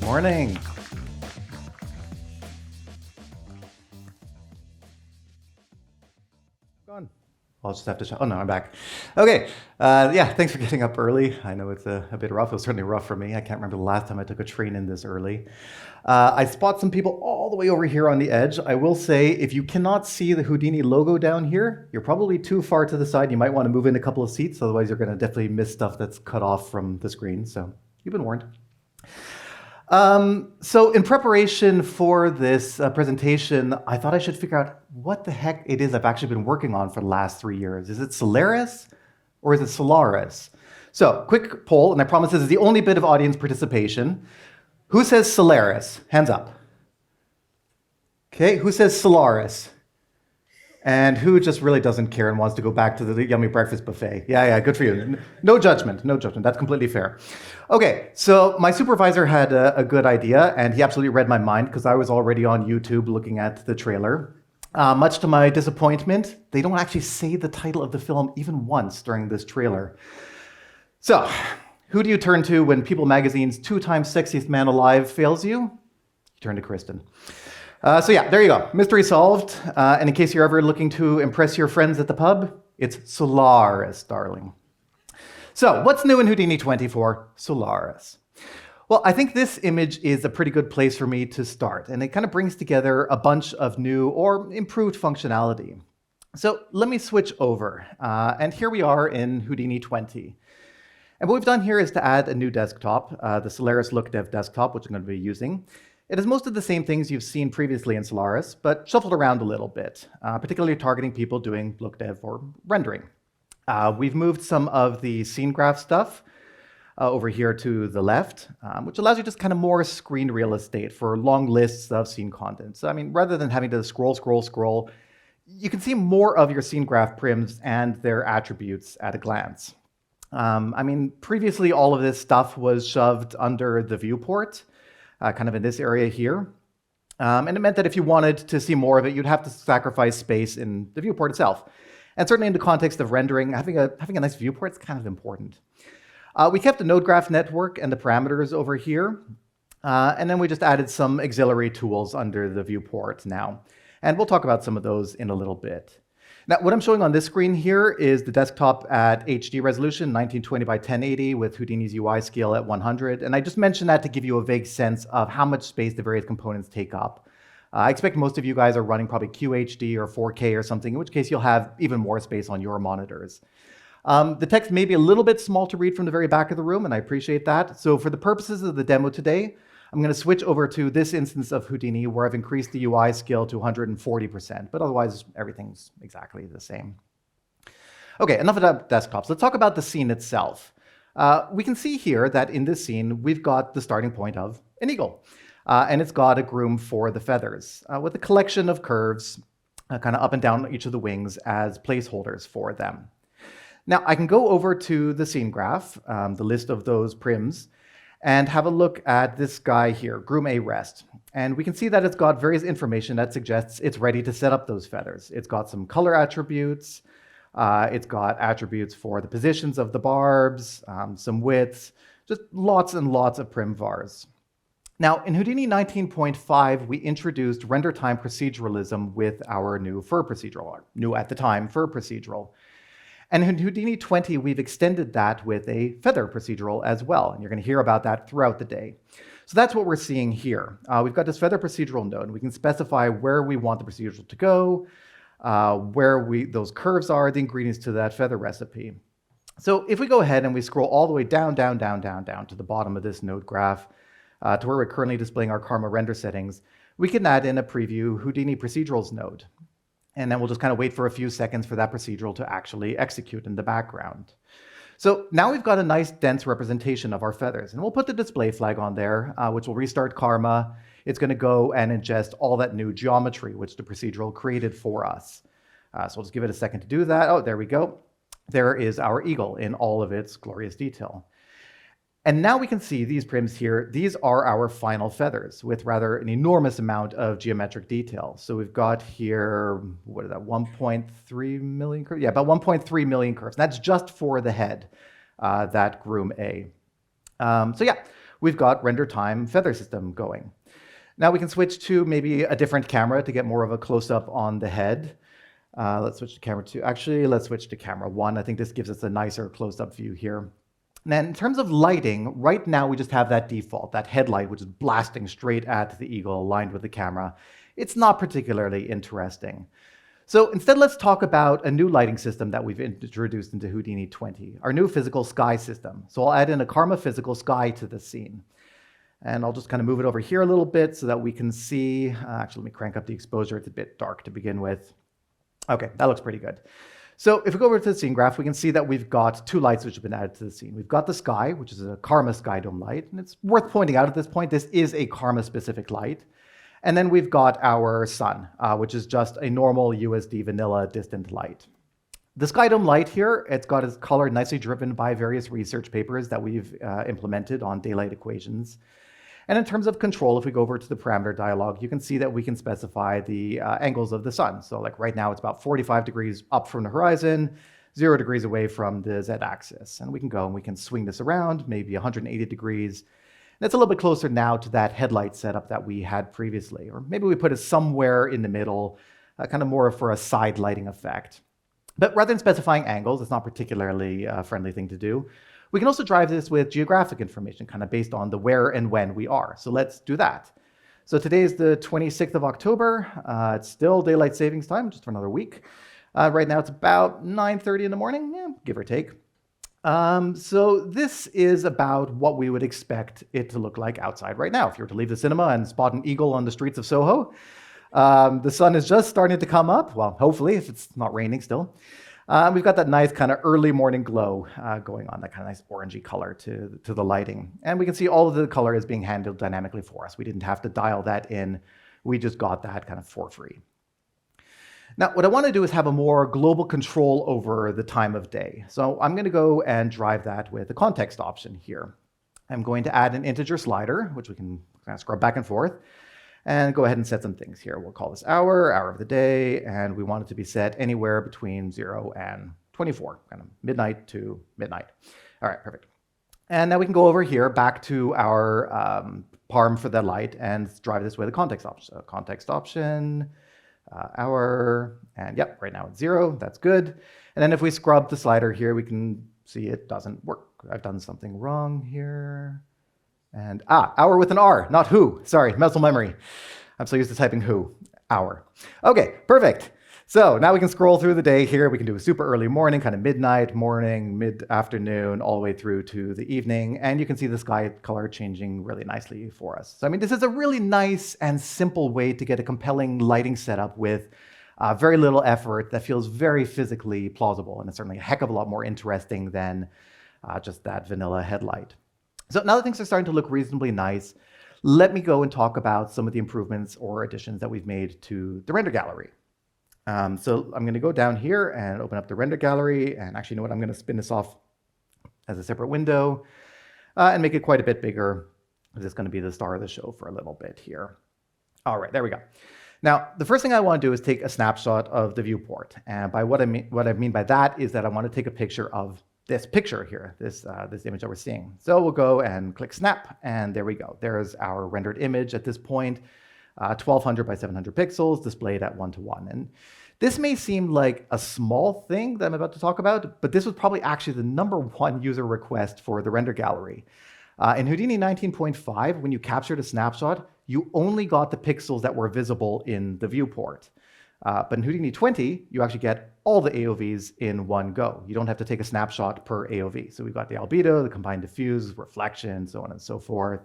Morning. Gone. I'll just have to oh no, I'm back. Okay, yeah, thanks for getting up early. I know it's a bit rough. It was certainly rough for me. I can't remember the last time I took a train in this early. I spot some people all the way over here on the edge. I will say, if you cannot see the Houdini logo down here, you're probably too far to the side. You might want to move in a couple of seats, otherwise you're going to definitely miss stuff that's cut off from the screen. So you've been warned. So in preparation for this presentation, I thought I should figure out what the heck it is I've actually been working on for the last 3 years. Is it Solaris or is it Solaris? So quick poll, and I promise this is the only bit of audience participation. Who says Solaris? Hands up. Okay, who says Solaris? And who just really doesn't care and wants to go back to the yummy breakfast buffet? Yeah, good for you. No judgment, no judgment. That's completely fair. Okay, so my supervisor had a good idea, and he absolutely read my mind because I was already on YouTube looking at the trailer. Much to my disappointment, they don't actually say the title of the film even once during this trailer. So, who do you turn to when People Magazine's 2-time sexiest man alive fails you? You turn to Kristen. So yeah, there you go. Mystery solved. And in case you're ever looking to impress your friends at the pub, it's Solaris, darling. So what's new in Houdini 20 for Solaris? Well, I think this image is a pretty good place for me to start. And it kind of brings together a bunch of new or improved functionality. So let me switch over. And here we are in Houdini 20. And what we've done here is to add a new desktop, the Solaris Lookdev desktop, which I'm going to be using. It has most of the same things you've seen previously in Solaris, but shuffled around a little bit, particularly targeting people doing Lookdev or rendering. We've moved some of the scene graph stuff over here to the left, which allows you just kind of more screen real estate for long lists of scene content. So, I mean, rather than having to scroll, you can see more of your scene graph prims and their attributes at a glance. I mean, previously all of this stuff was shoved under the viewport, kind of in this area here. And it meant that if you wanted to see more of it, you'd have to sacrifice space in the viewport itself. And certainly in the context of rendering, having a nice viewport is kind of important. We kept the node graph network and the parameters over here. And then we just added some auxiliary tools under the viewport now. And we'll talk about some of those in a little bit. Now, what I'm showing on this screen here is the desktop at HD resolution, 1920 by 1080 with Houdini's UI scale at 100. And I just mentioned that to give you a vague sense of how much space the various components take up. I expect most of you guys are running probably QHD or 4K or something, in which case you'll have even more space on your monitors. The text may be a little bit small to read from the very back of the room, and I appreciate that. So for the purposes of the demo today, I'm going to switch over to this instance of Houdini where I've increased the UI scale to 140%, but otherwise everything's exactly the same. Okay, enough about desktops. Let's talk about the scene itself. We can see here that in this scene, we've got the starting point of an eagle, and it's got a groom for the feathers with a collection of curves kind of up and down each of the wings as placeholders for them. Now, I can go over to the scene graph, the list of those prims, and have a look at this guy here, Groom A Rest. And we can see that it's got various information that suggests it's ready to set up those feathers. It's got some color attributes, it's got attributes for the positions of the barbs, some widths, just lots and lots of prim vars. Now, in Houdini 19.5, we introduced render time proceduralism with our new fur procedural, or new at the time fur procedural. And in Houdini 20, we've extended that with a feather procedural as well. And you're going to hear about that throughout the day. So that's what we're seeing here. We've got this feather procedural node. We can specify where we want the procedural to go, where those curves are, the ingredients to that feather recipe. So if we go ahead and we scroll all the way down to the bottom of this node graph, to where we're currently displaying our Karma render settings, we can add in a preview Houdini procedurals node. And then we'll just kind of wait for a few seconds for that procedural to actually execute in the background. So now we've got a nice dense representation of our feathers. And we'll put the display flag on there, which will restart Karma. It's going to go and ingest all that new geometry, which the procedural created for us. So we'll just give it a second to do that. Oh, there we go. There is our eagle in all of its glorious detail. And now we can see these prims here. These are our final feathers with rather an enormous amount of geometric detail. So we've got here, what is that, 1.3 million curves? Yeah, about 1.3 million curves. And that's just for the head, that Groom A. So yeah, we've got render time feather system going. Now we can switch to maybe a different camera to get more of a close-up on the head. Let's switch to camera 2. Actually, let's switch to camera 1. I think this gives us a nicer close-up view here. And then in terms of lighting, right now we just have that default, that headlight, which is blasting straight at the eagle aligned with the camera. It's not particularly interesting. So instead, let's talk about a new lighting system that we've introduced into Houdini 20, our new physical sky system. So I'll add in a Karma physical sky to the scene. And I'll just kind of move it over here a little bit so that we can see. Actually, let me crank up the exposure. It's a bit dark to begin with. Okay, that looks pretty good. So if we go over to the scene graph, we can see that we've got 2 lights which have been added to the scene. We've got the sky, which is a Karma sky dome light. And it's worth pointing out at this point, this is a Karma specific light. And then we've got our sun, which is just a normal USD vanilla distant light. The sky dome light here, it's got its color nicely driven by various research papers that we've implemented on daylight equations. And in terms of control, if we go over to the parameter dialog, you can see that we can specify the angles of the sun. So like right now, it's about 45 degrees up from the horizon, 0 degrees away from the z-axis. And we can go and we can swing this around, maybe 180 degrees. And it's a little bit closer now to that headlight setup that we had previously. Or maybe we put it somewhere in the middle, kind of more for a side lighting effect. But rather than specifying angles, it's not particularly a friendly thing to do. We can also drive this with geographic information, kind of based on the where and when we are. So let's do that. So today is the 26th of October. It's still daylight savings time, just for another week. Right now it's about 9:30 in the morning, give or take. So this is about what we would expect it to look like outside right now. If you were to leave the cinema and spot an eagle on the streets of Soho, the sun is just starting to come up. Well, hopefully, if it's not raining still. We've got that nice kind of early morning glow going on, that kind of nice orangey color to the lighting. And we can see all of the color is being handled dynamically for us. We didn't have to dial that in. We just got that kind of for free. Now, what I want to do is have a more global control over the time of day. So I'm going to go and drive that with the context option here. I'm going to add an integer slider, which we can kind of scrub back and forth. And go ahead and set some things here. We'll call this hour of the day, and we want it to be set anywhere between 0 and 24, kind of midnight to midnight. All right, perfect. And now we can go over here back to our parm for the light and drive this with a context option. So context option, hour, and yep, right now it's 0. That's good. And then if we scrub the slider here, we can see it doesn't work. I've done something wrong here. And hour with an R, not who. Sorry, muscle memory. I'm so used to typing who. Hour. Okay, perfect. So now we can scroll through the day here. We can do a super early morning, kind of midnight, morning, mid-afternoon, all the way through to the evening. And you can see the sky color changing really nicely for us. So I mean, this is a really nice and simple way to get a compelling lighting setup with very little effort that feels very physically plausible. And it's certainly a heck of a lot more interesting than just that vanilla headlight. So now that things are starting to look reasonably nice, let me go and talk about some of the improvements or additions that we've made to the render gallery. So I'm going to go down here and open up the render gallery. And actually, you know what? I'm going to spin this off as a separate window and make it quite a bit bigger. This is going to be the star of the show for a little bit here. All right, there we go. Now, the first thing I want to do is take a snapshot of the viewport. And by what I mean by that is that I want to take a picture of this picture here, this image that we're seeing. So we'll go and click snap, and there we go. There's our rendered image at this point, 1200 by 700 pixels, displayed at 1:1. And this may seem like a small thing that I'm about to talk about, but this was probably actually the #1 user request for the render gallery. In Houdini 19.5, when you captured a snapshot, you only got the pixels that were visible in the viewport. But in Houdini 20, you actually get all the AOVs in one go. You don't have to take a snapshot per AOV. So we've got the albedo, the combined diffuse, reflection, so on and so forth.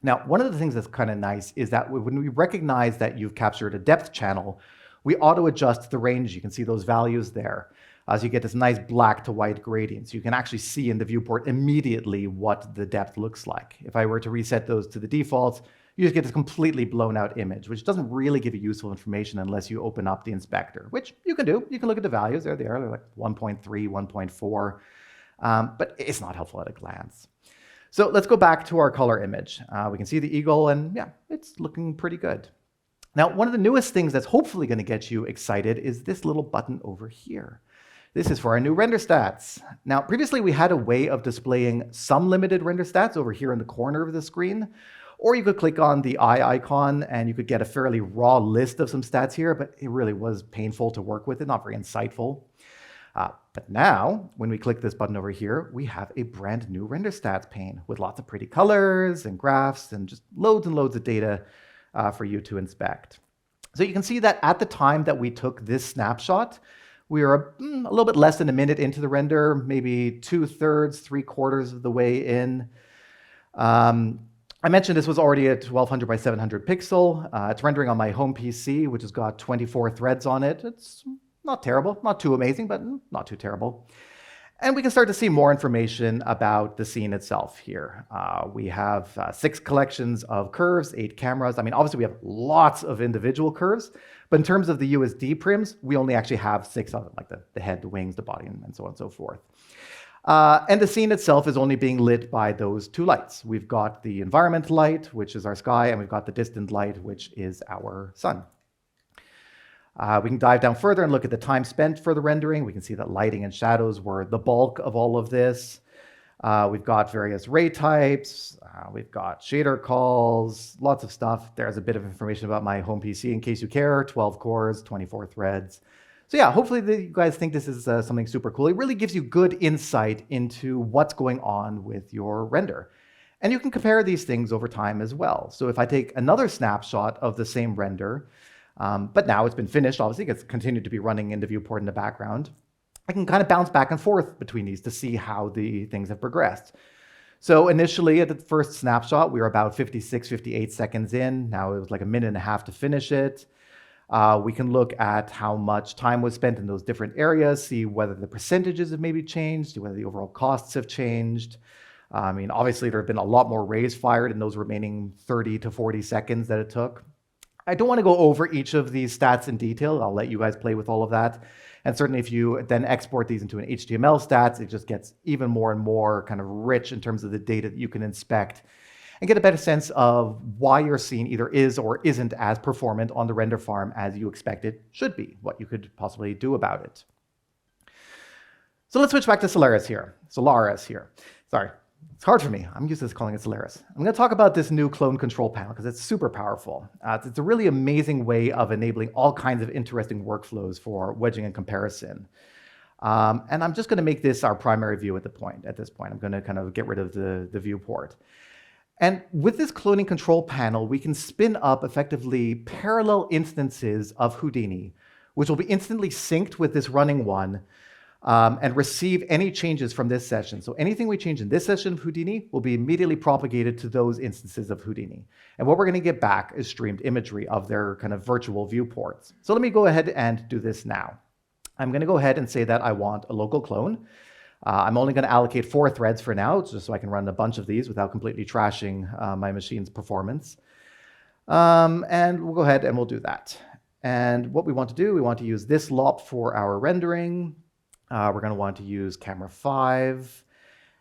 Now, one of the things that's kind of nice is that when we recognize that you've captured a depth channel, we auto-adjust the range. You can see those values there. So you get this nice black to white gradient. So you can actually see in the viewport immediately what the depth looks like. If I were to reset those to the defaults, you just get this completely blown out image, which doesn't really give you useful information unless you open up the inspector, which you can do. You can look at the values. There they are. They're like 1.3, 1.4, but it's not helpful at a glance. So let's go back to our color image. We can see the eagle, and yeah, it's looking pretty good. Now, one of the newest things that's hopefully going to get you excited is this little button over here. This is for our new render stats. Now, previously we had a way of displaying some limited render stats over here in the corner of the screen, or you could click on the eye icon and you could get a fairly raw list of some stats here, but it really was painful to work with and not very insightful. But now, when we click this button over here, we have a brand new render stats pane with lots of pretty colors and graphs and just loads and loads of data for you to inspect. So you can see that at the time that we took this snapshot, we were a little bit less than a minute into the render, maybe 2/3, 3/4 of the way in. I mentioned this was already a 1200 by 700 pixel. It's rendering on my home PC, which has got 24 threads on it. It's not terrible, not too amazing, but not too terrible. And we can start to see more information about the scene itself here. We have 6 collections of curves, 8 cameras. I mean, obviously we have lots of individual curves, but in terms of the USD prims, we only actually have 6 of them, like the head, the wings, the body, and so on and so forth. And the scene itself is only being lit by those 2 lights. We've got the environment light, which is our sky, and we've got the distant light, which is our sun. We can dive down further and look at the time spent for the rendering. We can see that lighting and shadows were the bulk of all of this. We've got various ray types. We've got shader calls, lots of stuff. There's a bit of information about my home PC in case you care, 12 cores, 24 threads. So yeah, hopefully you guys think this is something super cool. It really gives you good insight into what's going on with your render. And you can compare these things over time as well. So if I take another snapshot of the same render, but now it's been finished, obviously it's continued to be running in the viewport in the background, I can kind of bounce back and forth between these to see how the things have progressed. So initially at the first snapshot, we were about 56, 58 seconds in. Now it was like a minute and a half to finish it. We can look at how much time was spent in those different areas, see whether the percentages have maybe changed, see whether the overall costs have changed. I mean, obviously there have been a lot more rays fired in those remaining 30 to 40 seconds that it took. I don't want to go over each of these stats in detail. I'll let you guys play with all of that. And certainly if you then export these into an HTML stats, it just gets even more and more kind of rich in terms of the data that you can inspect and get a better sense of why your scene either is or isn't as performant on the render farm as you expect it should be, what you could possibly do about it. So let's switch back to Solaris here. Sorry, it's hard for me. I'm used to calling it Solaris. I'm going to talk about this new clone control panel because it's super powerful. It's a really amazing way of enabling all kinds of interesting workflows for wedging and comparison. And I'm just going to make this our primary view at this point. I'm going to kind of get rid of the viewport. And with this cloning control panel, we can spin up effectively parallel instances of Houdini, which will be instantly synced with this running one and receive any changes from this session. So anything we change in this session of Houdini will be immediately propagated to those instances of Houdini. And what we're going to get back is streamed imagery of their kind of virtual viewports. So let me go ahead and do this now. I'm going to go ahead and say that I want a local clone. I'm only going to allocate 4 threads for now, just so I can run a bunch of these without completely trashing my machine's performance. And we'll go ahead and we'll do that. And what we want to do, we want to use this LOP for our rendering. We're going to want to use camera 5.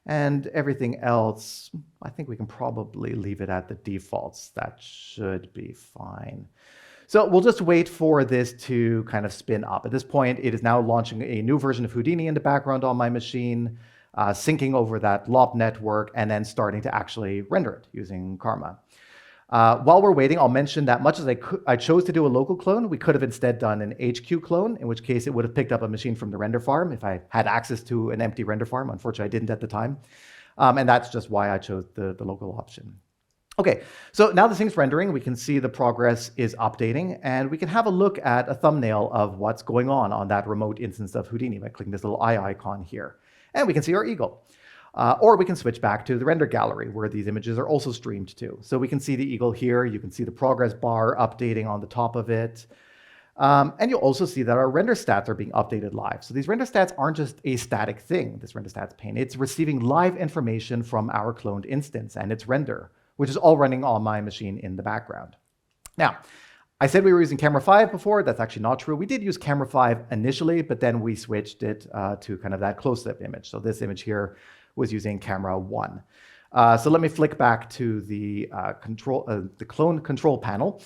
And everything else, I think we can probably leave it at the defaults. That should be fine. So we'll just wait for this to kind of spin up. At this point, it is now launching a new version of Houdini in the background on my machine, syncing over that LOP network, and then starting to actually render it using Karma. While we're waiting, I'll mention that much as I chose to do a local clone, we could have instead done an HQ clone, in which case it would have picked up a machine from the render farm if I had access to an empty render farm. Unfortunately, I didn't at the time. And that's just why I chose the local option. Okay, so now the thing's rendering, we can see the progress is updating, and we can have a look at a thumbnail of what's going on that remote instance of Houdini by clicking this little eye icon here. And we can see our eagle. Or we can switch back to the render gallery where these images are also streamed to. So we can see the eagle here, you can see the progress bar updating on the top of it. And you'll also see that our render stats are being updated live. So these render stats aren't just a static thing, this render stats pane. It's receiving live information from our cloned instance and its render, which is all running on my machine in the background. Now, I said we were using camera 5 before. That's actually not true. We did use camera 5 initially, but then we switched it to kind of that close-up image. So this image here was using camera 1. So let me flick back to the clone control panel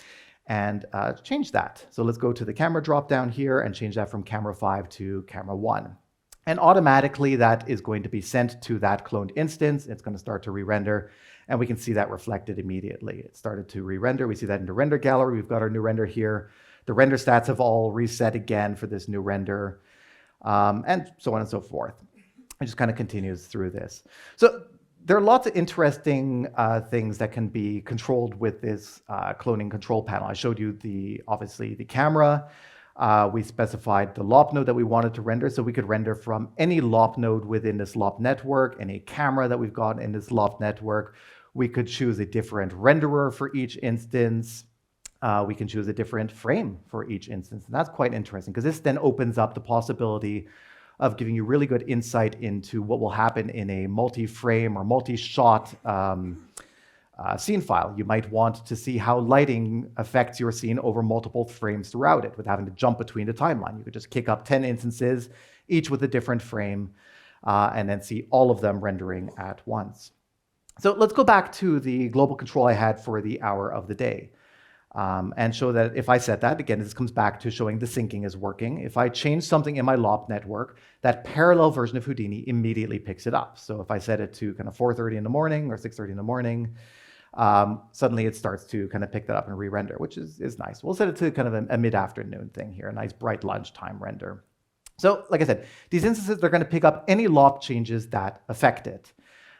and change that. So let's go to the camera drop down here and change that from camera 5 to camera 1. And automatically that is going to be sent to that cloned instance. It's going to start to re-render, and we can see that reflected immediately. It started to re-render. We see that in the render gallery. We've got our new render here. The render stats have all reset again for this new render, and so on and so forth. It just kind of continues through this. So there are lots of interesting things that can be controlled with this cloning control panel. I showed you obviously the camera. We specified the LOP node that we wanted to render, so we could render from any LOP node within this LOP network, any camera that we've got in this LOP network. We could choose a different renderer for each instance. We can choose a different frame for each instance, and that's quite interesting because this then opens up the possibility of giving you really good insight into what will happen in a multi-frame or multi-shot scene file. You might want to see how lighting affects your scene over multiple frames throughout it without having to jump between the timeline. You could just kick up 10 instances, each with a different frame, and then see all of them rendering at once. So let's go back to the global control I had for the hour of the day. And show that if I set that, again, this comes back to showing the syncing is working. If I change something in my LOP network, that parallel version of Houdini immediately picks it up. So if I set it to kind of 4:30 in the morning or 6:30 in the morning, suddenly it starts to kind of pick that up and re-render, which is nice. We'll set it to kind of a mid-afternoon thing here, a nice bright lunchtime render. So like I said, these instances, they're going to pick up any LOP changes that affect it.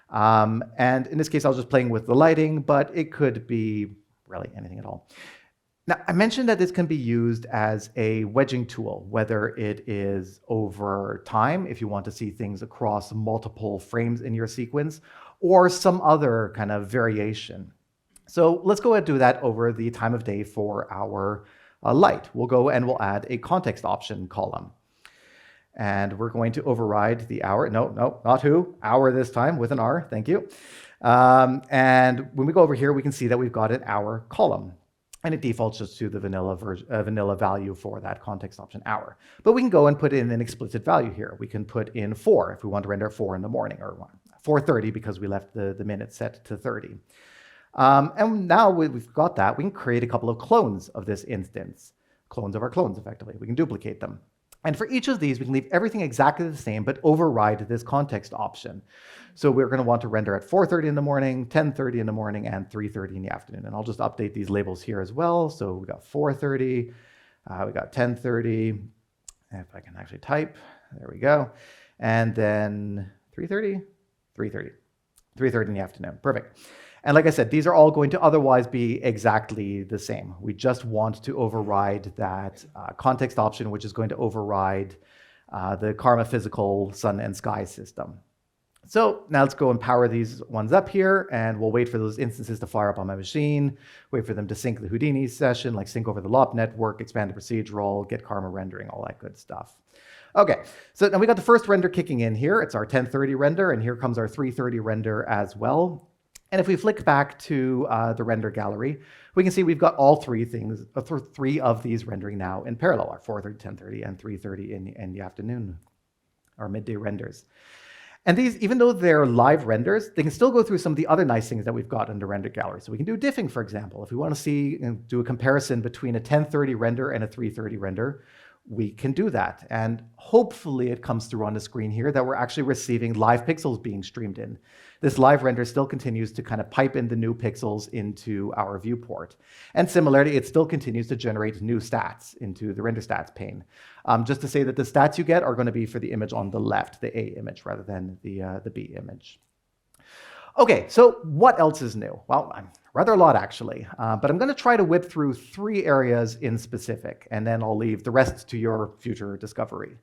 And in this case, I was just playing with the lighting, but it could be really anything at all. Now, I mentioned that this can be used as a wedging tool, whether it is over time, if you want to see things across multiple frames in your sequence, or some other kind of variation. So let's go ahead and do that over the time of day for our light. We'll go and we'll add a context option column. And we're going to override the hour. No, not who, hour this time with an R, thank you. And when we go over here, we can see that we've got an hour column, and it defaults just to the vanilla value for that context option hour. But we can go and put in an explicit value here. We can put in 4 if we want to render 4 in the morning, or 4:30 because we left the minute set to 30. And now we've got that, we can create a couple of clones of this instance, clones of our clones effectively. We can duplicate them. And for each of these, we can leave everything exactly the same, but override this context option. So we're going to want to render at 4:30 in the morning, 10:30 in the morning, and 3:30 in the afternoon. And I'll just update these labels here as well. So we got 4:30, we got 10:30, if I can actually type, there we go. And then 3:30, 3:30 in the afternoon, perfect. And like I said, these are all going to otherwise be exactly the same. We just want to override that context option, which is going to override the Karma physical sun and sky system. So now let's go and power these ones up here, and we'll wait for those instances to fire up on my machine, wait for them to sync the Houdini session, like sync over the LOP network, expand the procedural, get Karma rendering, all that good stuff. Okay, so now we got the first render kicking in here. It's our 10:30 render, and here comes our 3:30 render as well. And if we flick back to the render gallery, we can see we've got all three of these rendering now in parallel, our 4:30, 10:30, and 3:30 in the afternoon, our midday renders. And these, even though they're live renders, they can still go through some of the other nice things that we've got in the render gallery. So we can do diffing, for example. If we want to see and do a comparison between a 10:30 render and a 3:30 render, we can do that. And hopefully it comes through on the screen here that we're actually receiving live pixels being streamed in. This live render still continues to kind of pipe in the new pixels into our viewport. And similarly, it still continues to generate new stats into the render stats pane. Just to say that the stats you get are going to be for the image on the left, the A image, rather than the B image. Okay, so what else is new? Well, rather a lot actually, but I'm going to try to whip through 3 areas in specific, and then I'll leave the rest to your future discovery.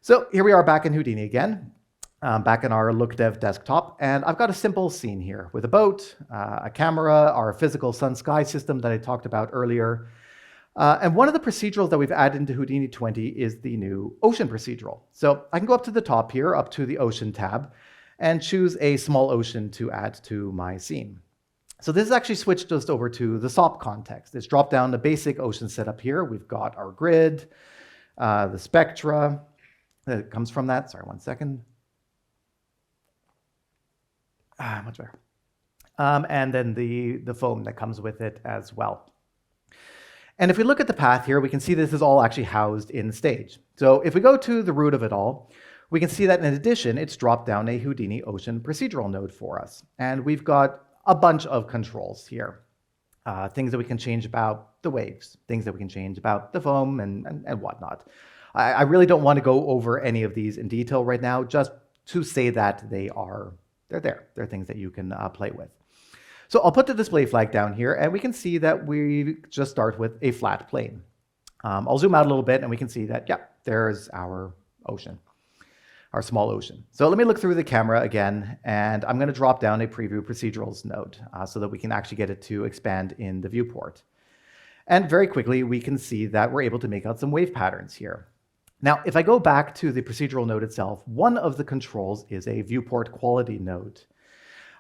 So here we are back in Houdini again, back in our Lookdev desktop, and I've got a simple scene here with a boat, a camera, our physical sun-sky system that I talked about earlier, and one of the procedurals that we've added into Houdini 20 is the new ocean procedural. So I can go up to the top here, up to the ocean tab, and choose a small ocean to add to my scene. So this is actually switched just over to the SOP context. It's dropped down the basic ocean setup here. We've got our grid, the spectra that comes from that. Sorry, one second. Much better. And then the foam that comes with it as well. And if we look at the path here, we can see this is all actually housed in stage. So if we go to the root of it all, We can see that in addition, it's dropped down a Houdini Ocean procedural node for us. And we've got a bunch of controls here. Things that we can change about the waves, things that we can change about the foam and whatnot. I really don't want to go over any of these in detail right now, just to say that they're there. They're things that you can play with. So I'll put the display flag down here, and we can see that we just start with a flat plane. I'll zoom out a little bit, and we can see that, yeah, there's our ocean, our small ocean. So let me look through the camera again, and I'm going to drop down a preview procedurals node so that we can actually get it to expand in the viewport. And very quickly, we can see that we're able to make out some wave patterns here. Now, if I go back to the procedural node itself, one of the controls is a viewport quality node.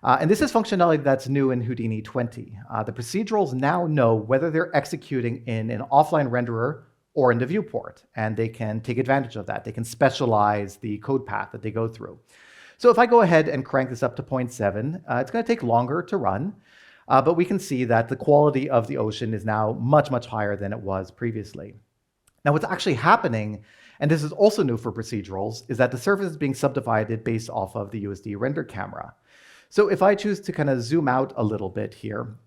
And this is functionality that's new in Houdini 20. The procedurals now know whether they're executing in an offline renderer or in the viewport, and they can take advantage of that. They can specialize the code path that they go through. So if I go ahead and crank this up to 0.7, it's going to take longer to run, but we can see that the quality of the ocean is now much, much higher than it was previously. Now, what's actually happening, and this is also new for procedurals, is that the surface is being subdivided based off of the USD render camera. So if I choose to kind of zoom out a little bit here,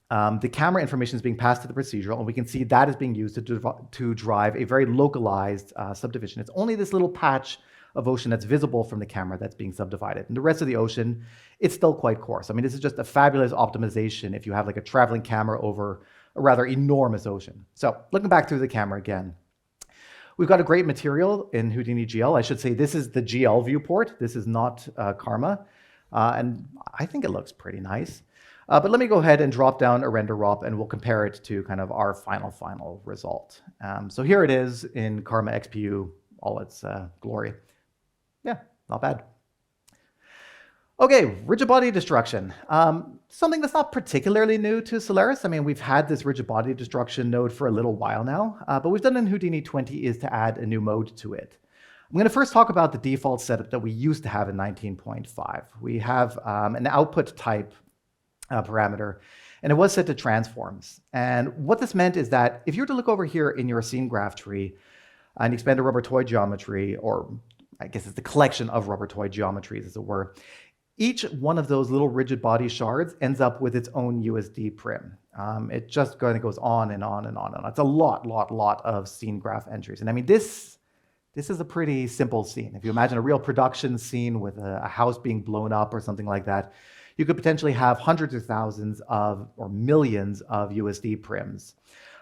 the camera information is being passed to the procedural, and we can see that is being used to drive a very localized subdivision. It's only this little patch of ocean that's visible from the camera that's being subdivided. And the rest of the ocean, it's still quite coarse. I mean, this is just a fabulous optimization if you have like a traveling camera over a rather enormous ocean. So looking back through the camera again, we've got a great material in Houdini GL. I should say this is the GL viewport. This is not Karma. And I think it looks pretty nice. But let me go ahead and drop down a render ROP, and we'll compare it to kind of our final result. So here it is in Karma XPU, all its glory. Yeah, not bad. Okay, rigid body destruction. Something that's not particularly new to Solaris. I mean, we've had this rigid body destruction node for a little while now, but we've done in Houdini 20 is to add a new mode to it. I'm going to first talk about the default setup that we used to have in 19.5. We have an output type parameter, and it was set to transforms. And what this meant is that if you were to look over here in your scene graph tree and expand a rubber toy geometry, or I guess it's the collection of rubber toy geometries, as it were, each one of those little rigid body shards ends up with its own USD prim. It just kind of goes on and on and on and on. It's a lot of scene graph entries. And I mean, this is a pretty simple scene. If you imagine a real production scene with a house being blown up or something like that, you could potentially have hundreds of thousands of or millions of USD prims.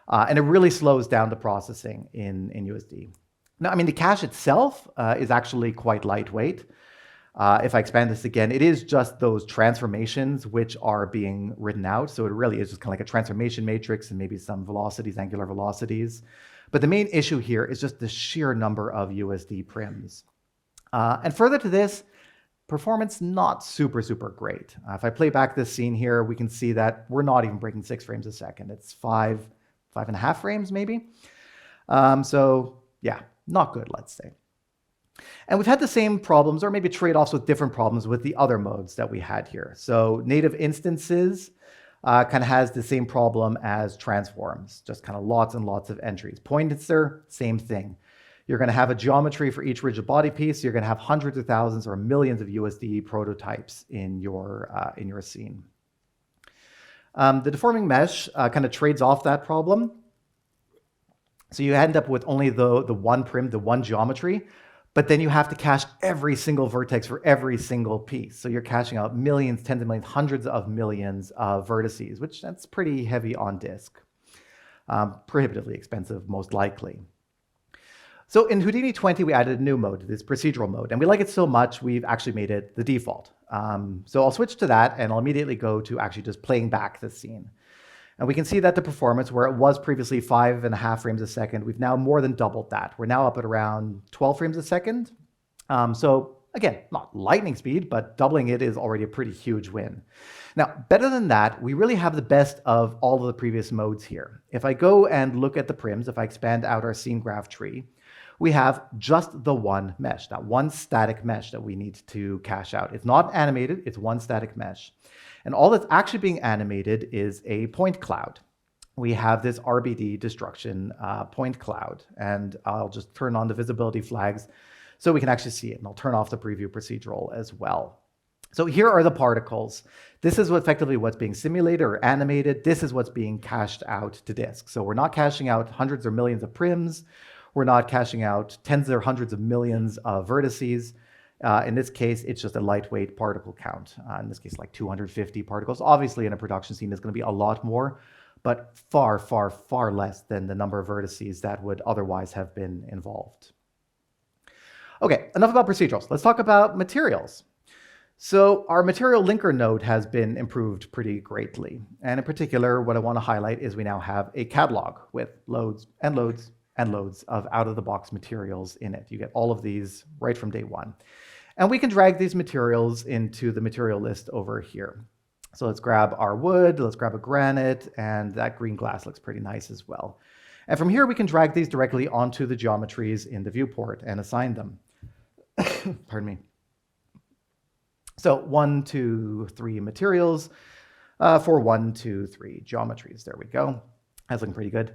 And it really slows down the processing in USD. Now, I mean, the cache itself is actually quite lightweight. If I expand this again, it is just those transformations which are being written out. So it really is just kind of like a transformation matrix and maybe some velocities, angular velocities. But the main issue here is just the sheer number of USD prims. And further to this, performance not super great. If I play back this scene here, we can see that we're not even breaking 6 frames a second. It's 5.5 frames maybe. So yeah, not good, let's say. And we've had the same problems, or maybe trade-offs with different problems with the other modes that we had here. So native instances kind of has the same problem as transforms, just kind of lots and lots of entries. Pointer, same thing. You're going to have a geometry for each rigid body piece. You're going to have hundreds of thousands or millions of USD prototypes in your scene. The deforming mesh kind of trades off that problem. So you end up with only the one prim, the one geometry, but then you have to cache every single vertex for every single piece. So you're caching out millions, tens of millions, hundreds of millions of vertices, which that's pretty heavy on disk. Prohibitively expensive, most likely. So in Houdini 20, we added a new mode, this procedural mode, and we like it so much, we've actually made it the default. So I'll switch to that, and I'll immediately go to actually just playing back the scene. And we can see that the performance, where it was previously 5.5 frames a second, we've now more than doubled that. We're now up at around 12 frames a second. So again, not lightning speed, but doubling it is already a pretty huge win. Now, better than that, we really have the best of all of the previous modes here. If I go and look at the prims, if I expand out our scene graph tree, we have just the one mesh, that one static mesh that we need to cache out. It's not animated, it's one static mesh. And all that's actually being animated is a point cloud. We have this RBD destruction point cloud, and I'll just turn on the visibility flags so we can actually see it. And I'll turn off the preview procedural as well. So here are the particles. This is effectively what's being simulated or animated. This is what's being cached out to disk. So we're not caching out hundreds or millions of prims. We're not caching out tens or hundreds of millions of vertices. In this case, it's just a lightweight particle count. In this case, like 250 particles. Obviously, in a production scene, it's going to be a lot more, but far, far, far less than the number of vertices that would otherwise have been involved. Okay, enough about procedurals. Let's talk about materials. So our material linker node has been improved pretty greatly. And in particular, what I want to highlight is we now have a catalog with loads and loads and loads of out-of-the-box materials in it. You get all of these right from day one. And we can drag these materials into the material list over here. So let's grab our wood, let's grab a granite, and that green glass looks pretty nice as well. And from here, we can drag these directly onto the geometries in the viewport and assign them. Pardon me. So 1, 2, 3 materials for 1, 2, 3 geometries. There we go. That's looking pretty good.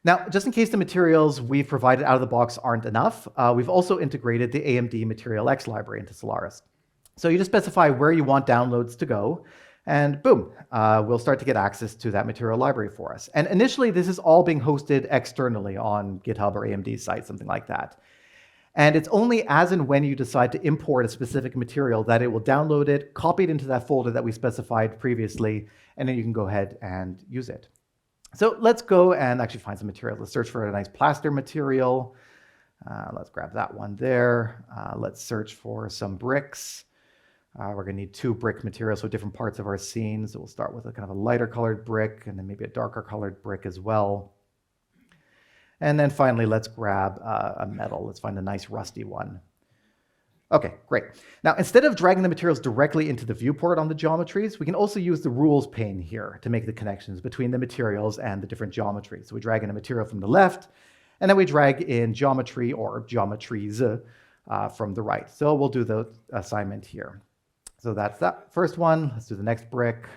Now, just in case the materials we've provided out of the box aren't enough, we've also integrated the AMD Material X library into Solaris. So you just specify where you want downloads to go, and boom, we'll start to get access to that material library for us. And initially, this is all being hosted externally on GitHub or AMD's site, something like that. And it's only as and when you decide to import a specific material that it will download it, copy it into that folder that we specified previously, and then you can go ahead and use it. So let's go and actually find some material. Let's search for a nice plaster material. Let's grab that one there. Let's search for some bricks. We're going to need 2 brick materials, so different parts of our scene. So we'll start with a kind of a lighter colored brick and then maybe a darker colored brick as well. And then finally, let's grab a metal. Let's find a nice rusty one. Okay, great. Now, instead of dragging the materials directly into the viewport on the geometries, we can also use the rules pane here to make the connections between the materials and the different geometries. So we drag in a material from the left, and then we drag in geometry or geometries from the right. So we'll do the assignment here. So that's that first one. Let's do the next brick.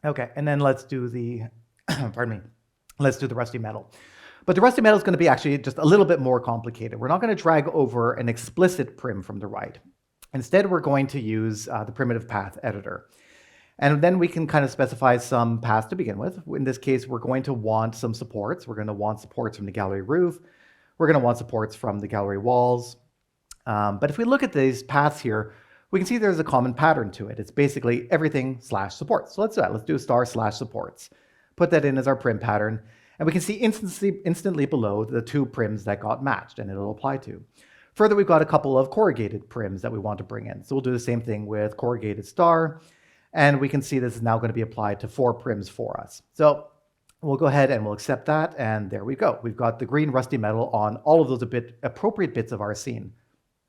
Okay, and then let's do the, pardon me, let's do the rusty metal. But the rusty metal is going to be actually just a little bit more complicated. We're not going to drag over an explicit prim from the right. Instead, we're going to use the primitive path editor. And then we can kind of specify some paths to begin with. In this case, we're going to want some supports. We're going to want supports from the gallery roof. We're going to want supports from the gallery walls. But if we look at these paths here, we can see there's a common pattern to it. It's basically everything /supports. So let's do that. Let's do */supports. Put that in as our prim pattern. And we can see instantly below the 2 prims that got matched, and it'll apply to. Further, we've got a couple of corrugated prims that we want to bring in. So we'll do the same thing with corrugated star. And we can see this is now going to be applied to 4 prims for us. So we'll go ahead and we'll accept that. And there we go. We've got the green rusty metal on all of those appropriate bits of our scene.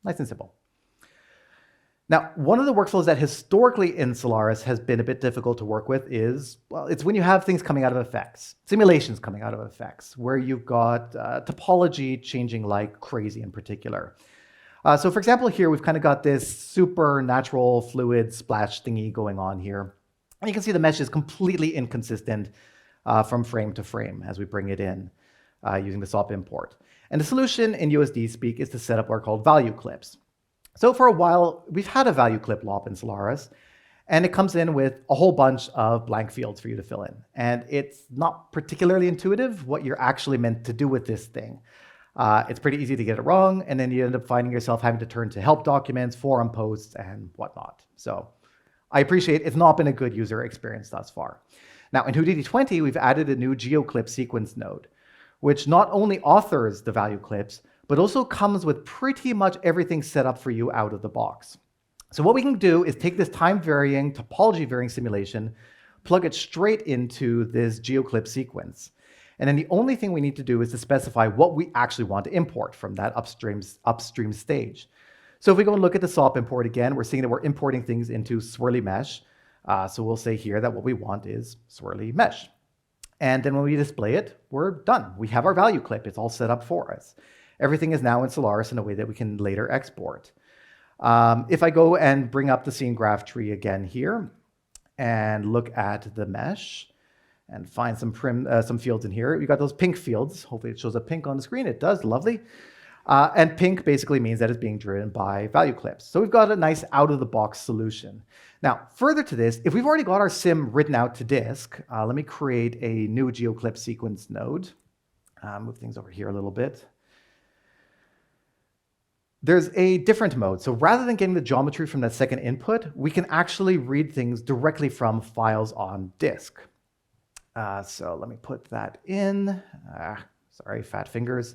Nice and simple. Now, one of the workflows that historically in Solaris has been a bit difficult to work with is, well, it's when you have things coming out of effects, simulations coming out of effects, where you've got topology changing like crazy in particular. So for example, here we've kind of got this supernatural fluid splash thingy going on here. And you can see the mesh is completely inconsistent from frame to frame as we bring it in using the SOP import. And the solution in USD speak is to set up what are called value clips. So for a while, we've had a value clip lop in Solaris, and it comes in with a whole bunch of blank fields for you to fill in. And it's not particularly intuitive what you're actually meant to do with this thing. It's pretty easy to get it wrong, and then you end up finding yourself having to turn to help documents, forum posts, and whatnot. So I appreciate it's not been a good user experience thus far. Now in Houdini 20, we've added a new geoclip sequence node, which not only authors the value clips, but also comes with pretty much everything set up for you out of the box. So what we can do is take this time-varying, topology-varying simulation, plug it straight into this geoclip sequence. And then the only thing we need to do is to specify what we actually want to import from that upstream stage. So if we go and look at the SOP import again, we're seeing that we're importing things into swirly mesh. So we'll say here that what we want is swirly mesh. And then when we display it, we're done. We have our value clip. It's all set up for us. Everything is now in Solaris in a way that we can later export. If I go and bring up the scene graph tree again here and look at the mesh, and find some fields in here. You got those pink fields. Hopefully it shows up pink on the screen. It does, lovely. And pink basically means that it's being driven by value clips. So we've got a nice out-of-the-box solution. Now, further to this, if we've already got our sim written out to disk, let me create a new geoclip sequence node. Move things over here a little bit. There's a different mode. So rather than getting the geometry from that second input, we can actually read things directly from files on disk. So let me put that in. Sorry, fat fingers.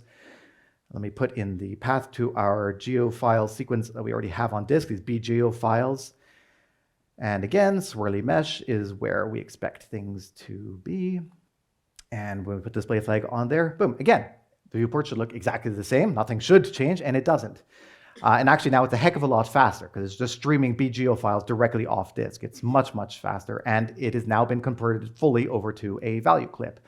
Let me put in the path to our geo file sequence that we already have on disk, these bgeo files. And again, swirly mesh is where we expect things to be. And when we put display flag on there, boom, again, the viewport should look exactly the same. Nothing should change, and it doesn't. And actually now it's a heck of a lot faster because it's just streaming bgeo files directly off disk. It's much, much faster, and it has now been converted fully over to a value clip.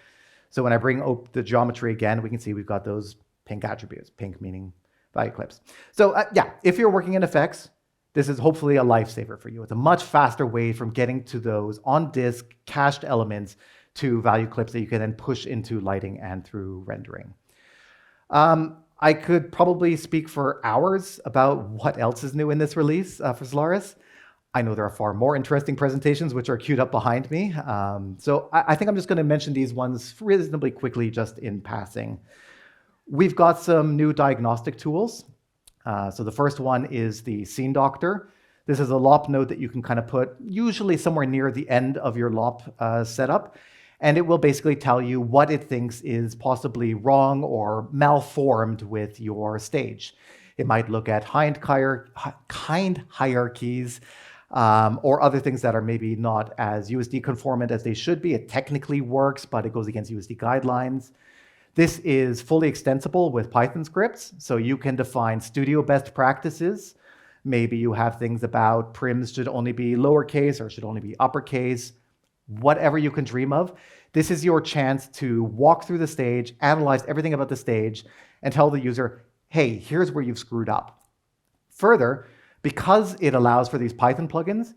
So when I bring up the geometry again, we can see we've got those pink attributes, pink meaning value clips. So yeah, if you're working in effects, this is hopefully a lifesaver for you. It's a much faster way from getting to those on disk cached elements to value clips that you can then push into lighting and through rendering. I could probably speak for hours about what else is new in this release for Solaris. I know there are far more interesting presentations which are queued up behind me. So I think I'm just going to mention these ones reasonably quickly just in passing. We've got some new diagnostic tools. So the first one is the Scene Doctor. This is a LOP node that you can kind of put usually somewhere near the end of your LOP setup. And it will basically tell you what it thinks is possibly wrong or malformed with your stage. It might look at kind hierarchies or other things that are maybe not as USD conformant as they should be. It technically works, but it goes against USD guidelines. This is fully extensible with Python scripts, so you can define studio best practices. Maybe you have things about prims should only be lowercase or should only be uppercase, whatever you can dream of. This is your chance to walk through the stage, analyze everything about the stage, and tell the user, hey, here's where you've screwed up. Further, because it allows for these Python plugins,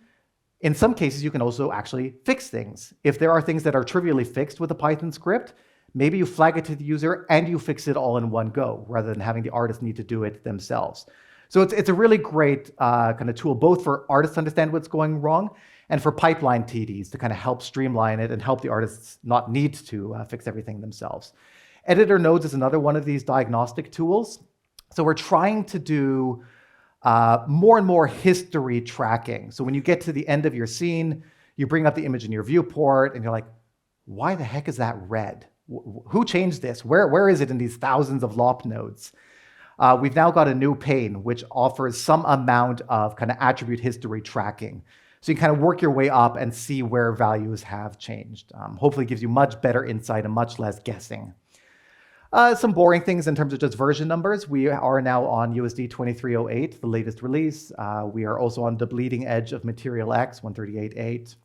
in some cases you can also actually fix things. If there are things that are trivially fixed with a Python script, maybe you flag it to the user and you fix it all in one go, rather than having the artist need to do it themselves. So it's a really great kind of tool, both for artists to understand what's going wrong and for pipeline TDs to kind of help streamline it and help the artists not need to fix everything themselves. Editor nodes is another one of these diagnostic tools. So we're trying to do more and more history tracking. So when you get to the end of your scene, you bring up the image in your viewport and you're like, why the heck is that red? Who changed this? Where is it in these thousands of LOP nodes? We've now got a new pane which offers some amount of kind of attribute history tracking. So you can kind of work your way up and see where values have changed. Hopefully gives you much better insight and much less guessing. Some boring things in terms of just version numbers. We are now on USD 2308, the latest release. We are also on the bleeding edge of Material X 138.8.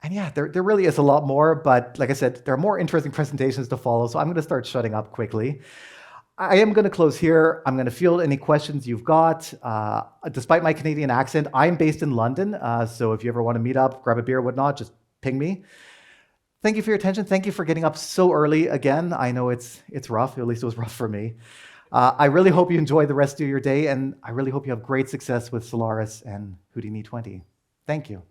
And yeah, there really is a lot more, but like I said, there are more interesting presentations to follow, so I'm going to start shutting up quickly. I am going to close here. I'm going to field any questions you've got. Despite my Canadian accent, I'm based in London, so if you ever want to meet up, grab a beer, whatnot, just ping me. Thank you for your attention. Thank you for getting up so early again. I know it's rough, at least it was rough for me. I really hope you enjoy the rest of your day, and I really hope you have great success with Solaris and Houdini 20. Thank you.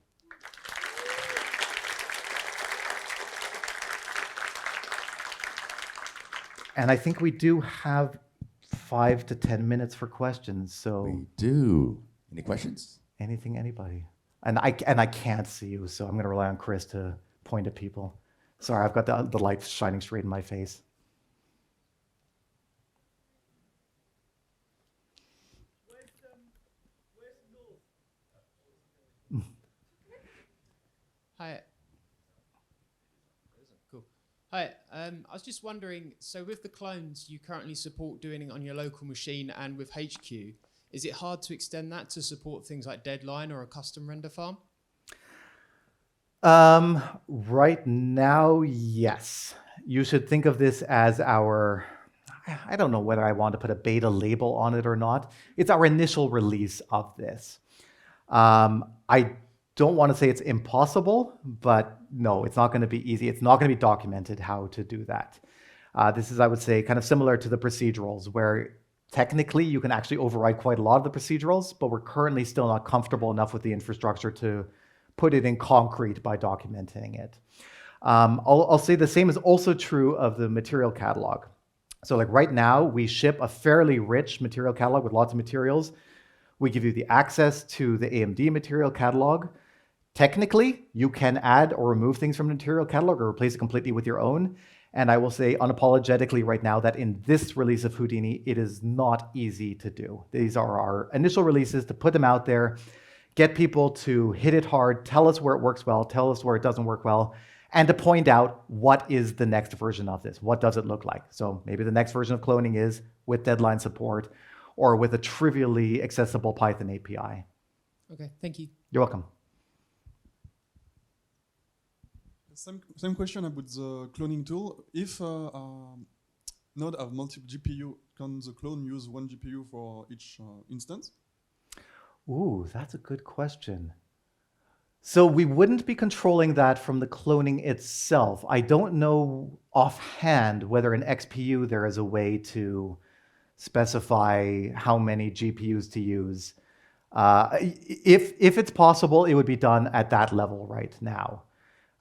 And I think we do have 5 to 10 minutes for questions. So we do. Any questions? Anything, anybody? And I can't see you, so I'm going to rely on Chris to point at people. Sorry, I've got the light shining straight in my face. Hi. Cool. Hi. I was just wondering, so with the clones you currently support doing it on your local machine and with HQ, is it hard to extend that to support things like Deadline or a custom render farm? Right now, yes. You should think of this as our, I don't know whether I want to put a beta label on it or not. It's our initial release of this. I don't want to say it's impossible, but no, it's not going to be easy. It's not going to be documented how to do that. This is, I would say, kind of similar to the procedurals, where technically you can actually override quite a lot of the procedurals, but we're currently still not comfortable enough with the infrastructure to put it in concrete by documenting it. I'll say the same is also true of the material catalog. So like right now, we ship a fairly rich material catalog with lots of materials. We give you the access to the AMD material catalog. Technically, you can add or remove things from the material catalog or replace it completely with your own. And I will say unapologetically right now that in this release of Houdini, it is not easy to do. These are our initial releases to put them out there, get people to hit it hard, tell us where it works well, tell us where it doesn't work well, and to point out what is the next version of this. What does it look like? So maybe the next version of cloning is with deadline support or with a trivially accessible Python API. Okay, thank you. You're welcome. Same question about the cloning tool. If node have multiple GPU, can the clone use one GPU for each instance? Ooh, that's a good question. So we wouldn't be controlling that from the cloning itself. I don't know offhand whether in XPU there is a way to specify how many GPUs to use. If it's possible, it would be done at that level right now.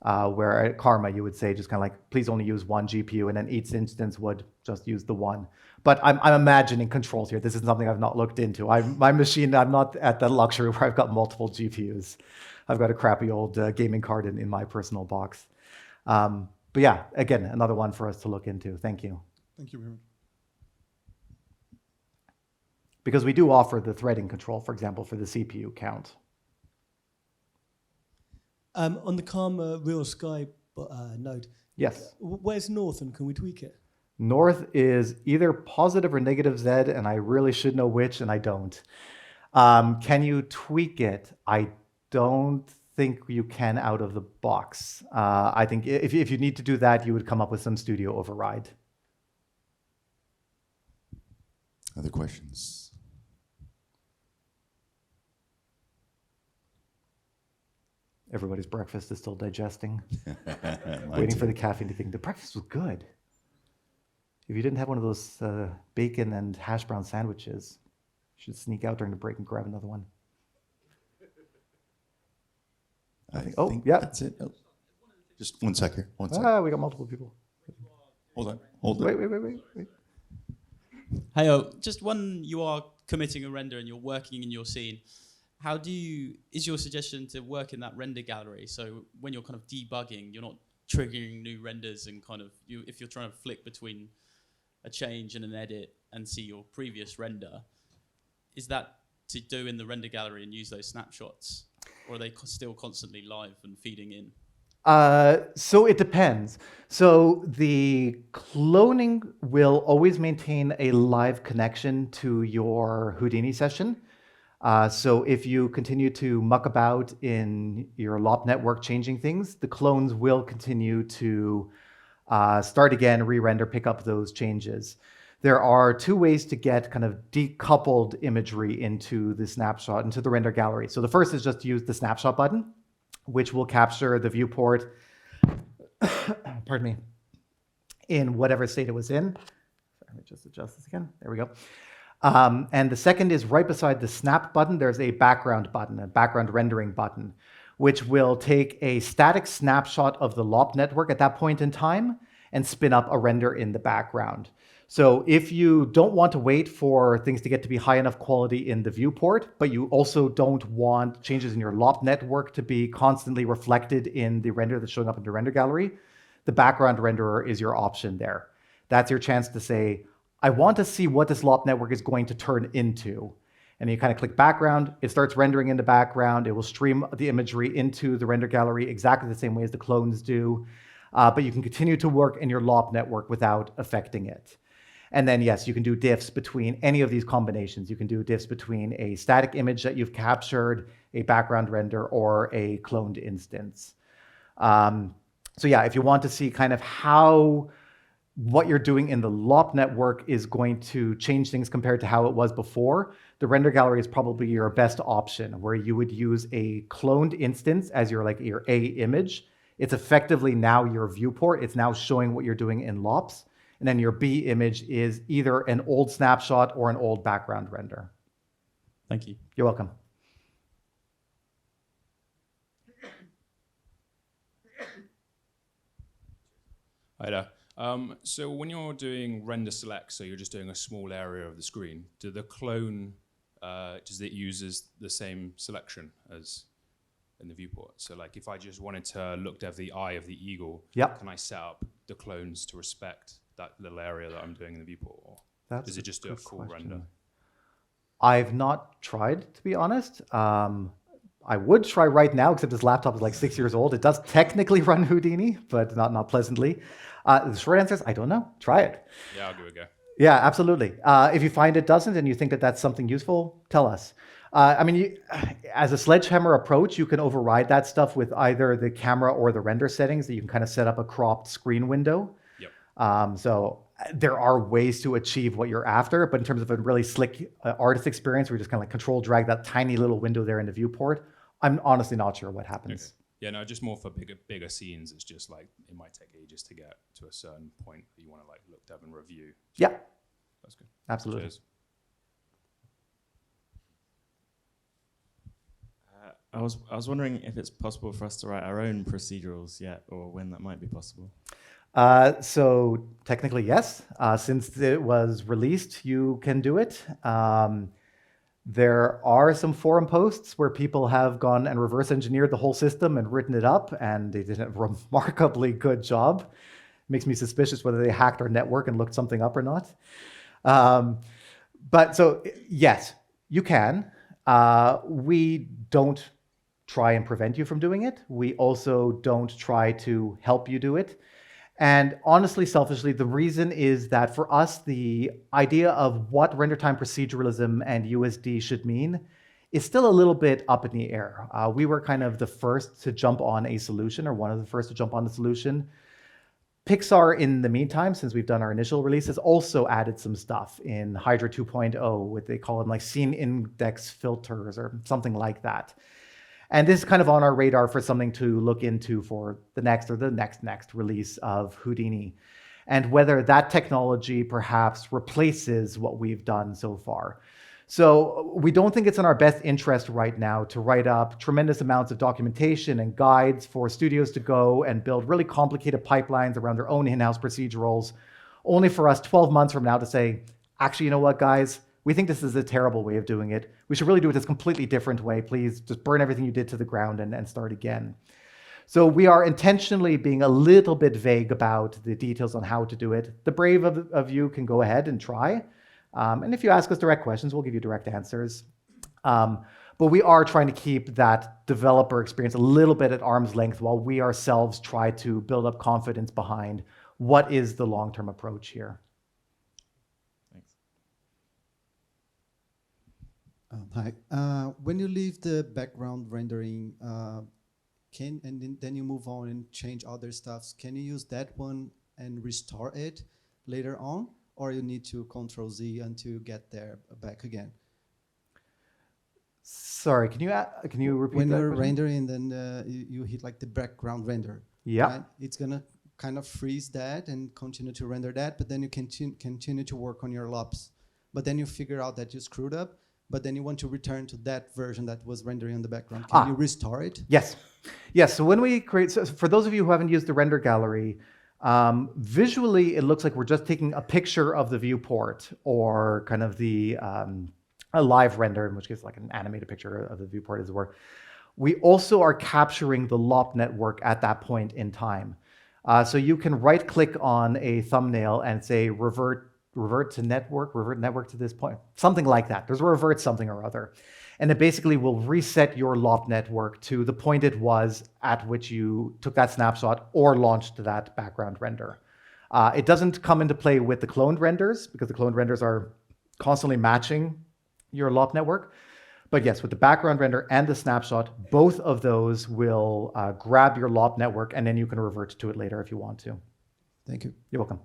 Where at Karma, you would say just kind of like, please only use one GPU, and then each instance would just use the one. But I'm imagining controls here. This is something I've not looked into. My machine, I'm not at that luxury where I've got multiple GPUs. I've got a crappy old gaming card in my personal box. But yeah, again, another one for us to look into. Thank you. Thank you very much. Because we do offer the threading control, for example, for the CPU count. On the Karma Real Sky node, Yes. Where's north and can we tweak it? North is either positive or negative Z, and I really should know which, and I don't. Can you tweak it? I don't think you can out of the box. I think if you need to do that, you would come up with some studio override. Other questions? Everybody's breakfast is still digesting. Mine Waiting too. for the caffeine to think. The breakfast was good. If you didn't have one of those bacon and hash brown sandwiches, you should sneak out during the break and grab another one. I think- think yeah. that's it. Oh. Just one sec here. One sec. We got multiple people. Hold on. Hold on. Wait. Hey, just when you are committing a render and you're working in your scene, is your suggestion to work in that render gallery? So when you're kind of debugging, you're not triggering new renders and kind of, if you're trying to flick between a change and an edit and see your previous render, is that to do in the render gallery and use those snapshots? Or are they still constantly live and feeding in? So it depends. So the cloning will always maintain a live connection to your Houdini session. So if you continue to muck about in your LOP network changing things, the clones will continue to start again, re-render, pick up those changes. There are two ways to get kind of decoupled imagery into the snapshot, into the render gallery. So the first is just to use the snapshot button, which will capture the viewport, pardon me, in whatever state it was in. Let me just adjust this again. There we go. And the second is right beside the snap button, there's a background button, a background rendering button, which will take a static snapshot of the LOP network at that point in time and spin up a render in the background. So if you don't want to wait for things to get to be high enough quality in the viewport, but you also don't want changes in your LOP network to be constantly reflected in the render that's showing up in the render gallery, the background renderer is your option there. That's your chance to say, I want to see what this LOP network is going to turn into. And you kind of click background, it starts rendering in the background, it will stream the imagery into the render gallery exactly the same way as the clones do. But you can continue to work in your LOP network without affecting it. And then, yes, you can do diffs between any of these combinations. You can do diffs between a static image that you've captured, a background render, or a cloned instance. So yeah, if you want to see kind of how what you're doing in the LOP network is going to change things compared to how it was before, the render gallery is probably your best option, where you would use a cloned instance as your A image. It's effectively now your viewport. It's now showing what you're doing in LOPs. And then your B image is either an old snapshot or an old background render. Thank you. You're welcome. Hi there. So when you're doing render select, so you're just doing a small area of the screen, do the clone, does it use the same selection as in the viewport? So like if I just wanted to Lookdev the eye of the eagle, Yep. can I set up the clones to respect that little area that I'm doing in the viewport? Or That's does it just do a good full question. render? I've not tried, to be honest. I would try right now, except this laptop is like 6 years old. It does technically run Houdini, but not pleasantly. The short answer is, I don't know. Try it. Yeah, I'll give it a go. Yeah, absolutely. If you find it doesn't and you think that that's something useful, tell us. I mean, as a sledgehammer approach, you can override that stuff with either the camera or the render settings that you can kind of set up a cropped screen window. Yep. So there are ways to achieve what you're after, but in terms of a really slick artist experience, where you just kind of like control drag that tiny little window there in the viewport, I'm honestly not sure what happens. Okay. Yeah, no, just more for bigger scenes. It's just like it might take ages to get to a certain point that you want to like Lookdev and review. Yeah, That's good. absolutely. Cheers. I was wondering if it's possible for us to write our own procedurals yet, or when that might be possible. So technically, yes. Since it was released, you can do it. There are some forum posts where people have gone and reverse engineered the whole system and written it up, and they did a remarkably good job. Makes me suspicious whether they hacked our network and looked something up or not. But so, yes, you can. We don't try and prevent you from doing it. We also don't try to help you do it. And honestly, selfishly, the reason is that for us, the idea of what render time proceduralism and USD should mean is still a little bit up in the air. We were kind of the first to jump on a solution, or one of the first to jump on the solution. Pixar, in the meantime, since we've done our initial releases, also added some stuff in Hydra 2.0, what they call them like scene index filters or something like that. And this is kind of on our radar for something to look into for the next or the next release of Houdini, and whether that technology perhaps replaces what we've done so far. So we don't think it's in our best interest right now to write up tremendous amounts of documentation and guides for studios to go and build really complicated pipelines around their own in-house procedurals, only for us 12 months from now to say, actually, you know what, guys? We think this is a terrible way of doing it. We should really do it this completely different way. Please just burn everything you did to the ground and start again. So we are intentionally being a little bit vague about the details on how to do it. The brave of you can go ahead and try. And if you ask us direct questions, we'll give you direct answers. But we are trying to keep that developer experience a little bit at arm's length while we ourselves try to build up confidence behind what is the long-term approach here. Thanks. Hi. When you leave the background rendering, then you move on and change other stuffs, can you use that one and restore it later on, or you need to Control Z until get there back again? Sorry, can you repeat when that? When you're question? rendering, then you hit like the background render. Yeah. Right? It's gonna kind of freeze that and continue to render that, but then you continue to work on your LOPs. But then you figure out that you screwed up, but then you want to return to that version that was rendering in the background. Can you restore it? Yes. Yes. So when we create, so for those of you who haven't used the render gallery, visually it looks like we're just taking a picture of the viewport, or kind of the a live render, in which case like an animated picture of the viewport, as it were. We also are capturing the LOP network at that point in time. So you can right click on a thumbnail and say revert network to this point, something like that. There's a revert something or other. And it basically will reset your LOP network to the point it was at which you took that snapshot or launched that background render. It doesn't come into play with the cloned renders, because the cloned renders are constantly matching your LOP network. But yes, with the background render and the snapshot, both of those will grab your LOP network, and then you can revert to it later if you want to. Thank you. You're welcome.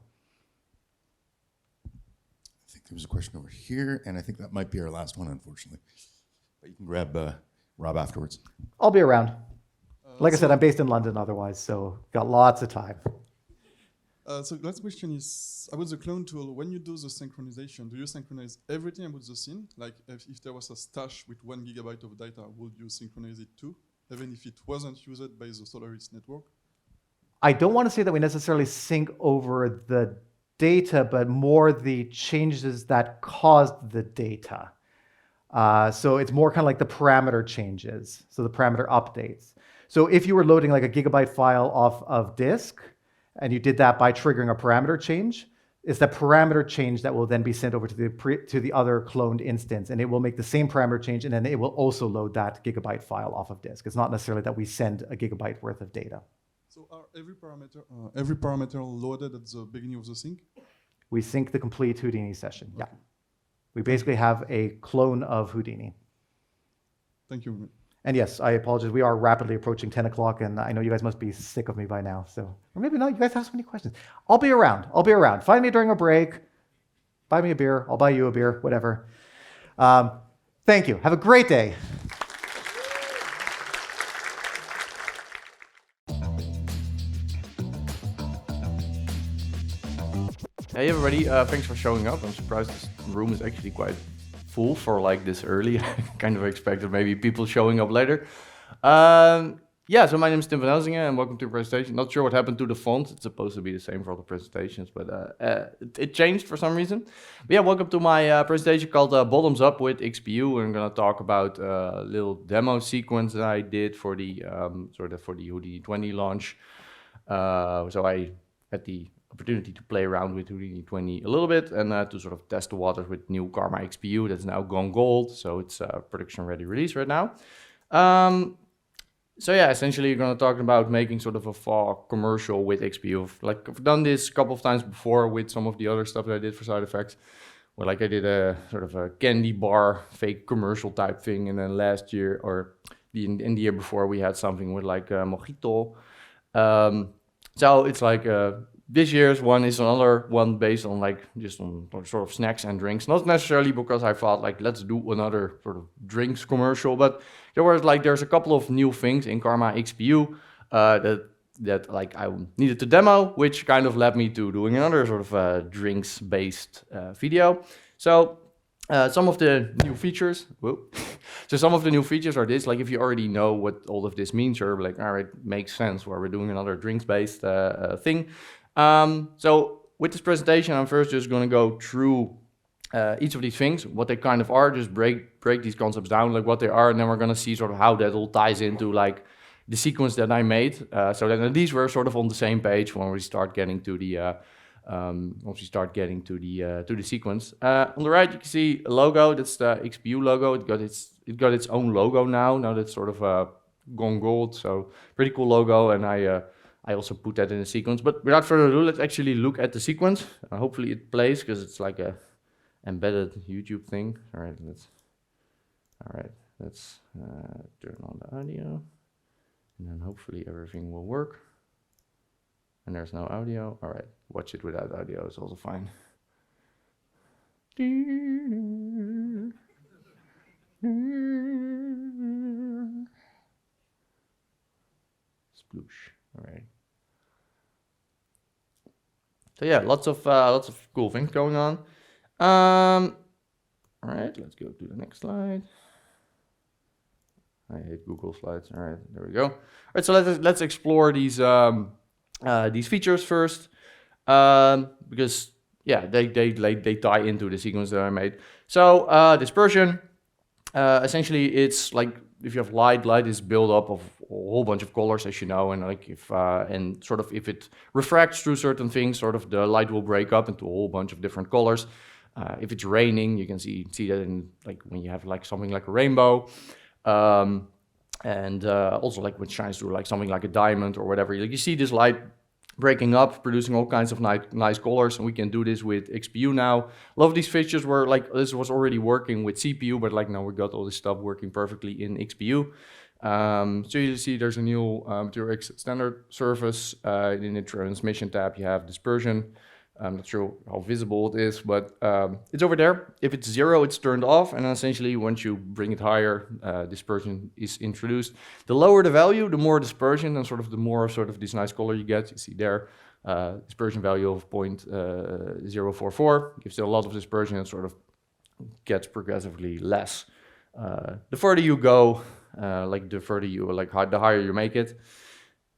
think there was a question over here, and I think that might be our last one, unfortunately. But you can grab Rob afterwards. I'll be around. Like I so- said, I'm based in London otherwise, so got lots of time. So last question is about the clone tool. When you do the synchronization, do you synchronize everything about the scene? Like if there was a stash with 1 GB of data, would you synchronize it too, even if it wasn't used by the Solaris network? I don't want to say that we necessarily sync over the data, but more the changes that caused the data. So it's more kind of like the parameter changes, so the parameter updates. So if you were loading like a gigabyte file off of disk, and you did that by triggering a parameter change, it's the parameter change that will then be sent over to the other cloned instance, and it will make the same parameter change, and then it will also load that gigabyte file off of disk. It's not necessarily that we send a gigabyte worth of data. So are every parameter loaded at the beginning of the sync? We sync the complete Houdini session. Okay. Yeah. We basically have a clone of Houdini. Thank you. And yes, I apologize. We are rapidly approaching 10 o'clock, and I know you guys must be sick of me by now. So, or maybe not. You guys have so many questions. I'll be around. I'll be around. Find me during a break. Buy me a beer. I'll buy you a beer. Whatever. Thank you. Have a great day. Hey everybody, thanks for showing up. I'm surprised this room is actually quite full for like this early. I kind of expected maybe people showing up later. Yeah, so my name is Tim van Helsdingen and welcome to the presentation. Not sure what happened to the font. It's supposed to be the same for all the presentations, but it changed for some reason. But yeah, welcome to my presentation called Bottoms Up with XPU. I'm going to talk about a little demo sequence that I did for the for the Houdini 20 launch. So I had the opportunity to play around with Houdini 20 a little bit and to sort of test the waters with new Karma XPU that's now gone gold. So it's production ready release right now. So yeah, essentially you're going to talk about making sort of a fog commercial with XPU. Like I've done this a couple of times before with some of the other stuff that I did for side effects. Where like I did a sort of a candy bar fake commercial type thing. And then last year or in the year before we had something with like Mojito. So it's like this year's one is another one based on like just on sort of snacks and drinks. Not necessarily because I thought like let's do another sort of drinks commercial, but there's a couple of new things in Karma XPU that like I needed to demo, which kind of led me to doing another sort of drinks based video. So some of the new features, so some of the new features are this, like if you already know what all of this means, you're like, all right, makes sense where we're doing another drinks based thing. So with this presentation, I'm first just going to go through each of these things, what they kind of are, just break these concepts down, like what they are, and then we're going to see sort of how that all ties into like the sequence that I made, so that at least we're sort of on the same page when we start getting to the to the sequence. On the right, you can see a logo. That's the XPU logo. It got its own logo now. Now that's sort of gone gold. So pretty cool logo, and I also put that in the sequence. But without further ado, let's actually look at the sequence. Hopefully it plays because it's like a embedded YouTube thing. All right, let's turn on the audio, and then hopefully everything will work. And there's no audio. All right, watch it without audio. It's also fine. Sploosh. All right. So yeah, lots of cool things going on. All right, let's go to the next slide. I hate Google Slides. All right, there we go. All right, so let's explore these features first, because yeah, they tie into the sequence that I made. So dispersion, essentially, it's like if you have light is built up of a whole bunch of colors, as you know, and like if it refracts through certain things, sort of the light will break up into a whole bunch of different colors. If it's raining, you can see that in like when you have like something like a rainbow. And also like when it shines through like something like a diamond or whatever, like you see this light breaking up, producing all kinds of nice colors, and we can do this with XPU now. A lot of these features were like, this was already working with CPU, but like now we got all this stuff working perfectly in XPU. So you see there's a new Material X standard surface. In the transmission tab you have dispersion. I'm not sure how visible it is, but it's over there. If it's 0, it's turned off, and then essentially once you bring it higher, dispersion is introduced. The lower the value, the more dispersion, and sort of the more sort of this nice color you get. You see there, dispersion value of 0.044 gives you a lot of dispersion and sort of gets progressively less. The further you go, the further you, the higher you make it.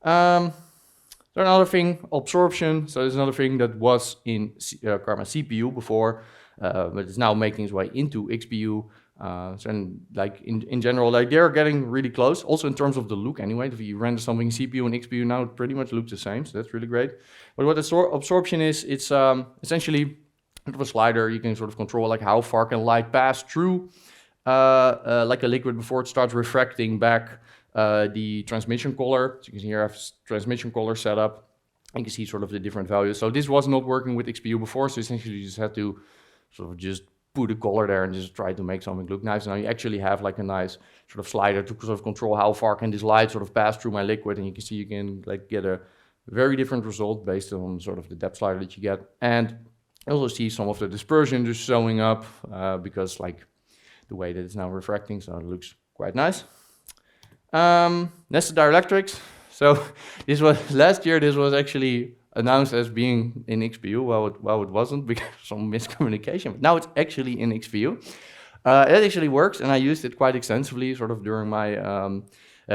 So another thing, absorption. So there's another thing that was in Karma CPU before, but it's now making its way into XPU. In general, they're getting really close. Also in terms of the look anyway, if you render something in CPU and XPU now, it pretty much looks the same. So that's really great. But what absorption is, it's essentially a slider. You can sort of control how far can light pass through like a liquid before it starts refracting back the transmission color. So you can see here I have transmission color set up. You can see sort of the different values. So this was not working with XPU before, so essentially you just had to sort of just put a color there and just try to make something look nice. Now you actually have a nice sort of slider to sort of control how far can this light sort of pass through my liquid, and you can see you can get a very different result based on sort of the depth slider that you get. And you also see some of the dispersion just showing up because the way that it's now refracting, so it looks quite nice. Nested dielectrics. So this was last year. This was actually announced as being in XPU. Well, it wasn't because of some miscommunication. But now it's actually in XPU. It actually works, and I used it quite extensively, sort of during my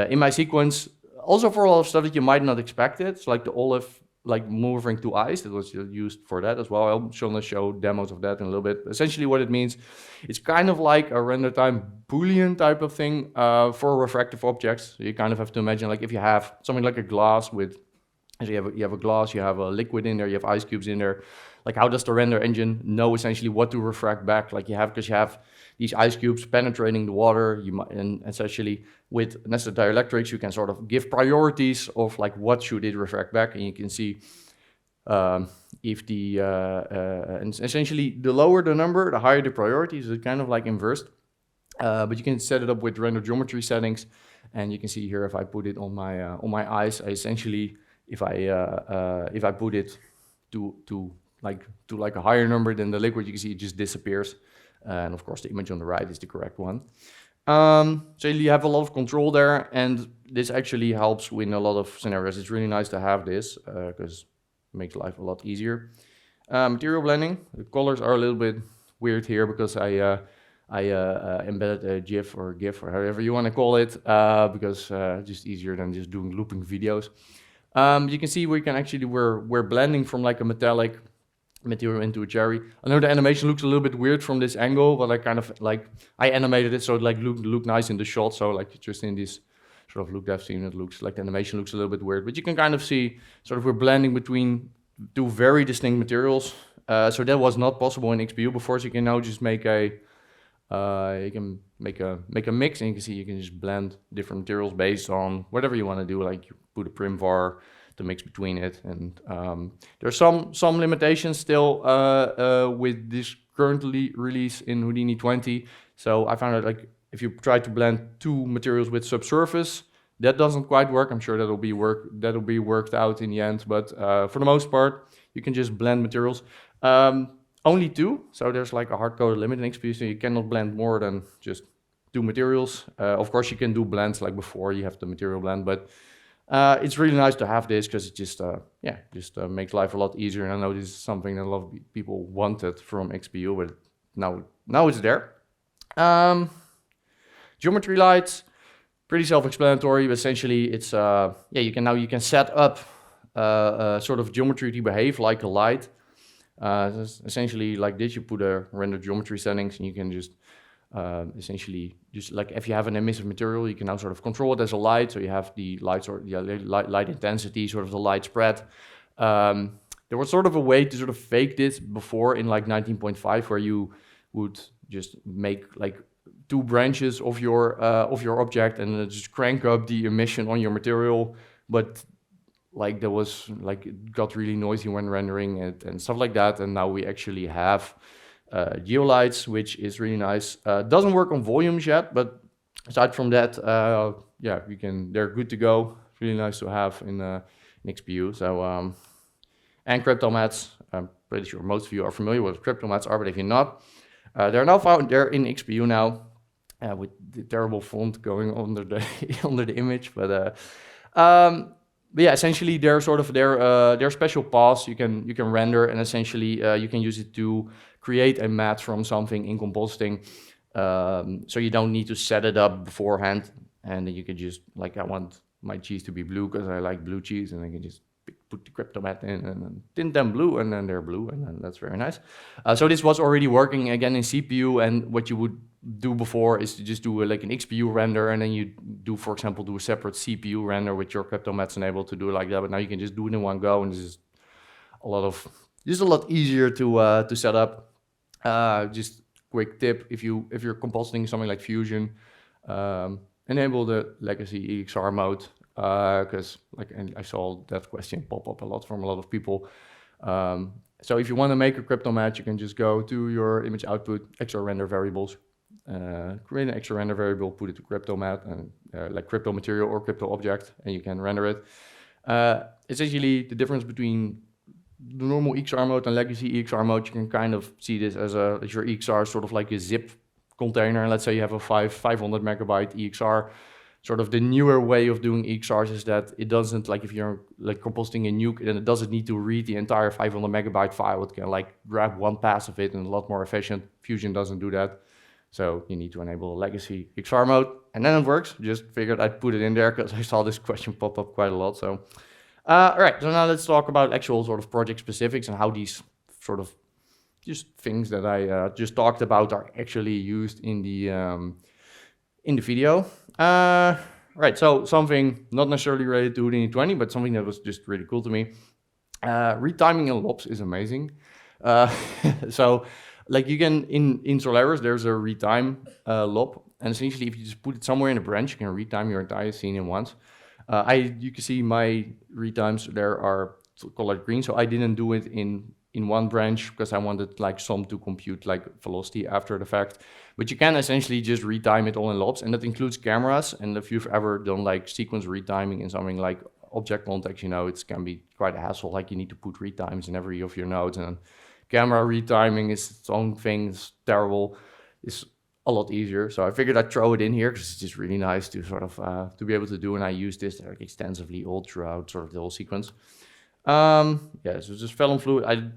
in my sequence. Also for a lot of stuff that you might not expect it. It's like the olive, moving to ice. That was used for that as well. I'll show demos of that in a little bit. But essentially what it means, it's kind of like a render time Boolean type of thing for refractive objects. So you kind of have to imagine if you have something like a glass with, so you have a glass, you have a liquid in there, you have ice cubes in there. How does the render engine know essentially what to refract back? Because you have these ice cubes penetrating the water. And essentially with nested dielectrics, you can sort of give priorities of what should it refract back, and you can see if the and essentially the lower the number, the higher the priority. So it's kind of inversed. But you can set it up with render geometry settings, and you can see here if I put it on my eyes, I essentially if I put it to a higher number than the liquid, you can see it just disappears. And of course, the image on the right is the correct one. So you have a lot of control there, and this actually helps in a lot of scenarios. It's really nice to have this because it makes life a lot easier. Material blending. The colors are a little bit weird here because I embedded a GIF or GIF or however you want to call it because just easier than just doing looping videos. You can see we're blending from a metallic material into a cherry. I know the animation looks a little bit weird from this angle, but I kind of I animated it so it looked nice in the shot. So just in this sort of Lookdev scene, it looks the animation looks a little bit weird, but you can kind of see sort of we're blending between two very distinct materials. So that was not possible in XPU before. So you can now just make a mix, and you can see you can just blend different materials based on whatever you want to do. You put a prim var to mix between it, and there's some limitations still with this currently release in Houdini 20. So I found out if you try to blend two materials with subsurface, that doesn't quite work. I'm sure that'll be worked out in the end, but for the most part, you can just blend materials. Only two, so there's a hard-coded limit in XPU, so you cannot blend more than just two materials. Of course, you can do blends before you have the material blend, but it's really nice to have this because it just makes life a lot easier. And I know this is something that a lot of people wanted from XPU, but now it's there. Geometry lights, pretty self-explanatory. But essentially, it's you can set up sort of geometry to behave like a light. Essentially like this, you put a render geometry settings, and you can just essentially just if you have an emissive material, you can now sort of control it as a light. So you have the light light intensity, sort of the light spread. There was sort of a way to sort of fake this before in 19.5, where you would just make two branches of your object and just crank up the emission on your material, but there was it got really noisy when rendering it and stuff like that. And now we actually have geolights, which is really nice. Doesn't work on volumes yet, but aside from that, they're good to go. It's really nice to have in XPU. So and cryptomats, pretty sure most of you are familiar with cryptomats are, but if you're not, they're now found. They're in XPU now, with the terrible font going under the under the image. But yeah, essentially they're sort of they're special paths you can render, and essentially you can use it to create a mat from something in compositing. So you don't need to set it up beforehand, and then you can just, like, I want my cheese to be blue because I like blue cheese, and I can just put the crypto mat in and then tint them blue, and then they're blue, and then that's very nice. So this was already working again in CPU, and what you would do before is to just do like an XPU render, and then you do, for example, do a separate CPU render with your crypto mats enabled to do it like that. But now you can just do it in one go, and this is a lot easier to set up. Just quick tip: if you're compositing something like Fusion, enable the legacy EXR mode, because and I saw that question pop up a lot from a lot of people. So if you want to make a crypto mat, you can just go to your image output, extra render variables, create an extra render variable, put it to crypto mat, and like crypto material or crypto object, and you can render it. Essentially, the difference between the normal EXR mode and legacy EXR mode, you can kind of see this as your EXR sort of like a zip container. And let's say you have a 500 megabyte EXR. Sort of the newer way of doing EXRs is that it doesn't, like if you're like compositing a nuke, then it doesn't need to read the entire 500 megabyte file. It can like grab one pass of it and a lot more efficient. Fusion doesn't do that. So you need to enable legacy EXR mode, and then it works. Just figured I'd put it in there because I saw this question pop up quite a lot. So, all right, so now let's talk about actual sort of project specifics and how these sort of just things that I just talked about are actually used in the video. Right, so something not necessarily related to Houdini 20, but something that was just really cool to me. Retiming in LOPs is amazing. So, like you can, in Solaris, there's a retime LOP, and essentially if you just put it somewhere in a branch, you can retime your entire scene in once. You can see my retimes there are colored green, so I didn't do it in one branch because I wanted like some to compute like velocity after the fact. But you can essentially just retime it all in LOPs, and that includes cameras. And if you've ever done like sequence retiming in something like object context, you know, it can be quite a hassle. Like you need to put retimes in every of your nodes, and camera retiming is its own thing. It's terrible. It's a lot easier. So I figured I'd throw it in here because it's just really nice to sort of to be able to do. And I use this like extensively all throughout sort of the whole sequence. Yeah, so just fell on fluid.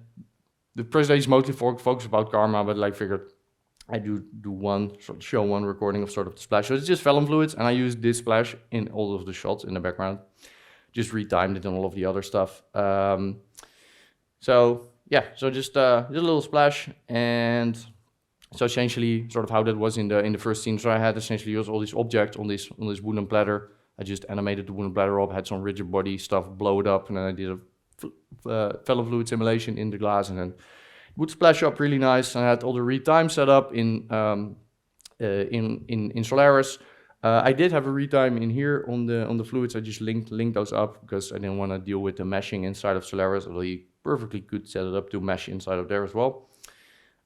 The presentation is mostly focused about karma, but like figured I do one sort of show one recording of sort of the splash. So it's just fell on fluids, and I used this splash in all of the shots in the background. Just retimed it and all of the other stuff. So yeah, so just a little splash, and so essentially sort of how that was in the first scene. So I had essentially used all these objects on this wooden platter. I just animated the wooden platter up, had some rigid body stuff, blow it up, and then I did a fellow fluid simulation in the glass, and then it would splash up really nice. And I had all the retime set up in Solaris. I did have a retime in here on the fluids. I just linked those up because I didn't want to deal with the meshing inside of Solaris, although you perfectly could set it up to mesh inside of there as well.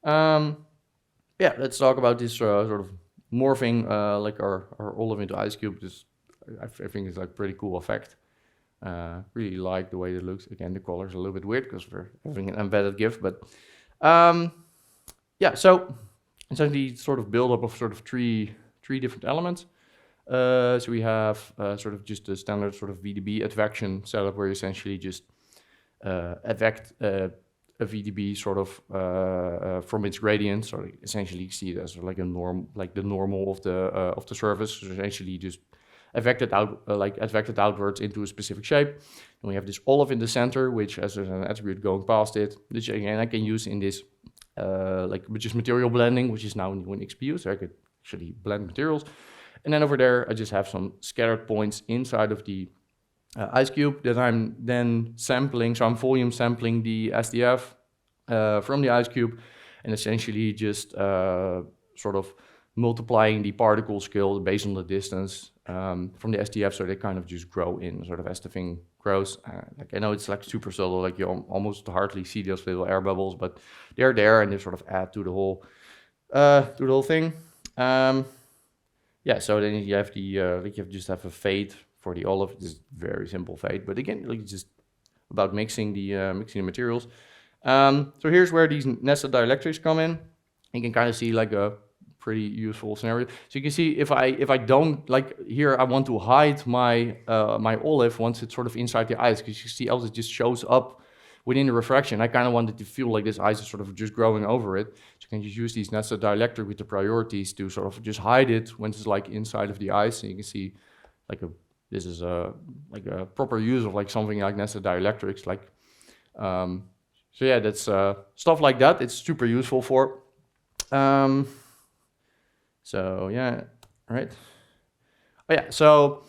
Yeah, let's talk about this sort of morphing like our olive into ice cube. This I think it's like pretty cool effect. Really like the way it looks. Again, the colors are a little bit weird because we're having an embedded GIF, but yeah. So essentially, sort of build up of sort of three different elements. So we have sort of just a standard sort of VDB advection setup where you essentially just advect a VDB sort of from its gradient. So essentially, you see it as like a norm, like the normal of the surface. So essentially, just advected outwards into a specific shape. And we have this olive in the center, which has an attribute going past it, which again I can use in this which is material blending, which is now in XPU, so I could actually blend materials. And then over there, I just have some scattered points inside of the ice cube that I'm then sampling. So I'm volume sampling the SDF from the ice cube, and essentially just sort of multiplying the particle scale based on the distance from the SDF, so they kind of just grow in sort of as the thing grows. Like I know it's like super subtle, like you almost hardly see those little air bubbles, but they're there and they sort of add to the whole thing. Yeah, so then you have the like you just have a fade for the olive. It's very simple fade, but again, like it's just about mixing the materials. So here's where these nested dielectrics come in. You can kind of see like a pretty useful scenario. So you can see if I don't, like here I want to hide my my olive once it's sort of inside the ice, because you see else it just shows up within the refraction. I kind of wanted to feel like this ice is sort of just growing over it. So you can just use these nested dielectric with the priorities to sort of just hide it when it's like inside of the ice. And you can see like this is like a proper use of like something like nested dielectrics. Like so yeah, that's stuff like that. It's super useful for. So yeah, right. Oh yeah, so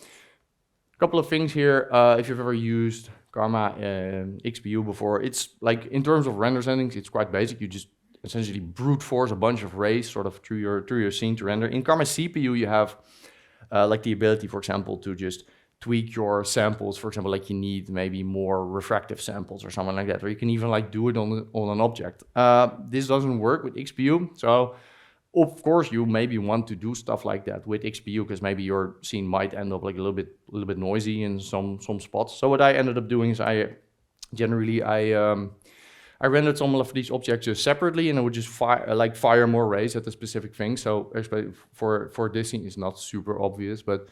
a couple of things here. If you've ever used Karma and XPU before, it's like in terms of render settings, it's quite basic. You just essentially brute force a bunch of rays sort of through your scene to render. In Karma CPU, you have like the ability, for example, to just tweak your samples. For example, like you need maybe more refractive samples or something like that, or you can even like do it on an object. This doesn't work with XPU, so of course you maybe want to do stuff like that with XPU, because maybe your scene might end up like a little bit noisy in some spots. So what I ended up doing is I rendered some of these objects just separately, and I would just fire more rays at the specific thing. So for this scene, it's not super obvious, but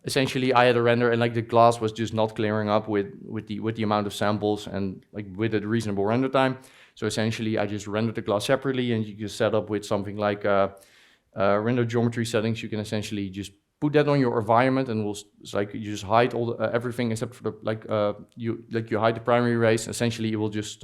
essentially I had a render and like the glass was just not clearing up with the amount of samples and like with a reasonable render time. So essentially I just rendered the glass separately, and you can set up with something like render geometry settings. You can essentially just put that on your environment, and it's like you just hide all everything except for the you hide the primary rays. Essentially it will just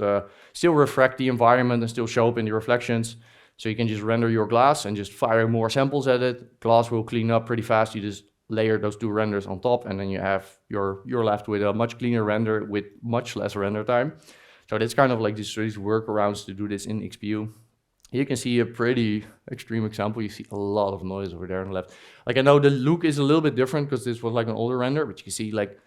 still refract the environment and still show up in the reflections. So you can just render your glass and just fire more samples at it. Glass will clean up pretty fast. You just layer those two renders on top, and then you're left with a much cleaner render with much less render time. So that's kind of like these workarounds to do this in XPU. You can see a pretty extreme example. You see a lot of noise over there on the left. Like I know the look is a little bit different because this was like an older render, but you can see like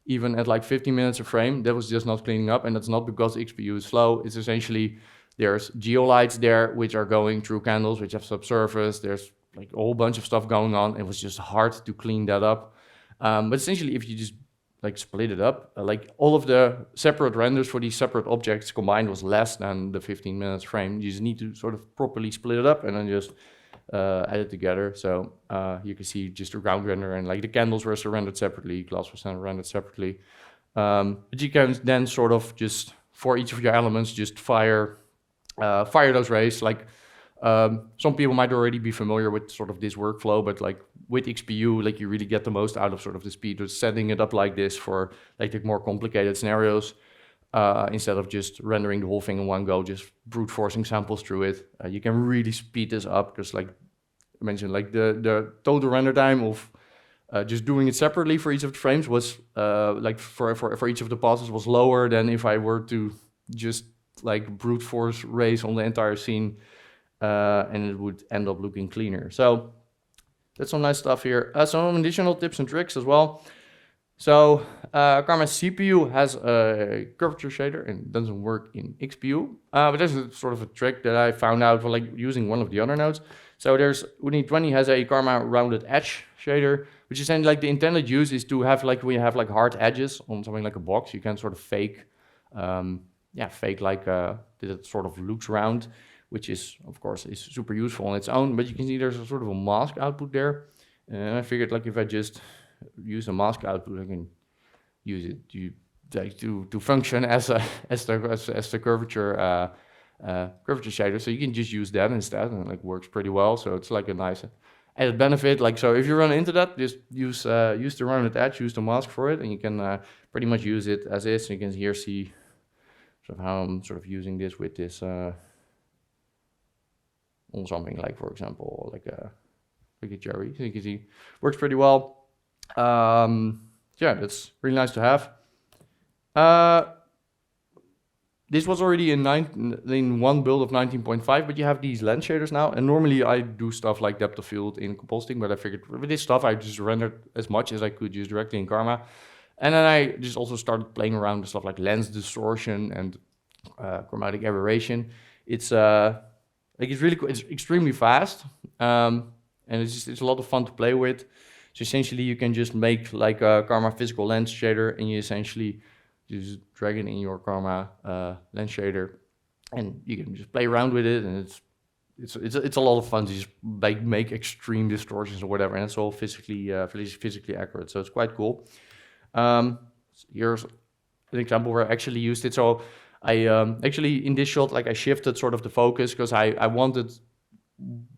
even at like 15 minutes a frame, that was just not cleaning up. And that's not because XPU is slow. It's essentially there's geolights there which are going through candles which have subsurface. There's like a whole bunch of stuff going on. It was just hard to clean that up. But essentially if you just like split it up, like all of the separate renders for these separate objects combined was less than the 15 minutes frame. You just need to sort of properly split it up and then just add it together. So you can see just the ground render, and like the candles were rendered separately, glass was rendered separately. But you can then sort of just, for each of your elements, just fire those rays. Like some people might already be familiar with sort of this workflow, but like with XPU, like you really get the most out of sort of the speed of setting it up like this for like the more complicated scenarios, instead of just rendering the whole thing in one go, just brute forcing samples through it. You can really speed this up because, like I mentioned, like the total render time of just doing it separately for each of the frames was like for each of the passes was lower than if I were to just like brute force rays on the entire scene, and it would end up looking cleaner. So that's some nice stuff here. Some additional tips and tricks as well. So Karma CPU has a curvature shader and it doesn't work in XPU. But there's a sort of a trick that I found out for like using one of the other nodes. So there's Houdini 20 has a Karma rounded edge shader, which is then like the intended use is to have like when you have like hard edges on something like a box, you can sort of fake like that it sort of looks round, which is of course is super useful on its own. But you can see there's a sort of a mask output there, and I figured like if I just use a mask output, I can use it to function as the curvature shader. So you can just use that instead, and it like works pretty well. So it's like a nice added benefit. Like so, if you run into that, just use the rounded edge, use the mask for it, and you can pretty much use it as is. So you can here see sort of how I'm sort of using this with this on something like, for example, like a cherry. So you can see works pretty well. Yeah, that's really nice to have. This was already in one build of 19.5, but you have these lens shaders now. And normally I do stuff like depth of field in compositing, but I figured with this stuff I just rendered as much as I could just directly in Karma. And then I just also started playing around with stuff like lens distortion and chromatic aberration. It's really cool. It's extremely fast, and it's a lot of fun to play with. So essentially, you can just make like a Karma physical lens shader, and you essentially You just drag it in your Karma lens shader, and you can just play around with it, and it's a lot of fun to just like make extreme distortions or whatever, and it's all physically accurate. So it's quite cool. Here's an example where I actually used it. So I actually in this shot, like I shifted sort of the focus because I wanted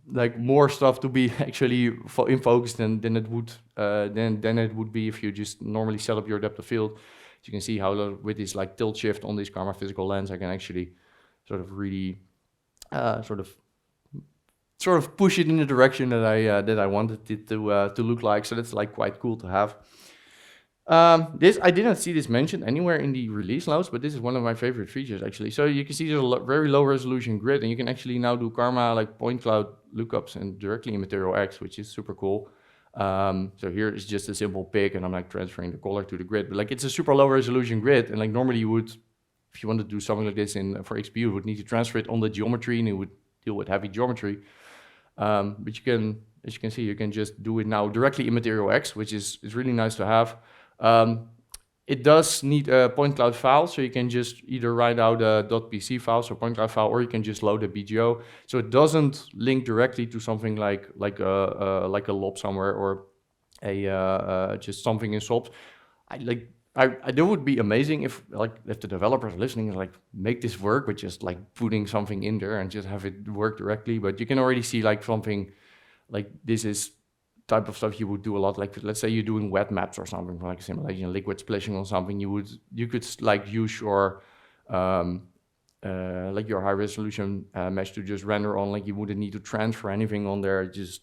like more stuff to be actually in focus than it would be if you just normally set up your depth of field. So you can see how with this like tilt shift on this Karma physical lens, I can actually sort of really sort of push it in the direction that I wanted it to look like. So that's like quite cool to have. This I didn't see this mentioned anywhere in the release notes, but this is one of my favorite features actually. So you can see there's a very low resolution grid, and you can actually now do Karma like point cloud lookups and directly in Material X, which is super cool. So here is just a simple pick, and I'm like transferring the color to the grid, but like it's a super low resolution grid, and like normally you would, if you want to do something like this for XPU, you would need to transfer it on the geometry, and it would deal with heavy geometry. But you can, as you can see, you can just do it now directly in Material X, which is really nice to have. It does need a point cloud file, so you can just either write out a .pc file, so point cloud file, or you can just load a BGO. So it doesn't link directly to something like a lob somewhere or a just something in SOPs. That would be amazing if the developers are listening and like make this work with just like putting something in there and just have it work directly. But you can already see like something like this is type of stuff you would do a lot. Like let's say you're doing wet maps or something, like a simulation, liquid splashing on something. You could like use your like your high resolution mesh to just render on. Like you wouldn't need to transfer anything on there. Just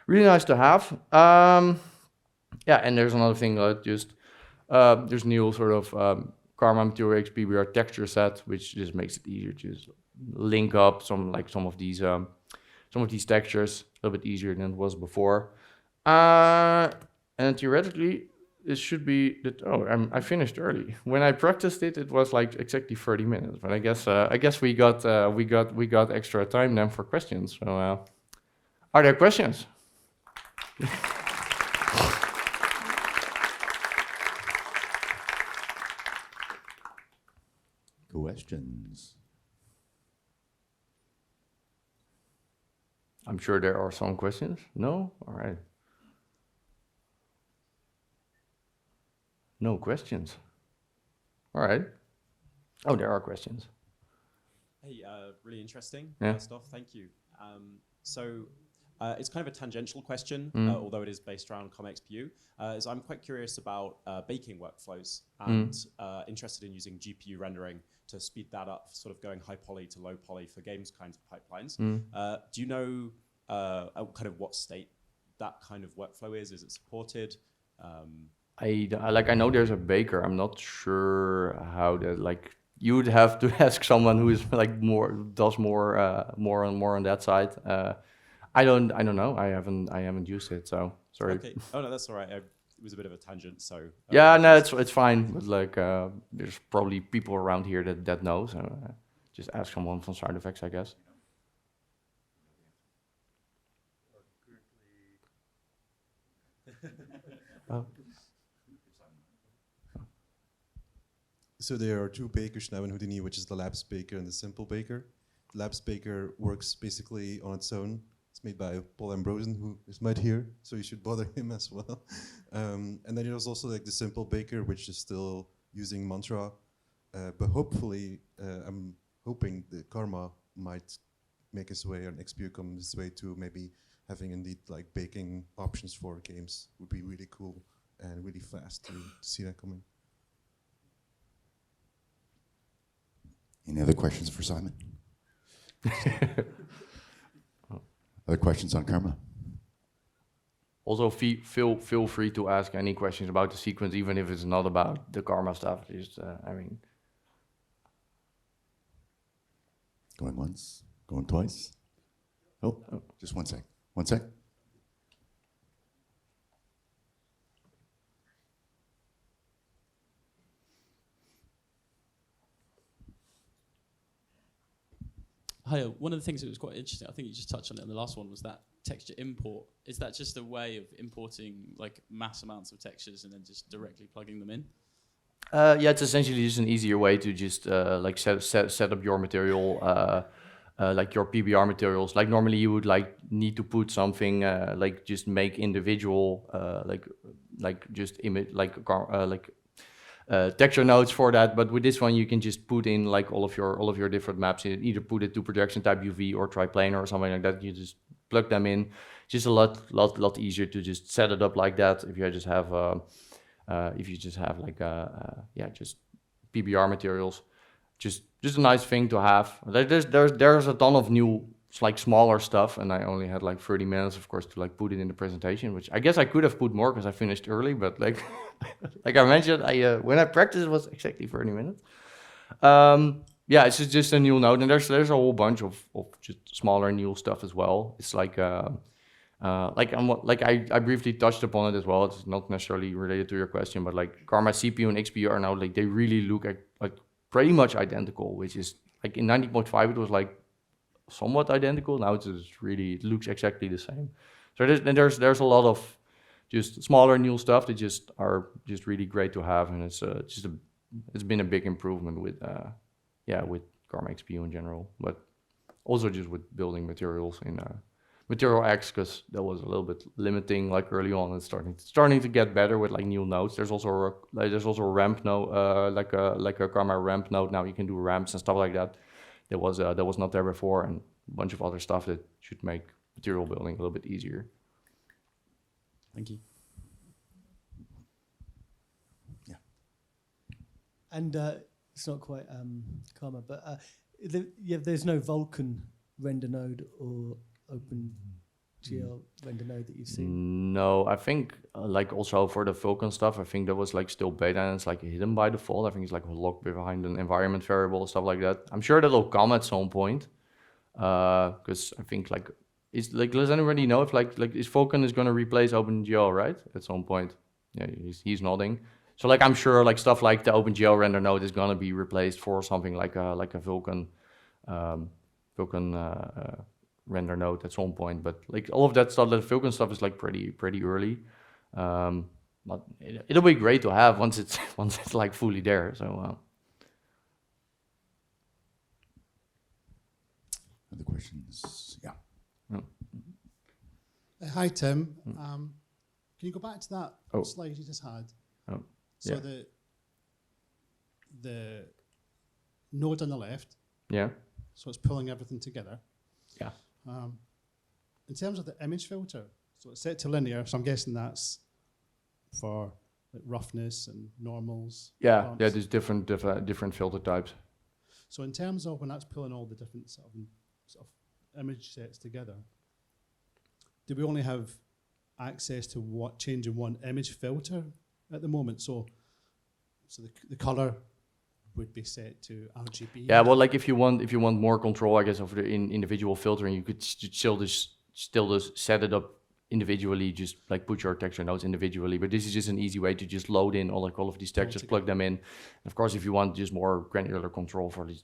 really nice to have. Yeah, and there's another thing there's new sort of Karma Material XPBR texture set, which just makes it easier to just link up some of these textures a little bit easier than it was before. And theoretically, it should be that. Oh, I finished early. When I practiced it, it was like exactly 30 minutes. But I guess we got extra time then for questions. So, are there questions? Questions. I'm sure there are some questions. No? All right. No questions. All right. Oh, there are questions. Hey, really interesting. Yeah. First off, thank you. It's kind of a tangential question, Mm. although it is based around ComXPU. So I'm quite curious about baking workflows and interested in using GPU rendering to speed that up, sort of going high poly to low poly for games kinds of pipelines. Do you know kind of what state that kind of workflow is? Is it supported? I know there's a baker. I'm not sure how that like. You would have to ask someone who is like does more on that side. I don't know. I haven't used it, so sorry. Okay. Oh no, that's all right. It was a bit of a tangent, so. Yeah, no, it's fine. But like, there's probably people around here that know. So just ask someone from SideFX, I guess. Oh. So there are two bakers now in Houdini, which is the Labs baker and the Simple baker. The Labs baker works basically on its own. It's made by Paul Ambrosen, who is might here, so you should bother him as well. And then there's also like the Simple baker, which is still using Mantra, but hopefully, I'm hoping the Karma might make its way, or XPU comes its way to maybe having indeed like baking options for games would be really cool and really fast to see that coming. Any other questions for Simon? Other questions on Karma? Also, feel free to ask any questions about the sequence, even if it's not about the Karma stuff. Just, Going once, going twice. Oh, just 1 sec. 1 sec. Hi, one of the things that was quite interesting, I think you just touched on it in the last one, was that texture import. Is that just a way of importing like mass amounts of textures and then just directly plugging them in? Yeah, it's essentially just an easier way to just like set up your material, like your PBR materials. Like normally you would like need to put something like just make individual like just image like texture nodes for that. But with this one, you can just put in like all of your different maps. You either put it to projection type UV or triplanar or something like that. You just plug them in. Just a lot easier to just set it up like that if you just have like just PBR materials. Just a nice thing to have. There's a ton of new like smaller stuff, and I only had like 30 minutes, of course, to like put it in the presentation, which I guess I could have put more because I finished early. But like like I mentioned, when I practiced it was exactly 30 minutes. Yeah, it's just a new node, and there's a whole bunch of just smaller new stuff as well. It's like I briefly touched upon it as well. It's not necessarily related to your question, but like Karma CPU and XPU are now like they really look like pretty much identical, which is like in 90.5 it was like somewhat identical. Now it looks exactly the same. So there's a lot of just smaller new stuff that just are just really great to have, and it's been a big improvement with Karma XPU in general, but also just with building materials in Material X, because that was a little bit limiting like early on. It's starting to get better with like new nodes. There's also a ramp node, like a Karma ramp node. Now you can do ramps and stuff like that. That was not there before, and a bunch of other stuff that should make material building a little bit easier. Thank you. Yeah. And it's not quite Karma, but there's no Vulkan render node or OpenGL render node that you've seen? No, I think like also for the Vulkan stuff, I think that was like still beta and it's like hidden by default. I think it's like locked behind an environment variable, stuff like that. I'm sure that'll come at some point, because I think like does anybody know if like is Vulkan is going to replace OpenGL, right, at some point? Yeah, he's nodding. So like I'm sure like stuff like the OpenGL render node is going to be replaced for something like a Vulkan render node at some point, but like all of that stuff, the Vulkan stuff is like pretty early. But it'll be great to have once it's like fully there. So other questions? Yeah. Hi Tim. Can you go back to that slide you just had? So yeah. the node on the left. Yeah. So it's pulling everything together. Yeah. In terms of the image filter, so it's set to linear, so I'm guessing that's for like roughness and normals. Yeah, fonts. yeah. There's different filter types. So in terms of when that's pulling all the different sort of image sets together, do we only have access to what change in one image filter at the moment? So the color would be set to RGB. Yeah, well, like if you want more control, I guess, over the individual filtering, you could still just set it up individually, just like put your texture nodes individually. But this is just an easy way to just load in all of these textures, plug them in. And of course, if you want just more granular control for these,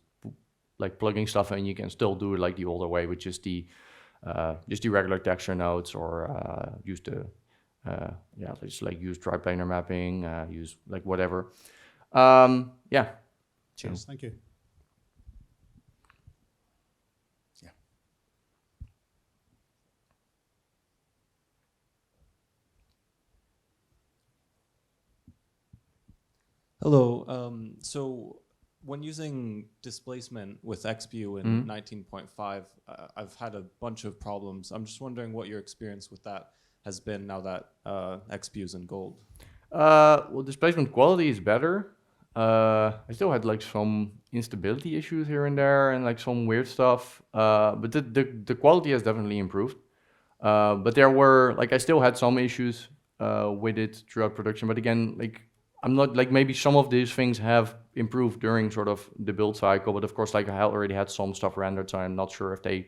like plugging stuff in, you can still do it like the older way with just the regular texture nodes, or use the just like use triplanar mapping, use like whatever. Yeah. Cheers. Thank you. Yeah. Hello. So when using displacement with XPU in 19.5, I've had a bunch of problems. I'm just wondering what your experience with that has been now that XPU is in gold. Well, displacement quality is better. I still had like some instability issues here and there and like some weird stuff, but the quality has definitely improved. But there were like I still had some issues with it throughout production. But again, like I'm not like maybe some of these things have improved during sort of the build cycle. But of course, like I already had some stuff rendered, so I'm not sure if they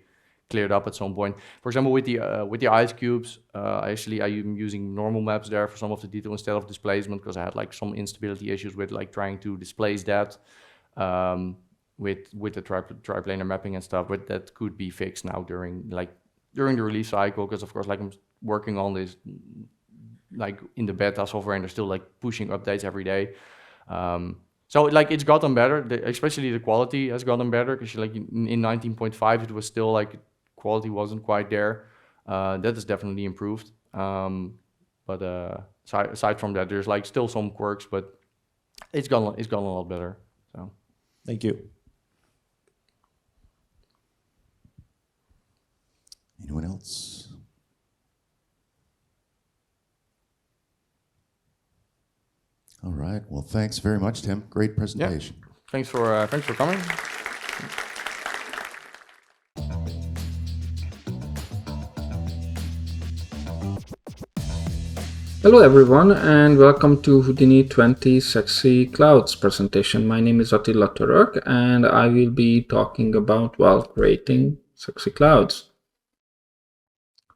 cleared up at some point. For example, with the ice cubes, I'm using normal maps there for some of the detail instead of displacement, because I had like some instability issues with like trying to displace that with the triplanar mapping and stuff. But that could be fixed now during the release cycle, because of course like I'm working on this like in the beta software and they're still like pushing updates every day. So like it's gotten better, especially the quality has gotten better, because like in 19.5 it was still like quality wasn't quite there. That is definitely improved. But aside from that, there's like still some quirks, but it's gone a lot better. So Thank you. Anyone else? All right. Well, thanks very much, Tim. Great presentation. Yeah. Thanks for coming. Hello everyone and welcome to Houdini 20 Sexy Clouds presentation. My name is Attila Torok and I will be talking about, well, creating sexy clouds.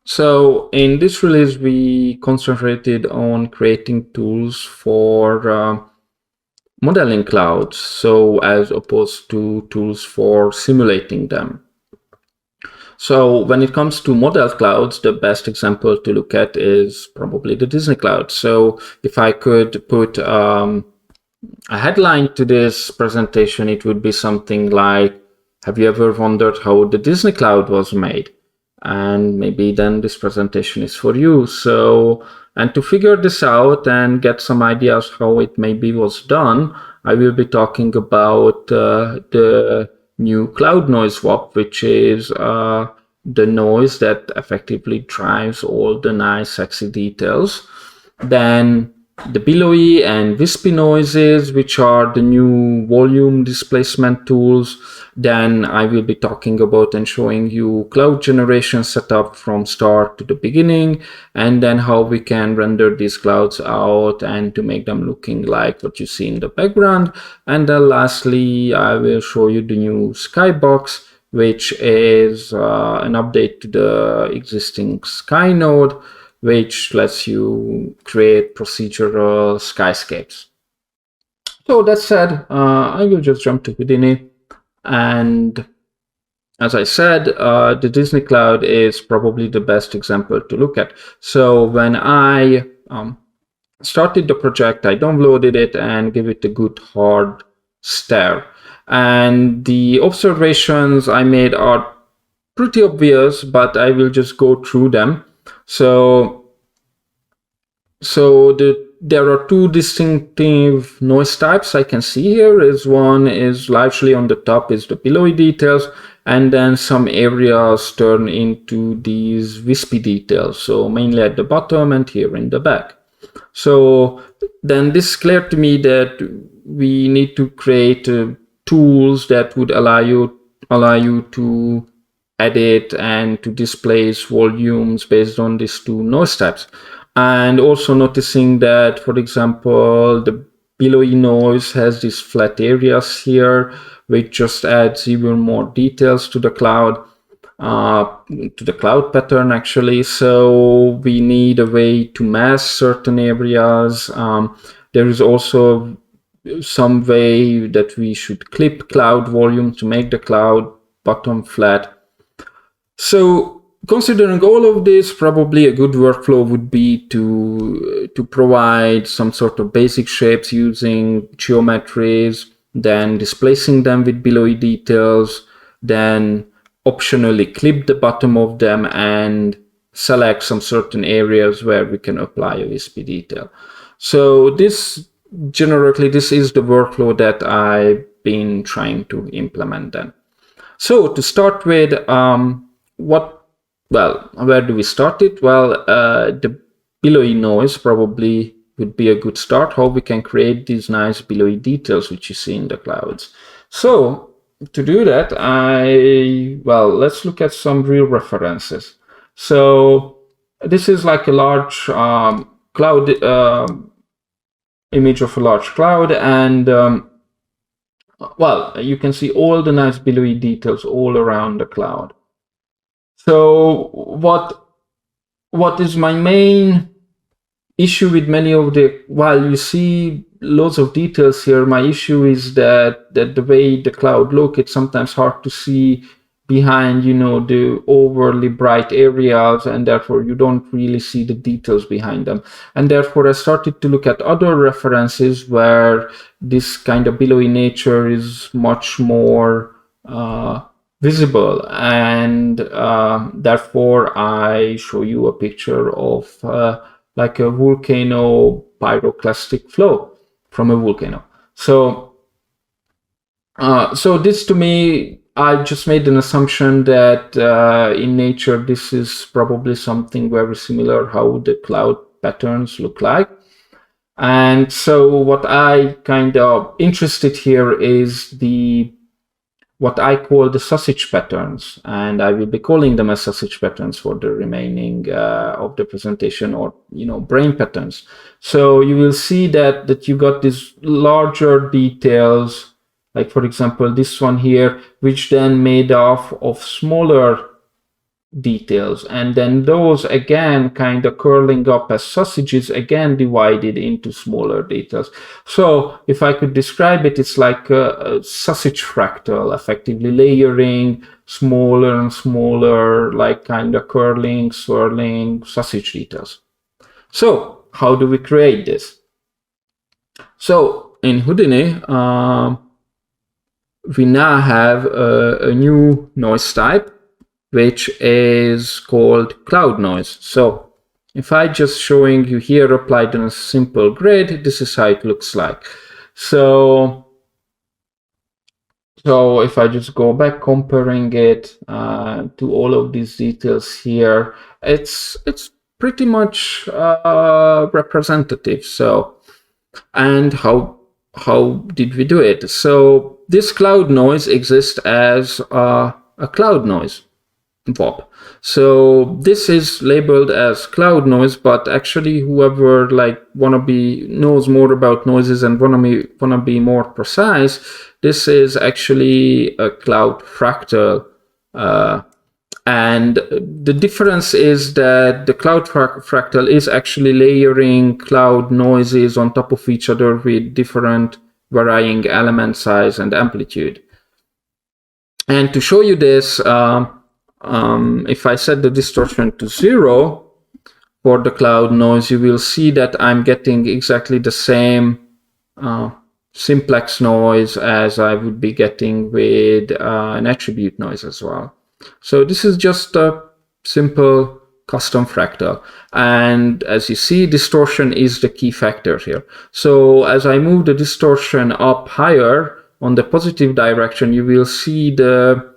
So in this release we concentrated on creating tools for modeling clouds, so as opposed to tools for simulating them. So when it comes to model clouds, the best example to look at is probably the Disney cloud. So if I could put a headline to this presentation, it would be something like, have you ever wondered how the Disney cloud was made? And maybe then this presentation is for you. So, and to figure this out and get some ideas how it maybe was done, I will be talking about the new cloud noise swap, which is the noise that effectively drives all the nice sexy details. Then the billowy and wispy noises, which are the new volume displacement tools. Then I will be talking about and showing you cloud generation setup from start to the beginning, and then how we can render these clouds out and to make them looking like what you see in the background. And then lastly, I will show you the new skybox, which is an update to the existing sky node, which lets you create procedural skyscapes. So that said, I will just jump to Houdini. And as I said, the Disney cloud is probably the best example to look at. So when I started the project, I downloaded it and gave it a good hard stare. And the observations I made are pretty obvious, but I will just go through them. So there are two distinctive noise types I can see here. One is largely on the top is the billowy details, and then some areas turn into these wispy details, so mainly at the bottom and here in the back. So then this is clear to me that we need to create tools that would allow you to edit and to displace volumes based on these two noise types. And also noticing that, for example, the billowy noise has these flat areas here, which just adds even more details to the cloud pattern actually. So we need a way to mask certain areas. There is also some way that we should clip cloud volume to make the cloud bottom flat. So considering all of this, probably a good workflow would be to provide some sort of basic shapes using geometries, then displacing them with billowy details, then optionally clip the bottom of them and select some certain areas where we can apply a wispy detail. So this is the workflow that I've been trying to implement then. So to start with, where do we start it? Well, the billowy noise probably would be a good start, how we can create these nice billowy details which you see in the clouds. So to do that, let's look at some real references. So this is like a large cloud image of a large cloud, and you can see all the nice billowy details all around the cloud. So what is my main issue with many of the, while you see lots of details here, my issue is that the way the cloud look, it's sometimes hard to see behind, the overly bright areas, and therefore you don't really see the details behind them. And therefore I started to look at other references where this kind of billowy nature is much more visible, and therefore I show you a picture of like a volcano pyroclastic flow from a volcano. So this, to me, I just made an assumption that in nature this is probably something very similar how the cloud patterns look like. And so what I kind of interested here is what I call the sausage patterns, and I will be calling them as sausage patterns for the remaining of the presentation, or brain patterns. So you will see that you got these larger details, like for example this one here, which then made off of smaller details, and then those again kind of curling up as sausages, again divided into smaller details. So if I could describe it, it's like a sausage fractal, effectively layering smaller and smaller, like kind of curling, swirling sausage details. So how do we create this? So in Houdini, we now have a new noise type, which is called cloud noise. So if I just showing you here applied on a simple grid, this is how it looks like. So if I just go back comparing it to all of these details here, it's pretty much representative. So, and how did we do it? So this cloud noise exists as a cloud noise VOP. So this is labeled as cloud noise, but actually whoever knows more about noises and wanna be more precise, this is actually a cloud fractal. And the difference is that the cloud fractal is actually layering cloud noises on top of each other with different varying element size and amplitude. And to show you this, if I set the distortion to 0 for the cloud noise, you will see that I'm getting exactly the same simplex noise as I would be getting with an attribute noise as well. So this is just a simple custom fractal. And as you see, distortion is the key factor here. So as I move the distortion up higher on the positive direction, you will see the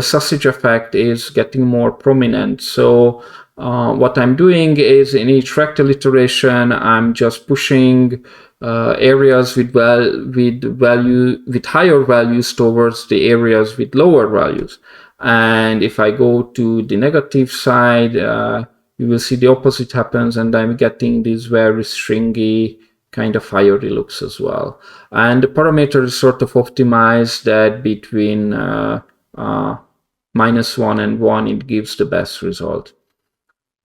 sausage effect is getting more prominent. So what I'm doing is in each fractal iteration, I'm just pushing areas with higher values towards the areas with lower values. And if I go to the negative side, you will see the opposite happens, and I'm getting these very stringy kind of fiery looks as well. And the parameter is sort of optimized that between -1 and 1, it gives the best result.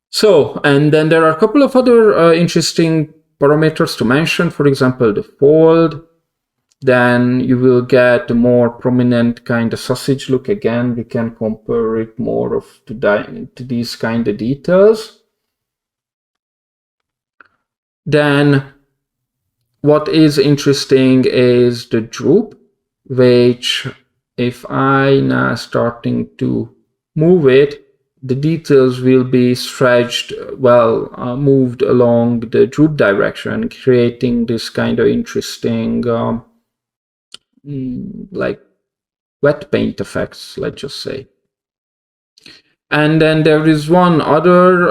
So, and then there are a couple of other interesting parameters to mention. For example, the fold. Then you will get a more prominent kind of sausage look. Again, we can compare it more to these kind of details. Then what is interesting is the droop, which if I now starting to move it, the details will be stretched, moved along the droop direction, creating this kind of interesting like wet paint effects, let's just say. And then there is one other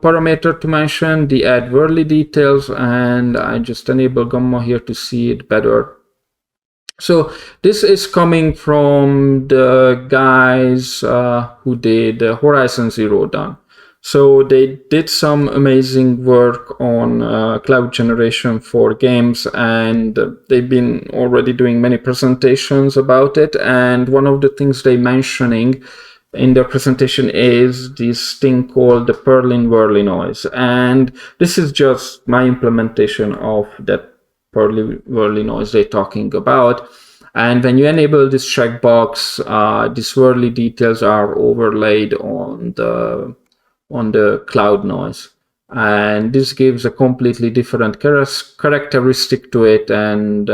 parameter to mention, the add whirly details, and I just enable gamma here to see it better. So this is coming from the guys who did Horizon Zero Dawn. So they did some amazing work on cloud generation for games, and they've been already doing many presentations about it. And one of the things they mentioning in their presentation is this thing called the Perlin whirly noise. And this is just my implementation of that Perlin whirly noise they're talking about. And when you enable this checkbox, the swirly details are overlaid on the cloud noise. And this gives a completely different characteristic to it, and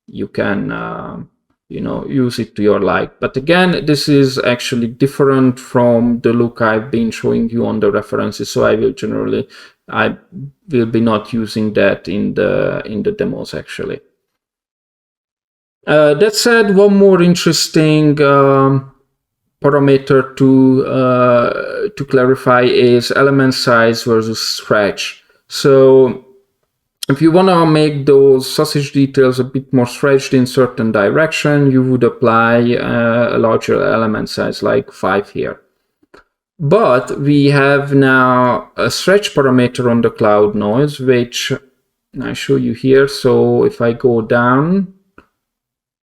you can use it to your like. But again, this is actually different from the look I've been showing you on the references, so I will be not using that in the demos actually. That said, one more interesting parameter to clarify is element size versus stretch. So if you want to make those sausage details a bit more stretched in certain direction, you would apply a larger element size like 5 here. But we have now a stretch parameter on the cloud noise, which I show you here. So if I go down,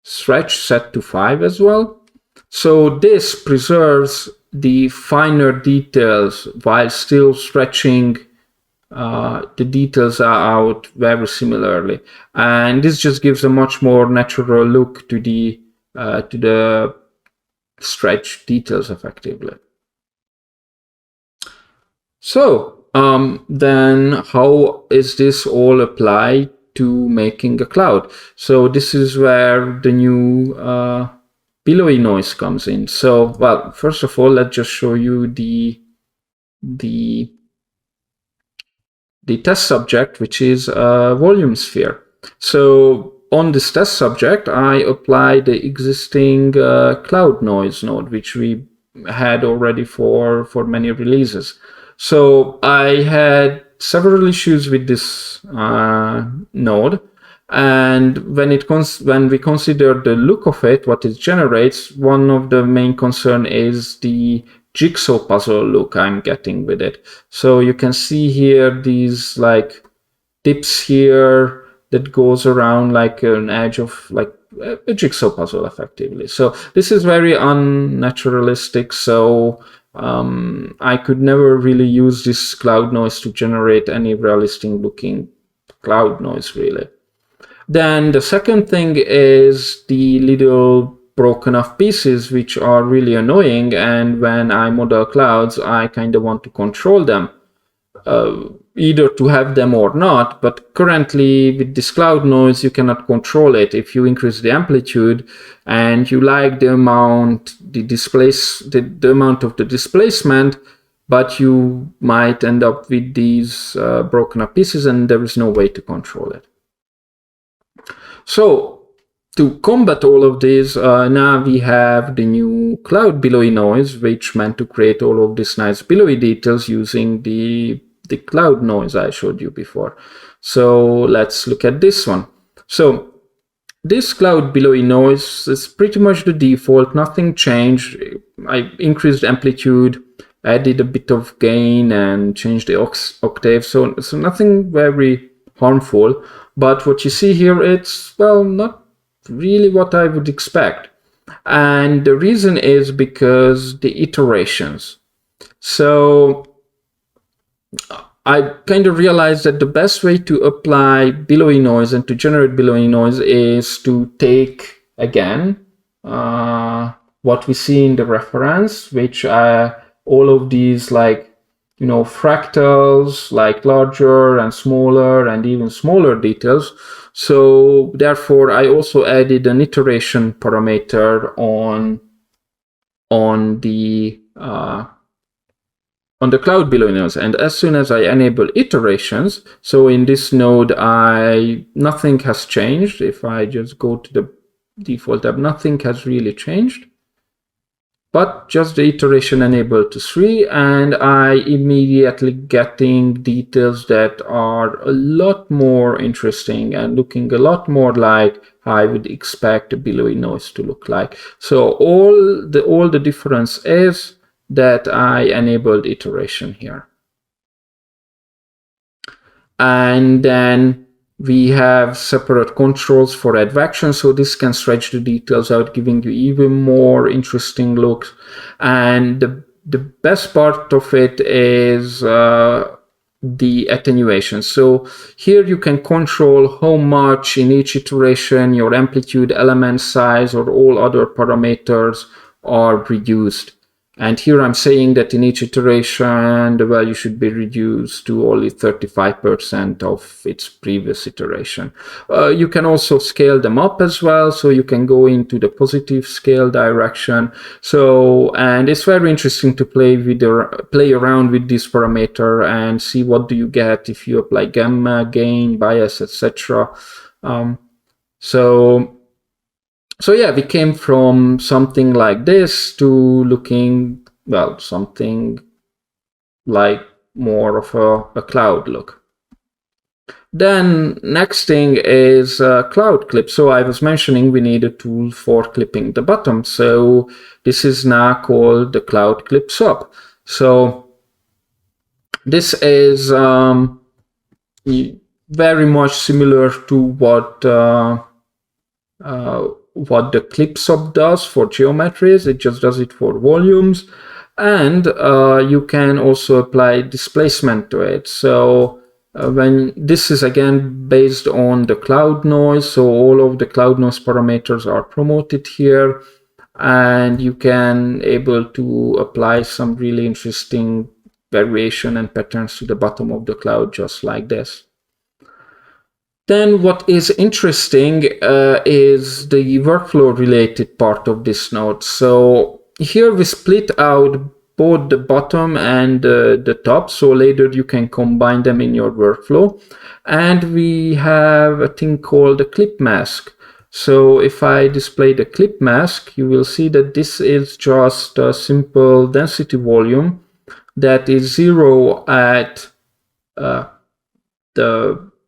stretch set to 5 as well. So this preserves the finer details while still stretching the details out very similarly, and this just gives a much more natural look to the stretch details effectively. So then how is this all applied to making a cloud? So this is where the new billowy noise comes in. So, well, first of all, let's just show you the test subject, which is a volume sphere. So on this test subject, I apply the existing cloud noise node, which we had already for many releases. So I had several issues with this node, and when we consider the look of it, what it generates, one of the main concern is the jigsaw puzzle look I'm getting with it. So you can see here these like dips here that goes around like an edge of like a jigsaw puzzle effectively. So this is very unnaturalistic. So I could never really use this cloud noise to generate any realistic looking cloud noise really. Then the second thing is the little broken off pieces, which are really annoying, and when I model clouds, I kind of want to control them, either to have them or not. But currently with this cloud noise, you cannot control it. If you increase the amplitude and you like the amount, the amount of the displacement, but you might end up with these broken up pieces, and there is no way to control it. So to combat all of this, now we have the new cloud billowy noise, which meant to create all of these nice billowy details using the cloud noise I showed you before. So let's look at this one. So this cloud billowy noise is pretty much the default, nothing changed. I increased amplitude, added a bit of gain, and changed the octave. So nothing very harmful. But what you see here, it's, well, not really what I would expect. And the reason is because the iterations. So I kind of realized that the best way to apply billowy noise and to generate billowy noise is to take, again, what we see in the reference, which are all of these like, fractals, like larger and smaller and even smaller details. So therefore, I also added an iteration parameter on the cloud billowy noise. And as soon as I enable iterations, so in this node, nothing has changed. If I just go to the default tab, nothing has really changed, but just the iteration enabled to 3, and I immediately getting details that are a lot more interesting and looking a lot more like I would expect a billowy noise to look like. So all the difference is that I enabled iteration here. And then we have separate controls for advection, so this can stretch the details out, giving you even more interesting looks. And the best part of it is the attenuation. So here you can control how much in each iteration your amplitude, element size, or all other parameters are reduced. And here I'm saying that in each iteration, the value should be reduced to only 35% of its previous iteration. You can also scale them up as well. So you can go into the positive scale direction. So, and it's very interesting to play around with this parameter and see what do you get if you apply gamma, gain, bias, etc. So yeah, we came from something like this to looking, well, something like more of a cloud look. Then next thing is cloud clip. So I was mentioning we need a tool for clipping the bottom. So this is now called the cloud clip SOP. So this is very much similar to what the clip SOP does for geometries. It just does it for volumes. And you can also apply displacement to it. So when this is again based on the cloud noise, so all of the cloud noise parameters are promoted here, and you can able to apply some really interesting variation and patterns to the bottom of the cloud just like this. Then what is interesting is the workflow related part of this node. So here we split out both the bottom and the top. So later you can combine them in your workflow. And we have a thing called a clip mask. So if I display the clip mask, you will see that this is just a simple density volume that is 0 at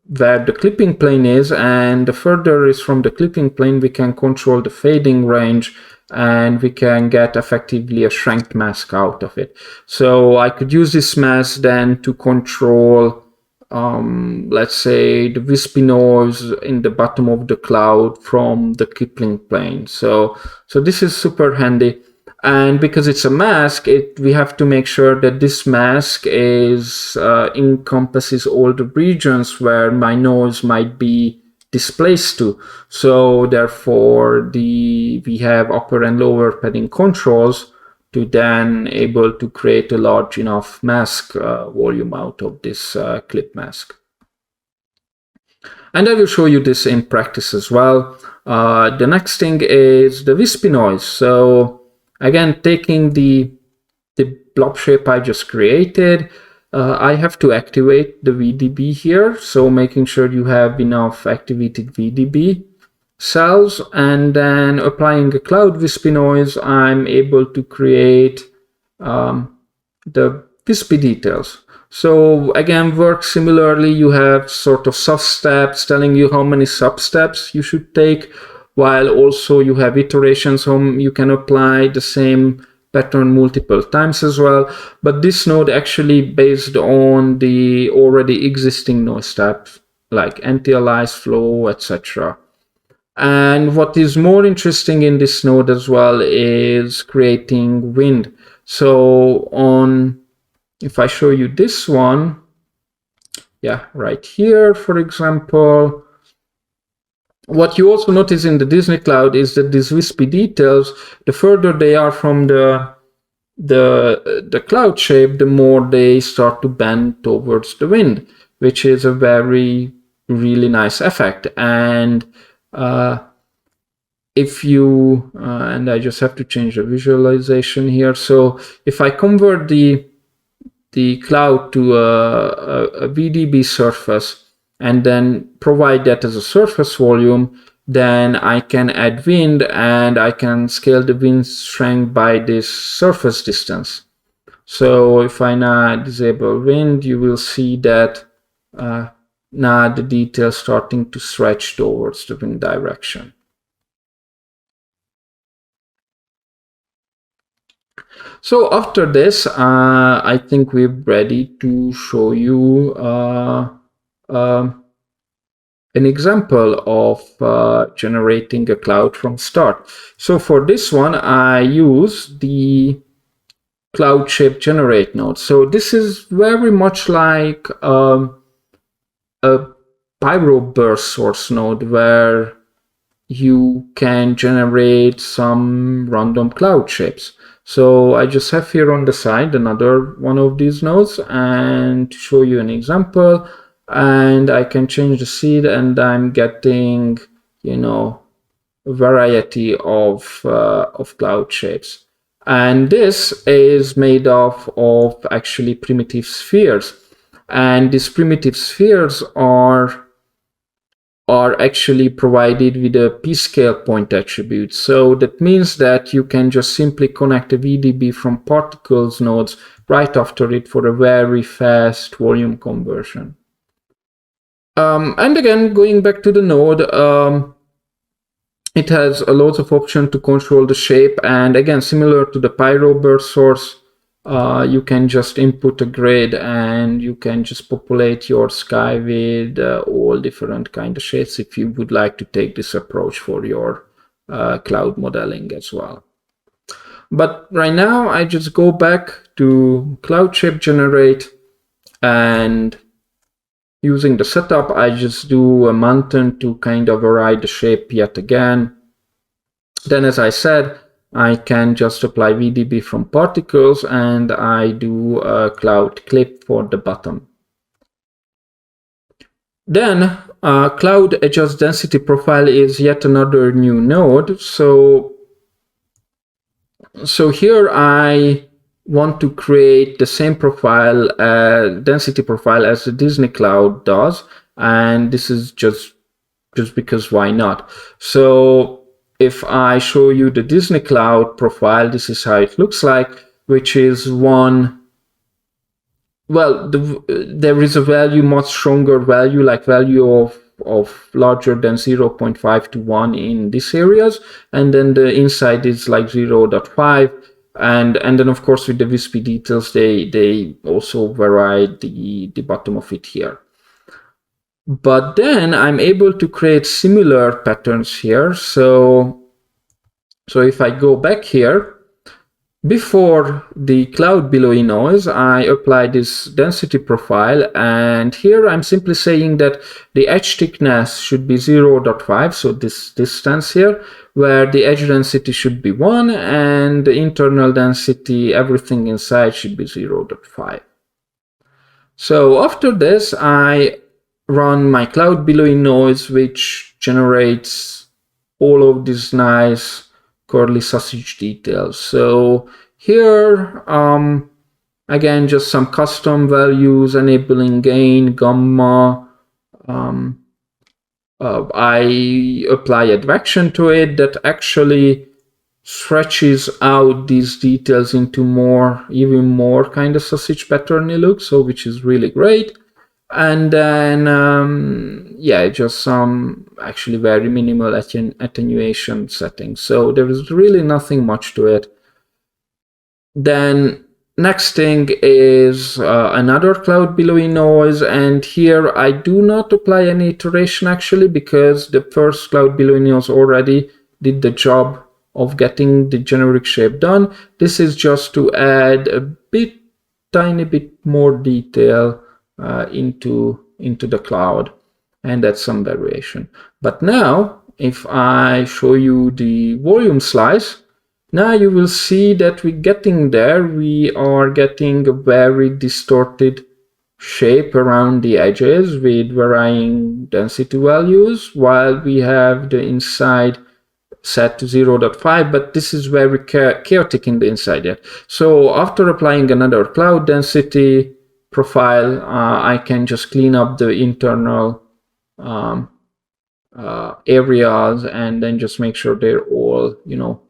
where the clipping plane is, and the further is from the clipping plane, we can control the fading range and we can get effectively a shrank mask out of it. So I could use this mask then to control, let's say, the wispy noise in the bottom of the cloud from the clipping plane. So this is super handy. And because it's a mask, we have to make sure that this mask encompasses all the regions where my noise might be displaced to. So therefore, we have upper and lower padding controls to then able to create a large enough mask volume out of this clip mask. And I will show you this in practice as well. The next thing is the wispy noise. So again, taking the blob shape I just created, I have to activate the VDB here. So making sure you have enough activated VDB cells, and then applying a cloud wispy noise, I'm able to create the wispy details. So again, work similarly. You have sort of sub-steps telling you how many sub-steps you should take, while also you have iterations home. You can apply the same pattern multiple times as well. But this node actually based on the already existing noise types like anti-alias, flow, etc. And what is more interesting in this node as well is creating wind. So if I show you this one, yeah, right here, for example, what you also notice in the Disney Cloud is that these wispy details, the further they are from the cloud shape, the more they start to bend towards the wind, which is a really nice effect. And if you, and I just have to change the visualization here. So if I convert the cloud to a VDB surface, and then provide that as a surface volume, then I can add wind and I can scale the wind strength by this surface distance. So if I now disable wind, you will see that now the details starting to stretch towards the wind direction. So after this, I think we're ready to show you an example of generating a cloud from start. So for this one, I use the cloud shape generate node. So this is very much like a pyro burst source node where you can generate some random cloud shapes. So I just have here on the side another one of these nodes, and to show you an example, and I can change the seed, and I'm getting, you know, a variety of cloud shapes. And this is made up of actually primitive spheres, and these primitive spheres are actually provided with a p-scale point attribute. So that means that you can just simply connect a VDB from particles nodes right after it for a very fast volume conversion. And again, going back to the node, it has a lot of options to control the shape. And again, similar to the pyro burst source, you can just input a grid and you can just populate your sky with all different kind of shapes if you would like to take this approach for your cloud modeling as well. But right now I just go back to cloud shape generate, and using the setup I just do a mountain to kind of vary the shape yet again. Then, as I said, I can just apply VDB from particles, and I do a cloud clip for the bottom. Then cloud adjust density profile is yet another new node. So here I want to create the same profile, density profile as the Disney cloud does, and this is just because why not? So if I show you the Disney cloud profile, this is how it looks like, which is one, well, there is a value, much stronger value, like value of larger than 0.5 to 1 in these areas, and then the inside is like 0.5, and then of course with the wispy details they also vary the bottom of it here. But then I'm able to create similar patterns here. So if I go back here, before the cloud billowy noise, I apply this density profile, and here I'm simply saying that the edge thickness should be 0.5, so this distance here, where the edge density should be 1, and the internal density, everything inside, should be 0.5. So after this, I run my cloud billowy noise, which generates all of these nice curly sausage details. So here, again, just some custom values enabling gain, gamma. I apply advection to it that actually stretches out these details into even more kind of sausage patterny look, so which is really great. And then, yeah, just some actually very minimal attenuation settings. So there is really nothing much to it. Then next thing is another cloud billowy noise. And here I do not apply any iteration actually, because the first cloud billowy noise already did the job of getting the generic shape done. This is just to add a tiny bit more detail into the cloud, and that's some variation. But now if I show you the volume slice, now you will see that we're getting there. We are getting a very distorted shape around the edges with varying density values, while we have the inside set to 0.5, but this is very chaotic in the inside yet. So after applying another cloud density profile, I can just clean up the internal areas and then just make sure they're all,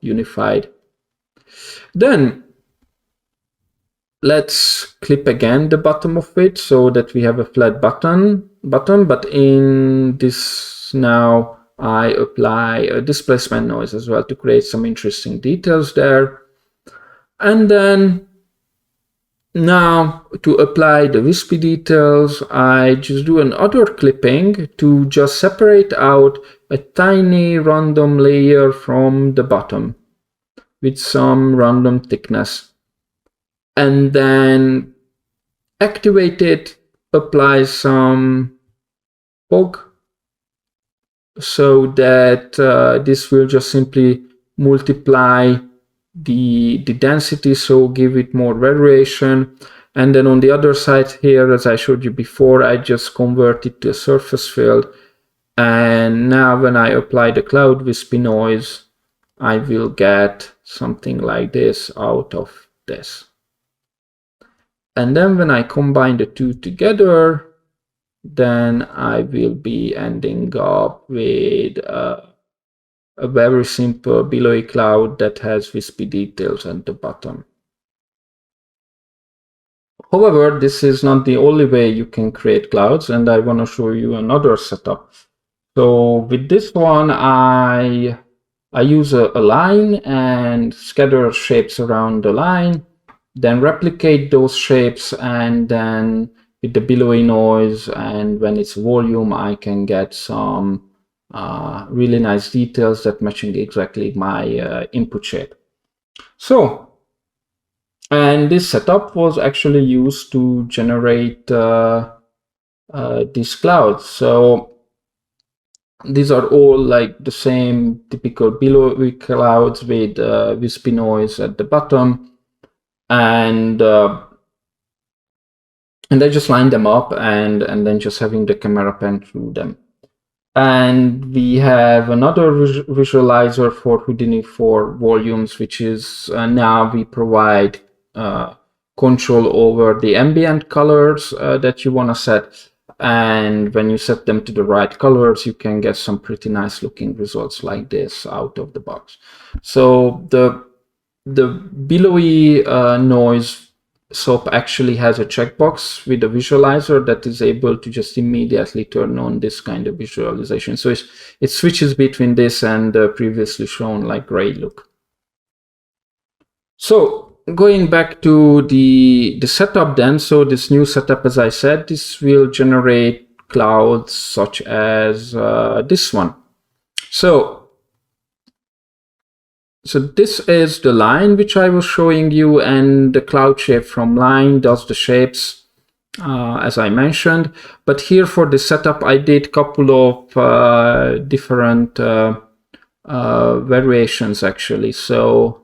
unified. Then let's clip again the bottom of it so that we have a flat bottom, but in this now I apply a displacement noise as well to create some interesting details there. And then now to apply the wispy details, I just do another clipping to just separate out a tiny random layer from the bottom with some random thickness. and then activate it, apply some fog, so that this will just simply multiply the density, so give it more variation. And then on the other side here, as I showed you before, I just convert it to a surface field. And now when I apply the cloud wispy noise, I will get something like this out of this. And then when I combine the two together, then I will be ending up with a very simple billowy cloud that has wispy details at the bottom. However, this is not the only way you can create clouds, and I want to show you another setup. So with this one, I use a line and scatter shapes around the line, then replicate those shapes, and then with the billowy noise, and when it's volume, I can get some really nice details that matching exactly my input shape. So, and this setup was actually used to generate these clouds. So these are all like the same typical billowy clouds with wispy noise at the bottom, and I just line them up and then just having the camera pan through them. And we have another visualizer for Houdini for volumes, which is now we provide control over the ambient colors that you want to set. And when you set them to the right colors, you can get some pretty nice looking results like this out of the box. So the billowy noise SOP actually has a checkbox with a visualizer that is able to just immediately turn on this kind of visualization. So it switches between this and the previously shown like gray look. So going back to the setup then, so this new setup, as I said, this will generate clouds such as this one. So this is the line which I was showing you, and the cloud shape from line does the shapes as I mentioned. But here for the setup, I did a couple of different variations actually. So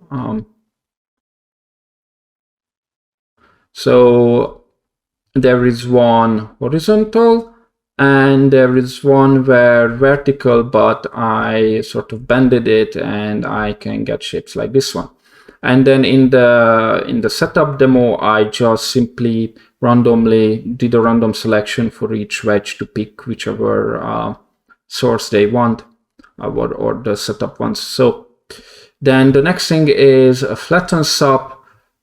there is one horizontal, and there is one where vertical, but I sort of bended it and I can get shapes like this one. And then in the setup demo, I just simply randomly did a random selection for each wedge to pick whichever source they want or the setup wants. So then the next thing is a flatten SOP,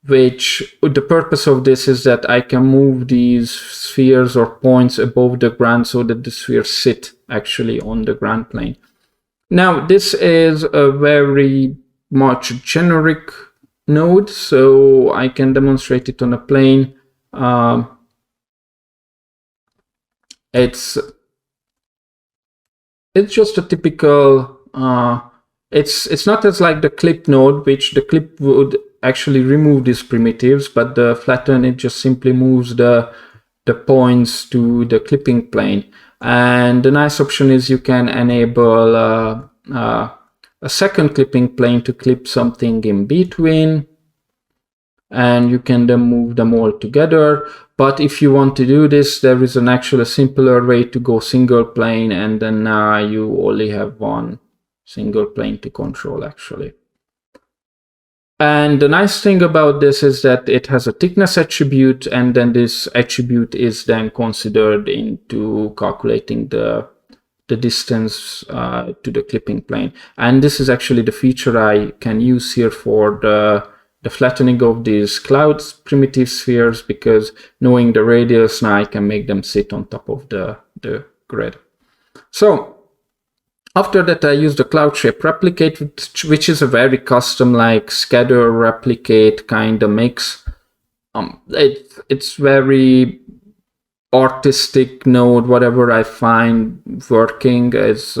which the purpose of this is that I can move these spheres or points above the ground so that the spheres sit actually on the ground plane. Now, this is a very much generic node, so I can demonstrate it on a plane. It's just a typical, it's not as like the clip node, which the clip would actually remove these primitives, but the flatten, it just simply moves the points to the clipping plane. And the nice option is you can enable a second clipping plane to clip something in between, and you can then move them all together. But if you want to do this, there is an actually simpler way to go single plane, and then now you only have one single plane to control actually. And the nice thing about this is that it has a thickness attribute, and then this attribute is then considered into calculating the distance to the clipping plane. And this is actually the feature I can use here for the flattening of these clouds primitive spheres, because knowing the radius, now I can make them sit on top of the grid. So after that, I use the cloud shape replicate, which is a very custom like scatter replicate kind of mix. It's very artistic node. Whatever I find working is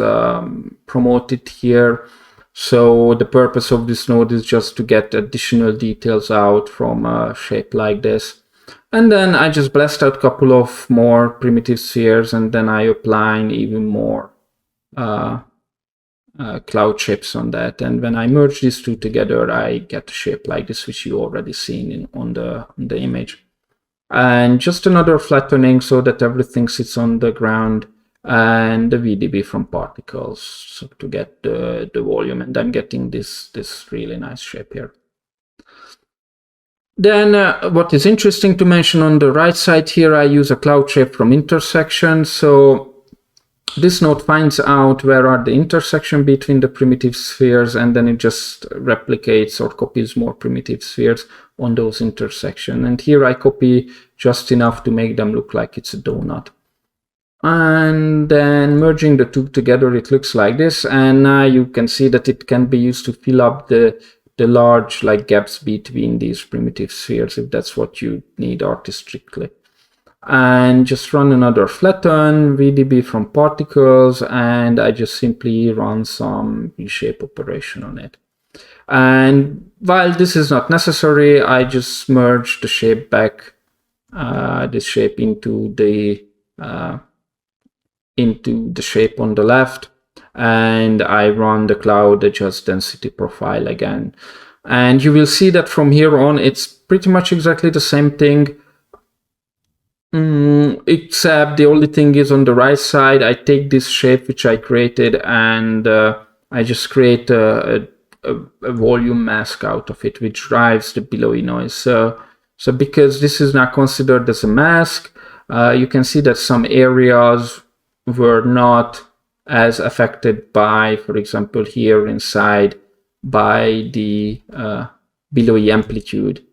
promoted here. So the purpose of this node is just to get additional details out from a shape like this. And then I just blast out a couple of more primitive spheres, and then I apply even more cloud shapes on that. And when I merge these two together, I get a shape like this, which you already seen on the image. And just another flattening so that everything sits on the ground, and the VDB from particles to get the volume, and I'm getting this really nice shape here. Then what is interesting to mention on the right side here, I use a cloud shape from intersection. So this node finds out where are the intersection between the primitive spheres, and then it just replicates or copies more primitive spheres on those intersections. And here I copy just enough to make them look like it's a donut. And then merging the two together, it looks like this. And now you can see that it can be used to fill up the large gaps between these primitive spheres, if that's what you need artistically. And just run another flatten VDB from particles, and I just simply run some reshape operation on it. And while this is not necessary, I just merge the shape back, this shape into the shape on the left, and I run the cloud adjust density profile again. And you will see that from here on, it's pretty much exactly the same thing, except the only thing is on the right side, I take this shape which I created, and I just create a volume mask out of it, which drives the billowy noise. So because this is not considered as a mask, you can see that some areas were not as affected by, for example, here inside, by the billowy amplitude.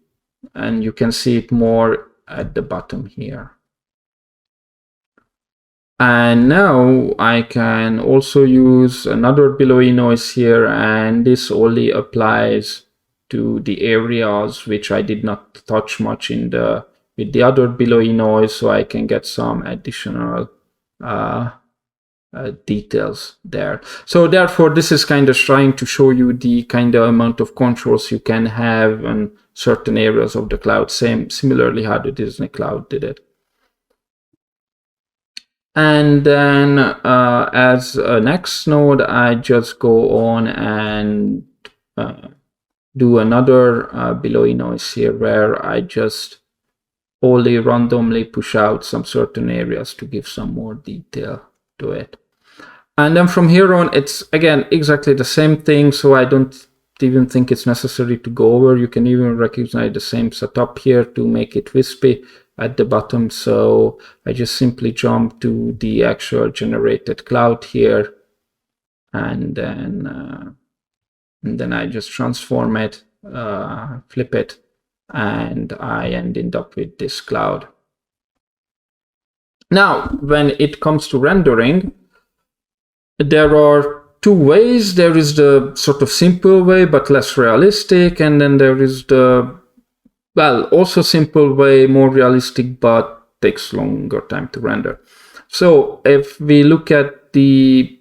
And you can see it more at the bottom here. And now I can also use another billowy noise here, and this only applies to the areas which I did not touch much with the other billowy noise, so I can get some additional details there. So therefore, this is kind of trying to show you the kind of amount of controls you can have on certain areas of the cloud, similarly how the Disney cloud did it. And then as a next node, I just go on and do another billowy noise here, where I just only randomly push out some certain areas to give some more detail to it. And then from here on, it's again exactly the same thing, so I don't even think it's necessary to go over. You can even recognize the same setup here to make it wispy at the bottom. So I just simply jump to the actual generated cloud here, and then I just transform it, flip it, and I end up with this cloud. Now, when it comes to rendering, there are two ways. There is the sort of simple way, but less realistic, and then there is the, well, also simple way, more realistic, but takes longer time to render. So if we look at the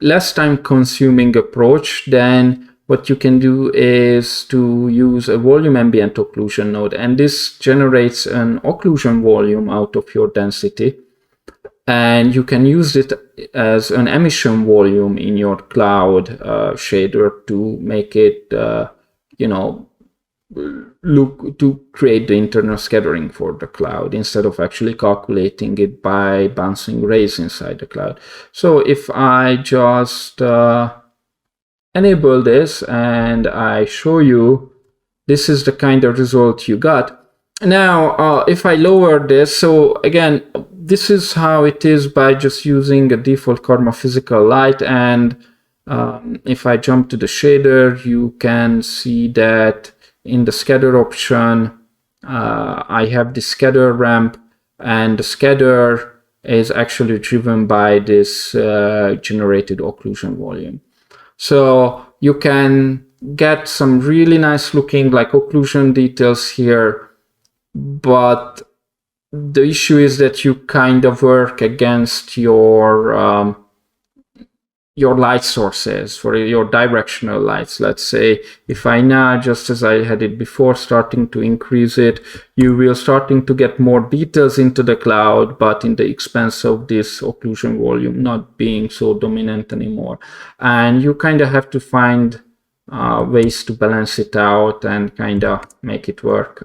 less time consuming approach, then what you can do is to use a volume ambient occlusion node, and this generates an occlusion volume out of your density, and you can use it as an emission volume in your cloud shader to make it, look to create the internal scattering for the cloud, instead of actually calculating it by bouncing rays inside the cloud. So if I just enable this and I show you, this is the kind of result you got. Now, if I lower this, so again, this is how it is by just using a default Karma physical light, and if I jump to the shader, you can see that in the scatter option, I have the scatter ramp, and the scatter is actually driven by this generated occlusion volume. So you can get some really nice looking occlusion details here, but the issue is that you kind of work against your your light sources, for your directional lights. Let's say if I now, just as I had it before, starting to increase it, you will starting to get more details into the cloud, but in the expense of this occlusion volume not being so dominant anymore. And you kind of have to find ways to balance it out and kind of make it work.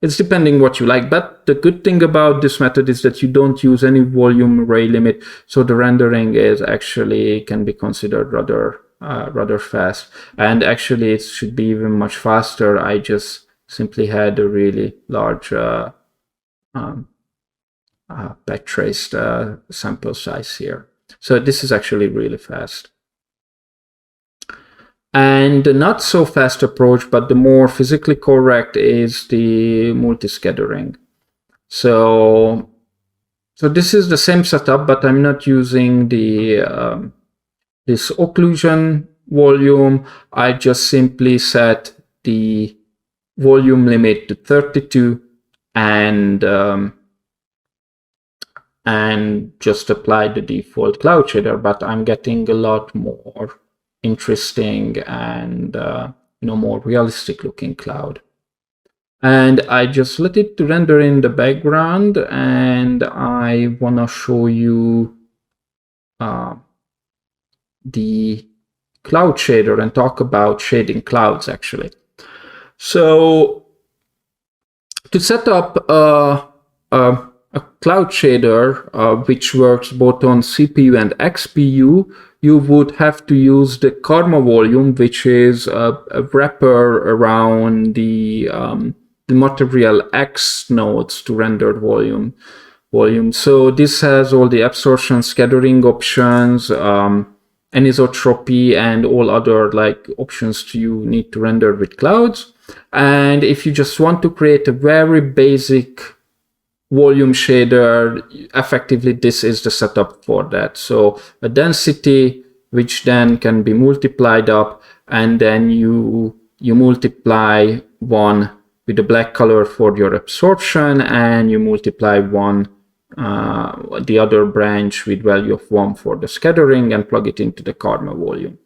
It's depending what you like, but the good thing about this method is that you don't use any volume array limit, so the rendering is actually can be considered rather fast. And actually, it should be even much faster. I just simply had a really large back-traced sample size here, so this is actually really fast. And the not so fast approach, but the more physically correct, is the multi-scattering. So this is the same setup, but I'm not using the this occlusion volume. I just simply set the volume limit to 32 and just apply the default cloud shader. But I'm getting a lot more interesting and more realistic looking cloud. And I just let it to render in the background, and I want to show you the cloud shader and talk about shading clouds actually. So to set up a cloud shader which works both on CPU and XPU, you would have to use the Karma volume, which is a wrapper around the material X nodes to render volume. So this has all the absorption, scattering options, anisotropy, and all other options you need to render with clouds. And if you just want to create a very basic volume shader, effectively this is the setup for that. So a density which then can be multiplied up, and then you multiply one with the black color for your absorption, and you multiply one the other branch with value of 1 for the scattering, and plug it into the Karma volume.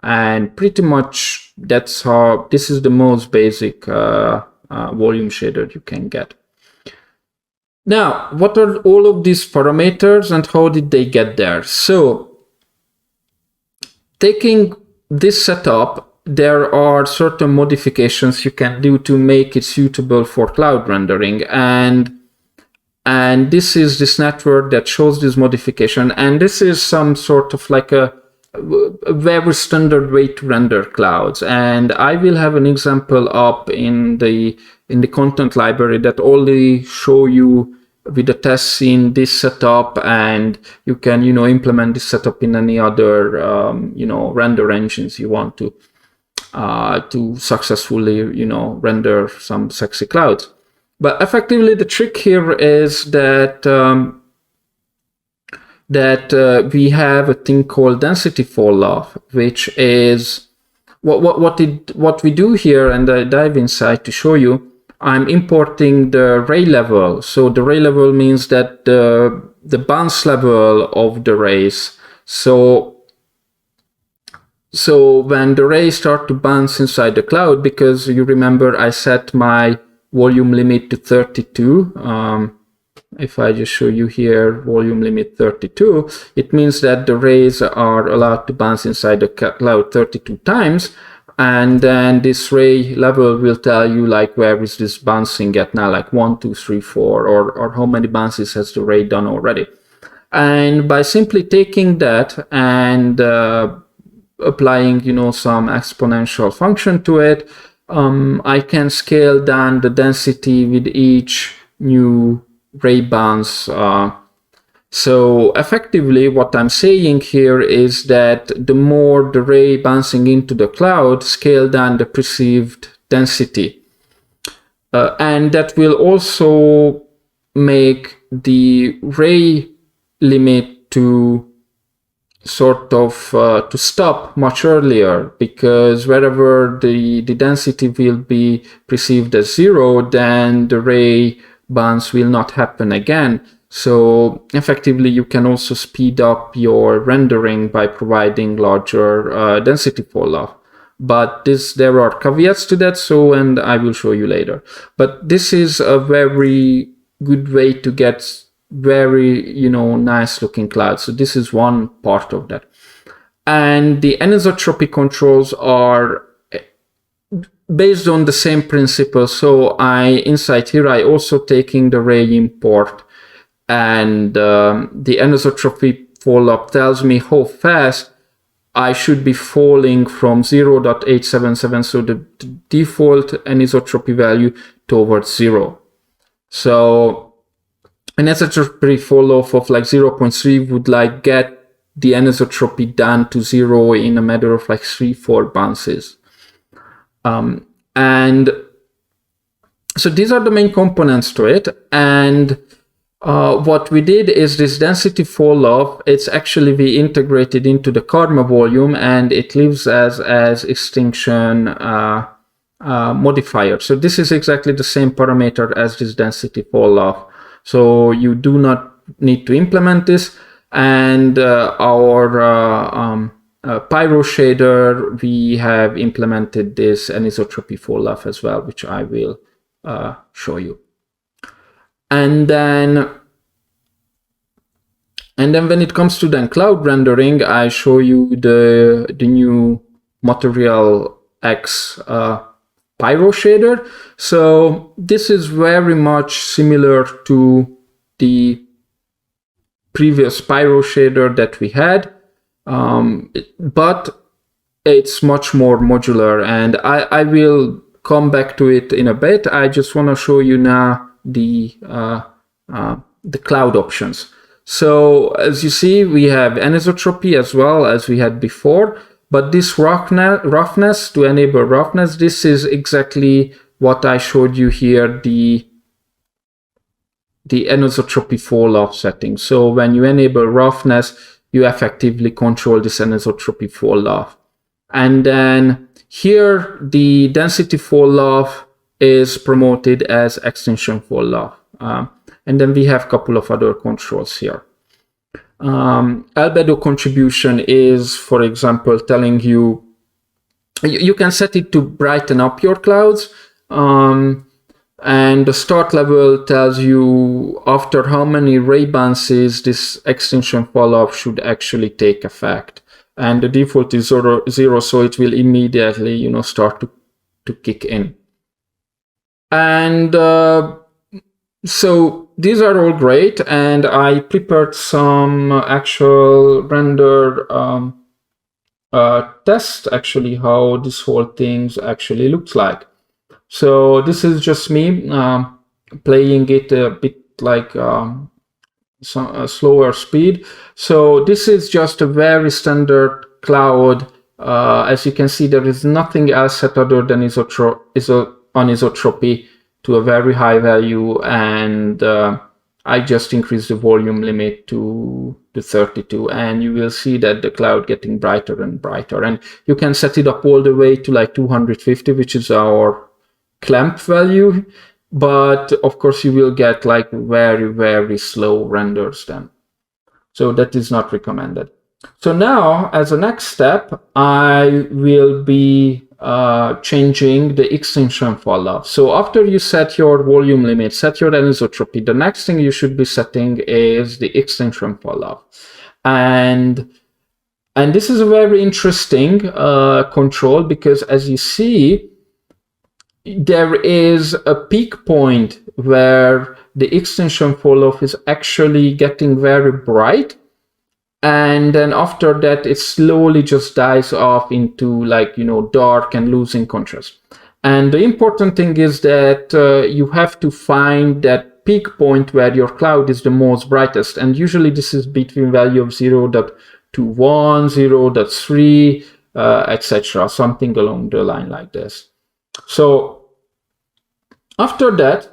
And pretty much that's how this is the most basic volume shader you can get. Now, what are all of these parameters and how did they get there? So, taking this setup, there are certain modifications you can do to make it suitable for cloud rendering. And this is this network that shows this modification. And this is some sort of like a very standard way to render clouds. And I will have an example up in the content library that only show you with the test scene this setup, and you can implement this setup in any other render engines you want to successfully render some sexy clouds. But effectively the trick here is that we have a thing called density fall off, which is what we do here, and I dive inside to show you. I'm importing the ray level. So the ray level means that the bounce level of the rays. So when the rays start to bounce inside the cloud, because you remember I set my volume limit to 32. If I just show you here, volume limit 32, it means that the rays are allowed to bounce inside the cloud 32 times. And then this ray level will tell you where is this bouncing at now, 1, 2, 3, 4, or how many bounces has the ray done already. And by simply taking that and applying, some exponential function to it, I can scale down the density with each new ray bounce. So effectively what I'm saying here is that the more the ray bouncing into the cloud, scale down the perceived density. And that will also make the ray limit to sort of to stop much earlier, because wherever the density will be perceived as 0, then the ray bounce will not happen again. So effectively, you can also speed up your rendering by providing larger density fall-off. But there are caveats to that, and I will show you later. But this is a very good way to get very, nice looking clouds. So this is one part of that. And the anisotropy controls are based on the same principle. So inside here, I also taking the ray import, and the anisotropy fall-up tells me how fast I should be falling from 0.877, so the default anisotropy value, towards 0. So an anisotropy fall-off of like 0.3 would get the anisotropy down to 0 in a matter of 3-4 bounces. And so these are the main components to it. And what we did is this density fall-off, it's actually we integrated into the karma volume, and it lives as extinction modifier. So this is exactly the same parameter as this density fall-off. So you do not need to implement this. And our Pyro shader, we have implemented this anisotropy fall-off as well, which I will show you. And then when it comes to cloud rendering, I show you the new Material X Pyro shader. So this is very much similar to the previous Pyro shader that we had, but it's much more modular, and I will come back to it in a bit. I just want to show you now the cloud options. So as you see, we have anisotropy as well as we had before, but this roughness, to enable roughness, this is exactly what I showed you here, the anisotropy fall-off setting. So when you enable roughness, you effectively control this anisotropy fall-off. And then here, the density fall-off is promoted as extinction fall-off. And then we have a couple of other controls here. Albedo contribution is, for example, telling you can set it to brighten up your clouds. And the start level tells you after how many ray bounces this extinction fall-off should actually take effect. And the default is 0, so it will immediately, start to kick in. And so these are all great, and I prepared some actual render tests, actually, how this whole thing actually looks like. So this is just me playing it a bit like a slower speed. So this is just a very standard cloud. As you can see, there is nothing else set other than anisotropy to a very high value, and I just increased the volume limit to 32, and you will see that the cloud getting brighter and brighter. And you can set it up all the way to 250, which is our clamp value, but of course you will get very, very slow renders then. So that is not recommended. So now, as a next step, I will be changing the extinction fall-off. So after you set your volume limit, set your anisotropy, the next thing you should be setting is the extinction fall-off. And this is a very interesting control, because as you see, there is a peak point where the extinction fall-off is actually getting very bright, and then after that it slowly just dies off into dark and losing contrast. And the important thing is that you have to find that peak point where your cloud is the most brightest, and usually this is between value of 0.21, 0.3, etc., something along the line like this. So after that,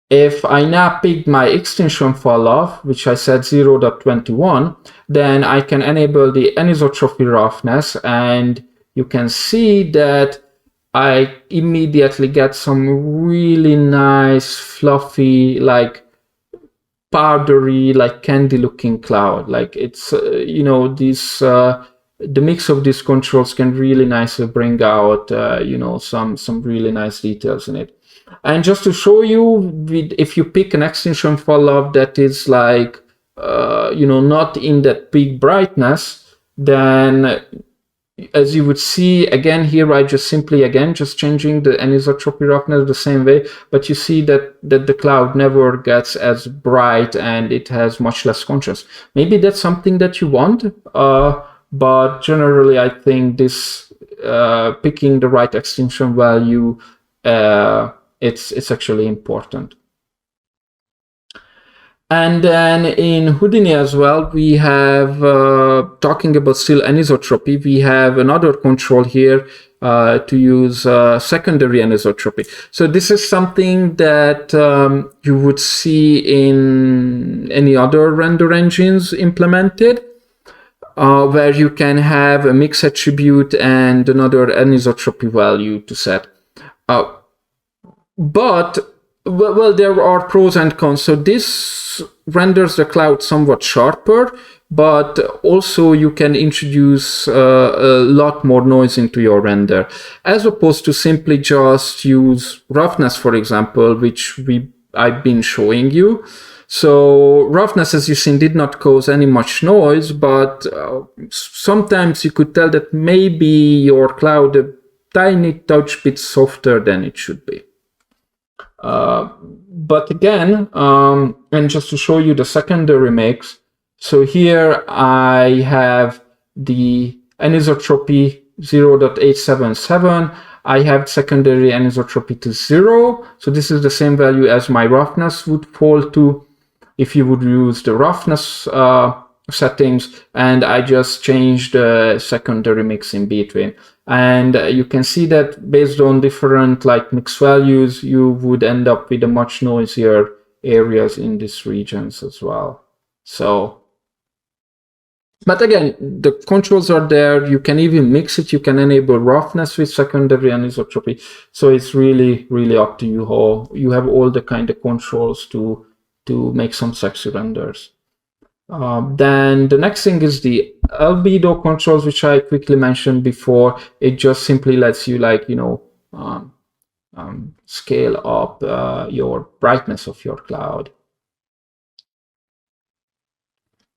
if I now pick my extinction fall-off, which I set 0.21, then I can enable the anisotropy roughness, and you can see that I immediately get some really nice, fluffy, like powdery, like candy looking cloud. Like it's, this, the mix of these controls can really nicely bring out, some really nice details in it. And just to show you, if you pick an extinction follow-up that is like, not in that peak brightness, then as you would see again here, I just simply just changing the anisotropy roughness the same way, but you see that the cloud never gets as bright and it has much less contrast. Maybe that's something that you want, but generally I think this picking the right extinction value, it's actually important. And then in Houdini as well, we have, talking about still anisotropy, we have another control here to use secondary anisotropy. So this is something that you would see in any other render engines implemented, where you can have a mix attribute and another anisotropy value to set. But there are pros and cons. So this renders the cloud somewhat sharper, but also you can introduce a lot more noise into your render, as opposed to simply just use roughness, for example, which I've been showing you. So roughness, as you've seen, did not cause any much noise, but sometimes you could tell that maybe your cloud a tiny touch bit softer than it should be. But again, and just to show you the secondary mix, so here I have the anisotropy 0.877. I have secondary anisotropy to 0. So this is the same value as my roughness would fall to if you would use the roughness settings, and I just changed the secondary mix in between. And you can see that based on different like mix values, you would end up with a much noisier areas in these regions as well. So, but again, the controls are there. You can even mix it. You can enable roughness with secondary anisotropy. So it's really, really up to you how you have all the kind of controls to make some sexy renders. Then the next thing is the albedo controls, which I quickly mentioned before. It just simply lets you scale up your brightness of your cloud,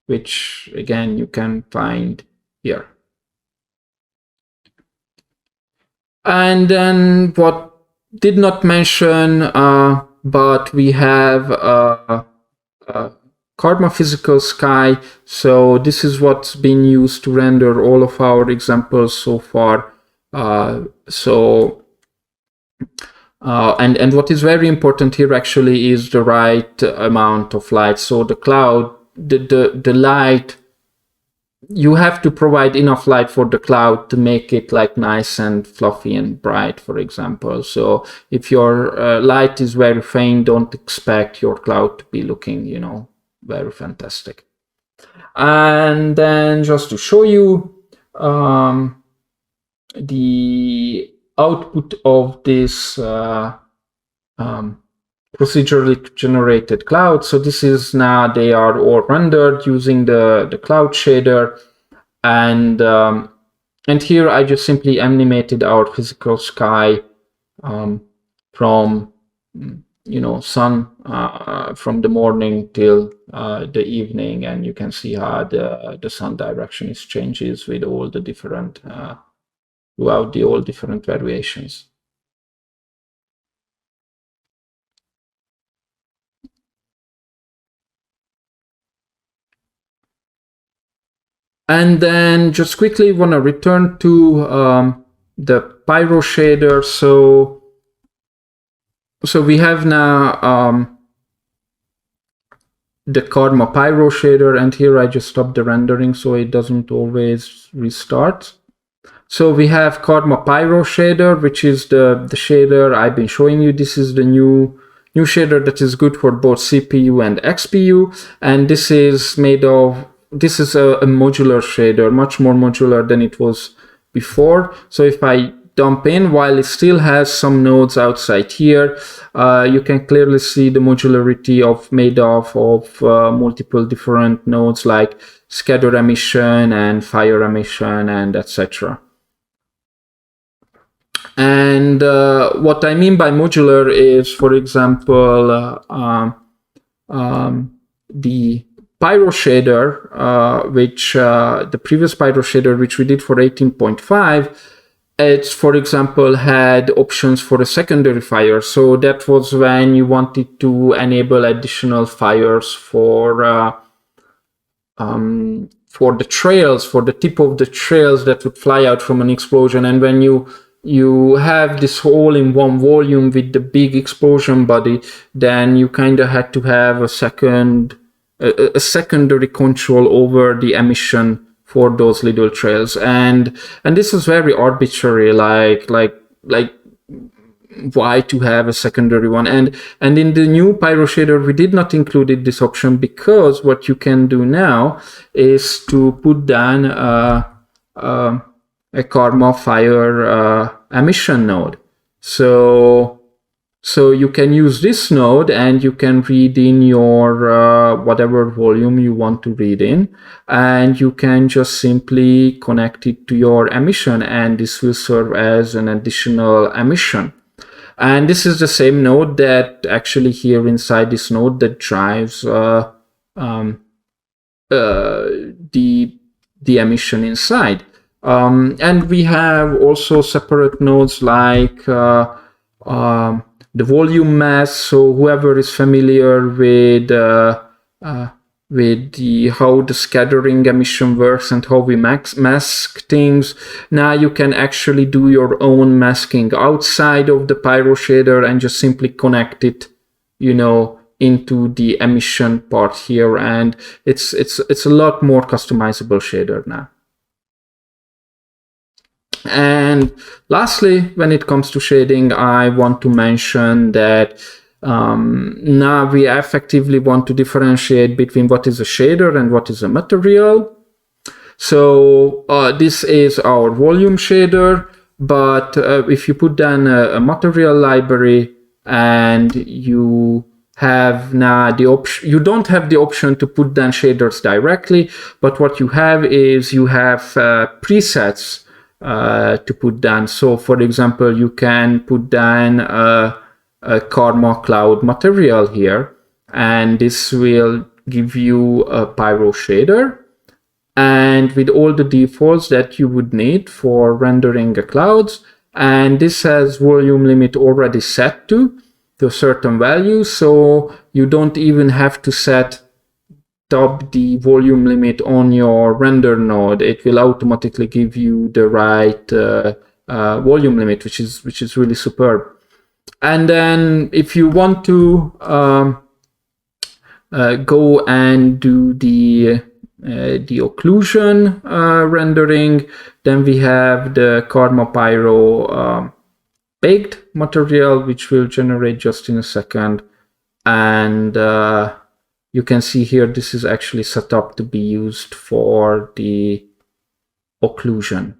which again you can find here. And then what did not mention, but we have Karma Physical Sky. So this is what's been used to render all of our examples so far. And what is very important here actually is the right amount of light. So the cloud, the light, you have to provide enough light for the cloud to make it like nice and fluffy and bright, for example. So if your light is very faint, don't expect your cloud to be looking, very fantastic. And then just to show you the output of this procedurally generated cloud. So this is now, they are all rendered using the cloud shader. And here I just simply animated our physical sky from sun from the morning till the evening, and you can see how the sun direction changes with all the different throughout all different variations. And then just quickly want to return to the pyro shader. So we have now the Karma Pyro shader, and here I just stopped the rendering so it doesn't always restart. So we have Karma Pyro shader, which is the shader I've been showing you. This is the new shader that is good for both CPU and XPU, and this is a modular shader, much more modular than it was before. So if I dump in, while it still has some nodes outside here. You can clearly see the modularity made of multiple different nodes like scatter emission and fire emission and etc. And what I mean by modular is, for example, the Pyro shader, which the previous Pyro shader, which we did for 18.5, it's, for example, had options for a secondary fire. So that was when you wanted to enable additional fires for the trails, for the tip of the trails that would fly out from an explosion. And when you have this all in one volume with the big explosion body, then you kind of had to have a secondary control over the emission for those little trails, and this is very arbitrary, like why to have a secondary one. And in the new Pyro shader we did not include this option, because what you can do now is to put down a karma fire emission node. So you can use this node and you can read in your whatever volume you want to read in, and you can just simply connect it to your emission, and this will serve as an additional emission. And this is the same node that actually here inside this node that drives the emission inside. And we have also separate nodes like the volume mask. So whoever is familiar with how the scattering emission works and how we mask things, now you can actually do your own masking outside of the Pyro shader and just simply connect it, into the emission part here, and it's a lot more customizable shader now. And lastly, when it comes to shading, I want to mention that now we effectively want to differentiate between what is a shader and what is a material. So this is our volume shader, but if you put down a material library and you have now the option, you don't have the option to put down shaders directly, but what you have is you have presets to put down. So for example, you can put down a karma cloud material here, and this will give you a Pyro shader, and with all the defaults that you would need for rendering a clouds. And this has volume limit already set to a certain value, so you don't even have to set up the volume limit on your render node. It will automatically give you the right volume limit, which is really superb. And then if you want to go and do the occlusion rendering, then we have the Karma Pyro baked material, which will generate just in a second. And you can see here, this is actually set up to be used for the occlusion.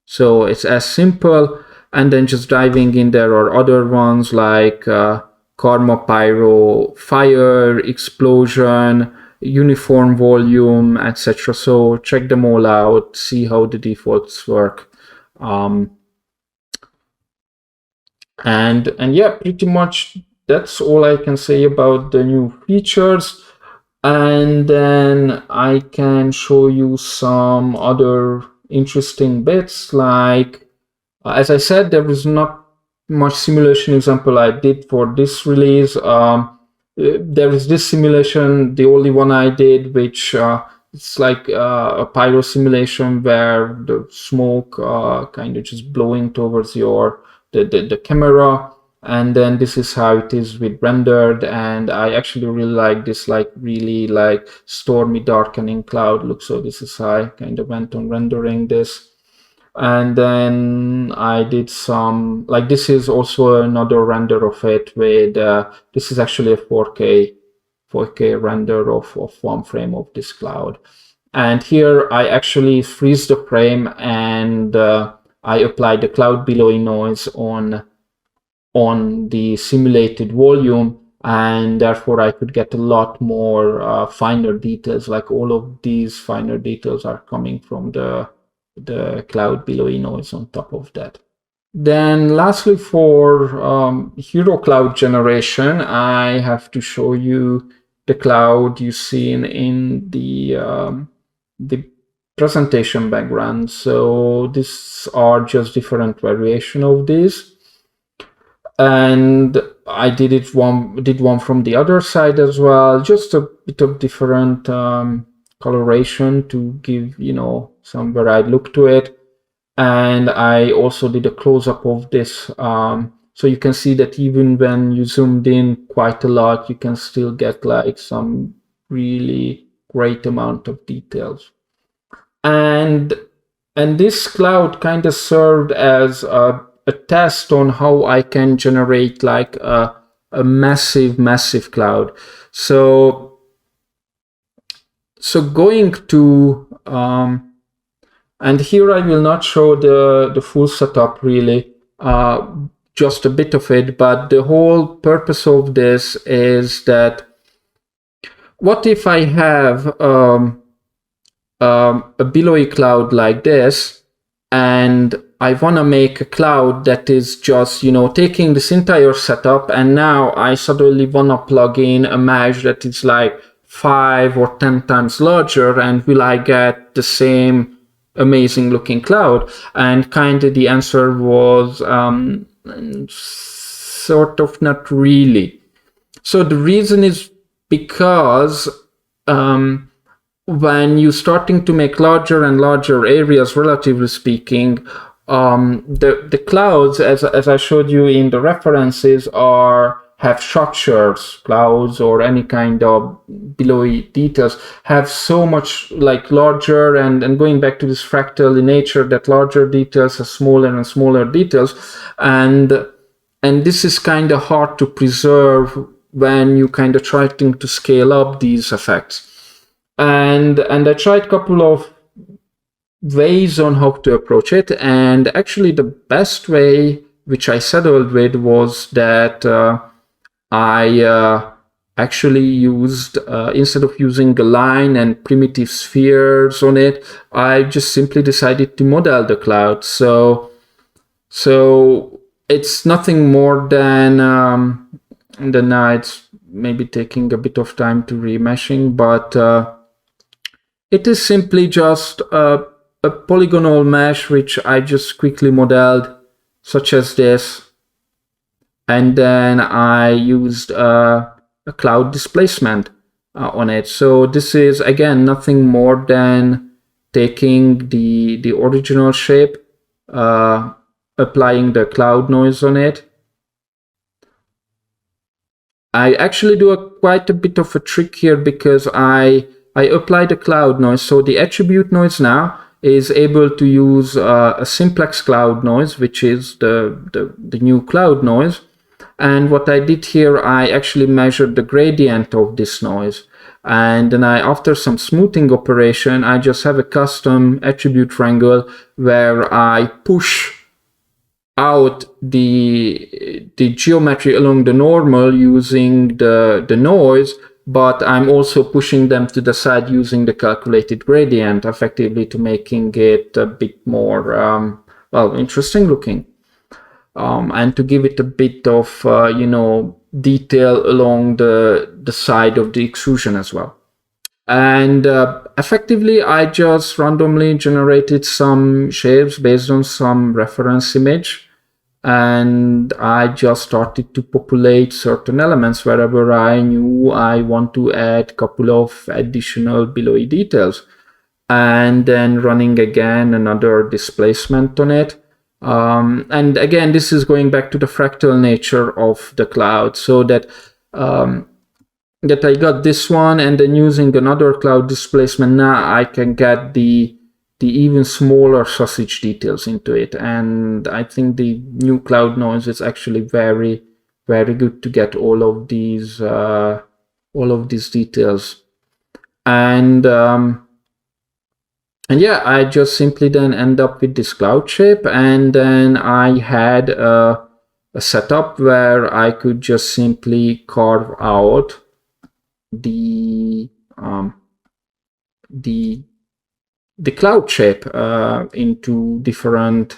So it's as simple, and then just diving in, there are other ones like Karma Pyro fire, explosion, uniform volume, etc. So check them all out, see how the defaults work. And yeah, pretty much that's all I can say about the new features. And then I can show you some other interesting bits, like, as I said, there is not much simulation example I did for this release. There is this simulation, the only one I did, which it's like a pyro simulation where the smoke kind of just blowing towards the camera. And then this is how it is with rendered, and I actually really like this, like really like stormy darkening cloud look. So this is how I kind of went on rendering this. And then I did some, like, this is also another render of it with this is actually a 4K render of one frame of this cloud. And here I actually freeze the frame and I apply the cloud billowing noise on the simulated volume, and therefore I could get a lot more finer details. Like all of these finer details are coming from the cloud billowing noise on top of that. Then lastly, for hero cloud generation, I have to show you the cloud you see in the presentation background. So these are just different variation of this. And I did one from the other side as well, just a bit of different coloration to give, some varied look to it. And I also did a close-up of this, so you can see that even when you zoomed in quite a lot, you can still get like some really great amount of details. And this cloud kind of served as a test on how I can generate like a massive cloud. So going to and here I will not show the full setup really, just a bit of it, but the whole purpose of this is that what if I have a billowy cloud like this, and I want to make a cloud that is just, taking this entire setup, and now I suddenly want to plug in a mesh that is like 5 or 10 times larger, and will I get the same amazing looking cloud? And kind of the answer was sort of not really. So the reason is because when you're starting to make larger and larger areas, relatively speaking, the clouds, as I showed you in the references, have structures. Clouds or any kind of billowy details have so much like larger, and going back to this fractal in nature, that larger details are smaller and smaller details, and this is kind of hard to preserve when you kind of trying to scale up these effects. And I tried a couple of ways on how to approach it, and actually the best way which I settled with was that I actually used, instead of using a line and primitive spheres on it, I just simply decided to model the cloud. So it's nothing more than it's maybe taking a bit of time to remeshing, but it is simply just a polygonal mesh which I just quickly modeled, such as this. And then I used a cloud displacement on it. So this is, again, nothing more than taking the original shape, applying the cloud noise on it. I actually do quite a bit of a trick here, because I apply the cloud noise. So the attribute noise now is able to use a simplex cloud noise, which is the new cloud noise. And what I did here, I actually measured the gradient of this noise. And then after some smoothing operation, I just have a custom attribute triangle where I push out the geometry along the normal using the noise, but I'm also pushing them to the side using the calculated gradient, effectively to making it a bit more, interesting looking. And to give it a bit of, detail along the side of the extrusion as well. And effectively, I just randomly generated some shapes based on some reference image. And I just started to populate certain elements wherever I knew I want to add a couple of additional billowy details. And then running again another displacement on it. And again, this is going back to the fractal nature of the cloud, so that I got this one, and then using another cloud displacement, now I can get the even smaller sausage details into it. And I think the new cloud noise is actually very, very good to get all of these details. And yeah, I just simply then end up with this cloud shape, and then I had a setup where I could just simply carve out the cloud shape into different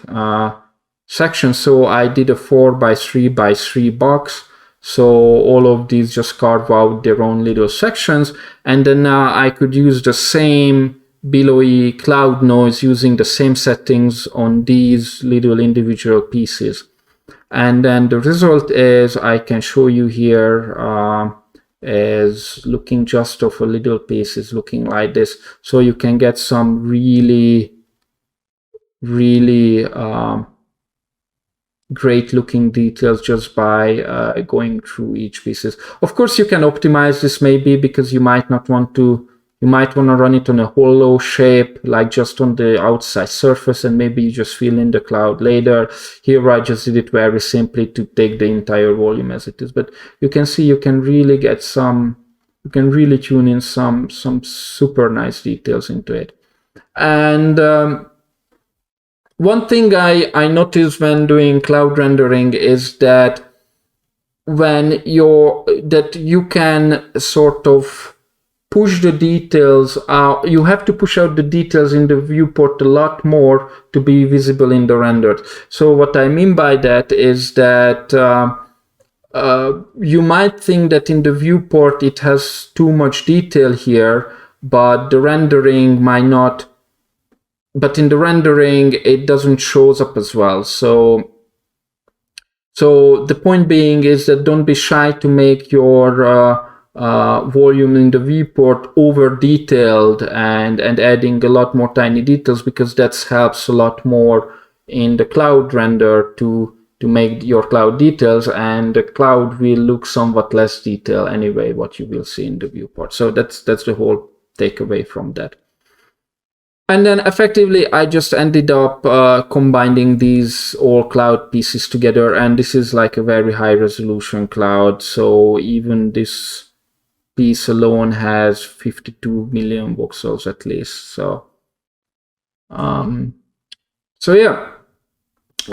sections. So I did a 4x3x3 box. So all of these just carve out their own little sections, and then I could use the same billowy cloud noise using the same settings on these little individual pieces. And then the result is, I can show you here, is looking just of a little piece is looking like this. So you can get some really great looking details just by going through each pieces. Of course, you can optimize this maybe, because you might not want to, you might want to run it on a hollow shape, like just on the outside surface, and maybe you just fill in the cloud later. Here I just did it very simply to take the entire volume as it is. But you can see you can really get some, you can really tune in some super nice details into it. And one thing I noticed when doing cloud rendering is that when you can sort of push the details out, you have to push out the details in the viewport a lot more to be visible in the rendered. So what I mean by that is that you might think that in the viewport it has too much detail here, but the rendering might not. But in the rendering, it doesn't show up as well. So the point being is that don't be shy to make your volume in the viewport over detailed and adding a lot more tiny details, because that helps a lot more in the cloud render to make your cloud details, and the cloud will look somewhat less detailed anyway, what you will see in the viewport. So that's the whole takeaway from that. And then effectively, I just ended up combining these all cloud pieces together. And this is like a very high resolution cloud. So even this piece alone has 52 million voxels at least. So yeah.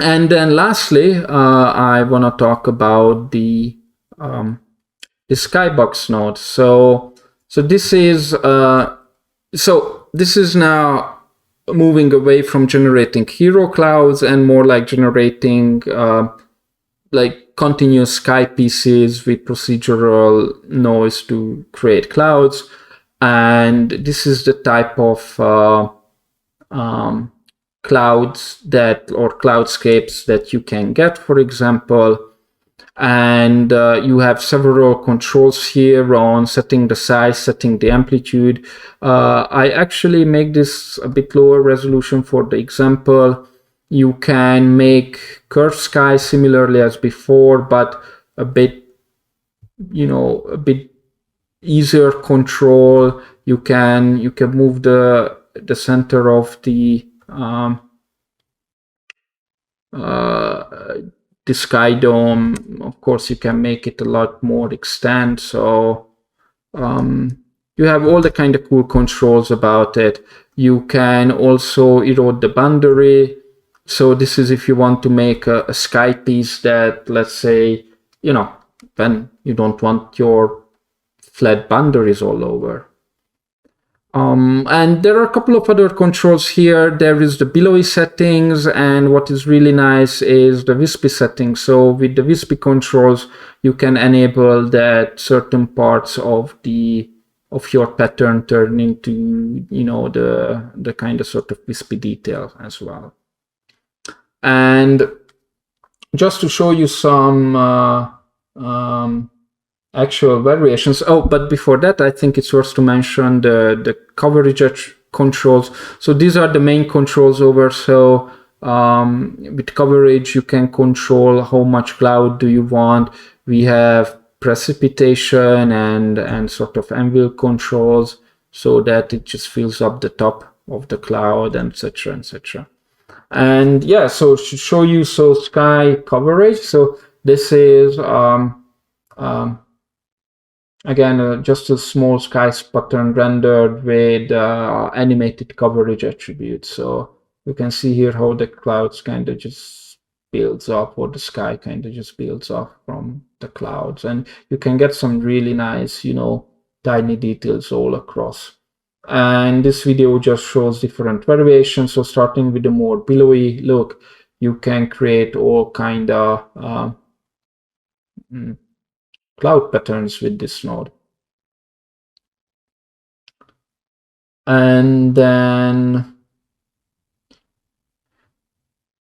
And then lastly, I want to talk about the skybox node. So this is this is now moving away from generating hero clouds and more like generating like continuous sky pieces with procedural noise to create clouds. And this is the type of clouds that, or cloudscapes that you can get, for example. And you have several controls here on setting the size, setting the amplitude. I actually make this a bit lower resolution for the example. You can make curved sky similarly as before, but a bit, a bit easier control. You can move the center of the sky dome. Of course, you can make it a lot more extend. So you have all the kind of cool controls about it. You can also erode the boundary. So this is if you want to make a sky piece that, let's say, when you don't want your flat boundaries all over. And there are a couple of other controls here. There is the billowy settings, and what is really nice is the wispy settings. So with the wispy controls, you can enable that certain parts of your pattern turn into, the kind of sort of wispy detail as well. And just to show you some actual variations. Oh, but before that, I think it's worth to mention the coverage controls. So these are the main controls over. So with coverage, you can control how much cloud do you want. We have precipitation and sort of anvil controls, so that it just fills up the top of the cloud, and etc. etc. And yeah, so to show you sky coverage. So this is again, just a small sky pattern rendered with animated coverage attributes. So you can see here how the clouds kind of just builds up, or the sky kind of just builds up from the clouds. And you can get some really nice, tiny details all across. And this video just shows different variations. So starting with the more billowy look, you can create all kind of cloud patterns with this node. And then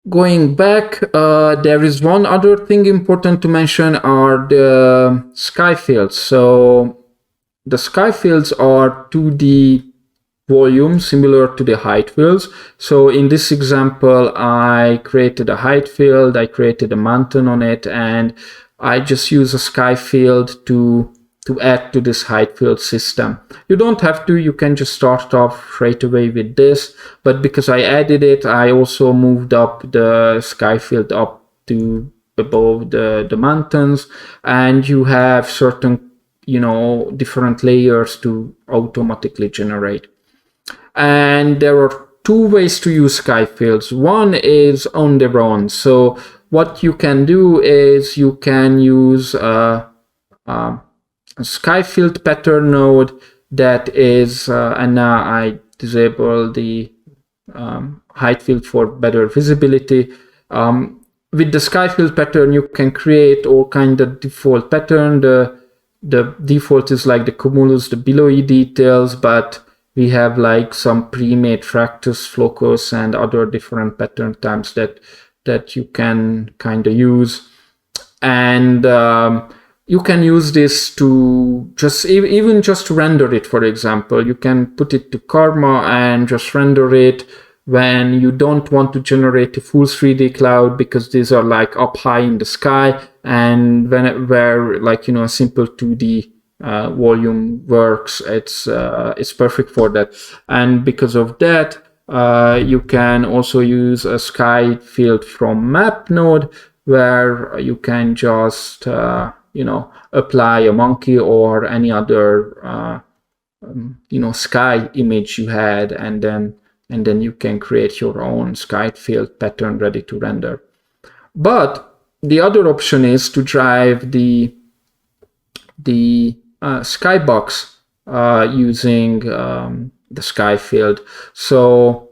going back, there is one other thing important to mention are the sky fields. So the sky fields are 2D volume similar to the height fields. So in this example, I created a height field, I created a mountain on it, and I just use a sky field to add to this height field system. You don't have to, you can just start off straight away with this, but because I added it, I also moved up the sky field up to above the mountains, and you have certain, different layers to automatically generate. And there are two ways to use sky fields. One is on their own. So what you can do is you can use a sky field pattern node that is, and now I disable the height field for better visibility. With the sky field pattern, you can create all kind of default pattern. The default is like the cumulus, the billowy details, but we have like some pre-made fractus, flocus, and other different pattern types that you can kind of use. And you can use this to even just to render it, for example. You can put it to Karma and just render it when you don't want to generate a full 3D cloud, because these are like up high in the sky, and where like, a simple 2D volume works, it's perfect for that. And because of that, you can also use a sky field from map node, where you can just apply a monkey or any other sky image you had, and then you can create your own sky field pattern ready to render. But the other option is to drive the skybox using the sky field. So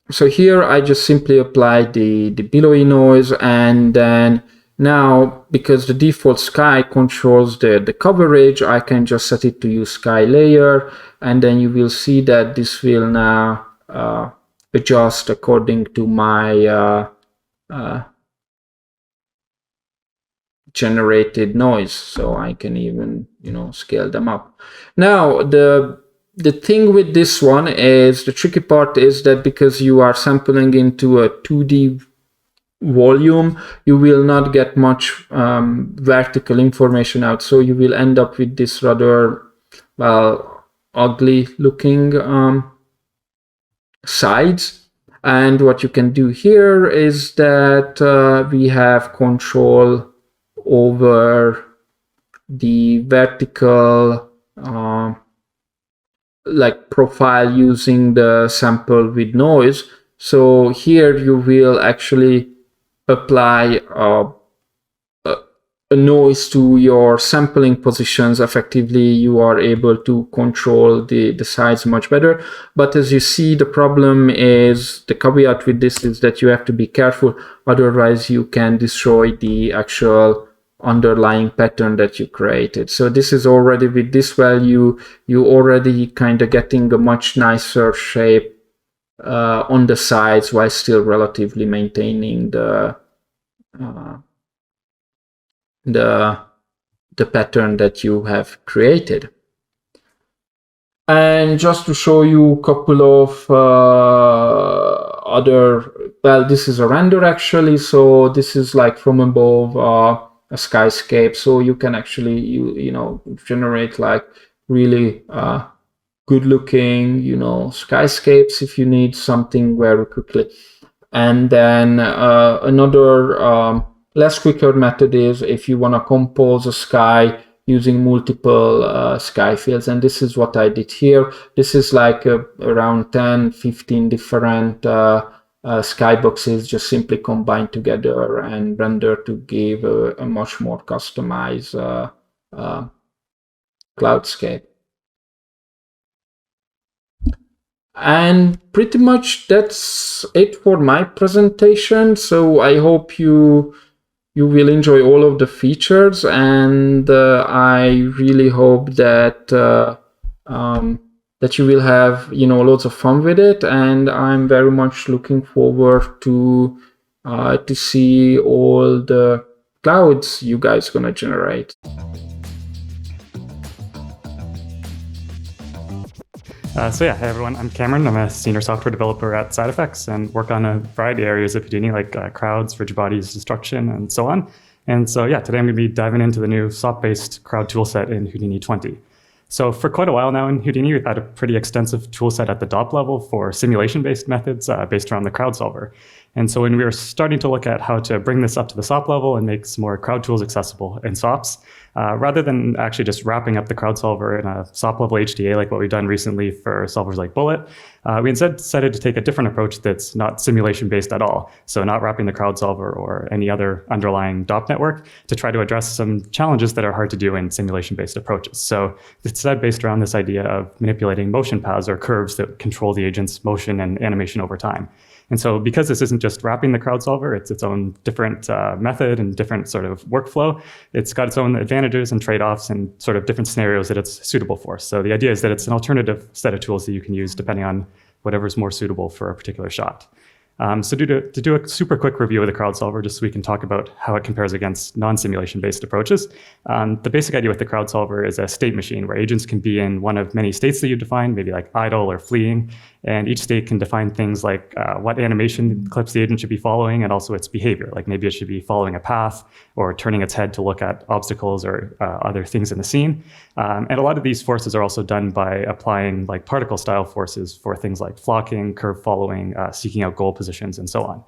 here I just simply apply the billowy noise, and then now, because the default sky controls the coverage, I can just set it to use sky layer, and then you will see that this will now adjust according to my generated noise. So I can even, scale them up. Now, the thing with this one is, the tricky part is that because you are sampling into a 2D volume, you will not get much vertical information out. So you will end up with this rather, ugly looking sides. And what you can do here is that we have control over the vertical profile using the sample with noise. So here you will actually apply a noise to your sampling positions. Effectively, you are able to control the size much better. But as you see, the problem is, the caveat with this is that you have to be careful, otherwise you can destroy the actual underlying pattern that you created. So this is already, with this value, you already kind of getting a much nicer shape on the sides, while still relatively maintaining the pattern that you have created. And just to show you a couple of this is a render actually. So this is like from above a skyscape. So you can actually generate like really good looking skyscapes if you need something very quickly. And then another less quicker method is, if you want to compose a sky using multiple sky fields. And this is what I did here. This is like around 10, 15 different skyboxes just simply combined together and rendered to give a much more customized cloudscape. And pretty much that's it for my presentation. So I hope you will enjoy all of the features, and I really hope that that you will have lots of fun with it. And I'm very much looking forward to see all the clouds you guys gonna generate. So yeah, hey everyone, I'm Cameron. I'm a senior software developer at SideFX and work on a variety of areas of Houdini, like crowds, rigid bodies, destruction, and so on. And so yeah, today I'm going to be diving into the new SOP-based crowd toolset in Houdini 20. So for quite a while now in Houdini, we've had a pretty extensive toolset at the DOP level for simulation-based methods based around the crowd solver. And so when we were starting to look at how to bring this up to the SOP level and make some more crowd tools accessible in SOPs, rather than actually just wrapping up the crowd solver in a SOP level HDA like what we've done recently for solvers like Bullet, we instead decided to take a different approach that's not simulation based at all. So not wrapping the crowd solver or any other underlying DOP network to try to address some challenges that are hard to do in simulation based approaches. So it's instead based around this idea of manipulating motion paths or curves that control the agent's motion and animation over time. And so because this isn't just wrapping the crowd solver, it's its own different method and different sort of workflow. It's got its own advantages and trade-offs and sort of different scenarios that it's suitable for. So the idea is that it's an alternative set of tools that you can use depending on whatever's more suitable for a particular shot. So to do a super quick review of the crowd solver, just so we can talk about how it compares against non-simulation based approaches. The basic idea with the crowd solver is a state machine where agents can be in one of many states that you define, maybe like idle or fleeing. And each state can define things like what animation clips the agent should be following and also its behavior. Like maybe it should be following a path or turning its head to look at obstacles or other things in the scene. And a lot of these forces are also done by applying like particle style forces for things like flocking, curve following, seeking out goal positions, and so on.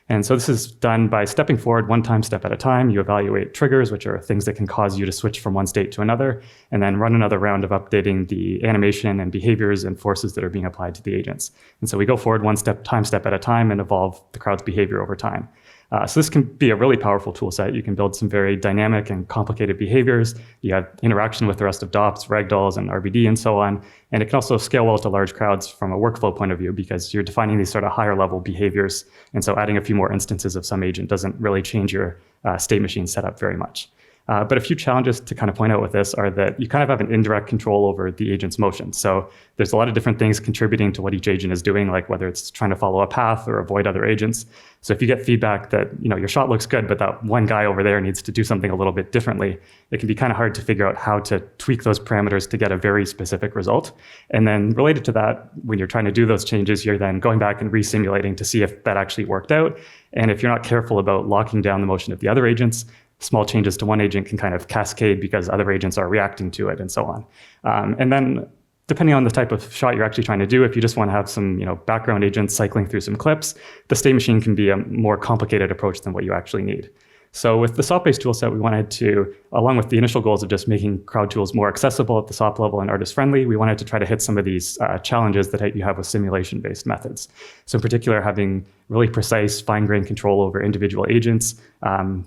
And so this is done by stepping forward one time step at a time. You evaluate triggers, which are things that can cause you to switch from one state to another, and then run another round of updating the animation and behaviors and forces that are being applied to the agents. And so we go forward one step at a time and evolve the crowd's behavior over time. So this can be a really powerful tool set. You can build some very dynamic and complicated behaviors. You have interaction with the rest of DOPs, Ragdolls, and RBD, and so on. And it can also scale well to large crowds from a workflow point of view because you're defining these sort of higher level behaviors. And so adding a few more instances of some agent doesn't really change your state machine setup very much. But a few challenges to kind of point out with this are that you kind of have an indirect control over the agent's motion. So there's a lot of different things contributing to what each agent is doing, like whether it's trying to follow a path or avoid other agents. So if you get feedback that your shot looks good, but that one guy over there needs to do something a little bit differently, it can be kind of hard to figure out how to tweak those parameters to get a very specific result. And then related to that, when you're trying to do those changes, you're then going back and re-simulating to see if that actually worked out. And if you're not careful about locking down the motion of the other agents, small changes to one agent can kind of cascade because other agents are reacting to it and so on. And then depending on the type of shot you're actually trying to do, if you just want to have some background agents cycling through some clips, the state machine can be a more complicated approach than what you actually need. So with the SOP-based toolset, we wanted to, along with the initial goals of just making crowd tools more accessible at the SOP level and artist-friendly, we wanted to try to hit some of these challenges that you have with simulation-based methods. So in particular, having really precise, fine-grained control over individual agents,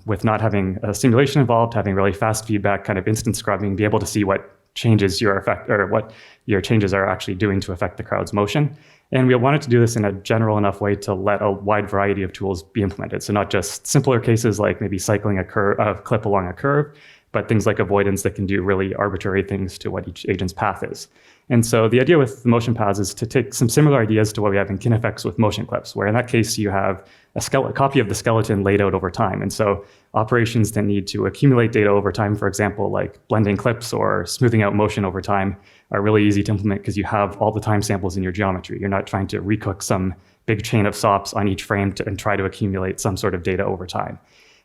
with not having a simulation involved, having really fast feedback, kind of instant scrubbing, be able to see what changes what your changes are actually doing to affect the crowd's motion. And we wanted to do this in a general enough way to let a wide variety of tools be implemented. So not just simpler cases like maybe cycling a clip along a curve, but things like avoidance that can do really arbitrary things to what each agent's path is. And so the idea with the motion paths is to take some similar ideas to what we have in KineFX with motion clips, where in that case you have a copy of the skeleton laid out over time. And so operations that need to accumulate data over time, for example, like blending clips or smoothing out motion over time, are really easy to implement because you have all the time samples in your geometry. You're not trying to recook some big chain of SOPs on each frame and try to accumulate some sort of data over time.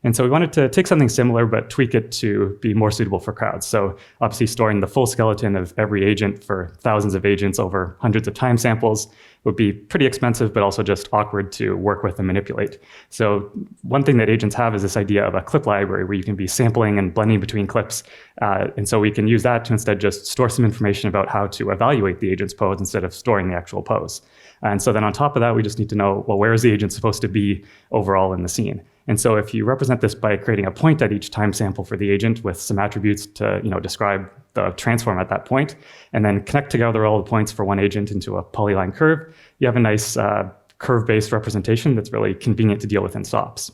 And so we wanted to take something similar, but tweak it to be more suitable for crowds. So obviously storing the full skeleton of every agent for thousands of agents over hundreds of time samples would be pretty expensive, but also just awkward to work with and manipulate. So one thing that agents have is this idea of a clip library where you can be sampling and blending between clips. And so we can use that to instead just store some information about how to evaluate the agent's pose instead of storing the actual pose. And so then on top of that, we just need to know, well, where is the agent supposed to be overall in the scene? And so if you represent this by creating a point at each time sample for the agent with some attributes to describe the transform at that point, and then connect together all the points for one agent into a polyline curve, you have a nice curve-based representation that's really convenient to deal with in SOPs.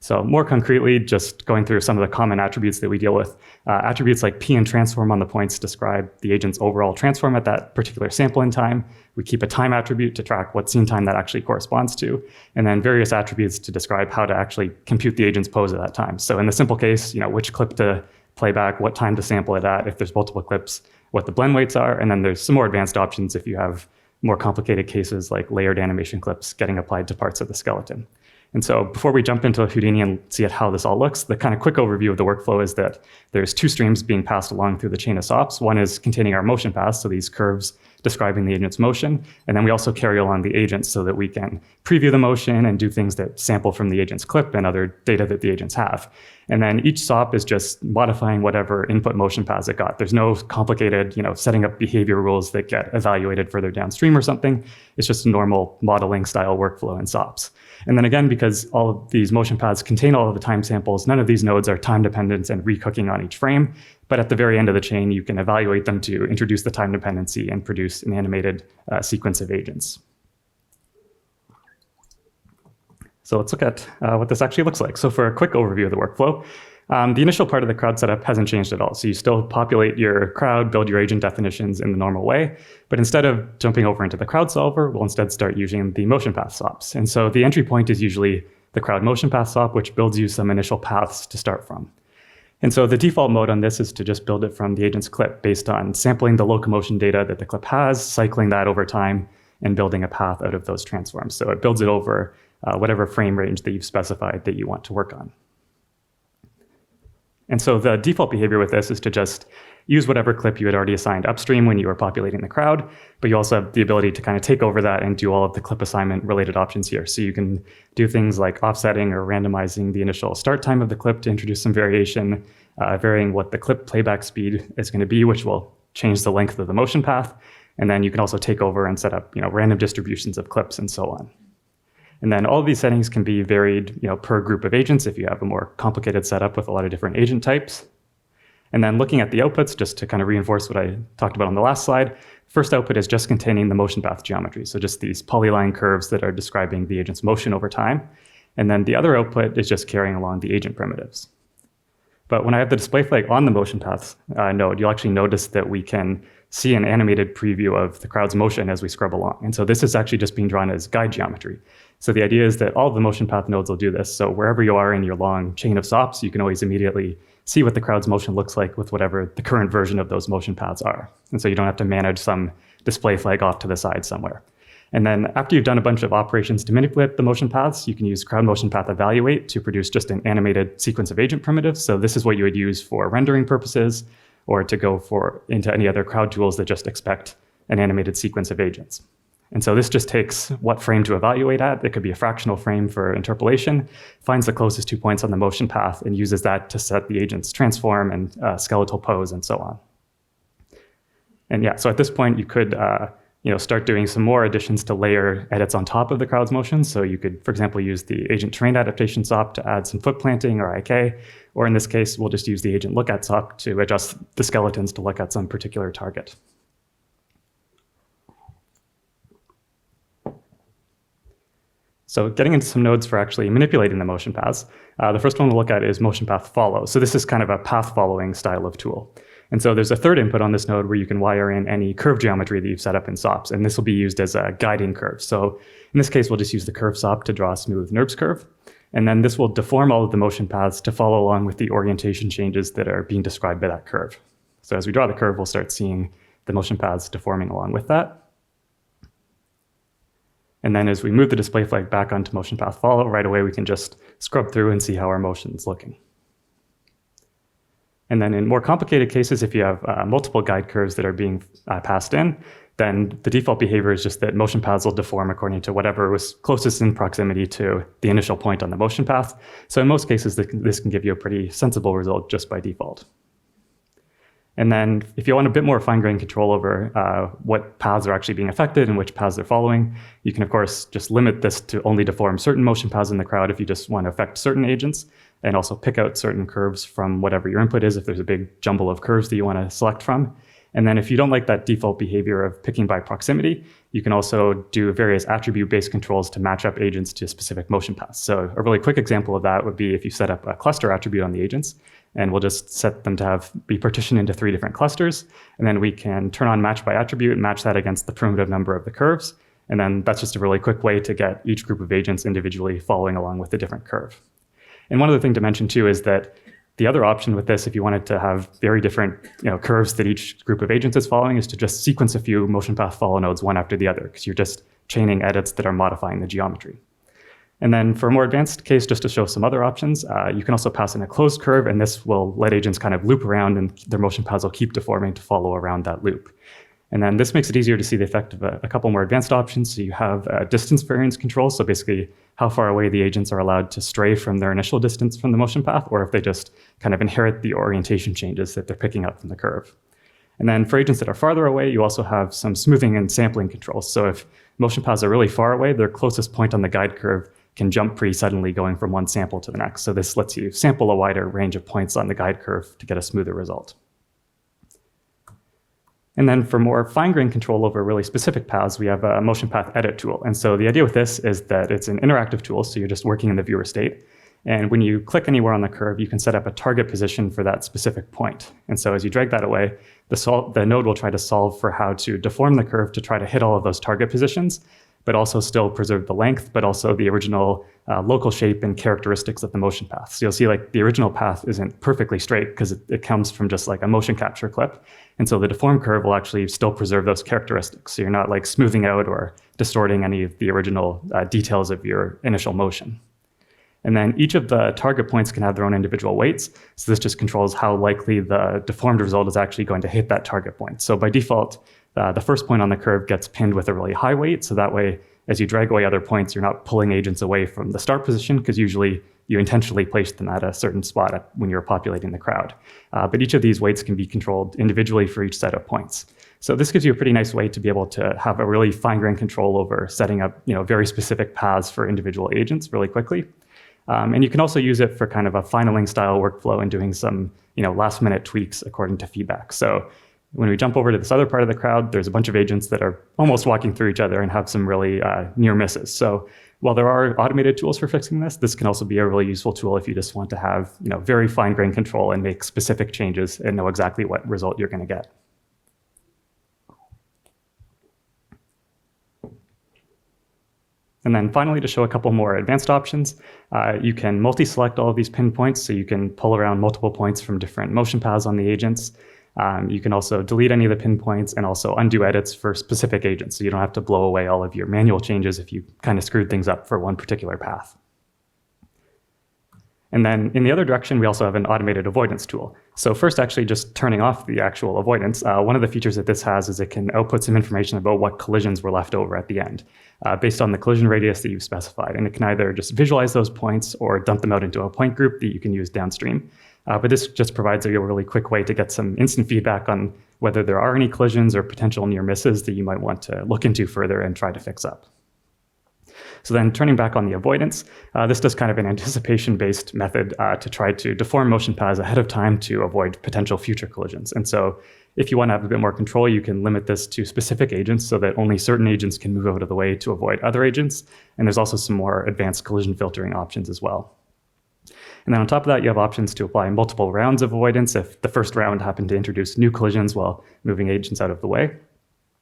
So more concretely, just going through some of the common attributes that we deal with, attributes like P and transform on the points describe the agent's overall transform at that particular sample in time. We keep a time attribute to track what scene time that actually corresponds to, and then various attributes to describe how to actually compute the agent's pose at that time. So in the simple case, which clip to play back, what time to sample it at, if there's multiple clips, what the blend weights are, and then there's some more advanced options if you have more complicated cases like layered animation clips getting applied to parts of the skeleton. And so before we jump into Houdini and see how this all looks, the kind of quick overview of the workflow is that there's two streams being passed along through the chain of SOPs. One is containing our motion paths, so these curves describing the agent's motion. And then we also carry along the agents so that we can preview the motion and do things that sample from the agent's clip and other data that the agents have. And then each SOP is just modifying whatever input motion paths it got. There's no complicated, setting up behavior rules that get evaluated further downstream or something. It's just a normal modeling style workflow in SOPs. And then again, because all of these motion paths contain all of the time samples, none of these nodes are time dependent and recooking on each frame. But at the very end of the chain, you can evaluate them to introduce the time dependency and produce an animated sequence of agents. So let's look at what this actually looks like. So for a quick overview of the workflow, the initial part of the crowd setup hasn't changed at all. So you still populate your crowd, build your agent definitions in the normal way. But instead of jumping over into the crowd solver, we'll instead start using the motion path SOPs. And so the entry point is usually the crowd motion path SOP, which builds you some initial paths to start from. And so the default mode on this is to just build it from the agent's clip based on sampling the locomotion data that the clip has, cycling that over time, and building a path out of those transforms. So it builds it over whatever frame range that you've specified that you want to work on. And so the default behavior with this is to just use whatever clip you had already assigned upstream when you were populating the crowd, but you also have the ability to kind of take over that and do all of the clip assignment related options here. So you can do things like offsetting or randomizing the initial start time of the clip to introduce some variation, varying what the clip playback speed is going to be, which will change the length of the motion path. And then you can also take over and set up random distributions of clips and so on. And then all of these settings can be varied per group of agents if you have a more complicated setup with a lot of different agent types. And then looking at the outputs, just to kind of reinforce what I talked about on the last slide, first output is just containing the motion path geometry. So just these polyline curves that are describing the agent's motion over time. And then the other output is just carrying along the agent primitives. But when I have the display flag on the motion paths node, you'll actually notice that we can see an animated preview of the crowd's motion as we scrub along. And so this is actually just being drawn as guide geometry. So the idea is that all of the motion path nodes will do this. So wherever you are in your long chain of SOPs, you can always immediately see what the crowd's motion looks like with whatever the current version of those motion paths are. And so you don't have to manage some display flag off to the side somewhere. And then after you've done a bunch of operations to manipulate the motion paths, you can use crowd motion path evaluate to produce just an animated sequence of agent primitives. So this is what you would use for rendering purposes or to go into any other crowd tools that just expect an animated sequence of agents. And so this just takes what frame to evaluate at. It could be a fractional frame for interpolation, finds the closest 2 points on the motion path, and uses that to set the agent's transform and skeletal pose and so on. And yeah, so at this point, you could start doing some more additions to layer edits on top of the crowd's motion. So you could, for example, use the agent terrain adaptation SOP to add some foot planting or IK, or in this case, we'll just use the agent look at SOP to adjust the skeletons to look at some particular target. So getting into some nodes for actually manipulating the motion paths, the first one we'll look at is motion path follow. So this is kind of a path following style of tool. And so there's a third input on this node where you can wire in any curve geometry that you've set up in SOPs, and this will be used as a guiding curve. So in this case, we'll just use the curve SOP to draw a smooth NURBS curve. And then this will deform all of the motion paths to follow along with the orientation changes that are being described by that curve. So as we draw the curve, we'll start seeing the motion paths deforming along with that. And then as we move the display flag back onto motion path follow, right away we can just scrub through and see how our motion is looking. And then in more complicated cases, if you have multiple guide curves that are being passed in, then the default behavior is just that motion paths will deform according to whatever was closest in proximity to the initial point on the motion path. So in most cases, this can give you a pretty sensible result just by default. And then if you want a bit more fine-grained control over what paths are actually being affected and which paths they're following, you can, of course, just limit this to only deform certain motion paths in the crowd if you just want to affect certain agents, and also pick out certain curves from whatever your input is if there's a big jumble of curves that you want to select from. And then if you don't like that default behavior of picking by proximity, you can also do various attribute-based controls to match up agents to specific motion paths. So a really quick example of that would be if you set up a cluster attribute on the agents, and we'll just set them to be partitioned into 3 different clusters. And then we can turn on match by attribute and match that against the primitive number of the curves. And then that's just a really quick way to get each group of agents individually following along with a different curve. And one other thing to mention too is that the other option with this, if you wanted to have very different curves that each group of agents is following, is to just sequence a few motion path follow nodes one after the other, because you're just chaining edits that are modifying the geometry. And then for a more advanced case, just to show some other options, you can also pass in a closed curve, and this will let agents kind of loop around and their motion paths will keep deforming to follow around that loop. And then this makes it easier to see the effect of a couple more advanced options. So you have distance variance control, so basically how far away the agents are allowed to stray from their initial distance from the motion path, or if they just kind of inherit the orientation changes that they're picking up from the curve. And then for agents that are farther away, you also have some smoothing and sampling controls. So if motion paths are really far away, their closest point on the guide curve can jump pretty suddenly going from one sample to the next. So this lets you sample a wider range of points on the guide curve to get a smoother result. And then for more fine-grained control over really specific paths, we have a motion path edit tool. And so the idea with this is that it's an interactive tool, so you're just working in the viewer state. And when you click anywhere on the curve, you can set up a target position for that specific point. And so as you drag that away, the node will try to solve for how to deform the curve to try to hit all of those target positions, but also still preserve the length, but also the original local shape and characteristics of the motion path. So you'll see like the original path isn't perfectly straight because it comes from just like a motion capture clip. And so the deformed curve will actually still preserve those characteristics. So you're not like smoothing out or distorting any of the original details of your initial motion. And then each of the target points can have their own individual weights. So this just controls how likely the deformed result is actually going to hit that target point. So by default, the first point on the curve gets pinned with a really high weight. So that way, as you drag away other points, you're not pulling agents away from the start position, because usually you intentionally place them at a certain spot when you're populating the crowd. But each of these weights can be controlled individually for each set of points. So this gives you a pretty nice way to be able to have a really fine-grained control over setting up very specific paths for individual agents really quickly. And you can also use it for kind of a finaling style workflow and doing some last-minute tweaks according to feedback. So when we jump over to this other part of the crowd, there's a bunch of agents that are almost walking through each other and have some really near misses. So while there are automated tools for fixing this, this can also be a really useful tool if you just want to have very fine-grained control and make specific changes and know exactly what result you're going to get. And then finally, to show a couple more advanced options, you can multi-select all of these pinpoints, so you can pull around multiple points from different motion paths on the agents. You can also delete any of the pinpoints and also undo edits for specific agents, so you don't have to blow away all of your manual changes if you kind of screwed things up for one particular path. And then in the other direction, we also have an automated avoidance tool. So first, actually just turning off the actual avoidance, one of the features that this has is it can output some information about what collisions were left over at the end, based on the collision radius that you've specified. And it can either just visualize those points or dump them out into a point group that you can use downstream. But this just provides a really quick way to get some instant feedback on whether there are any collisions or potential near misses that you might want to look into further and try to fix up. So then turning back on the avoidance, this does kind of an anticipation-based method to try to deform motion paths ahead of time to avoid potential future collisions. And so if you want to have a bit more control, you can limit this to specific agents so that only certain agents can move out of the way to avoid other agents. And there's also some more advanced collision filtering options as well. And then on top of that, you have options to apply multiple rounds of avoidance if the first round happened to introduce new collisions while moving agents out of the way.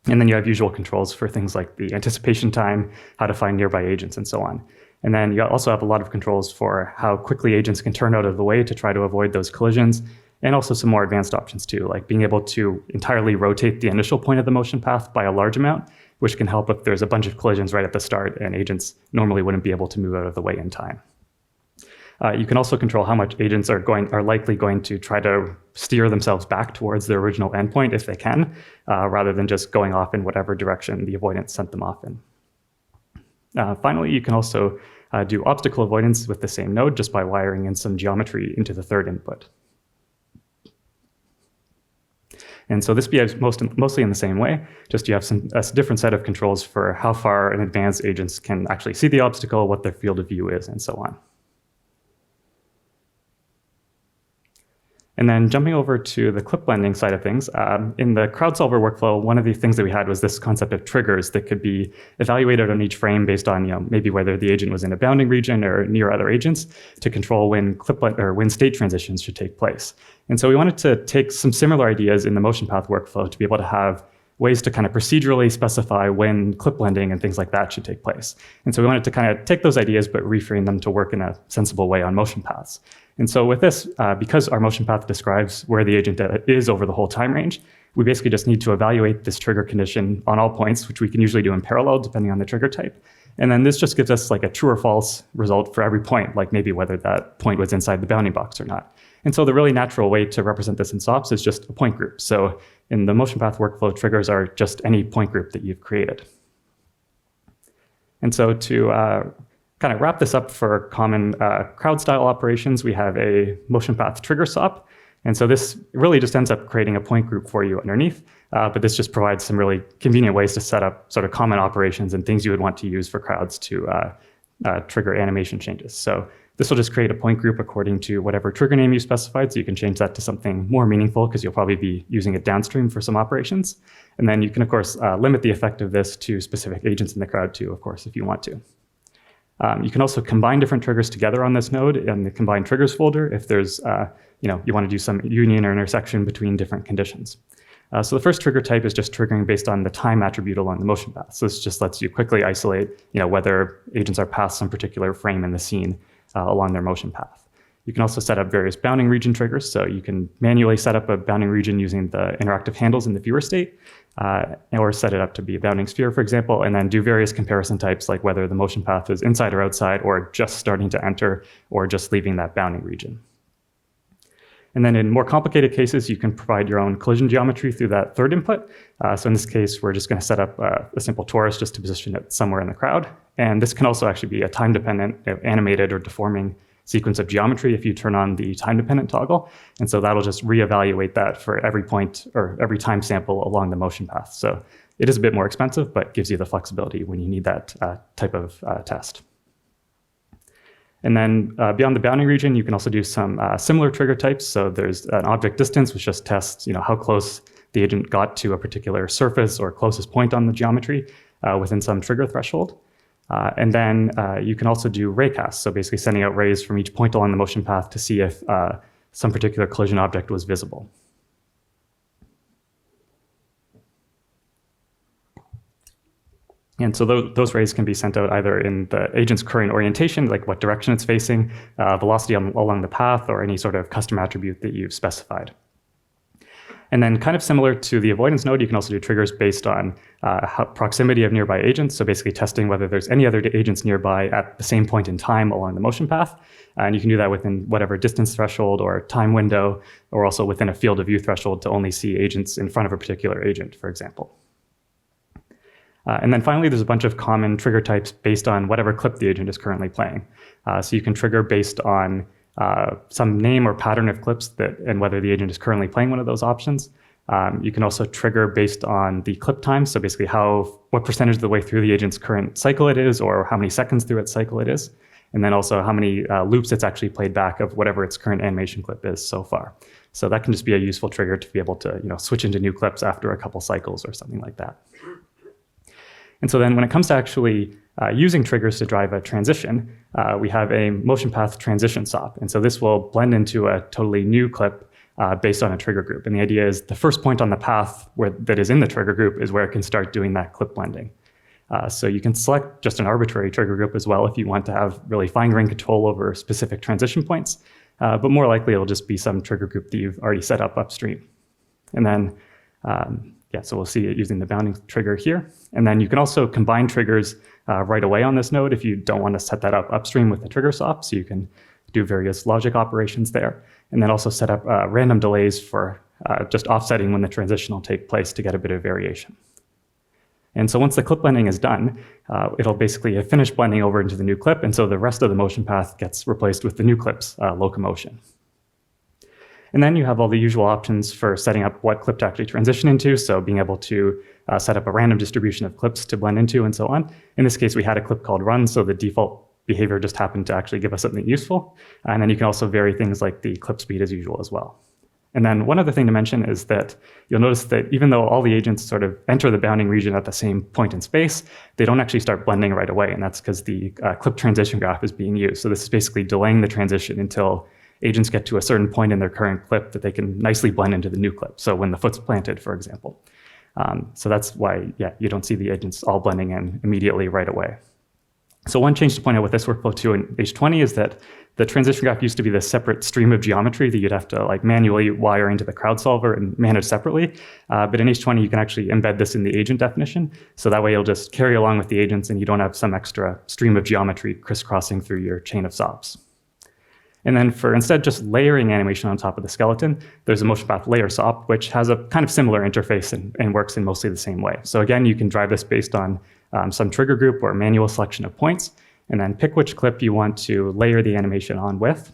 And then you have usual controls for things like the anticipation time, how to find nearby agents, and so on. And then you also have a lot of controls for how quickly agents can turn out of the way to try to avoid those collisions, and also some more advanced options too, like being able to entirely rotate the initial point of the motion path by a large amount, which can help if there's a bunch of collisions right at the start and agents normally wouldn't be able to move out of the way in time. You can also control how much agents are likely going to try to steer themselves back towards their original endpoint if they can, rather than just going off in whatever direction the avoidance sent them off in. Finally, you can also do obstacle avoidance with the same node just by wiring in some geometry into the third input. And so this behaves mostly in the same way, just you have a different set of controls for how far in advance agents can actually see the obstacle, what their field of view is, and so on. And then jumping over to the clip blending side of things, in the crowd solver workflow, one of the things that we had was this concept of triggers that could be evaluated on each frame based on maybe whether the agent was in a bounding region or near other agents to control when when state transitions should take place. And so we wanted to take some similar ideas in the motion path workflow to be able to have ways to kind of procedurally specify when clip blending and things like that should take place. And so we wanted to kind of take those ideas but reframe them to work in a sensible way on motion paths. And so with this, because our motion path describes where the agent is over the whole time range, we basically just need to evaluate this trigger condition on all points, which we can usually do in parallel depending on the trigger type. And then this just gives us like a true or false result for every point, like maybe whether that point was inside the bounding box or not. And so the really natural way to represent this in SOPs is just a point group. So in the motion path workflow, triggers are just any point group that you've created. And so to kind of wrap this up for common crowd style operations, we have a motion path trigger SOP. And so this really just ends up creating a point group for you underneath, but this just provides some really convenient ways to set up sort of common operations and things you would want to use for crowds to trigger animation changes. So this will just create a point group according to whatever trigger name you specified, so you can change that to something more meaningful because you'll probably be using it downstream for some operations. And then you can, of course, limit the effect of this to specific agents in the crowd too, of course, if you want to. You can also combine different triggers together on this node in the combine triggers folder if there's, you want to do some union or intersection between different conditions. So the first trigger type is just triggering based on the time attribute along the motion path. So this just lets you quickly isolate, whether agents are past some particular frame in the scene along their motion path. You can also set up various bounding region triggers. So you can manually set up a bounding region using the interactive handles in the viewer state, or set it up to be a bounding sphere, for example, and then do various comparison types like whether the motion path is inside or outside, or just starting to enter, or just leaving that bounding region. And then in more complicated cases, you can provide your own collision geometry through that third input. So in this case, we're just going to set up a simple torus just to position it somewhere in the crowd. And this can also actually be a time-dependent, animated or deforming sequence of geometry if you turn on the time-dependent toggle. And so that'll just reevaluate that for every point or every time sample along the motion path. So it is a bit more expensive, but gives you the flexibility when you need that type of test. And then beyond the bounding region, you can also do some similar trigger types. So there's an object distance, which just tests how close the agent got to a particular surface or closest point on the geometry within some trigger threshold. And then you can also do raycasts, so basically sending out rays from each point along the motion path to see if some particular collision object was visible. And so those rays can be sent out either in the agent's current orientation, like what direction it's facing, velocity along the path, or any sort of custom attribute that you've specified. And then kind of similar to the avoidance node, you can also do triggers based on proximity of nearby agents. So basically testing whether there's any other agents nearby at the same point in time along the motion path. And you can do that within whatever distance threshold or time window, or also within a field of view threshold to only see agents in front of a particular agent, for example. And then finally, there's a bunch of common trigger types based on whatever clip the agent is currently playing. So you can trigger based on some name or pattern of clips and whether the agent is currently playing one of those options. You can also trigger based on the clip time, so basically what percentage of the way through the agent's current cycle it is, or how many seconds through its cycle it is, and then also how many loops it's actually played back of whatever its current animation clip is so far. So that can just be a useful trigger to be able to switch into new clips after a couple cycles or something like that. And so then when it comes to actually using triggers to drive a transition, we have a motion path transition SOP. And so this will blend into a totally new clip based on a trigger group. And the idea is the first point on the path that is in the trigger group is where it can start doing that clip blending. So you can select just an arbitrary trigger group as well if you want to have really fine-grained control over specific transition points. But more likely, it'll just be some trigger group that you've already set up upstream. And then Yeah, so we'll see it using the bounding trigger here. And then you can also combine triggers right away on this node if you don't want to set that up upstream with the trigger SOP. So you can do various logic operations there. And then also set up random delays for just offsetting when the transition will take place to get a bit of variation. And so once the clip blending is done, it'll basically finish blending over into the new clip. And so the rest of the motion path gets replaced with the new clip's locomotion. And then you have all the usual options for setting up what clip to actually transition into. So being able to set up a random distribution of clips to blend into and so on. In this case, we had a clip called run, so the default behavior just happened to actually give us something useful. And then you can also vary things like the clip speed as usual as well. And then one other thing to mention is that you'll notice that even though all the agents sort of enter the bounding region at the same point in space, they don't actually start blending right away. And that's because the clip transition graph is being used. So this is basically delaying the transition until agents get to a certain point in their current clip that they can nicely blend into the new clip. So when the foot's planted, for example. So that's why, yeah, you don't see the agents all blending in immediately right away. So one change to point out with this workflow too in H20 is that the transition graph used to be this separate stream of geometry that you'd have to like manually wire into the crowd solver and manage separately. But in H20, you can actually embed this in the agent definition. So that way you'll just carry along with the agents and you don't have some extra stream of geometry crisscrossing through your chain of SOPs. And then for instead just layering animation on top of the skeleton, there's a motion path layer SOP, which has a kind of similar interface and works in mostly the same way. So again, you can drive this based on some trigger group or manual selection of points, and then pick which clip you want to layer the animation on with.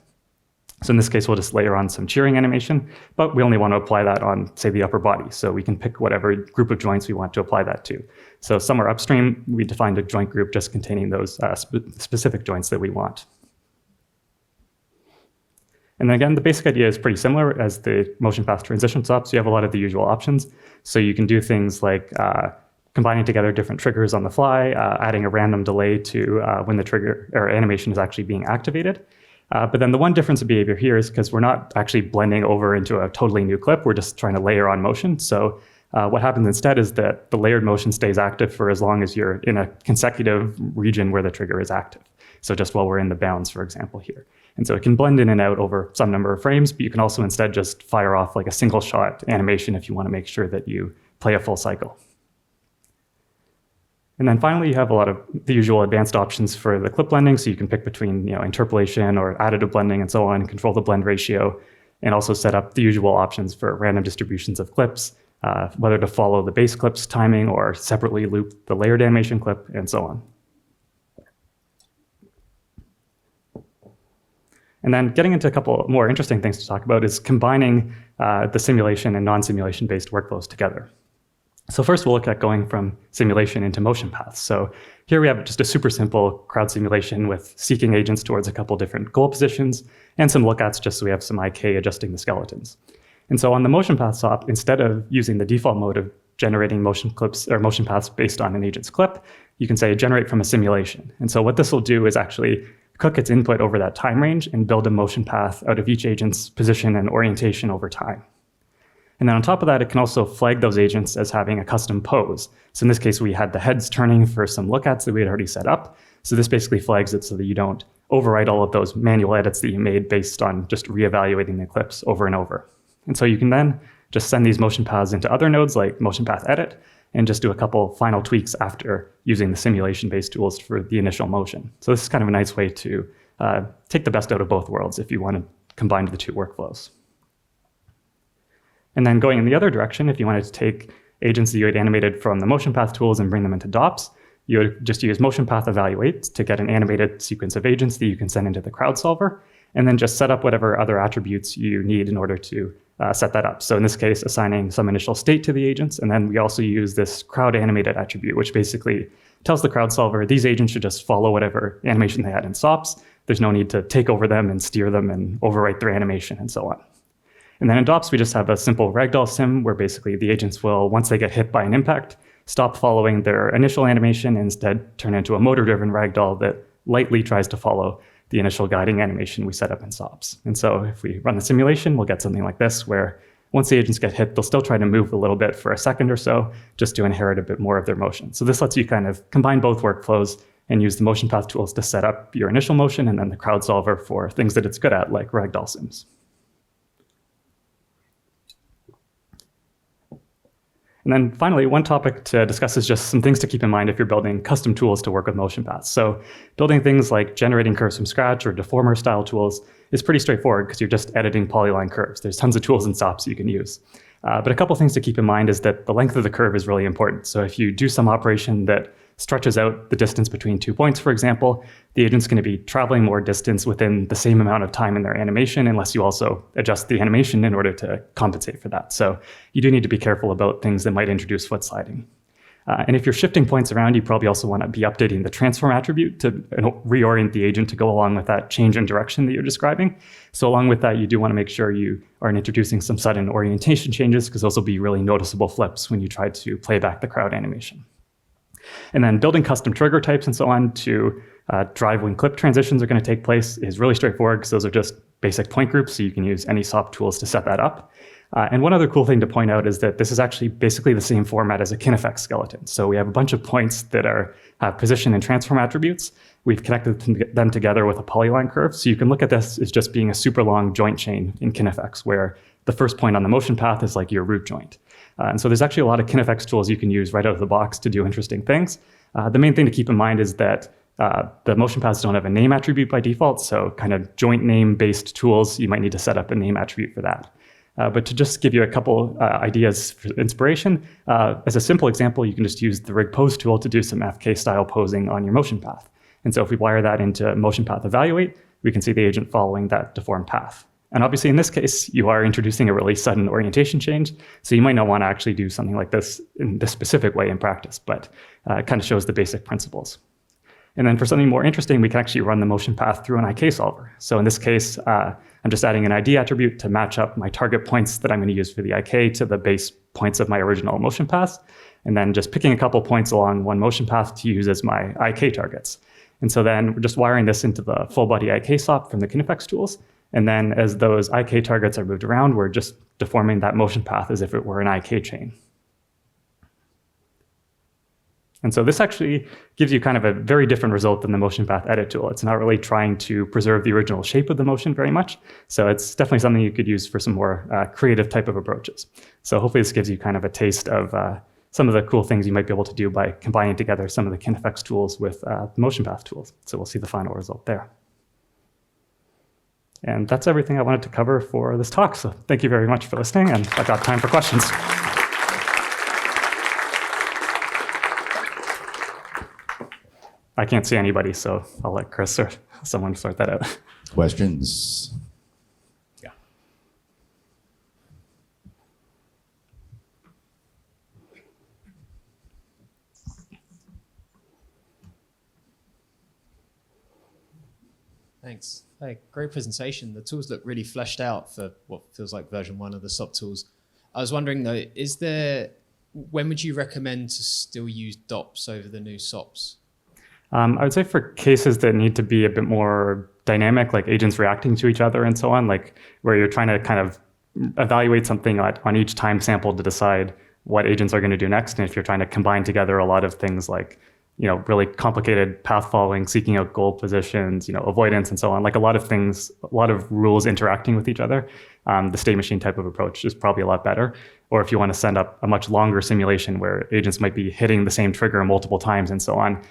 So in this case, we'll just layer on some cheering animation, but we only want to apply that on, say, the upper body. So we can pick whatever group of joints we want to apply that to. So somewhere upstream, we defined a joint group just containing those specific joints that we want. And then again, the basic idea is pretty similar as the motion path transition SOP. So you have a lot of the usual options. So you can do things like combining together different triggers on the fly, adding a random delay to when the trigger or animation is actually being activated. But then the one difference of behavior here is because we're not actually blending over into a totally new clip, we're just trying to layer on motion. So what happens instead is that the layered motion stays active for as long as you're in a consecutive region where the trigger is active. So just while we're in the bounds, for example, here. And so it can blend in and out over some number of frames, but you can also instead just fire off like a single shot animation if you want to make sure that you play a full cycle. And then finally, you have a lot of the usual advanced options for the clip blending. So you can pick between interpolation or additive blending and so on, control the blend ratio, and also set up the usual options for random distributions of clips, whether to follow the base clip's timing or separately loop the layered animation clip, and so on. And then getting into a couple more interesting things to talk about is combining the simulation and non-simulation based workflows together. So first we'll look at going from simulation into motion paths. So here we have just a super simple crowd simulation with seeking agents towards a couple different goal positions and some lookouts just so we have some IK adjusting the skeletons. And so on the motion path SOP, instead of using the default mode of generating motion clips or motion paths based on an agent's clip, you can say generate from a simulation. And so what this will do is actually cook its input over that time range and build a motion path out of each agent's position and orientation over time. And then on top of that, it can also flag those agents as having a custom pose. So in this case, we had the heads turning for some lookouts that we had already set up. So this basically flags it so that you don't overwrite all of those manual edits that you made based on just reevaluating the clips over and over. And so you can then just send these motion paths into other nodes like motion path edit and just do a couple final tweaks after using the simulation-based tools for the initial motion. So this is kind of a nice way to take the best out of both worlds if you want to combine the two workflows. And then going in the other direction, if you wanted to take agents that you had animated from the motion path tools and bring them into DOPS, you would just use motion path evaluate to get an animated sequence of agents that you can send into the crowd solver, and then just set up whatever other attributes you need in order to set that up. So in this case, assigning some initial state to the agents, and then we also use this crowd animated attribute, which basically tells the crowd solver these agents should just follow whatever animation they had in SOPs. There's no need to take over them and steer them and overwrite their animation and so on. And then in DOPS, we just have a simple Ragdoll sim where basically the agents will, once they get hit by an impact, stop following their initial animation and instead turn into a motor-driven Ragdoll that lightly tries to follow the initial guiding animation we set up in SOPs. And so if we run the simulation, we'll get something like this where once the agents get hit, they'll still try to move a little bit for a second or so just to inherit a bit more of their motion. So this lets you kind of combine both workflows and use the motion path tools to set up your initial motion and then the crowd solver for things that it's good at, like Ragdoll sims. And then finally, one topic to discuss is just some things to keep in mind if you're building custom tools to work with motion paths. So building things like generating curves from scratch or deformer style tools is pretty straightforward because you're just editing polyline curves. There's tons of tools and SOPs you can use. But a couple things to keep in mind is that the length of the curve is really important. So if you do some operation that stretches out the distance between 2 points, for example, the agent's going to be traveling more distance within the same amount of time in their animation unless you also adjust the animation in order to compensate for that. So you do need to be careful about things that might introduce foot sliding. And if you're shifting points around, you probably also want to be updating the transform attribute to reorient the agent to go along with that change in direction that you're describing. So along with that, you do want to make sure you aren't introducing some sudden orientation changes because those will be really noticeable flips when you try to play back the crowd animation. And then building custom trigger types and so on to drive when clip transitions are going to take place is really straightforward because those are just basic point groups, so you can use any SOP tools to set that up. And one other cool thing to point out is that this is actually basically the same format as a KineFX skeleton. So we have a bunch of points that have position and transform attributes. We've connected them together with a polyline curve. So you can look at this as just being a super long joint chain in KineFX, where the first point on the motion path is like your root joint. And so there's actually a lot of KineFX tools you can use right out of the box to do interesting things. The main thing to keep in mind is that the motion paths don't have a name attribute by default. So kind of joint name-based tools, you might need to set up a name attribute for that. But to just give you a couple ideas for inspiration, as a simple example, you can just use the rig pose tool to do some FK-style posing on your motion path. And so if we wire that into motion path evaluate, we can see the agent following that deformed path. And obviously in this case, you are introducing a really sudden orientation change. So you might not want to actually do something like this in this specific way in practice, but it kind of shows the basic principles. And then for something more interesting, we can actually run the motion path through an IK solver. So in this case, I'm just adding an ID attribute to match up my target points that I'm going to use for the IK to the base points of my original motion path, and then just picking a couple points along one motion path to use as my IK targets. And so then we're just wiring this into the full body IK SOP from the KineFX tools. And then as those IK targets are moved around, we're just deforming that motion path as if it were an IK chain. And so this actually gives you kind of a very different result than the motion path edit tool. It's not really trying to preserve the original shape of the motion very much. So it's definitely something you could use for some more creative type of approaches. So hopefully this gives you kind of a taste of some of the cool things you might be able to do by combining together some of the KineFX tools with the motion path tools. So we'll see the final result there. And that's everything I wanted to cover for this talk. So thank you very much for listening, and I've got time for questions. I can't see anybody, so I'll let Chris or someone sort that out. Questions? Yeah. Thanks. Hey, great presentation. The tools look really fleshed out for what feels like version 1 of the SOP tools. I was wondering though, when would you recommend to still use DOPs over the new SOPs? I would say for cases that need to be a bit more dynamic, like agents reacting to each other and so on, like where you're trying to kind of evaluate something on each time sample to decide what agents are going to do next. And if you're trying to combine together a lot of things like, really complicated path following, seeking out goal positions, avoidance and so on, like a lot of things, a lot of rules interacting with each other, the state machine type of approach is probably a lot better. Or if you want to send up a much longer simulation where agents might be hitting the same trigger multiple times and so on,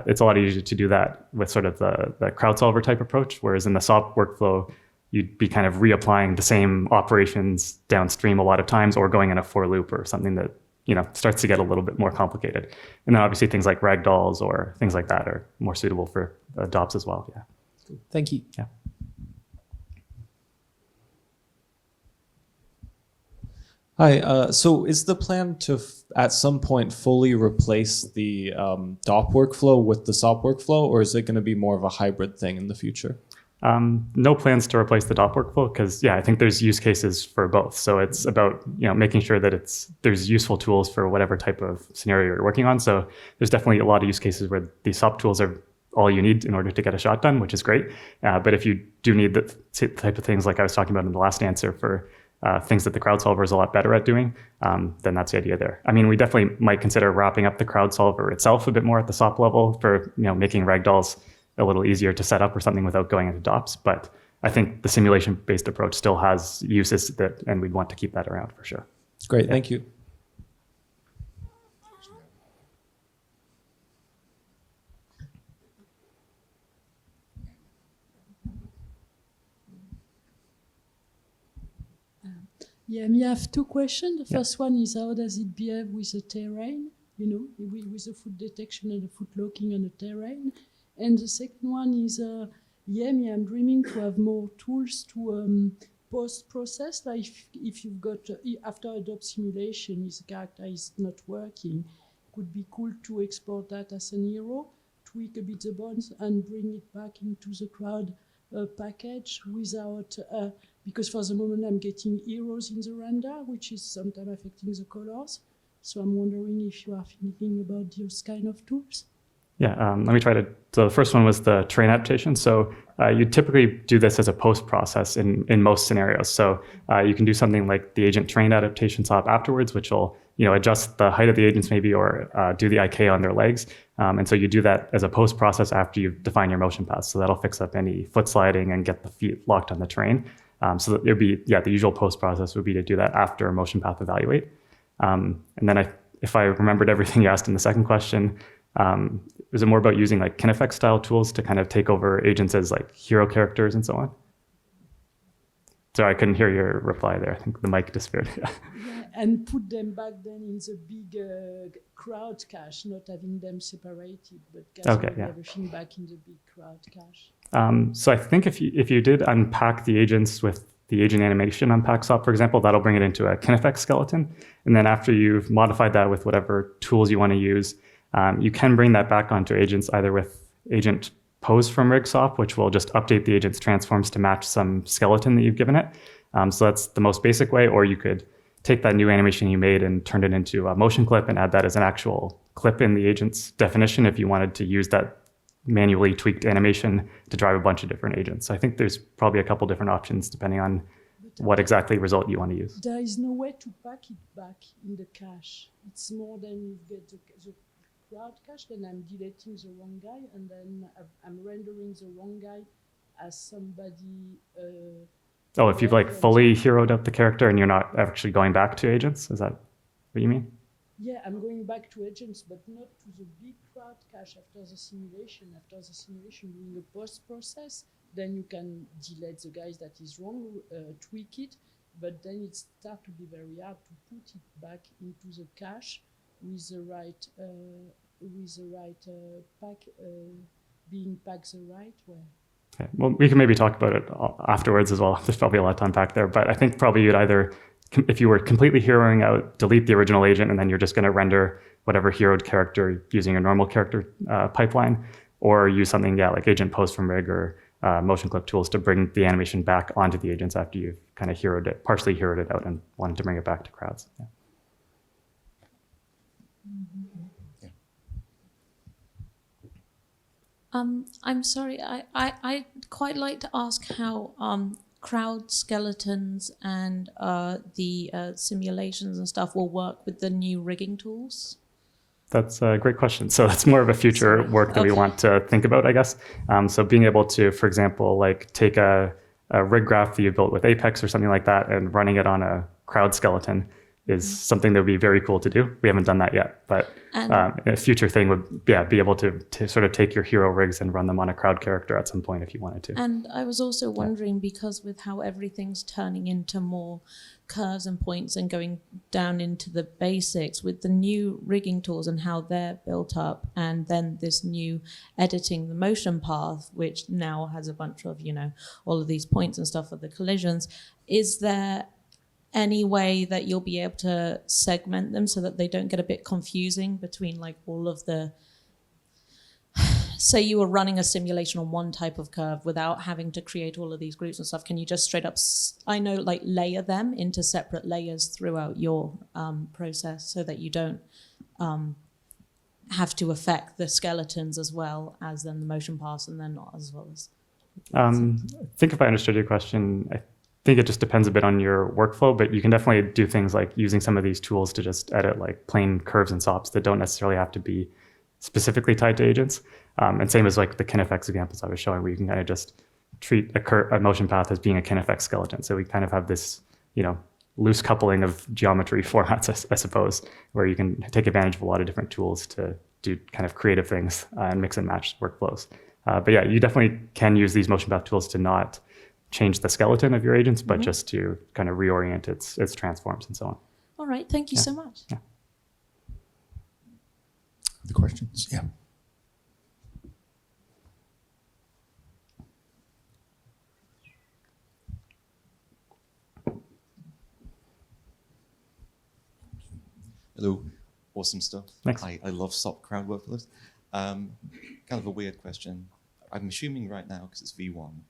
it's a lot easier to do that with sort of the crowd solver type approach, whereas in the SOP workflow, you'd be kind of reapplying the same operations downstream a lot of times or going in a for loop or something that starts to get a little bit more complicated. And then obviously things like ragdolls or things like that are more suitable for DOPs as well. Yeah. Cool. Thank you. Yeah. Hi, so is the plan to, at some point, fully replace the DOP workflow with the SOP workflow, or is it going to be more of a hybrid thing in the future? No plans to replace the DOP workflow because, I think there's use cases for both. So it's about making sure that there's useful tools for whatever type of scenario you're working on. So there's definitely a lot of use cases where the SOP tools are all you need in order to get a shot done, which is great. But if you do need the type of things like I was talking about in the last answer for things that the crowd solver is a lot better at doing, then that's the idea there. I mean, we definitely might consider wrapping up the crowd solver itself a bit more at the SOP level for making ragdolls a little easier to set up or something without going into DOPs. But I think the simulation-based approach still has uses and we'd want to keep that around for sure. Great, thank you. Yeah, I have two questions. The first one is how does it behave with the terrain? You know, with the foot detection and the foot locking on the terrain. And the second one is, I'm dreaming to have more tools to post-process. Like if you've got, after a DOP simulation, if the character is not working, it could be cool to export that as an hero, tweak a bit the bones and bring it back into the crowd package without, because for the moment I'm getting heroes in the render, which is sometimes affecting the colors. So I'm wondering if you are thinking about those kind of tools. Yeah, let me try to. So the first one was the terrain adaptation. So you typically do this as a post process in most scenarios. So you can do something like the agent terrain adaptation SOP afterwards, which will adjust the height of the agents maybe, or do the IK on their legs. And so you do that as a post process after you define your motion paths. So that'll fix up any foot sliding and get the feet locked on the terrain. So that it would be, the usual post process would be to do that after a motion path evaluate. And then if I remembered everything you asked in the second question, was it more about using like KineFX style tools to kind of take over agents as like hero characters and so on? Sorry, I couldn't hear your reply there. I think the mic disappeared. And put them back then in the big crowd cache, not having them separated, but gathering everything back in the big crowd cache. So I think if you did unpack the agents with the agent animation unpack SOP, for example, that'll bring it into a KineFX skeleton. And then after you've modified that with whatever tools you want to use, you can bring that back onto agents either with agent pose from rig SOP, which will just update the agent's transforms to match some skeleton that you've given it. So that's the most basic way, or you could take that new animation you made and turn it into a motion clip and add that as an actual clip in the agent's definition if you wanted to use that manually tweaked animation to drive a bunch of different agents. So I think there's probably a couple different options depending on what exactly result you want to use. There is no way to pack it back in the cache. It's more than you get the crowd cache, then I'm deleting the wrong guy, and then I'm rendering the wrong guy as somebody. Oh, if you've like fully heroed up the character and you're not actually going back to agents, is that what you mean? Yeah, I'm going back to agents, but not to the big crowd cache after the simulation. After the simulation, doing a post process, then you can delete the guys that is wrong, tweak it, but then it starts to be very hard to put it back into the cache with the right pack being packed the right way. Okay. Well, we can maybe talk about it afterwards as well. There's probably a lot to unpack there, but I think probably you'd either, if you were completely heroing out, delete the original agent, and then you're just going to render whatever heroed character using a normal character pipeline, or use something like agent pose from rig or motion clip tools to bring the animation back onto the agents after you've kind of partially heroed it out and wanted to bring it back to crowds. Yeah. I'm sorry, I'd quite like to ask how crowd skeletons and the simulations and stuff will work with the new rigging tools. That's a great question. So that's more of a future work that we want to think about, I guess. So being able to, for example, like take a rig graph that you built with Apex or something like that and running it on a crowd skeleton is something that would be very cool to do. We haven't done that yet, but a future thing would be able to sort of take your hero rigs and run them on a crowd character at some point if you wanted to. And I was also wondering, because with how everything's turning into more curves and points and going down into the basics with the new rigging tools and how they're built up, and then this new editing the motion path, which now has a bunch of, all of these points and stuff for the collisions, is there any way that you'll be able to segment them so that they don't get a bit confusing between like all of the, say you were running a simulation on one type of curve without having to create all of these groups and stuff, can you just straight up, layer them into separate layers throughout your process so that you don't have to affect the skeletons as well as then the motion paths and then not as well as? I think if I understood your question, I think it just depends a bit on your workflow, but you can definitely do things like using some of these tools to just edit like plain curves and SOPs that don't necessarily have to be specifically tied to agents. And same as like the KineFX examples I was showing, where you can kind of just treat a motion path as being a KineFX skeleton. So we kind of have this, loose coupling of geometry formats, I suppose, where you can take advantage of a lot of different tools to do kind of creative things and mix and match workflows. But yeah, you definitely can use these motion path tools to not change the skeleton of your agents, but Mhm. just to kind of reorient its transforms and so on. All right, thank you Yeah. so much. Yeah. The questions? Yeah. Hello, awesome stuff. Thanks. I love SOP crowd workflows. Kind of a weird question. I'm assuming right now, because it's V1,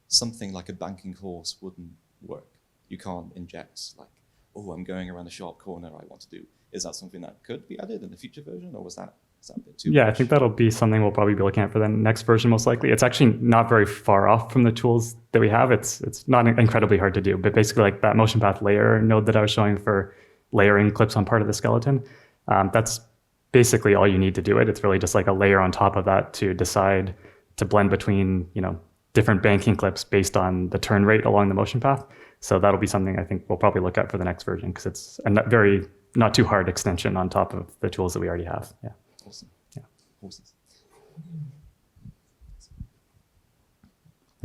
something like a banking clause wouldn't work. You can't inject like, oh, I'm going around a sharp corner I want to do. Is that something that could be added in a future version, or is that a bit too Yeah, I much? think that'll be something we'll probably be looking at for the next version, most likely. It's actually not very far off from the tools that we have. It's not incredibly hard to do, but basically like that motion path layer node that I was showing for layering clips on part of the skeleton, that's basically all you need to do it. It's really just like a layer on top of that to decide to blend between, different banking clips based on the turn rate along the motion path. So that'll be something I think we'll probably look at for the next version, because it's a not too hard extension on top of the tools that we already have. Yeah. Awesome. Yeah. Awesome.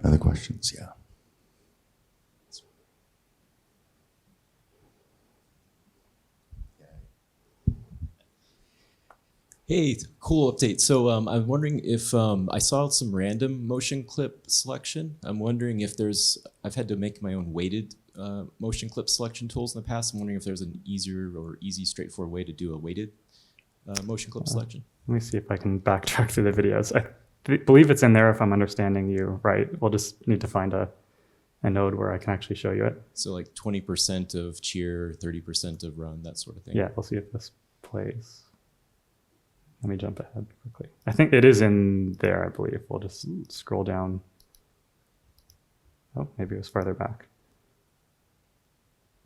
Other questions? Yeah. Hey, cool update. So I'm wondering if I saw some random motion clip selection. I'm wondering if I've had to make my own weighted motion clip selection tools in the past. I'm wondering if there's an easier or straightforward way to do a weighted motion clip selection. Let me see if I can backtrack through the videos. I believe it's in there if I'm understanding you right. We'll just need to find a node where I can actually show you it. So like 20% of cheer, 30% of run, that sort of thing. Yeah, we'll see if this plays. Let me jump ahead quickly. I think it is in there, I believe. We'll just scroll down. Oh, maybe it was farther back.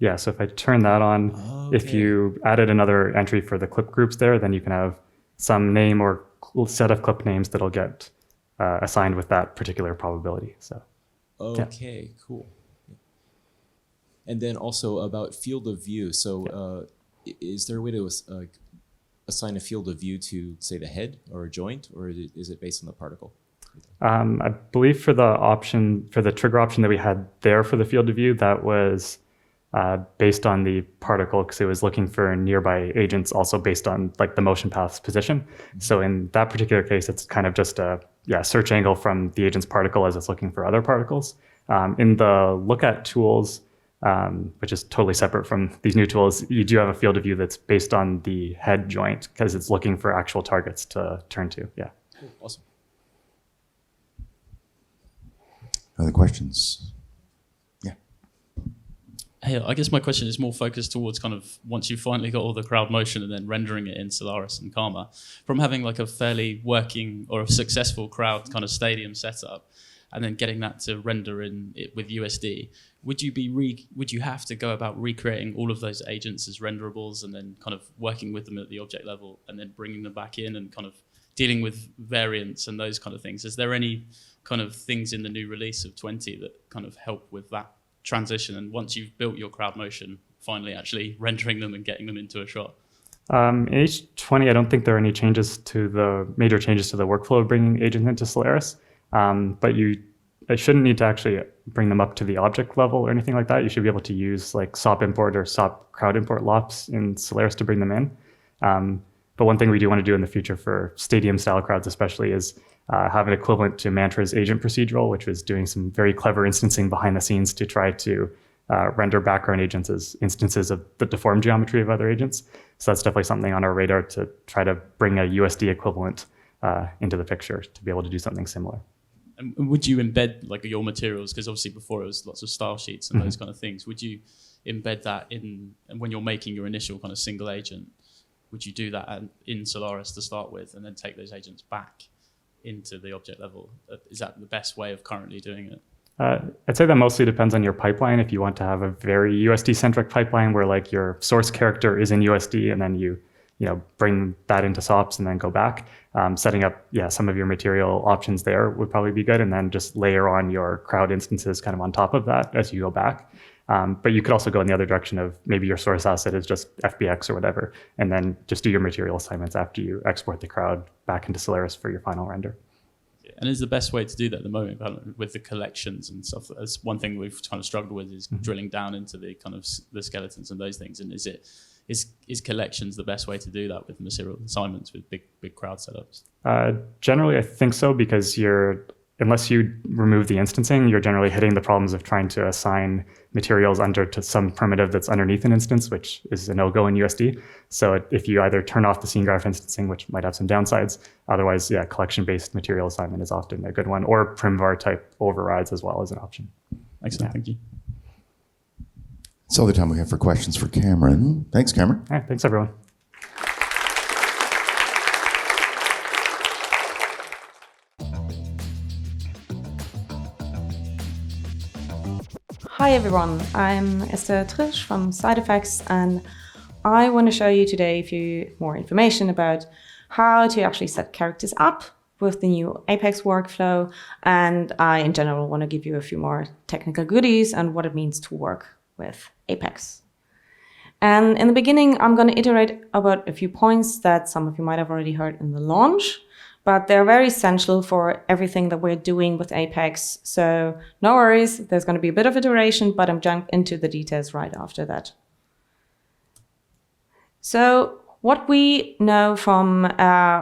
Yeah, so if I turn that on, if you added another entry for the clip groups there, then you can have some name or set of clip names that'll get assigned with that particular probability. So. Okay, cool. And then also about field of view. So is there a way to assign a field of view to, say, the head or a joint, or is it based on the particle? I believe for the trigger option that we had there for the field of view, that was based on the particle, because it was looking for nearby agents also based on like the motion path's position. Mm-hmm. So in that particular case, it's kind of just a search angle from the agent's particle as it's looking for other particles. In the look at tools, which is totally separate from these new tools, you do have a field of view that's based on the head joint because it's looking for actual targets to turn to. Yeah. Cool. Awesome. Other questions? Yeah. Hey, I guess my question is more focused towards kind of once you've finally got all the crowd motion and then rendering it in Solaris and Karma, from having like a fairly working or a successful crowd kind of stadium setup, and then getting that to render in it with USD, would you have to go about recreating all of those agents as renderables and then kind of working with them at the object level and then bringing them back in and kind of dealing with variants and those kind of things? Is there any kind of things in the new release of 20 that kind of help with that transition? And once you've built your crowd motion, finally actually rendering them and getting them into a shot? In H20, I don't think there are any major changes to the workflow of bringing agents into Solaris. But I shouldn't need to actually bring them up to the object level or anything like that. You should be able to use like SOP import or SOP crowd import lops in Solaris to bring them in. But one thing we do want to do in the future for stadium style crowds especially is have an equivalent to Mantra's agent procedural, which was doing some very clever instancing behind the scenes to try to render background agents as instances of the deformed geometry of other agents. So that's definitely something on our radar to try to bring a USD equivalent into the picture to be able to do something similar. And would you embed like your materials? Because obviously before it was lots of style sheets and those kind of things. Would you embed that in, and when you're making your initial kind of single agent, would you do that in Solaris to start with and then take those agents back into the object level? Is that the best way of currently doing it? I'd say that mostly depends on your pipeline. If you want to have a very USD-centric pipeline where like your source character is in USD and then you bring that into SOPs and then go back, setting up some of your material options there would probably be good, and then just layer on your crowd instances kind of on top of that as you go back. But you could also go in the other direction of maybe your source asset is just FBX or whatever, and then just do your material assignments after you export the crowd back into Solaris for your final render. And is the best way to do that at the moment with the collections and stuff? That's one thing we've kind of struggled with is drilling down into the kind of the skeletons and those things. And is collections the best way to do that with material assignments with big crowd setups? Generally, I think so, because unless you remove the instancing, you're generally hitting the problems of trying to assign materials to some primitive that's underneath an instance, which is a no-go in USD. So if you either turn off the scene graph instancing, which might have some downsides, otherwise, yeah, collection-based material assignment is often a good one, or primvar type overrides as well as an option. Excellent, thank you. That's all the time we have for questions for Cameron. Thanks, Cameron. All right, thanks everyone. Hi everyone, I'm Esther Trilsch from SideFX, and I want to show you today a few more information about how to actually set characters up with the new Apex workflow, and I in general want to give you a few more technical goodies and what it means to work with Apex. And in the beginning, I'm going to iterate about a few points that some of you might have already heard in the launch, but they're very essential for everything that we're doing with Apex. So no worries, there's going to be a bit of iteration, but I'm jumping into the details right after that. So what we know from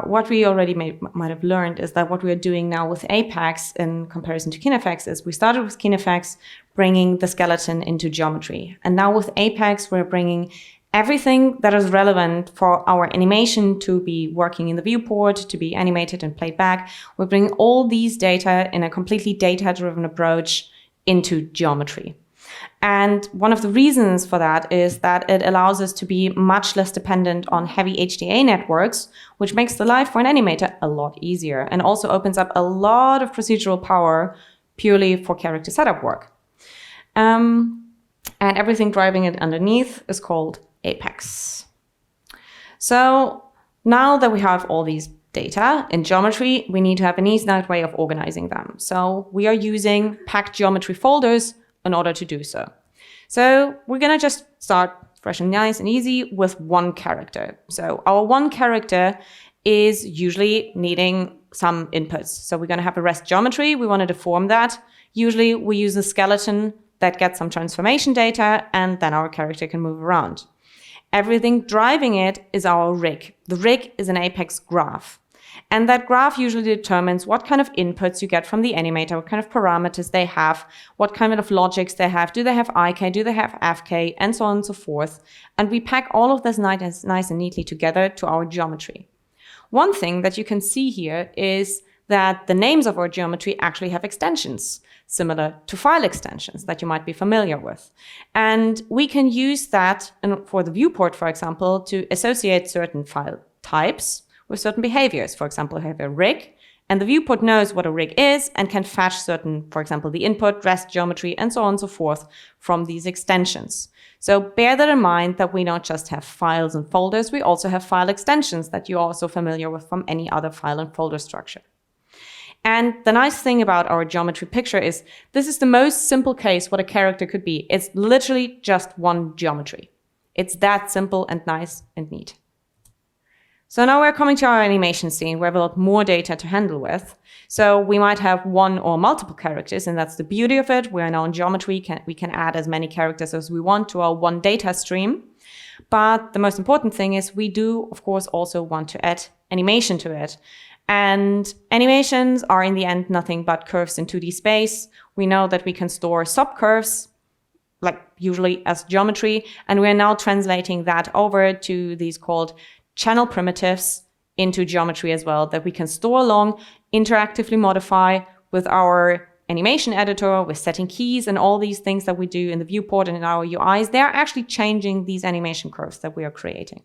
what we already might have learned is that what we are doing now with Apex in comparison to KineFX is we started with KineFX bringing the skeleton into geometry. And now with Apex, we're bringing everything that is relevant for our animation to be working in the viewport, to be animated and played back. We're bringing all these data in a completely data-driven approach into geometry. And one of the reasons for that is that it allows us to be much less dependent on heavy HDA networks, which makes the life for an animator a lot easier and also opens up a lot of procedural power purely for character setup work. And everything driving it underneath is called Apex. So now that we have all these data in geometry, we need to have an easy way of organizing them. So we are using packed geometry folders in order to do so. So we're going to just start fresh and nice and easy with one character. So our one character is usually needing some inputs. So we're going to have a rest geometry. We want to deform that. Usually we use a skeleton that gets some transformation data, and then our character can move around. Everything driving it is our rig. The rig is an Apex graph. And that graph usually determines what kind of inputs you get from the animator, what kind of parameters they have, what kind of logics they have. Do they have IK? Do they have FK? And so on and so forth. And we pack all of this nice and neatly together to our geometry. One thing that you can see here is that the names of our geometry actually have extensions, similar to file extensions that you might be familiar with. And we can use that for the viewport, for example, to associate certain file types with certain behaviors. For example, we have a rig, and the viewport knows what a rig is and can fetch certain, for example, the input, rest geometry, and so on and so forth from these extensions. So bear that in mind that we don't just have files and folders, we also have file extensions that you're also familiar with from any other file and folder structure. And the nice thing about our geometry picture is this is the most simple case what a character could be. It's literally just one geometry. It's that simple and nice and neat. So now we're coming to our animation scene where we have a lot more data to handle with. So we might have one or multiple characters, and that's the beauty of it. We're now in geometry. We can add as many characters as we want to our one data stream. But the most important thing is we do, of course, also want to add animation to it. And animations are in the end nothing but curves in 2D space. We know that we can store subcurves, like usually as geometry, and we're now translating that over to these called channel primitives into geometry as well, that we can store along, interactively modify with our animation editor, with setting keys and all these things that we do in the viewport and in our UIs. They're actually changing these animation curves that we are creating.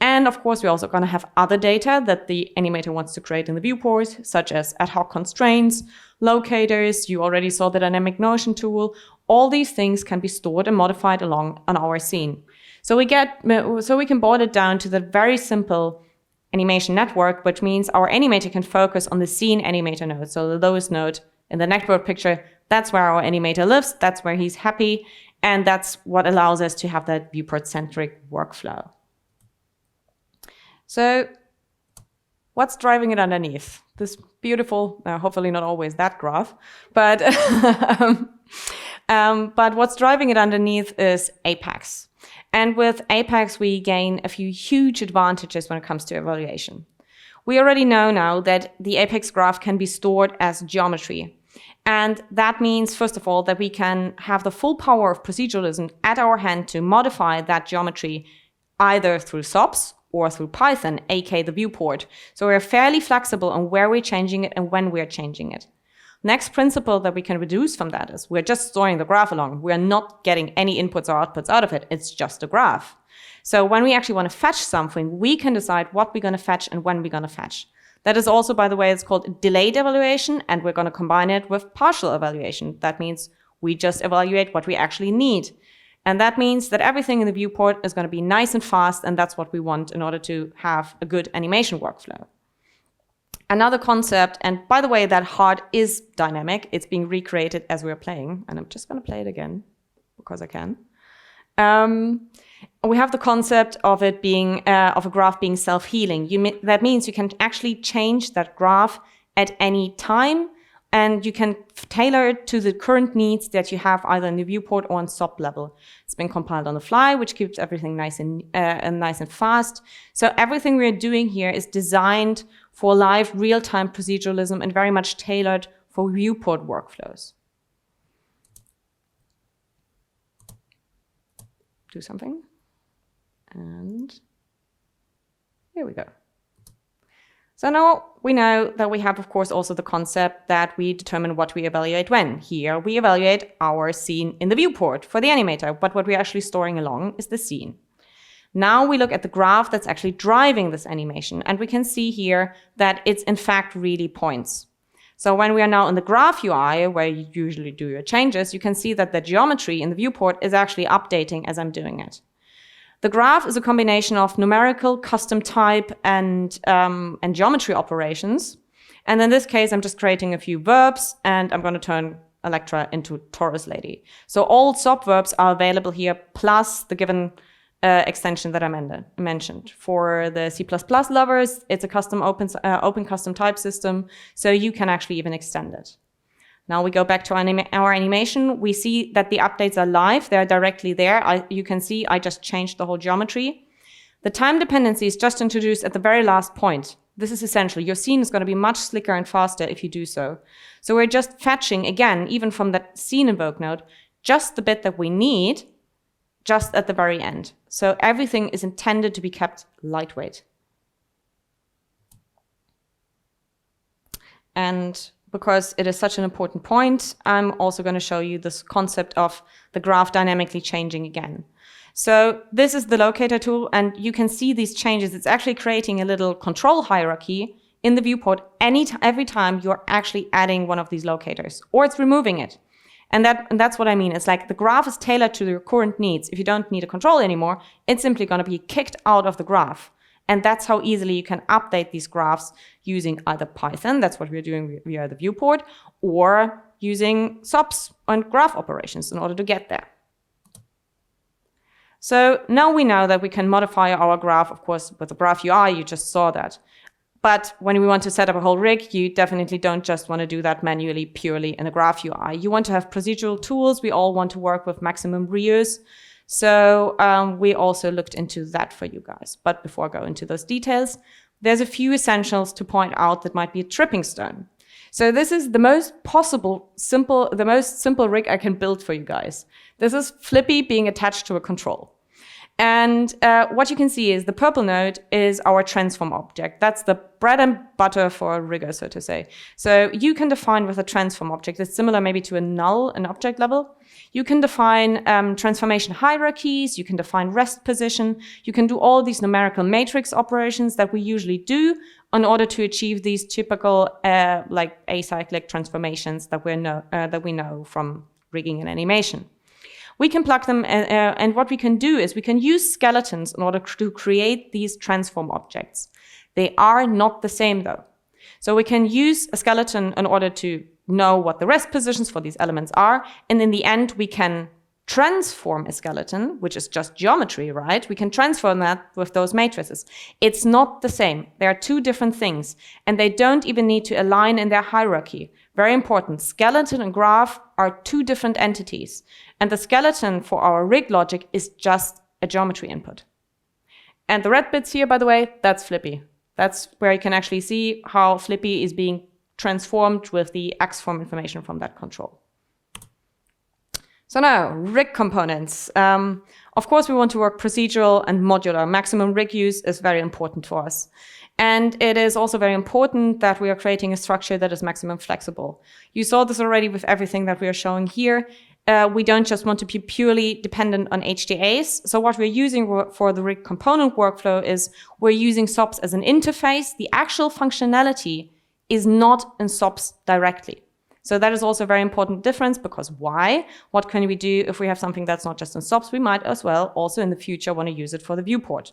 And of course, we're also going to have other data that the animator wants to create in the viewport, such as ad hoc constraints, locators. You already saw the dynamic notion tool. All these things can be stored and modified along on our scene. So we can boil it down to the very simple animation network, which means our animator can focus on the scene animator node. So the lowest node in the network picture, that's where our animator lives. That's where he's happy. And that's what allows us to have that viewport-centric workflow. So what's driving it underneath? This beautiful, hopefully not always that graph, but but what's driving it underneath is Apex. And with Apex, we gain a few huge advantages when it comes to evaluation. We already know now that the Apex graph can be stored as geometry. And that means, first of all, that we can have the full power of proceduralism at our hand to modify that geometry either through SOPs or through Python, aka the viewport. So we're fairly flexible on where we're changing it and when we're changing it. Next principle that we can reduce from that is we're just storing the graph along. We're not getting any inputs or outputs out of it. It's just a graph. So when we actually want to fetch something, we can decide what we're going to fetch and when we're going to fetch. That is also, by the way, it's called delayed evaluation, and we're going to combine it with partial evaluation. That means we just evaluate what we actually need. And that means that everything in the viewport is going to be nice and fast, and that's what we want in order to have a good animation workflow. Another concept, and by the way, that HUD is dynamic. It's being recreated as we're playing, and I'm just going to play it again because I can. We have the concept of it being of a graph being self-healing. That means you can actually change that graph at any time, and you can tailor it to the current needs that you have either in the viewport or on SOP level. It's been compiled on the fly, which keeps everything nice and fast. So everything we're doing here is designed for live real-time proceduralism and very much tailored for viewport workflows. Do something. And here we go. So now we know that we have, of course, also the concept that we determine what we evaluate when. Here we evaluate our scene in the viewport for the animator, but what we're actually storing along is the scene. Now we look at the graph that's actually driving this animation, and we can see here that it's in fact really points. So when we are now in the graph UI, where you usually do your changes, you can see that the geometry in the viewport is actually updating as I'm doing it. The graph is a combination of numerical, custom type, and geometry operations. And in this case, I'm just creating a few verbs, and I'm going to turn Electra into Taurus Lady. So all SOP verbs are available here, plus the given extension that I mentioned. For the C++ lovers, it's a custom open custom type system, so you can actually even extend it. Now we go back to our animation. We see that the updates are live. They're directly there. You can see I just changed the whole geometry. The time dependency is just introduced at the very last point. This is essential. Your scene is going to be much slicker and faster if you do so. So we're just fetching, again, even from that scene invoke node, just the bit that we need, just at the very end. So everything is intended to be kept lightweight. And because it is such an important point, I'm also going to show you this concept of the graph dynamically changing again. So this is the locator tool, and you can see these changes. It's actually creating a little control hierarchy in the viewport every time you're actually adding one of these locators, or it's removing it. And that's what I mean. It's like the graph is tailored to your current needs. If you don't need a control anymore, it's simply going to be kicked out of the graph. And that's how easily you can update these graphs using either Python, that's what we're doing via the viewport, or using SOPs and graph operations in order to get there. So now we know that we can modify our graph, of course, with the graph UI, you just saw that. But when we want to set up a whole rig, you definitely don't just want to do that manually, purely in a graph UI. You want to have procedural tools. We all want to work with maximum reuse. So we also looked into that for you guys. But before I go into those details, there's a few essentials to point out that might be a tripping stone. So this is the most simple rig I can build for you guys. This is Flippy being attached to a control. And what you can see is the purple node is our transform object. That's the bread and butter for a rigger, so to say. So you can define with a transform object. It's similar maybe to a null, an object level. You can define transformation hierarchies. You can define rest position. You can do all these numerical matrix operations that we usually do in order to achieve these typical like acyclic transformations that we know from rigging and animation. We can plug them, and what we can do is we can use skeletons in order to create these transform objects. They are not the same though. So we can use a skeleton in order to know what the rest positions for these elements are, and in the end we can transform a skeleton, which is just geometry, right? We can transform that with those matrices. It's not the same. They are two different things, and they don't even need to align in their hierarchy. Very important. Skeleton and graph are two different entities, and the skeleton for our rig logic is just a geometry input. And the red bits here, by the way, that's Flippy. That's where you can actually see how Flippy is being transformed with the X-form information from that control. So now, rig components. Of course, we want to work procedural and modular. Maximum rig use is very important for us. And it is also very important that we are creating a structure that is maximum flexible. You saw this already with everything that we are showing here. We don't just want to be purely dependent on HDAs. So what we're using for the rig component workflow is we're using SOPs as an interface. The actual functionality is not in SOPs directly. So that is also a very important difference, because why? What can we do if we have something that's not just in SOPs? We might as well also in the future want to use it for the viewport.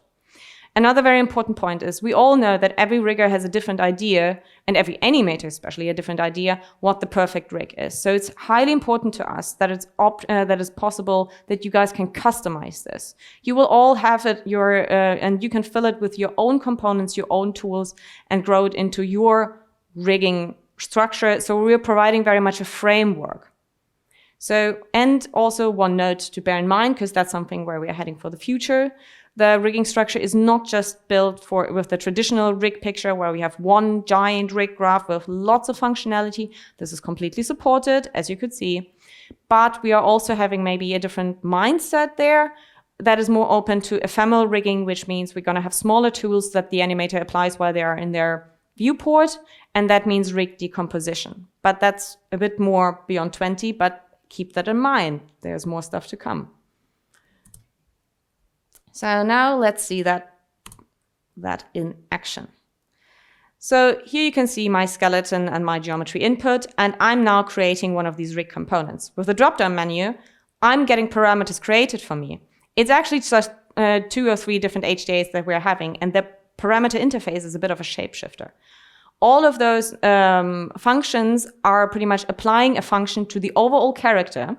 Another very important point is we all know that every rigger has a different idea, and every animator especially a different idea, what the perfect rig is. So it's highly important to us that it's possible that you guys can customize this. You will all have it and you can fill it with your own components, your own tools, and grow it into your rigging structure. So we're providing very much a framework. So, and also one note to bear in mind, because that's something where we are heading for the future. The rigging structure is not just built with the traditional rig picture where we have one giant rig graph with lots of functionality. This is completely supported, as you could see. But we are also having maybe a different mindset there that is more open to ephemeral rigging, which means we're going to have smaller tools that the animator applies while they are in their viewport, and that means rig decomposition. But that's a bit more beyond 20, but keep that in mind. There's more stuff to come. So now let's see that in action. So here you can see my skeleton and my geometry input, and I'm now creating one of these rig components. With the drop-down menu, I'm getting parameters created for me. It's actually just 2 or 3 different HDAs that we're having, and the parameter interface is a bit of a shapeshifter. All of those functions are pretty much applying a function to the overall character.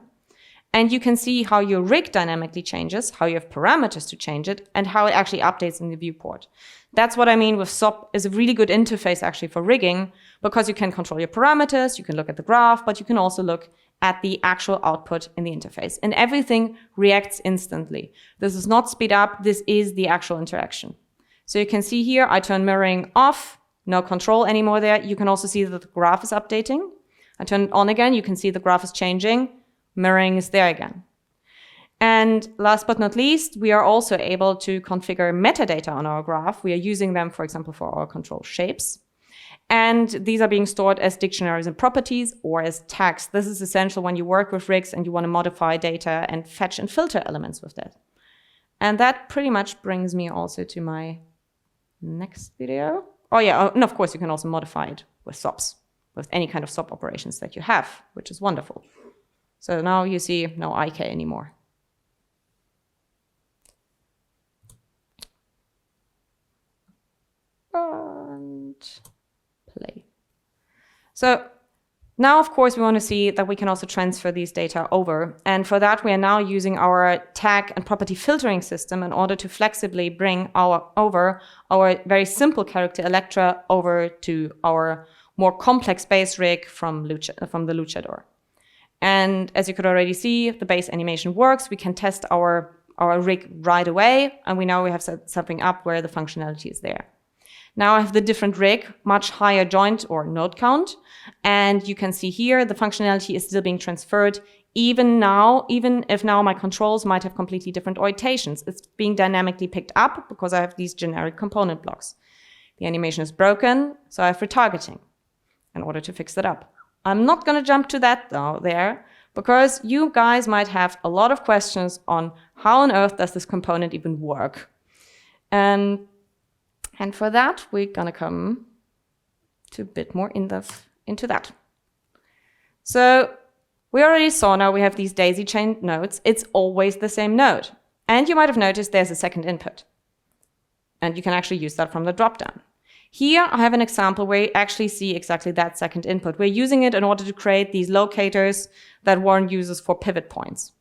And you can see how your rig dynamically changes, how you have parameters to change it, and how it actually updates in the viewport. That's what I mean with SOP is a really good interface actually for rigging, because you can control your parameters, you can look at the graph, but you can also look at the actual output in the interface. And everything reacts instantly. This is not speed up, this is the actual interaction. So you can see here, I turn mirroring off, no control anymore there. You can also see that the graph is updating. I turn it on again, you can see the graph is changing. Mirroring is there again. And last but not least, we are also able to configure metadata on our graph. We are using them, for example, for our control shapes. And these are being stored as dictionaries and properties or as tags. This is essential when you work with rigs and you want to modify data and fetch and filter elements with that. And that pretty much brings me also to my next video. Oh yeah, and of course you can also modify it with SOPs, with any kind of SOP operations that you have, which is wonderful. So now you see no IK anymore. And play. So now, of course, we want to see that we can also transfer these data over. And for that, we are now using our tag and property filtering system in order to flexibly bring our very simple character Electra over to our more complex base rig from the Luchador. And as you could already see, the base animation works. We can test our rig right away, and we have set something up where the functionality is there. Now I have the different rig, much higher joint or node count, and you can see here the functionality is still being transferred even if now my controls might have completely different orientations. It's being dynamically picked up because I have these generic component blocks. The animation is broken, so I have retargeting in order to fix that up. I'm not going to jump to that there, because you guys might have a lot of questions on how on earth does this component even work. And for that, we're going to come to a bit more into that. So we already saw now we have these daisy-chained nodes. It's always the same node. And you might have noticed there's a second input. And you can actually use that from the dropdown. Here, I have an example where you actually see exactly that second input. We're using it in order to create these locators that Warren uses for pivot points.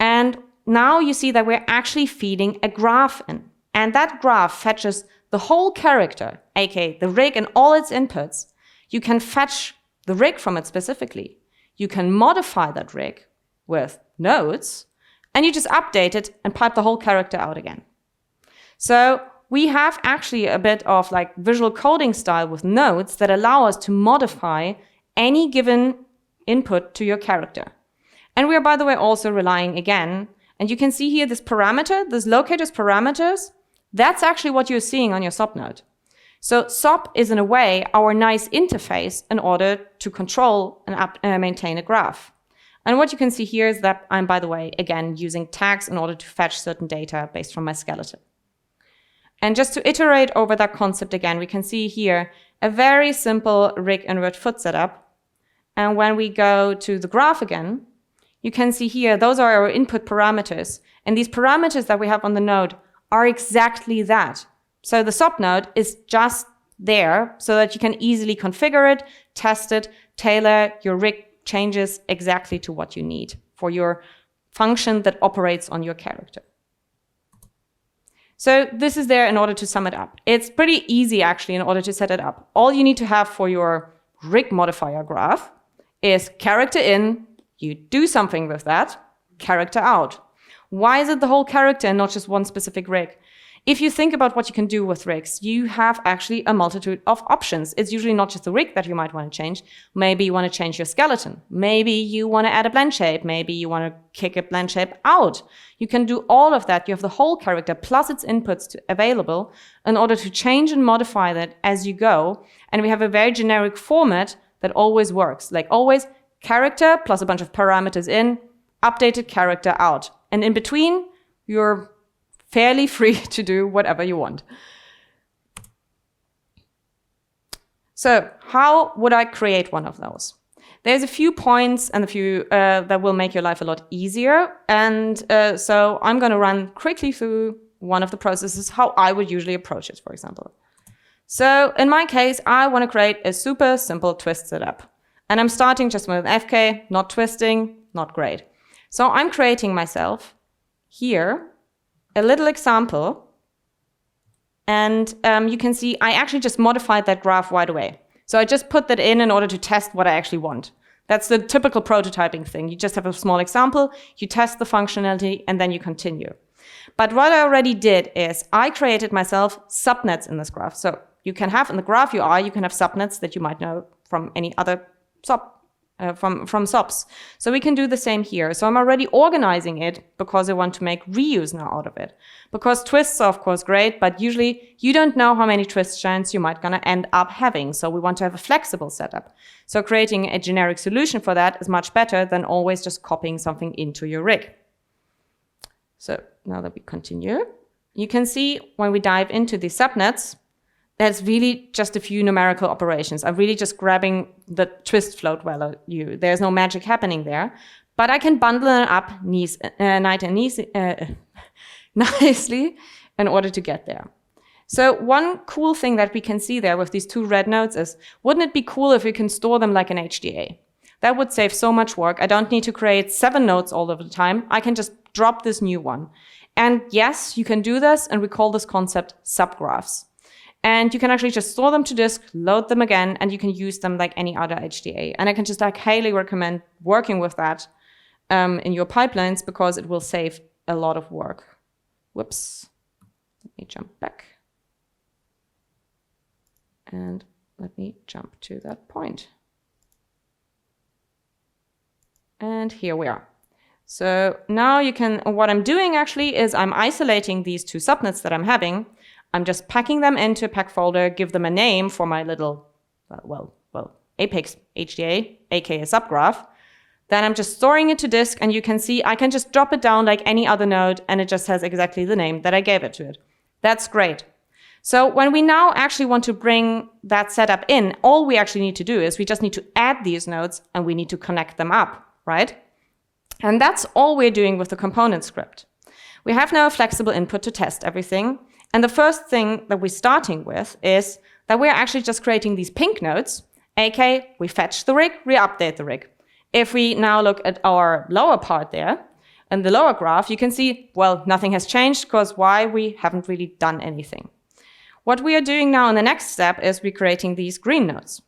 And now you see that we're actually feeding a graph in. And that graph fetches the whole character, aka the rig and all its inputs. You can fetch the rig from it specifically. You can modify that rig with nodes, and you just update it and pipe the whole character out again. So we have actually a bit of like visual coding style with nodes that allow us to modify any given input to your character. And we are, by the way, also relying again, and you can see here this parameter, this locator's parameters, that's actually what you're seeing on your SOP node. So SOP is in a way our nice interface in order to control and maintain a graph. And what you can see here is that I'm, by the way, again, using tags in order to fetch certain data based from my skeleton. And just to iterate over that concept again, we can see here a very simple rig invert foot setup. And when we go to the graph again, you can see here, those are our input parameters. And these parameters that we have on the node are exactly that. So the SOP node is just there so that you can easily configure it, test it, tailor your rig changes exactly to what you need for your function that operates on your character. So this is there in order to sum it up. It's pretty easy actually in order to set it up. All you need to have for your rig modifier graph is character in, you do something with that, character out. Why is it the whole character and not just one specific rig? If you think about what you can do with rigs, you have actually a multitude of options. It's usually not just the rig that you might want to change. Maybe you want to change your skeleton. Maybe you want to add a blend shape. Maybe you want to kick a blend shape out. You can do all of that. You have the whole character plus its inputs available in order to change and modify that as you go. And we have a very generic format that always works. Like always, character plus a bunch of parameters in, updated character out. And in between, you're fairly free to do whatever you want. So how would I create one of those? There's a few points and a few that will make your life a lot easier. And so I'm going to run quickly through one of the processes, how I would usually approach it, for example. So in my case, I want to create a super simple twist setup. And I'm starting just with FK, not twisting, not great. So I'm creating myself here a little example, and you can see I actually just modified that graph right away. So I just put that in order to test what I actually want. That's the typical prototyping thing. You just have a small example, you test the functionality, and then you continue. But what I already did is I created myself subnets in this graph. So you can have in the graph UI, you can have subnets that you might know from any other SOP. From SOPs. So we can do the same here. So I'm already organizing it because I want to make reuse now out of it. Because twists are of course great, but usually you don't know how many twist giants you might gonna end up having. So we want to have a flexible setup. So creating a generic solution for that is much better than always just copying something into your rig. So now that we continue, you can see when we dive into the subnets, that's really just a few numerical operations. I'm really just grabbing the twist float value. There's no magic happening there. But I can bundle it up nicely in order to get there. So one cool thing that we can see there with these two red nodes is, wouldn't it be cool if we can store them like an HDA? That would save so much work. I don't need to create 7 nodes all of the time. I can just drop this new one. And yes, you can do this, and we call this concept subgraphs. And you can actually just store them to disk, load them again, and you can use them like any other HDA. And I can just like highly recommend working with that in your pipelines because it will save a lot of work. Whoops. Let me jump back. And let me jump to that point. And here we are. So now you can, what I'm doing actually is I'm isolating these two subnets that I'm having. I'm just packing them into a pack folder, give them a name for my little, Apex HDA, aka subgraph. Then I'm just storing it to disk, and you can see I can just drop it down like any other node, and it just has exactly the name that I gave it to it. That's great. So when we now actually want to bring that setup in, all we actually need to do is we just need to add these nodes, and we need to connect them up, right? And that's all we're doing with the component script. We have now a flexible input to test everything. And the first thing that we're starting with is that we're actually just creating these pink nodes, aka we fetch the rig, we update the rig. If we now look at our lower part there, in the lower graph, you can see, well, nothing has changed because why? We haven't really done anything. What we are doing now in the next step is we're creating these green nodes.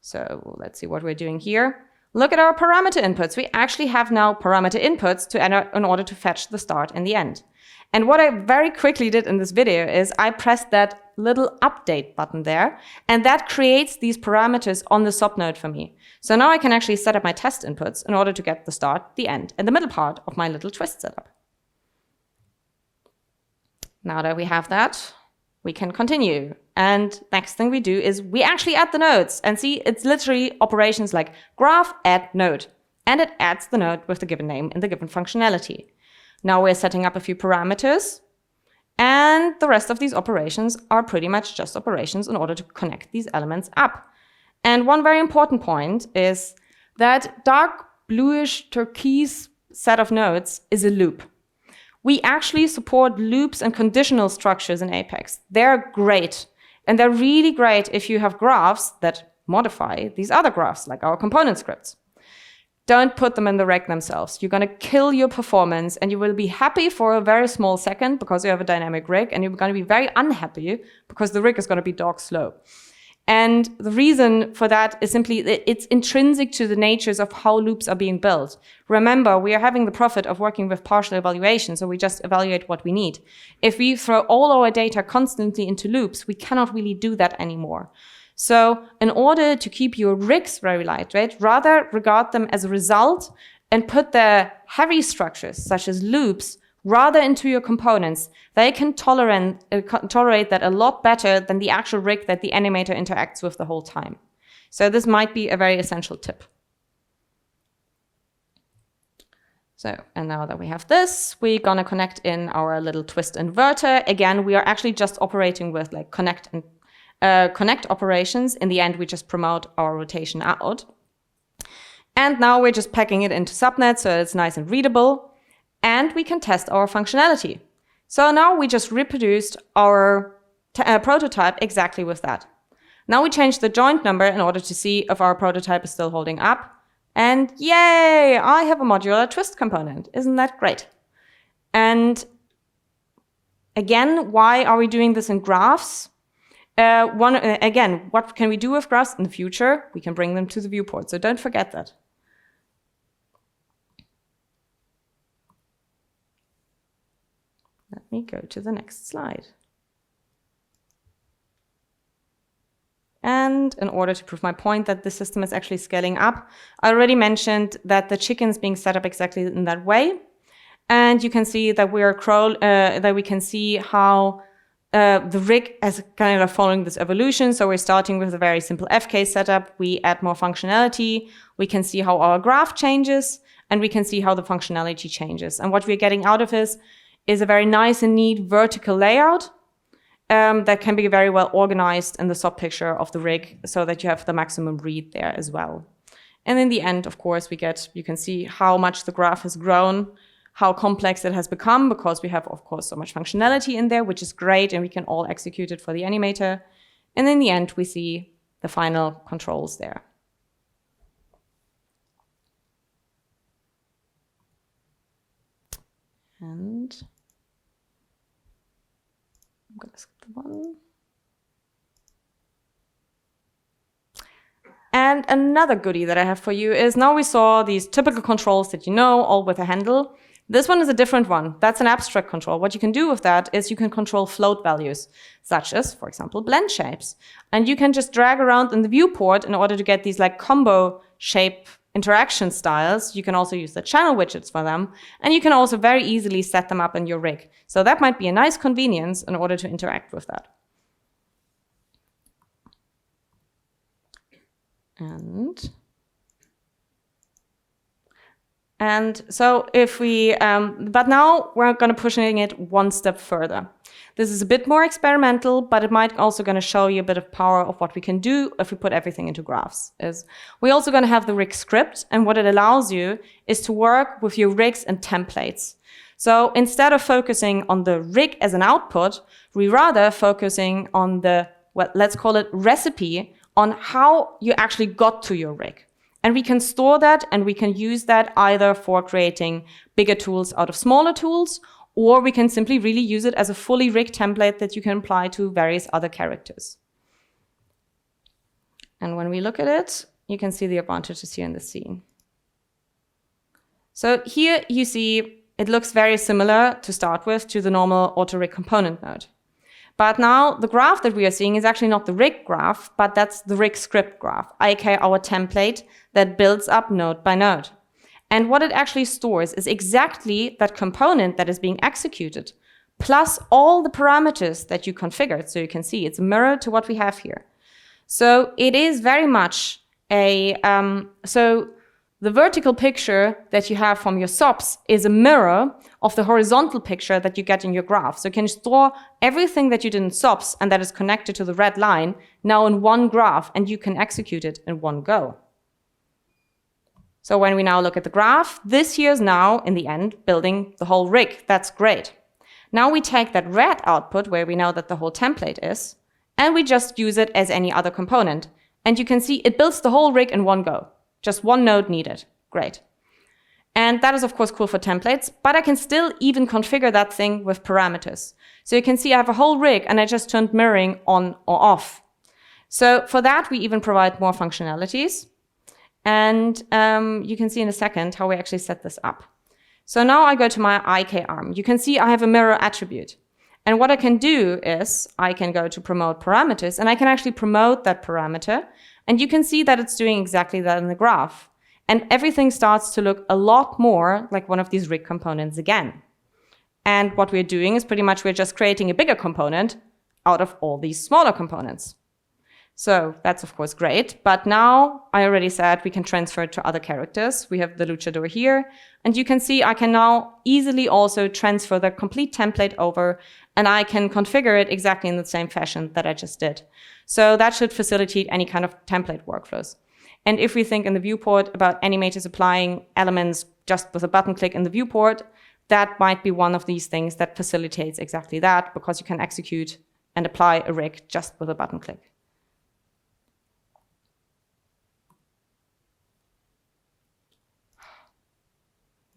So let's see what we're doing here. Look at our parameter inputs. We actually have now parameter inputs to enter in order to fetch the start and the end. And what I very quickly did in this video is I pressed that little update button there, and that creates these parameters on the SOP node for me. So now I can actually set up my test inputs in order to get the start, the end, and the middle part of my little twist setup. Now that we have that, we can continue. And next thing we do is we actually add the nodes, and see, it's literally operations like graph add node, and it adds the node with the given name and the given functionality. Now we're setting up a few parameters, and the rest of these operations are pretty much just operations in order to connect these elements up. And one very important point is that dark bluish turquoise set of nodes is a loop. We actually support loops and conditional structures in Apex. They're great, and they're really great if you have graphs that modify these other graphs, like our component scripts. Don't put them in the reg themselves. You're going to kill your performance, and you will be happy for a very small second because you have a dynamic rig, and you're going to be very unhappy because the rig is going to be dog slow. And the reason for that is simply that it's intrinsic to the natures of how loops are being built. Remember, we are having the profit of working with partial evaluation, so we just evaluate what we need. If we throw all our data constantly into loops, we cannot really do that anymore. So in order to keep your rigs very lightweight, rather regard them as a result and put the heavy structures, such as loops, rather into your components. They can tolerate that a lot better than the actual rig that the animator interacts with the whole time. So this might be a very essential tip. So, and now that we have this, we're gonna connect in our little twist inverter. Again, we are actually just operating with like connect operations. In the end, we just promote our rotation out. And now we're just packing it into subnet so it's nice and readable. And we can test our functionality. So now we just reproduced our prototype exactly with that. Now we change the joint number in order to see if our prototype is still holding up. And yay, I have a modular twist component. Isn't that great? And again, why are we doing this in graphs? Again, what can we do with graphs in the future? We can bring them to the viewport, so don't forget that. Let me go to the next slide. And in order to prove my point that the system is actually scaling up, I already mentioned that the chicken's being set up exactly in that way. And you can see that we can see how the rig is kind of following this evolution. So we're starting with a very simple FK setup. We add more functionality. We can see how our graph changes, and we can see how the functionality changes. And what we're getting out of this is a very nice and neat vertical layout that can be very well organized in the SOP picture of the rig so that you have the maximum read there as well. And in the end, of course, you can see how much the graph has grown, how complex it has become, because we have, of course, so much functionality in there, which is great, and we can all execute it for the animator. And in the end, we see the final controls there. And I'm going to skip the one. And another goodie that I have for you is now we saw these typical controls that you know, all with a handle. This one is a different one. That's an abstract control. What you can do with that is you can control float values, such as, for example, blend shapes. And you can just drag around in the viewport in order to get these like combo shape interaction styles. You can also use the channel widgets for them. And you can also very easily set them up in your rig. So that might be a nice convenience in order to interact with that. And so if we, but now we're going to pushing it one step further. This is a bit more experimental, but it might also going to show you a bit of power of what we can do if we put everything into graphs. We're also going to have the rig script, and what it allows you is to work with your rigs and templates. So instead of focusing on the rig as an output, we rather focusing on the, well, let's call it recipe on how you actually got to your rig. And we can store that and we can use that either for creating bigger tools out of smaller tools, or we can simply really use it as a fully rigged template that you can apply to various other characters. And when we look at it, you can see the advantages here in the scene. So here you see it looks very similar to start with to the normal auto-rig component node. But now the graph that we are seeing is actually not the rig graph, but that's the rig script graph, aka our template that builds up node by node. And what it actually stores is exactly that component that is being executed, plus all the parameters that you configured. So you can see it's a mirror to what we have here. So it is very much a, so the vertical picture that you have from your SOPs is a mirror of the horizontal picture that you get in your graph. So you can store everything that you did in SOPs and that is connected to the red line now in one graph, and you can execute it in one go. So when we now look at the graph, this here is now, in the end, building the whole rig. That's great. Now we take that red output, where we know that the whole template is, and we just use it as any other component. And you can see it builds the whole rig in one go. Just one node needed. Great. And that is, of course, cool for templates, but I can still even configure that thing with parameters. So you can see I have a whole rig, and I just turned mirroring on or off. So for that, we even provide more functionalities. And you can see in a second how we actually set this up. So now I go to my IK arm. You can see I have a mirror attribute. And what I can do is I can go to promote parameters, and I can actually promote that parameter. And you can see that it's doing exactly that in the graph. And everything starts to look a lot more like one of these rig components again. And what we're doing is pretty much we're just creating a bigger component out of all these smaller components. So that's of course great, but now I already said we can transfer it to other characters. We have the luchador here, and you can see I can now easily also transfer the complete template over, and I can configure it exactly in the same fashion that I just did. So that should facilitate any kind of template workflows. And if we think in the viewport about animators applying elements just with a button click in the viewport, that might be one of these things that facilitates exactly that, because you can execute and apply a rig just with a button click.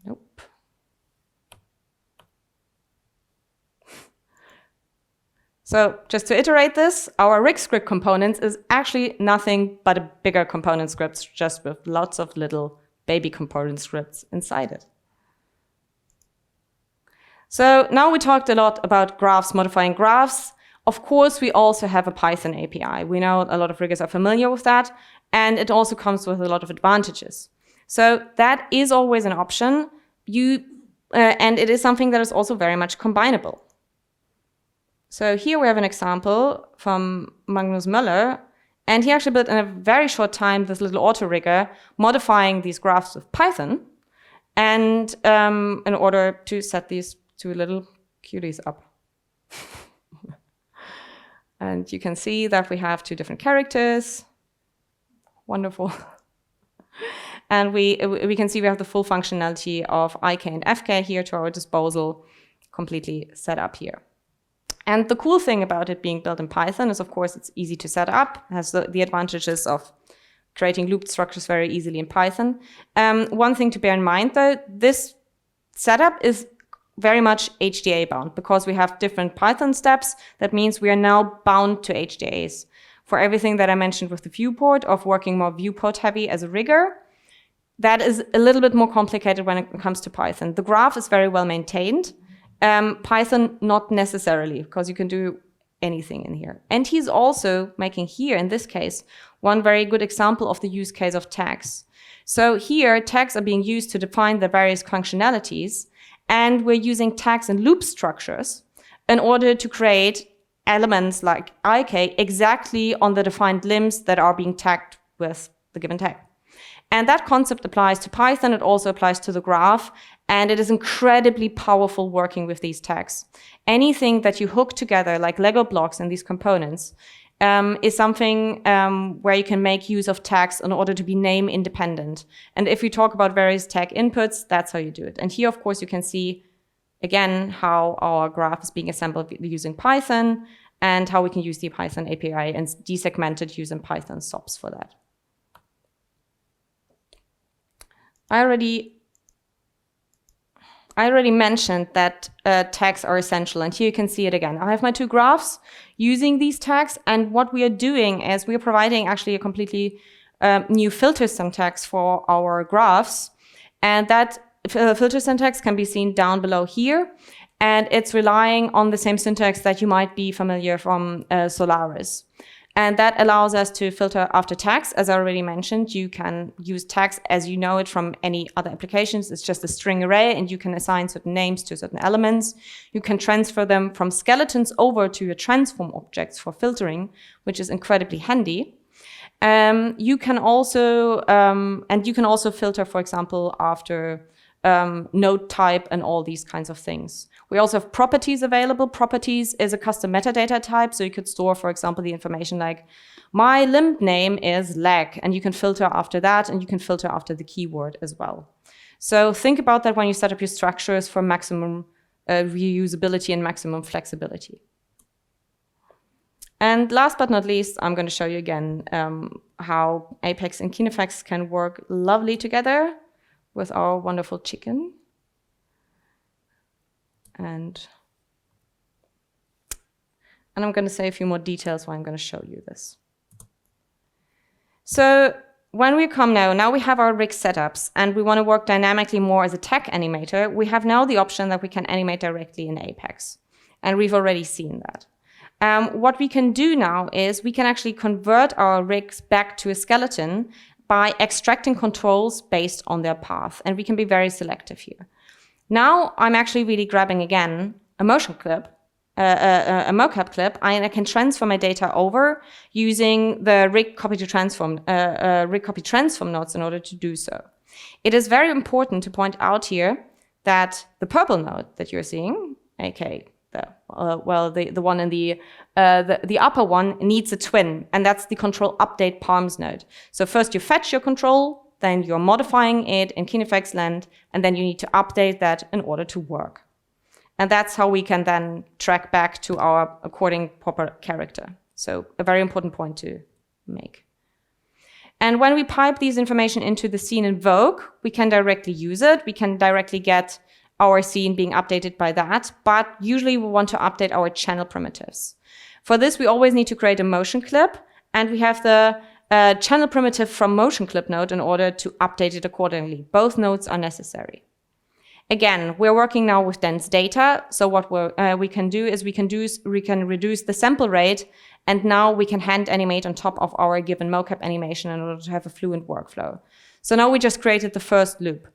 Nope. So just to iterate this, our rig script components is actually nothing but a bigger component script, just with lots of little baby component scripts inside it. So now we talked a lot about graphs, modifying graphs. Of course, we also have a Python API. We know a lot of riggers are familiar with that, and it also comes with a lot of advantages. So that is always an option. And it is something that is also very much combinable. So here we have an example from Magnus Möller, and he actually built in a very short time this little auto rigger modifying these graphs with Python, and in order to set these two little cuties up. And you can see that we have two different characters. Wonderful. And we can see we have the full functionality of IK and FK here to our disposal, completely set up here. And the cool thing about it being built in Python is, of course, it's easy to set up. It has the advantages of creating looped structures very easily in Python. One thing to bear in mind, though, this setup is very much HDA bound because we have different Python steps. That means we are now bound to HDAs. For everything that I mentioned with the viewport of working more viewport heavy as a rigger, that is a little bit more complicated when it comes to Python. The graph is very well maintained. Python, not necessarily, because you can do anything in here. And he's also making here, in this case, one very good example of the use case of tags. So here, tags are being used to define the various functionalities, and we're using tags and loop structures in order to create elements like IK exactly on the defined limbs that are being tagged with the given tag. And that concept applies to Python, it also applies to the graph, and it is incredibly powerful working with these tags. Anything that you hook together, like Lego blocks and these components, is something where you can make use of tags in order to be name independent. And if we talk about various tag inputs, that's how you do it. And here, of course, you can see, again, how our graph is being assembled using Python and how we can use the Python API and desegment it using Python SOPs for that. I already mentioned that tags are essential, and here you can see it again. I have my two graphs using these tags, and what we are doing is we are providing actually a completely new filter syntax for our graphs, and that filter syntax can be seen down below here, and it's relying on the same syntax that you might be familiar from Solaris. And that allows us to filter after tags. As I already mentioned, you can use tags as you know it from any other applications. It's just a string array, and you can assign certain names to certain elements. You can transfer them from skeletons over to your transform objects for filtering, which is incredibly handy. You can also filter, for example, after node type and all these kinds of things. We also have properties available. Properties is a custom metadata type, so you could store, for example, the information like, my limb name is leg, and you can filter after that, and you can filter after the keyword as well. So think about that when you set up your structures for maximum reusability and maximum flexibility. And last but not least, I'm going to show you again how Apex and KineFX can work lovely together with our wonderful chicken. And I'm going to say a few more details while I'm going to show you this. So when we come now we have our rig setups, and we want to work dynamically more as a tag animator. We have now the option that we can animate directly in Apex, and we've already seen that. What we can do now is we can actually convert our rigs back to a skeleton by extracting controls based on their path, and we can be very selective here. Now I'm actually really grabbing again a motion clip, a mocap clip, and I can transfer my data over using the rig copy transform nodes in order to do so. It is very important to point out here that the purple node that you're seeing, aka the one in the upper one, needs a twin, and that's the control update parms node. So first you fetch your control, then you're modifying it in KineFX land, and then you need to update that in order to work. And that's how we can then track back to our according proper character. So a very important point to make. And when we pipe these information into the scene invoke, we can directly use it. We can directly get our scene being updated by that, but usually we want to update our channel primitives. For this, we always need to create a motion clip, and we have the channel primitive from motion clip node in order to update it accordingly. Both nodes are necessary. Again, we're working now with dense data, so what we can do is we can reduce the sample rate, and now we can hand animate on top of our given mocap animation in order to have a fluent workflow. So now we just created the first loop.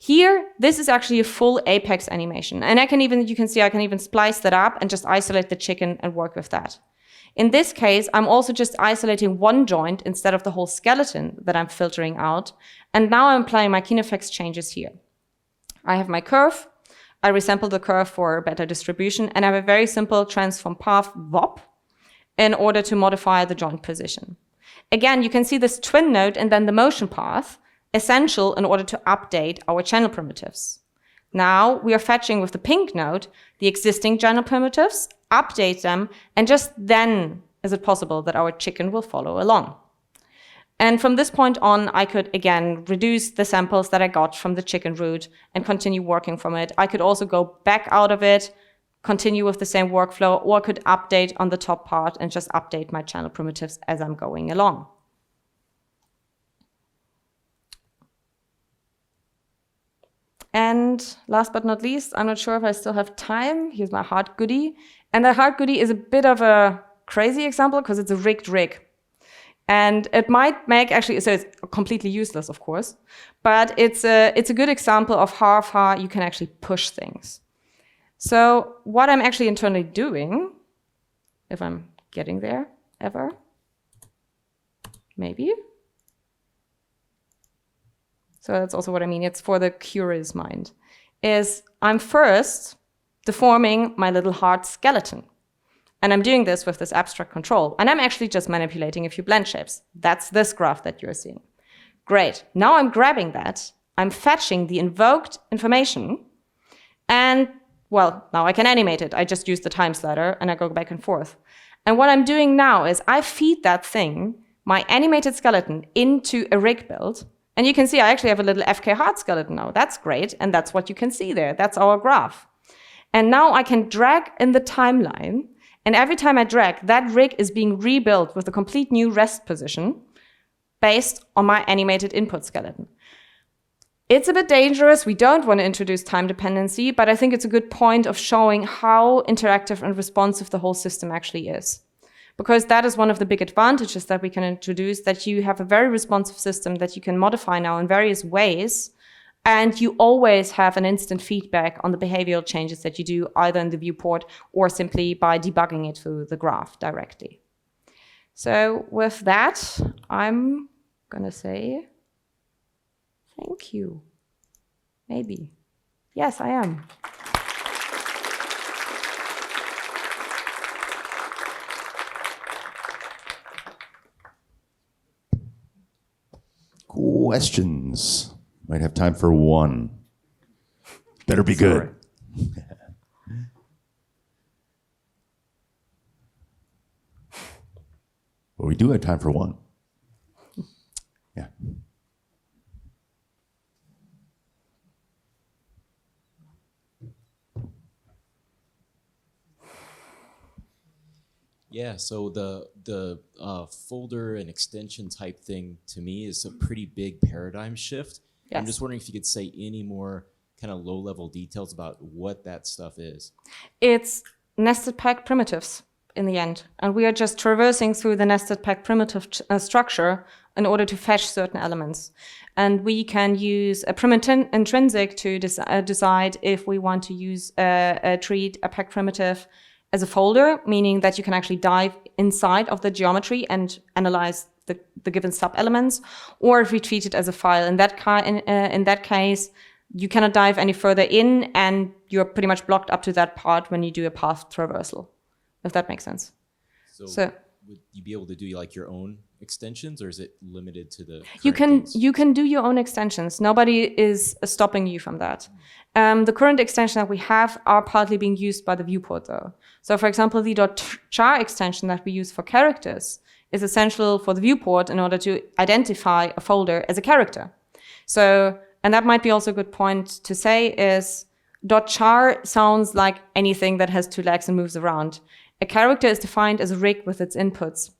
Here, this is actually a full Apex animation, and you can see I can even splice that up and just isolate the chicken and work with that. In this case, I'm also just isolating one joint instead of the whole skeleton that I'm filtering out, and now I'm applying my KineFX changes here. I have my curve, I resample the curve for better distribution, and I have a very simple transform path VOP in order to modify the joint position. Again, you can see this twin node and then the motion path, essential in order to update our channel primitives. Now we are fetching with the pink node the existing channel primitives, update them, and just then is it possible that our chicken will follow along. And from this point on, I could again reduce the samples that I got from the chicken root and continue working from it. I could also go back out of it, continue with the same workflow, or I could update on the top part and just update my channel primitives as I'm going along. And last but not least, I'm not sure if I still have time. Here's my hard goodie. And the hard goodie is a bit of a crazy example because it's a rigged rig. And it might make actually, so it's completely useless, of course, but it's a good example of how far you can actually push things. So what I'm actually internally doing, if I'm getting there ever, maybe. So that's also what I mean. It's for the curious mind. Is I'm first deforming my little hard skeleton. And I'm doing this with this abstract control. And I'm actually just manipulating a few blend shapes. That's this graph that you're seeing. Great. Now I'm grabbing that. I'm fetching the invoked information. And, well, now I can animate it. I just use the time slider and I go back and forth. And what I'm doing now is I feed that thing, my animated skeleton, into a rig build. And you can see I actually have a little FK heart skeleton now. That's great. And that's what you can see there. That's our graph. And now I can drag in the timeline. And every time I drag, that rig is being rebuilt with a complete new rest position based on my animated input skeleton. It's a bit dangerous. We don't want to introduce time dependency, but I think it's a good point of showing how interactive and responsive the whole system actually is. Because that is one of the big advantages that we can introduce, that you have a very responsive system that you can modify now in various ways, and you always have an instant feedback on the behavioral changes that you do either in the viewport or simply by debugging it through the graph directly. So with that, I'm gonna say thank you. Maybe. Yes, I am. Questions? Might have time for one. Better be good. Well, we do have time for one. Yeah. Yeah, so the folder and extension type thing to me is a pretty big paradigm shift. Yes. I'm just wondering if you could say any more kind of low-level details about what that stuff is. It's nested pack primitives in the end. And we are just traversing through the nested pack primitive structure in order to fetch certain elements. And we can use a primitive intrinsic to decide if we want to use treat a pack primitive as a folder, meaning that you can actually dive inside of the geometry and analyze the given sub-elements, or if we treat it as a file. In that case, you cannot dive any further in, and you're pretty much blocked up to that part when you do a path traversal, if that makes sense. So would you be able to do like your own extensions, or is it limited to the you can games? you can do your own extensions. Nobody is stopping you from that. The current extensions that we have are partly being used by the viewport though. So for example, the .char extension that we use for characters is essential for the viewport in order to identify a folder as a character. So, and that might be also a good point to say is .char sounds like anything that has two legs and moves around. A character is defined as a rig with its inputs.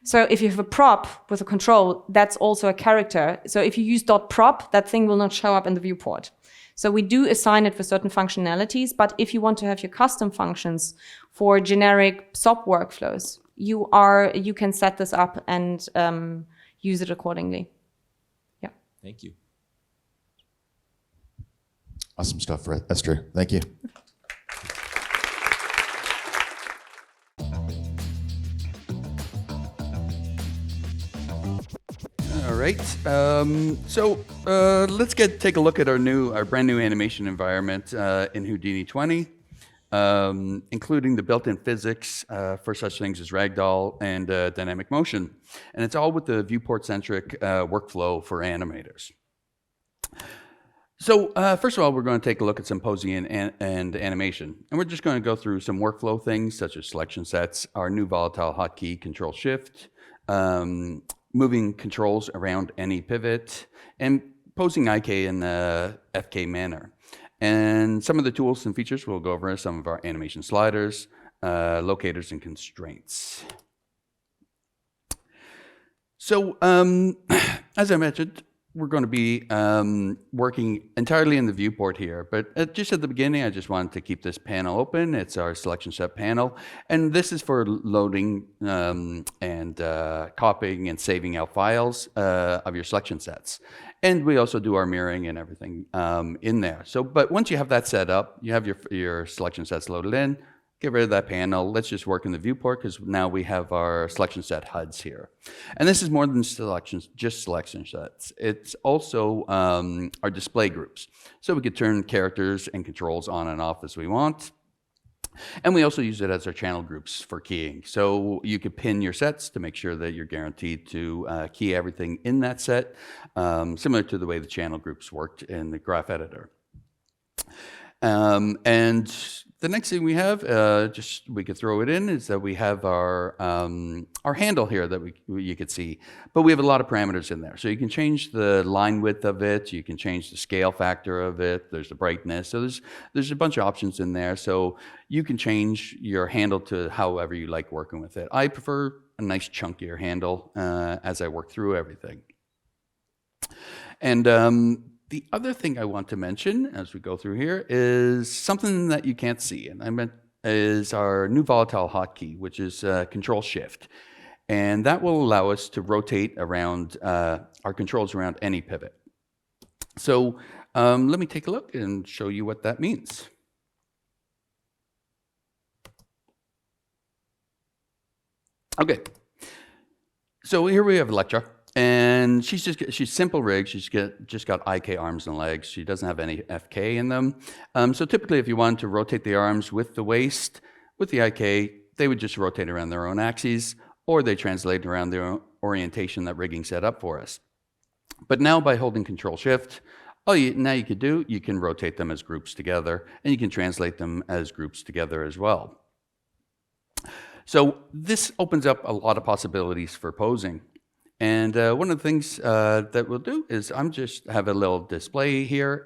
So if you have a prop with a control, that's also a character. So if you use .prop, that thing will not show up in the viewport. So we do assign it with certain functionalities, but if you want to have your custom functions for generic SOP workflows, you can set this up and use it accordingly. Yeah. Thank you. Awesome stuff, Esther. Thank you. All right. So let's take a look at our brand new animation environment in Houdini 20, including the built-in physics for such things as Ragdoll and dynamic motion. And it's all with the viewport-centric workflow for animators. So first of all, we're going to take a look at some posing and animation. And we're just going to go through some workflow things such as selection sets, our new volatile hotkey Control-Shift, moving controls around any pivot, and posing IK in the FK manner. And some of the tools and features we'll go over are some of our animation sliders, locators, and constraints. So as I mentioned, we're going to be working entirely in the viewport here, but just at the beginning, I just wanted to keep this panel open. It's our selection set panel, and this is for loading and copying and saving out files of your selection sets. And we also do our mirroring and everything in there. So, but once you have that set up, you have your selection sets loaded in, get rid of that panel. Let's just work in the viewport because now we have our selection set HUDs here. And this is more than just selection sets. It's also our display groups. So we could turn characters and controls on and off as we want. And we also use it as our channel groups for keying. So you could pin your sets to make sure that you're guaranteed to key everything in that set, similar to the way the channel groups worked in the graph editor. And The next thing we have, just we could throw it in, is that we have our handle here that you could see, but we have a lot of parameters in there. So you can change the line width of it, you can change the scale factor of it, there's the brightness. So there's a bunch of options in there. So you can change your handle to however you like working with it. I prefer a nice chunkier handle as I work through everything. And the other thing I want to mention as we go through here is something that you can't see, and I meant is our new volatile hotkey, which is Control Shift, and that will allow us to rotate around our controls around any pivot. So let me take a look and show you what that means. Okay, so here we have Electra. And she's simple rig. She's just got IK arms and legs. She doesn't have any FK in them. So typically, if you wanted to rotate the arms with the waist, with the IK, they would just rotate around their own axes, or they translate around their orientation that rigging set up for us. But now by holding Control Shift, now you could do, you can rotate them as groups together, and you can translate them as groups together as well. So this opens up a lot of possibilities for posing. And one of the things that we'll do is I'm just have a little display here.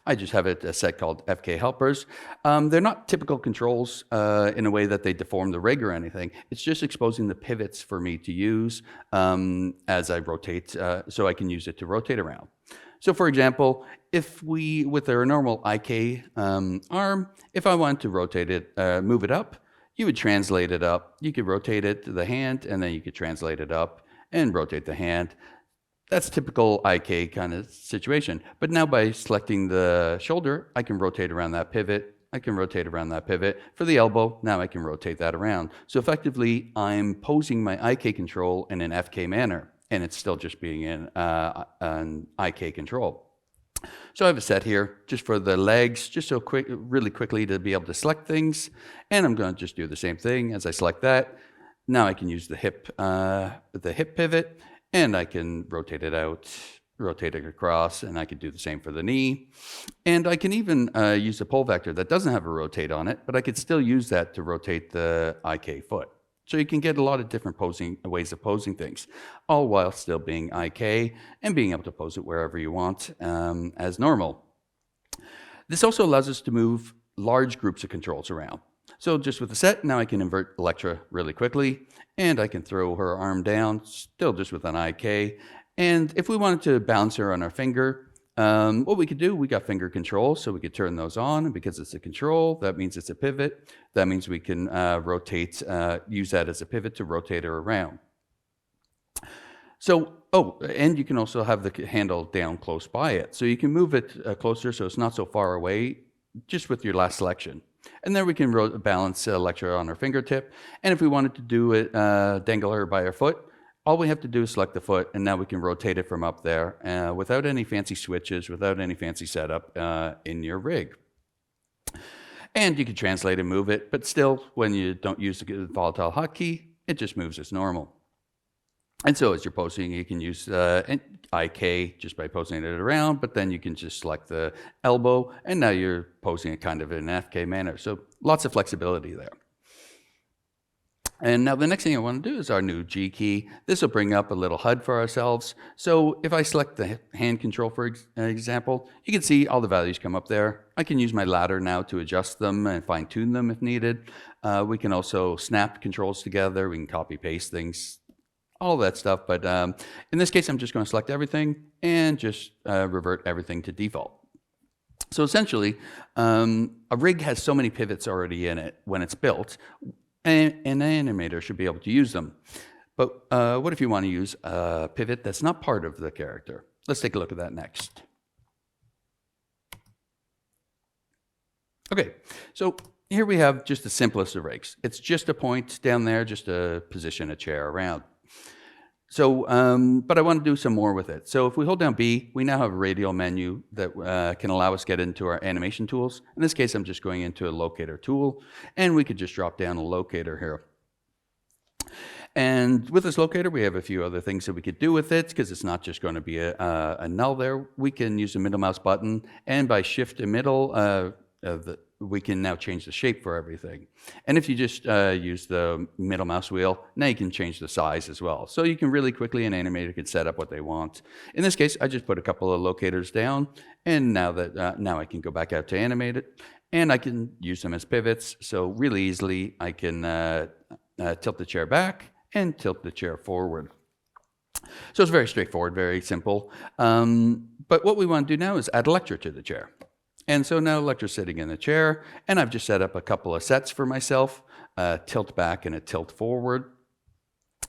I just have it a set called FK helpers. They're not typical controls in a way that they deform the rig or anything. It's just exposing the pivots for me to use as I rotate, so I can use it to rotate around. So for example, if we, with our normal IK arm, if I wanted to rotate it, move it up, you would translate it up. You could rotate it to the hand, and then you could translate it up and rotate the hand. That's typical IK kind of situation. But now by selecting the shoulder, I can rotate around that pivot. I can rotate around that pivot. For the elbow, now I can rotate that around. So effectively, I'm posing my IK control in an FK manner, and it's still just being in an IK control. So I have a set here just for the legs, just so really quickly to be able to select things. And I'm going to just do the same thing as I select that. Now I can use the hip pivot, and I can rotate it out, rotate it across, and I can do the same for the knee. And I can even use a pole vector that doesn't have a rotate on it, but I could still use that to rotate the IK foot. So you can get a lot of different ways of posing things, all while still being IK and being able to pose it wherever you want as normal. This also allows us to move large groups of controls around. So just with the set, now I can invert Electra really quickly, and I can throw her arm down, still just with an IK. And if we wanted to balance her on our finger, what we could do, we got finger control, so we could turn those on, and because it's a control, that means it's a pivot. That means we can use that as a pivot to rotate her around. So, and you can also have the handle down close by it. So you can move it closer so it's not so far away, just with your last selection. And then we can balance Electra on our fingertip. And if we wanted to do it, dangle her by our foot, all we have to do is select the foot, and now we can rotate it from up there without any fancy switches, without any fancy setup in your rig. And you can translate and move it, but still, when you don't use the volatile hotkey, it just moves as normal. And so as you're posing, you can use IK just by posing it around, but then you can just select the elbow, and now you're posing it kind of in an FK manner. So lots of flexibility there. And now the next thing I want to do is our new G key. This will bring up a little HUD for ourselves. So if I select the hand control, for example, you can see all the values come up there. I can use my ladder now to adjust them and fine tune them if needed. We can also snap controls together. We can copy paste things, all that stuff. But in this case, I'm just going to select everything and just revert everything to default. So essentially, a rig has so many pivots already in it when it's built, and an animator should be able to use them. But what if you want to use a pivot that's not part of the character? Let's take a look at that next. Okay, so here we have just the simplest of rigs. It's just a point down there, just to position a chair around. So, but I want to do some more with it. So if we hold down B, we now have a radial menu that can allow us to get into our animation tools. In this case, I'm just going into a locator tool, and we could just drop down a locator here. And with this locator, we have a few other things that we could do with it, because it's not just going to be a null there. We can use the middle mouse button, and by shift and middle, we can now change the shape for everything. And if you just use the middle mouse wheel, now you can change the size as well. So you can really quickly, an animator can set up what they want. In this case, I just put a couple of locators down, and now that now I can go back out to animate it, and I can use them as pivots. So really easily, I can tilt the chair back and tilt the chair forward. So it's very straightforward, very simple. But what we want to do now is add a lecture to the chair. And so now lecture's sitting in the chair, and I've just set up a couple of sets for myself, a tilt back and a tilt forward.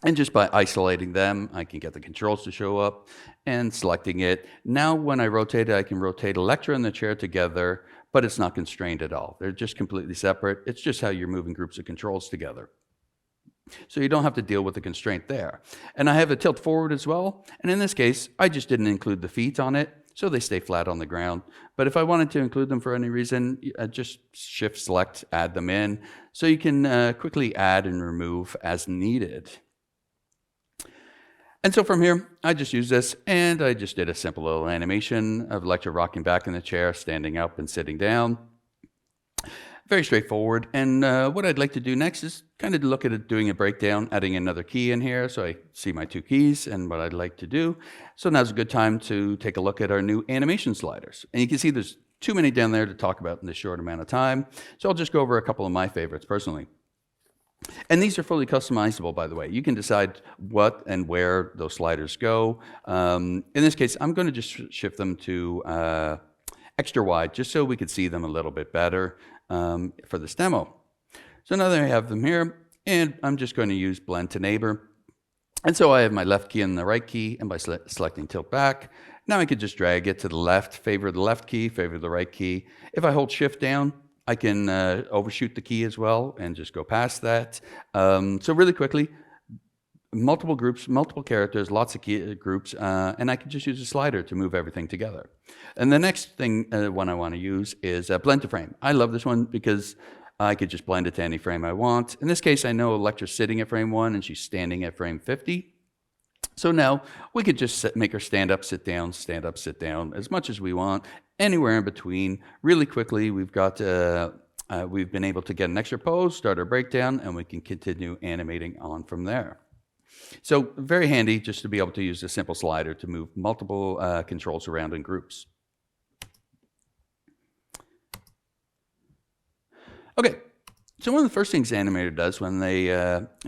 And just by isolating them, I can get the controls to show up and selecting it. Now when I rotate it, I can rotate a lecture and the chair together, but it's not constrained at all. They're just completely separate. It's just how you're moving groups of controls together. So you don't have to deal with the constraint there. And I have a tilt forward as well. And in this case, I just didn't include the feet on it, so they stay flat on the ground. But if I wanted to include them for any reason, just shift select, add them in. So you can quickly add and remove as needed. And so from here, I just use this, and I just did a simple little animation of lecture rocking back in the chair, standing up and sitting down. Very straightforward. And what I'd like to do next is kind of look at it, doing a breakdown, adding another key in here so I see my two keys and what I'd like to do. So now's a good time to take a look at our new animation sliders. And you can see there's too many down there to talk about in this short amount of time. So I'll just go over a couple of my favorites personally. And these are fully customizable, by the way. You can decide what and where those sliders go. In this case, I'm going to just shift them to extra wide, just so we could see them a little bit better for this demo. So now that I have them here, and I'm just going to use blend to neighbor. And so I have my left key and the right key, and by selecting tilt back, now I could just drag it to the left, favor the left key, favor the right key. If I hold shift down, I can overshoot the key as well and just go past that. So really quickly, multiple groups, multiple characters, lots of key groups, and I can just use a slider to move everything together. And the next thing one I want to use is blend to frame. I love this one because I could just blend it to any frame I want. In this case, I know Electra's sitting at frame 1 and she's standing at frame 50. So now we could just make her stand up, sit down, as much as we want, anywhere in between. Really quickly, we've been able to get an extra pose, start our breakdown, and we can continue animating on from there. So very handy just to be able to use a simple slider to move multiple controls around in groups. Okay, so one of the first things the animator does when they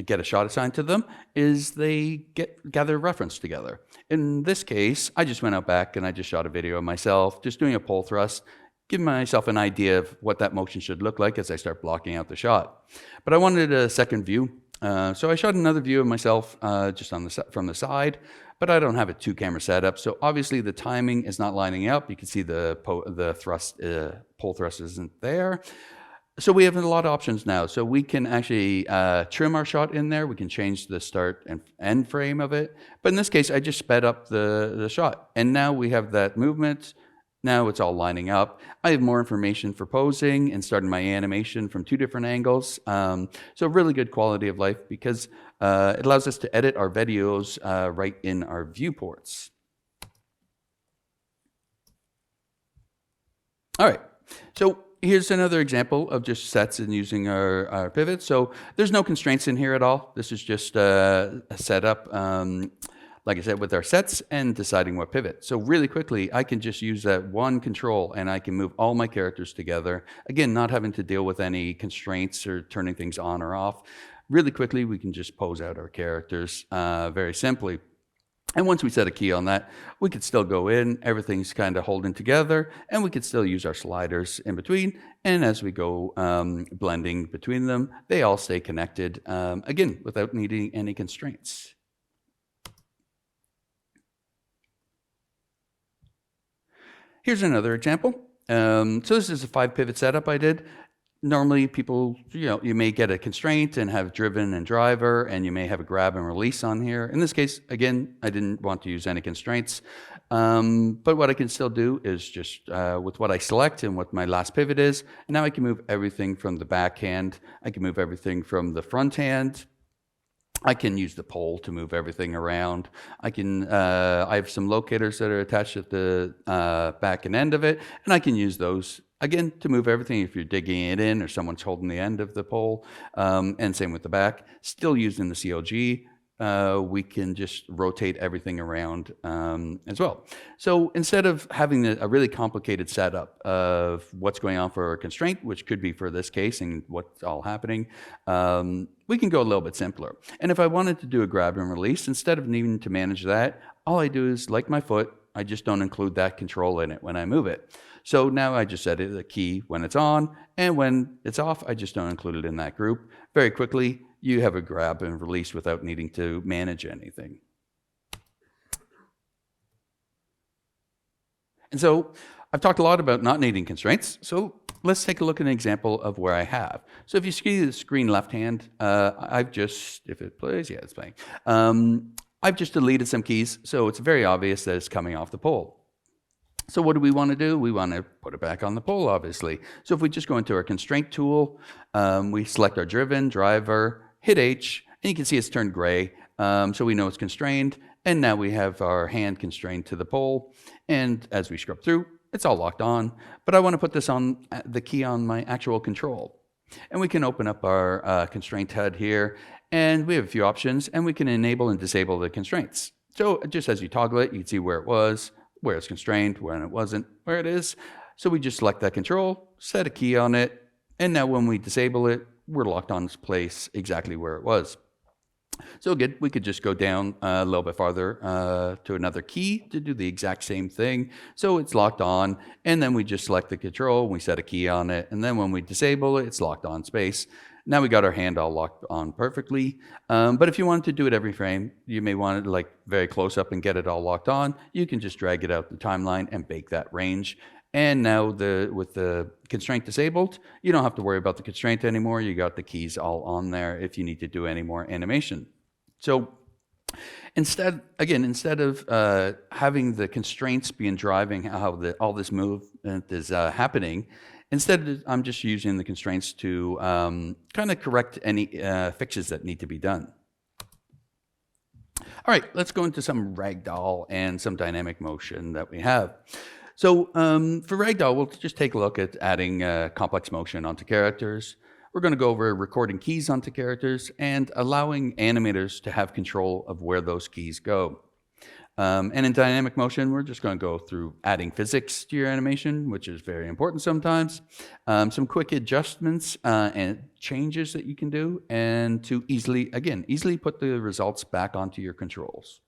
get a shot assigned to them is they gather reference together. In this case, I just went out back and I just shot a video of myself, just doing a pole thrust, giving myself an idea of what that motion should look like as I start blocking out the shot. But I wanted a second view, so I shot another view of myself just from the side, but I don't have a 2-camera setup, so obviously the timing is not lining up. You can see the pole thrust isn't there. So we have a lot of options now. So we can actually trim our shot in there. We can change the start and end frame of it. But in this case, I just sped up the shot. And now we have that movement. Now it's all lining up. I have more information for posing and starting my animation from 2 different angles. So really good quality of life because it allows us to edit our videos right in our viewports. All right. So here's another example of just sets and using our pivots. So there's no constraints in here at all. This is just a setup, like I said, with our sets and deciding what pivot. So really quickly, I can just use that one control and I can move all my characters together. Again, not having to deal with any constraints or turning things on or off. Really quickly, we can just pose out our characters very simply. And once we set a key on that, we could still go in, everything's kind of holding together, and we could still use our sliders in between. And as we go blending between them, they all stay connected, again, without needing any constraints. Here's another example. So this is a 5-pivot setup I did. Normally people, you may get a constraint and have driven and driver, and you may have a grab and release on here. In this case, again, I didn't want to use any constraints. But what I can still do is just with what I select and what my last pivot is, now I can move everything from the back hand. I can move everything from the front hand. I can use the pole to move everything around. I have some locators that are attached at the back and end of it, and I can use those, again, to move everything if you're digging it in or someone's holding the end of the pole, and same with the back. Still using the CLG, we can just rotate everything around as well. So instead of having a really complicated setup of what's going on for a constraint, which could be for this case and what's all happening, we can go a little bit simpler. And if I wanted to do a grab and release, instead of needing to manage that, all I do is, like my foot, I just don't include that control in it when I move it. So now I just set it a key when it's on, and when it's off, I just don't include it in that group. Very quickly, you have a grab and release without needing to manage anything. And so I've talked a lot about not needing constraints, so let's take a look at an example of where I have. So if you see the screen left hand, I've just, if it plays, yeah, it's playing. I've just deleted some keys, so it's very obvious that it's coming off the pole. So what do we want to do? We want to put it back on the pole, obviously. So if we just go into our constraint tool, we select our driver, hit H, and you can see it's turned gray, so we know it's constrained. And now we have our hand constrained to the pole. And as we scrub through, it's all locked on. But I want to put this on the key on my actual control. And we can open up our constraint HUD here, and we have a few options, and we can enable and disable the constraints. So just as you toggle it, you can see where it was, where it's constrained, when it wasn't, where it is. So we just select that control, set a key on it, and now when we disable it, we're locked on its place exactly where it was. So again, we could just go down a little bit farther to another key to do the exact same thing. So it's locked on, and then we just select the control, we set a key on it, and then when we disable it, it's locked on space. Now we got our hand all locked on perfectly. But if you wanted to do it every frame, you may want it like very close up and get it all locked on. You can just drag it out the timeline and bake that range. And now with the constraint disabled, you don't have to worry about the constraint anymore. You got the keys all on there if you need to do any more animation. So instead of having the constraints being driving how all this movement is happening, instead, I'm just using the constraints to kind of correct any fixes that need to be done. All right, let's go into some Ragdoll and some dynamic motion that we have. So for Ragdoll, we'll just take a look at adding complex motion onto characters. We're going to go over recording keys onto characters and allowing animators to have control of where those keys go. And in dynamic motion, we're just going to go through adding physics to your animation, which is very important sometimes. Some quick adjustments and changes that you can do, and to easily put the results back onto your controls.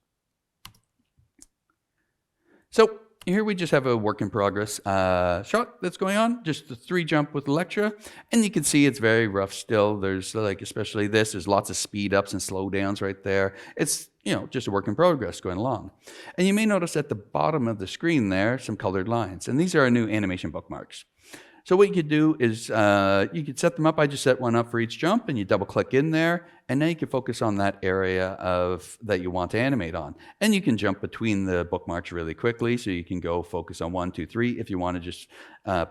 So here we just have a work in progress shot that's going on, just the 3 jump with Electra, and you can see it's very rough still. There's like, especially there's lots of speed ups and slow downs right there. It's, just a work in progress going along. And you may notice at the bottom of the screen there, some colored lines, and these are our new animation bookmarks. So what you could do is you could set them up. I just set one up for each jump, and you double click in there, and now you can focus on that area that you want to animate on. And you can jump between the bookmarks really quickly, so you can go focus on 1, 2, 3 if you want to just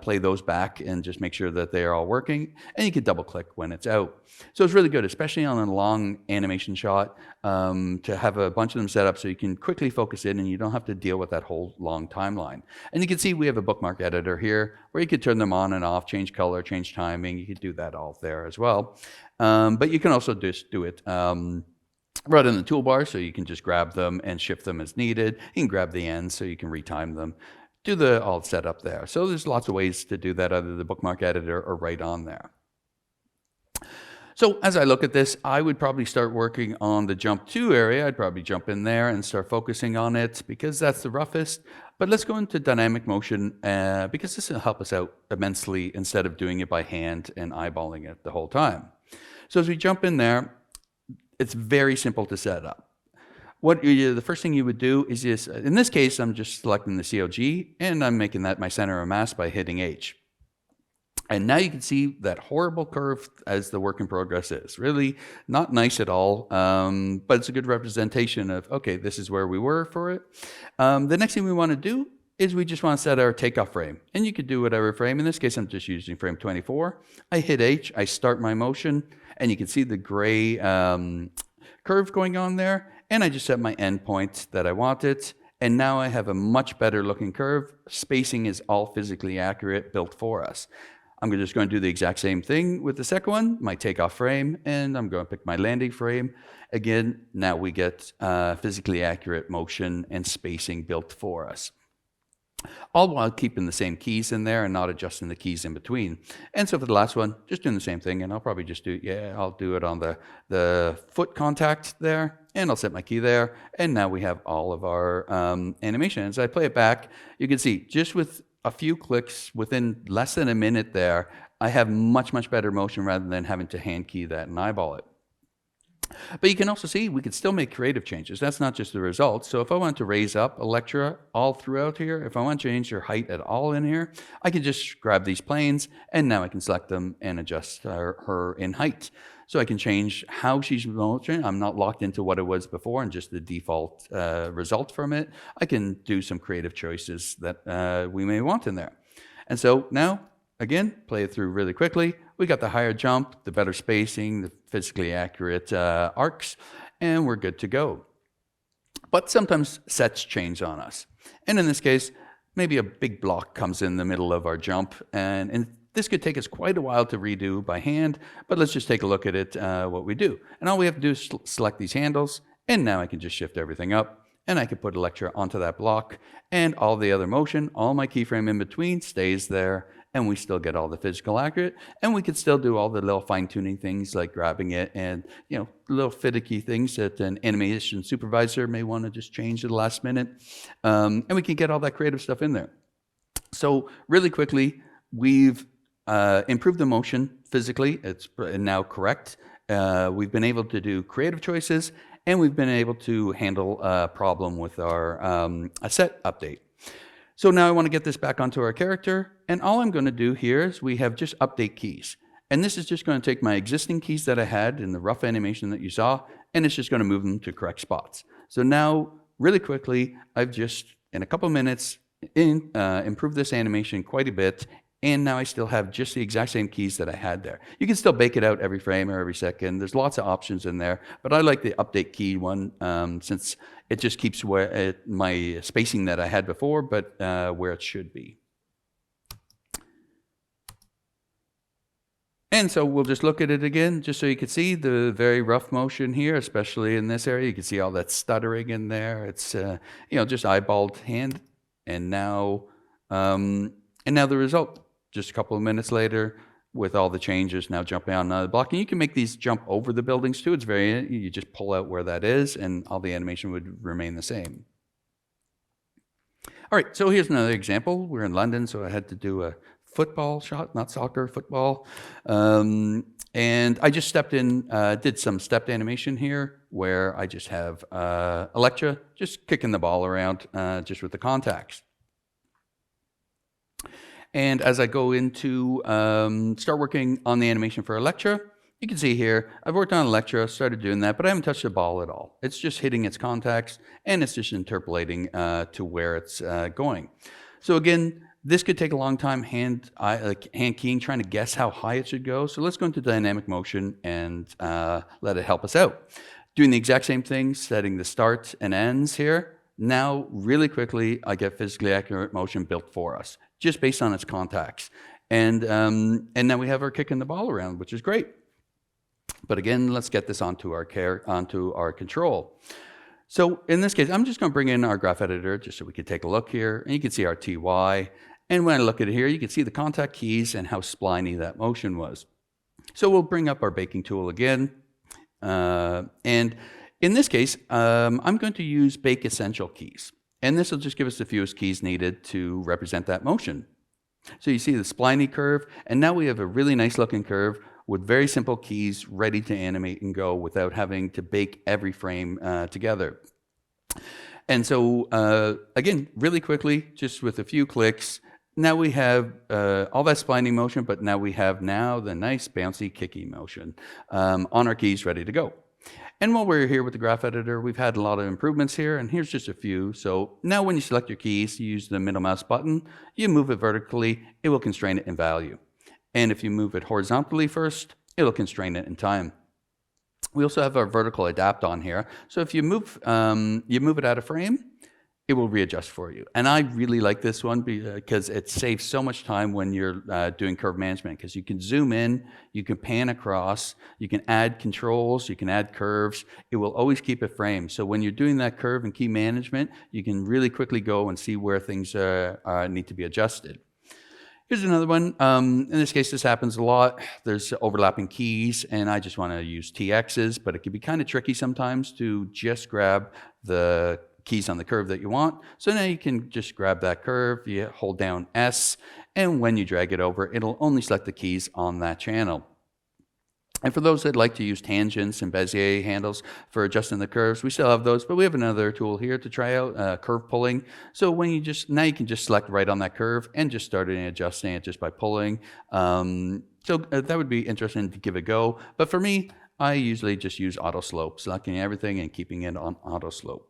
play those back and just make sure that they are all working. And you can double click when it's out. So it's really good, especially on a long animation shot, to have a bunch of them set up so you can quickly focus in and you don't have to deal with that whole long timeline. And you can see we have a bookmark editor here where you could turn them on and off, change color, change timing. You could do that all there as well. But you can also just do it right in the toolbar, so you can just grab them and shift them as needed. You can grab the ends so you can retime them. Do the alt setup there. So there's lots of ways to do that, either the bookmark editor or right on there. So as I look at this, I would probably start working on the jump to area. I'd probably jump in there and start focusing on it because that's the roughest. But let's go into dynamic motion because this will help us out immensely instead of doing it by hand and eyeballing it the whole time. So as we jump in there, it's very simple to set up. The first thing you would do is just, in this case, I'm just selecting the CLG and I'm making that my center of mass by hitting H. And now you can see that horrible curve as the work in progress is. Really not nice at all, but it's a good representation of, okay, this is where we were for it. The next thing we want to do is we just want to set our takeoff frame. And you could do whatever frame. In this case, I'm just using frame 24. I hit H, I start my motion, and you can see the gray curve going on there, and I just set my endpoint that I wanted, and now I have a much better looking curve. Spacing is all physically accurate, built for us. I'm just going to do the exact same thing with the second one, my takeoff frame, and I'm going to pick my landing frame. Again, now we get physically accurate motion and spacing built for us. All while keeping the same keys in there and not adjusting the keys in between. And so for the last one, just doing the same thing, and I'll probably just do, I'll do it on the foot contact there, and I'll set my key there, and now we have all of our animation. As I play it back, you can see just with a few clicks within less than a minute there, I have much, much better motion rather than having to hand key that and eyeball it. But you can also see we could still make creative changes. That's not just the results. So if I want to raise up Electra all throughout here, if I want to change her height at all in here, I can just grab these planes, and now I can select them and adjust her in height. So I can change how she's motion. I'm not locked into what it was before and just the default result from it. I can do some creative choices that we may want in there. And so now, again, play it through really quickly. We got the higher jump, the better spacing, the physically accurate arcs, and we're good to go. But sometimes sets change on us. And in this case, maybe a big block comes in the middle of our jump, and this could take us quite a while to redo by hand, but let's just take a look at it, what we do. And all we have to do is select these handles, and now I can just shift everything up, and I can put Electra onto that block, and all the other motion, all my keyframe in between stays there, and we still get all the physical accurate, and we could still do all the little fine-tuning things like grabbing it and, you know, little finicky things that an animation supervisor may want to just change at the last minute, and we can get all that creative stuff in there. So really quickly, we've improved the motion physically. It's now correct. We've been able to do creative choices, and we've been able to handle a problem with our set update. So now I want to get this back onto our character, and all I'm going to do here is we have just update keys. And this is just going to take my existing keys that I had in the rough animation that you saw, and it's just going to move them to correct spots. So now, really quickly, I've just, in a couple minutes, improved this animation quite a bit, and now I still have just the exact same keys that I had there. You can still bake it out every frame or every second. There's lots of options in there, but I like the update key one since it just keeps my spacing that I had before, but where it should be. And so we'll just look at it again, just so you can see the very rough motion here, especially in this area. You can see all that stuttering in there. It's you know, just eyeballed hand, and now the result. Just a couple of minutes later, with all the changes, now jumping on another block. And you can make these jump over the buildings too. It's very, you just pull out where that is, and all the animation would remain the same. All right, so here's another example. We're in London, so I had to do a football shot, not soccer, football. And I just stepped in, did some stepped animation here, where I just have Electra just kicking the ball around just with the contacts. And as I go into start working on the animation for Electra, you can see here, I've worked on Electra, started doing that, but I haven't touched the ball at all. It's just hitting its contacts, and it's just interpolating to where it's going. So again, this could take a long time, hand keying, trying to guess how high it should go. So let's go into dynamic motion and let it help us out. Doing the exact same thing, setting the start and ends here. Now, really quickly, I get physically accurate motion built for us, just based on its contacts. And now we have our kicking the ball around, which is great. But again, let's get this onto our control. So in this case, I'm just going to bring in our graph editor just so we can take a look here. And you can see our TY. And when I look at it here, you can see the contact keys and how spliny that motion was. So we'll bring up our baking tool again. And in this case, I'm going to use bake essential keys. And this will just give us the fewest keys needed to represent that motion. So you see the spliny curve, and now we have a really nice looking curve with very simple keys ready to animate and go without having to bake every frame together. And so, again, really quickly, just with a few clicks, now we have all that spliny motion, but now we have the nice bouncy kicky motion on our keys ready to go. And while we're here with the graph editor, we've had a lot of improvements here, and here's just a few. So now when you select your keys, you use the middle mouse button, you move it vertically, it will constrain it in value. And if you move it horizontally first, it'll constrain it in time. We also have our vertical adapt on here. So if you move it out of frame, it will readjust for you. And I really like this one because it saves so much time when you're doing curve management, because you can zoom in, you can pan across, you can add controls, you can add curves. It will always keep it framed. So when you're doing that curve and key management, you can really quickly go and see where things need to be adjusted. Here's another one. In this case, this happens a lot. There's overlapping keys, and I just want to use TXs, but it can be kind of tricky sometimes to just grab the keys on the curve that you want. So now you can just grab that curve, you hold down S, and when you drag it over, it'll only select the keys on that channel. And for those that like to use tangents and Bezier handles for adjusting the curves, we still have those, but we have another tool here to try out, curve pulling. So when now you can just select right on that curve and just start adjusting it just by pulling. So that would be interesting to give a go. But for me, I usually just use auto slope, selecting everything and keeping it on auto slope.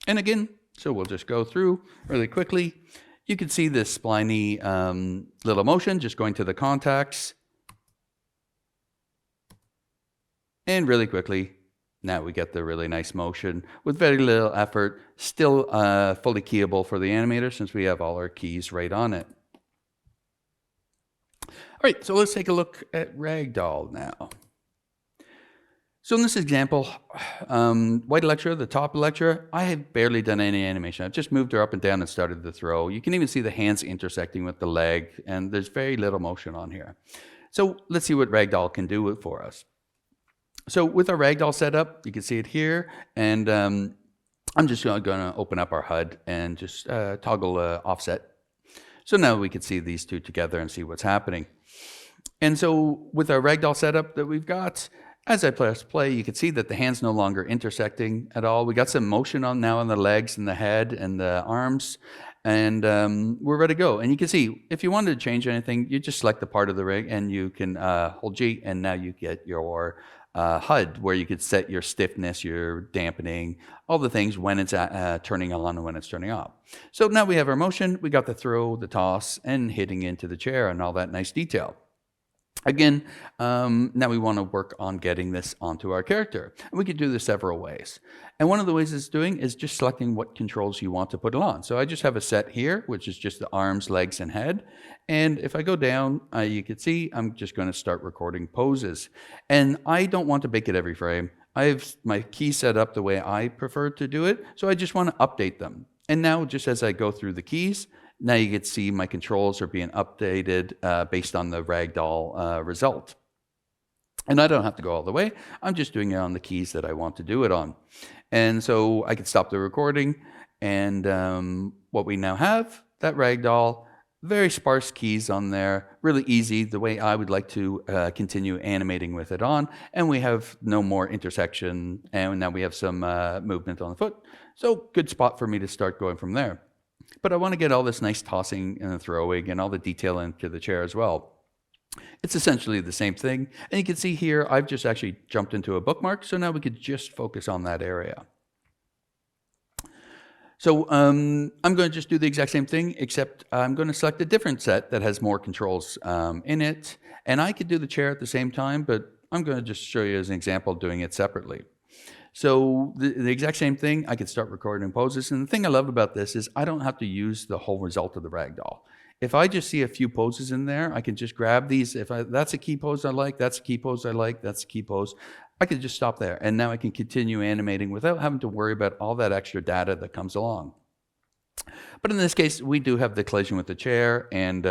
And again, so we'll just go through really quickly. You can see this spliny little motion just going to the contacts. And really quickly, now we get the really nice motion with very little effort, still fully keyable for the animator since we have all our keys right on it. All right, so let's take a look at Ragdoll now. So in this example, white Electra, the top Electra, I have barely done any animation. I've just moved her up and down and started the throw. You can even see the hands intersecting with the leg, and there's very little motion on here. So let's see what Ragdoll can do for us. So with our Ragdoll setup, you can see it here, and I'm just going to open up our HUD and just toggle offset. So now we can see these two together and see what's happening. And so with our Ragdoll setup that we've got, as I press play, you can see that the hand's no longer intersecting at all. We got some motion on now on the legs and the head and the arms, and we're ready to go. And you can see, if you wanted to change anything, you just select the part of the rig and you can hold G, and now you get your HUD, where you could set your stiffness, your dampening, all the things when it's turning on and when it's turning off. So now we have our motion, we got the throw, the toss, and hitting into the chair and all that nice detail. Again, now we want to work on getting this onto our character. And we can do this several ways. And one of the ways it's doing is just selecting what controls you want to put it on. So I just have a set here, which is just the arms, legs, and head. And if I go down, you can see I'm just going to start recording poses. And I don't want to make it every frame. I have my key set up the way I prefer to do it. So I just want to update them. And now just as I go through the keys, now you can see my controls are being updated based on the Ragdoll result. And I don't have to go all the way. I'm just doing it on the keys that I want to do it on. And so I can stop the recording. And what we now have, that Ragdoll, very sparse keys on there, really easy, the way I would like to continue animating with it on. And we have no more intersection. And now we have some movement on the foot. So good spot for me to start going from there. But I want to get all this nice tossing and throwing and all the detail into the chair as well. It's essentially the same thing. And you can see here, I've just actually jumped into a bookmark. So now we could just focus on that area. So I'm going to just do the exact same thing, except I'm going to select a different set that has more controls in it. And I could do the chair at the same time, but I'm going to just show you as an example doing it separately. So the exact same thing, I could start recording poses. And the thing I love about this is I don't have to use the whole result of the Ragdoll. If I just see a few poses in there, I can just grab these. If that's a key pose I like, that's a key pose I like, that's a key pose, I could just stop there. And now I can continue animating without having to worry about all that extra data that comes along. But in this case, we do have the collision with the chair and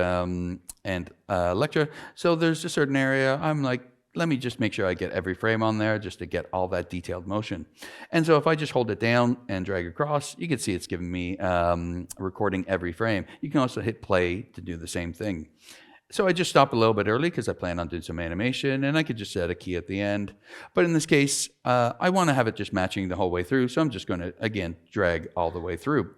Electra. So there's a certain area, I'm like, let me just make sure I get every frame on there just to get all that detailed motion. And so if I just hold it down and drag across, you can see it's giving me recording every frame. You can also hit play to do the same thing. So I just stop a little bit early because I plan on doing some animation, and I could just set a key at the end. But in this case, I want to have it just matching the whole way through. So I'm just going to, again, drag all the way through.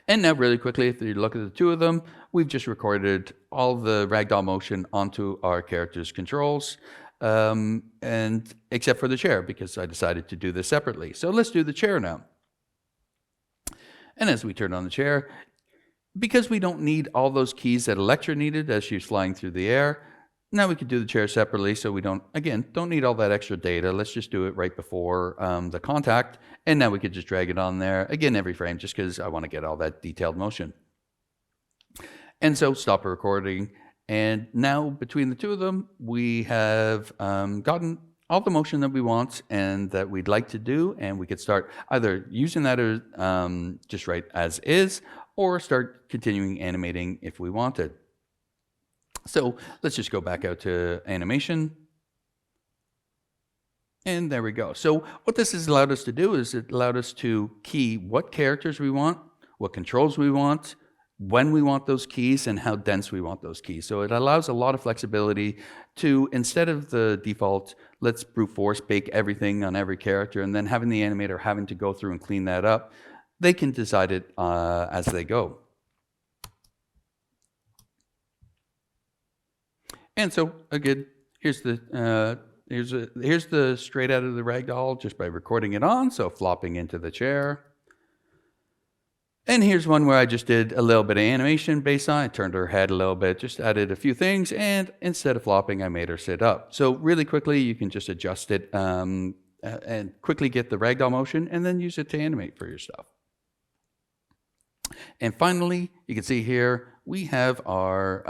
And now really quickly, if you look at the two of them, we've just recorded all the Ragdoll motion onto our character's controls, and except for the chair, because I decided to do this separately. So let's do the chair now. And as we turn on the chair, because we don't need all those keys that Electra needed as she was flying through the air, now we could do the chair separately, so we don't need all that extra data. Let's just do it right before the contact, and now we could just drag it on there, again, every frame, just because I want to get all that detailed motion. And so stop recording, and now between the two of them, we have gotten all the motion that we want and that we'd like to do, and we could start either using that as, just right as is, or start continuing animating if we wanted. So let's just go back out to animation. And there we go. So what this has allowed us to do is it allowed us to key what characters we want, what controls we want, when we want those keys, and how dense we want those keys. So it allows a lot of flexibility to, instead of the default, let's brute force bake everything on every character, and then having the animator having to go through and clean that up, they can decide it as they go. And so again, here's the straight out of the Ragdoll just by recording it on, so flopping into the chair. And here's one where I just did a little bit of animation based on it. I turned her head a little bit, just added a few things, and instead of flopping, I made her sit up. So really quickly, you can just adjust it and quickly get the Ragdoll motion, and then use it to animate for your stuff. And finally, you can see here, we have our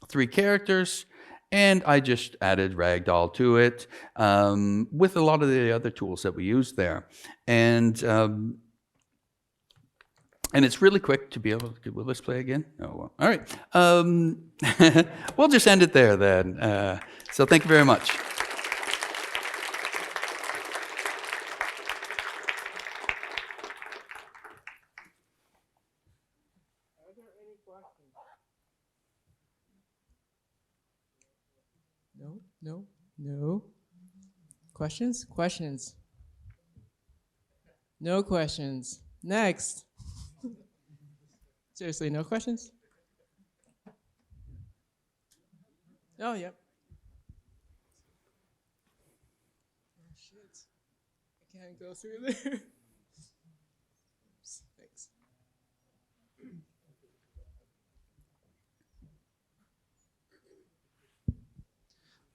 3 characters, and I just added Ragdoll to it with a lot of the other tools that we use there. And it's really quick to be able to, will this play again? Oh, well. All right. We'll just end it there then. So thank you very much. No. Questions? Questions? No questions. Next. Seriously, no questions? Oh, yep. Oh, shit. I can't go through there. Oops, thanks.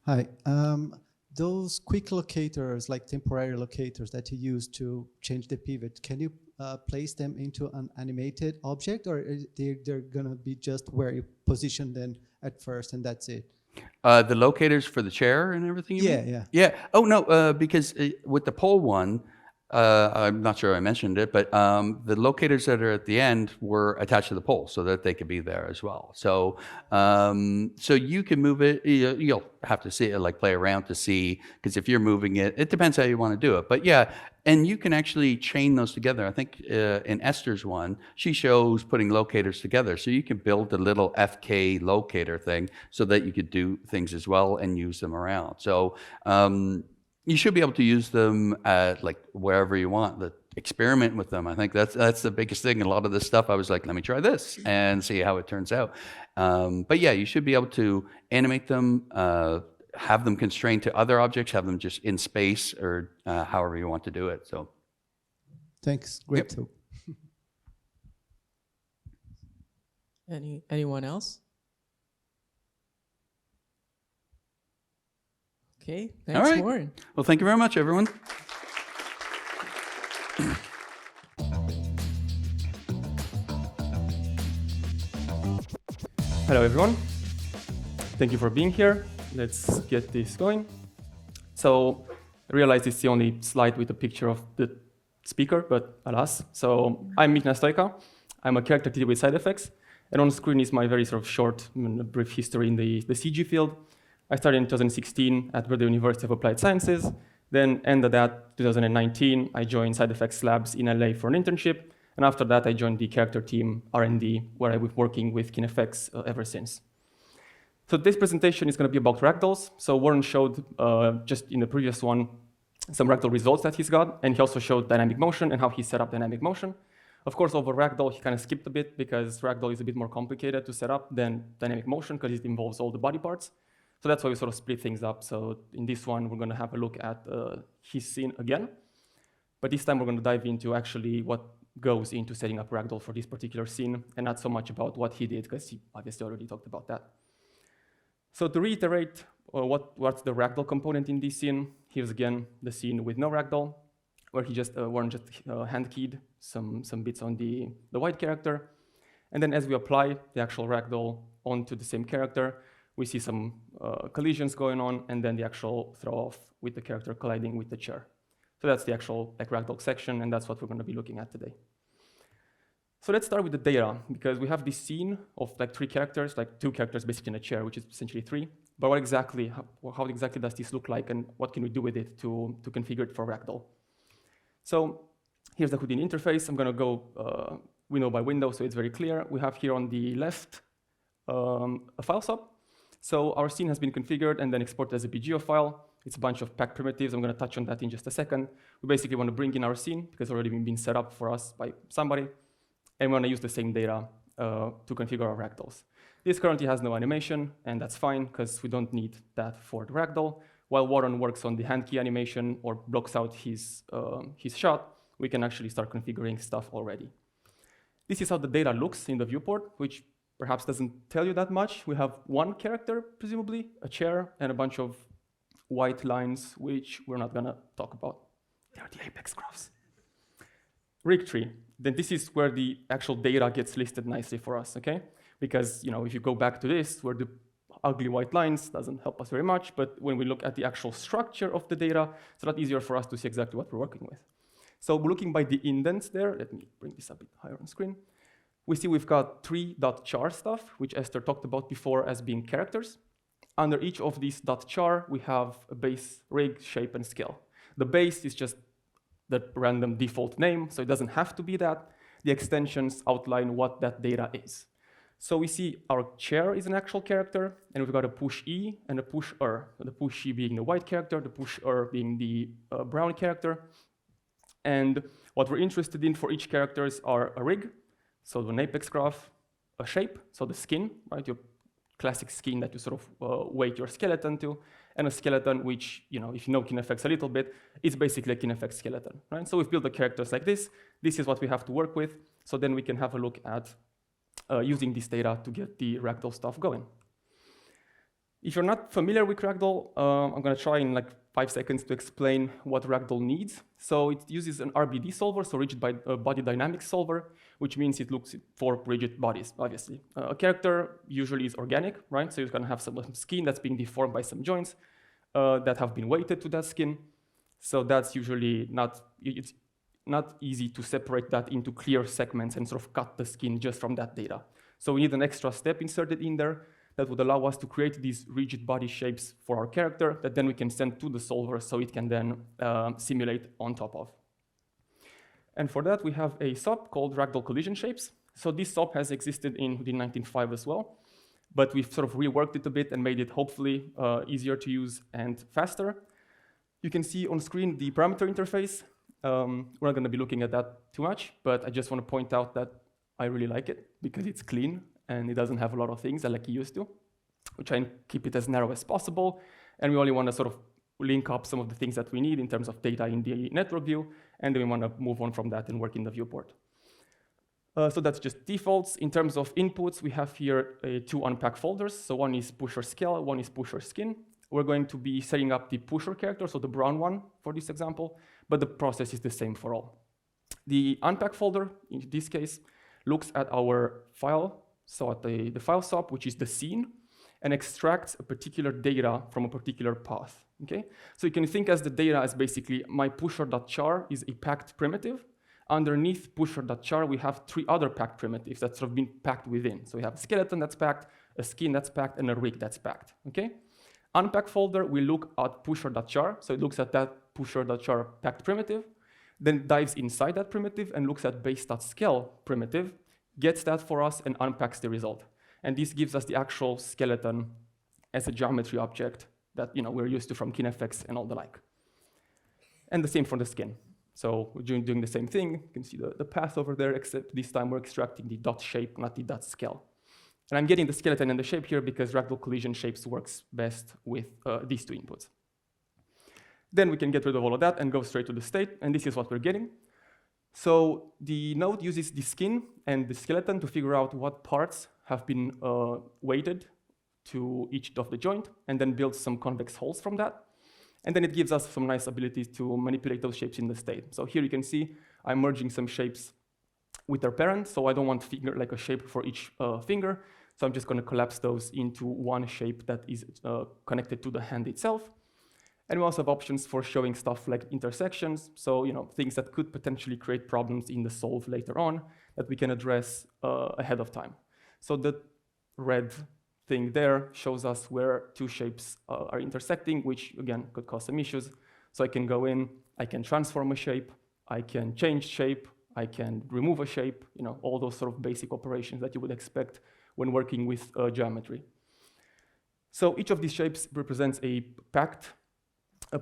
Hi. Those quick locators, like temporary locators that you use to change the pivot, can you place them into an animated object, or they're gonna be just where you position them at first and that's it? The locators for the chair and everything? You mean? Yeah. Oh, no, because with the pole one, I'm not sure I mentioned it, but the locators that are at the end were attached to the pole so that they could be there as well. So so you can move it, you'll have to see it, like play around to see, because if you're moving it, it depends how you want to do it. But yeah, and you can actually chain those together. I think in Esther's one, she shows putting locators together. So you can build a little FK locator thing so that you could do things as well and use them around. So you should be able to use them at like wherever you want. Experiment with them. I think that's the biggest thing. A lot of this stuff, I was like, let me try this and see how it turns out. But yeah, you should be able to animate them, have them constrained to other objects, have them just in space, or however you want to do it. So, thanks. Great talk. Anyone else? Okay, thanks, all right. Warren. Well, thank you very much, everyone. Hello, everyone. Thank you for being here. Let's get this going. So I realize it's the only slide with a picture of the speaker, but alas. So I'm Mihnea Stoica. I'm a character artist with SideFX. And on screen is my very sort of short, brief history in the CG field. I started in 2016 at the University of Applied Sciences. Then ended at 2019, I joined SideFX Labs in LA for an internship. And after that, I joined the character team R&D, where I've been working with KineFX ever since. So this presentation is going to be about Ragdolls. So Warren showed just in the previous one some Ragdoll results that he's got, and he also showed dynamic motion and how he set up dynamic motion. Of course, over Ragdoll, he kind of skipped a bit because Ragdoll is a bit more complicated to set up than dynamic motion because it involves all the body parts. So that's why we sort of split things up. So in this one, we're going to have a look at his scene again. But this time, we're going to dive into actually what goes into setting up Ragdoll for this particular scene, and not so much about what he did, because he obviously already talked about that. So to reiterate what's the Ragdoll component in this scene, here's again the scene with no Ragdoll, where Warren just hand-keyed some bits on the white character. And then as we apply the actual Ragdoll onto the same character, we see some collisions going on, and then the actual throw-off with the character colliding with the chair. So that's the actual Ragdoll section, and that's what we're going to be looking at today. So let's start with the data, because we have this scene of 3 characters, 2 characters basically in a chair, which is essentially 3. But how exactly does this look like, and what can we do with it to configure it for Ragdoll? So here's the Houdini interface. I'm going to go window by window, so it's very clear. We have here on the left a file SOP. So our scene has been configured and then exported as a BGO file. It's a bunch of packed primitives. I'm going to touch on that in just a second. We basically want to bring in our scene, because it's already been set up for us by somebody. And we want to use the same data to configure our Ragdolls. This currently has no animation, and that's fine, because we don't need that for the Ragdoll. While Warren works on the hand key animation or blocks out his shot, we can actually start configuring stuff already. This is how the data looks in the viewport, which perhaps doesn't tell you that much. We have 1 character, presumably, a chair, and a bunch of white lines, which we're not going to talk about. They are the apex graphs. Rig tree. Then this is where the actual data gets listed nicely for us, okay? Because if you go back to this, where the ugly white lines doesn't help us very much, but when we look at the actual structure of the data, it's a lot easier for us to see exactly what we're working with. So looking by the indents there, let me bring this a bit higher on screen. We see we've got 3.char stuff, which Esther talked about before as being characters. Under each of these .char, we have a base, rig, shape, and scale. The base is just the random default name, so it doesn't have to be that. The extensions outline what that data is. So we see our chair is an actual character, and we've got a push E and a push R. The push E being the white character, the push R being the brown character. And what we're interested in for each characters are a rig, so an apex graph, a shape, so the skin, right? Your classic skin that you sort of weight your skeleton to, and a skeleton which, if you know KineFX a little bit, is basically a KineFX skeleton, right? So we've built the characters like this. This is what we have to work with. So then we can have a look at using this data to get the Ragdoll stuff going. If you're not familiar with Ragdoll, I'm going to try in 5 seconds to explain what Ragdoll needs. So it uses an RBD solver, so rigid body dynamics solver, which means it looks for rigid bodies, obviously. A character usually is organic, right? So you're going to have some skin that's being deformed by some joints that have been weighted to that skin. So that's usually it's not easy to separate that into clear segments and sort of cut the skin just from that data. So we need an extra step inserted in there that would allow us to create these rigid body shapes for our character that then we can send to the solver so it can then simulate on top of. And for that, we have a SOP called Ragdoll Collision Shapes. So this SOP has existed in Houdini 19.5 as well, but we've sort of reworked it a bit and made it hopefully easier to use and faster. You can see on screen the parameter interface. We're not going to be looking at that too much, but I just want to point out that I really like it because it's clean and it doesn't have a lot of things like it used to. We try and keep it as narrow as possible, and we only want to sort of link up some of the things that we need in terms of data in the network view, and then we want to move on from that and work in the viewport. So that's just defaults. In terms of inputs, we have here 2 unpack folders. So one is pusher scale, one is pusher skin. We're going to be setting up the pusher character, so the brown one for this example, but the process is the same for all. The unpack folder, in this case, looks at our file, so at the file SOP, which is the scene, and extracts a particular data from a particular path, okay? So you can think as the data as basically my pusher.char is a packed primitive. Underneath pusher.char, we have 3 other packed primitives that sort of been packed within. So we have a skeleton that's packed, a skin that's packed, and a rig that's packed, okay? Unpack folder, we look at pusher.char, so it looks at that pusher.char packed primitive, then dives inside that primitive and looks at base.scale primitive, gets that for us, and unpacks the result. And this gives us the actual skeleton as a geometry object that we're used to from KineFX and all the like. And the same for the skin. So we're doing the same thing. You can see the path over there, except this time we're extracting the dot shape, not the dot scale. And I'm getting the skeleton and the shape here because Ragdoll Collision Shapes works best with these 2 inputs. Then we can get rid of all of that and go straight to the state, and this is what we're getting. So the node uses the skin and the skeleton to figure out what parts have been weighted to each of the joint, and then builds some convex holes from that. And then it gives us some nice abilities to manipulate those shapes in the state. So here you can see I'm merging some shapes with their parent, so I don't want like a shape for each finger. So I'm just going to collapse those into one shape that is connected to the hand itself. And we also have options for showing stuff like intersections, so things that could potentially create problems in the solve later on that we can address ahead of time. So the red thing there shows us where two shapes are intersecting, which again could cause some issues. So I can go in, I can transform a shape, I can change shape, I can remove a shape, all those sort of basic operations that you would expect when working with geometry. So each of these shapes represents a packed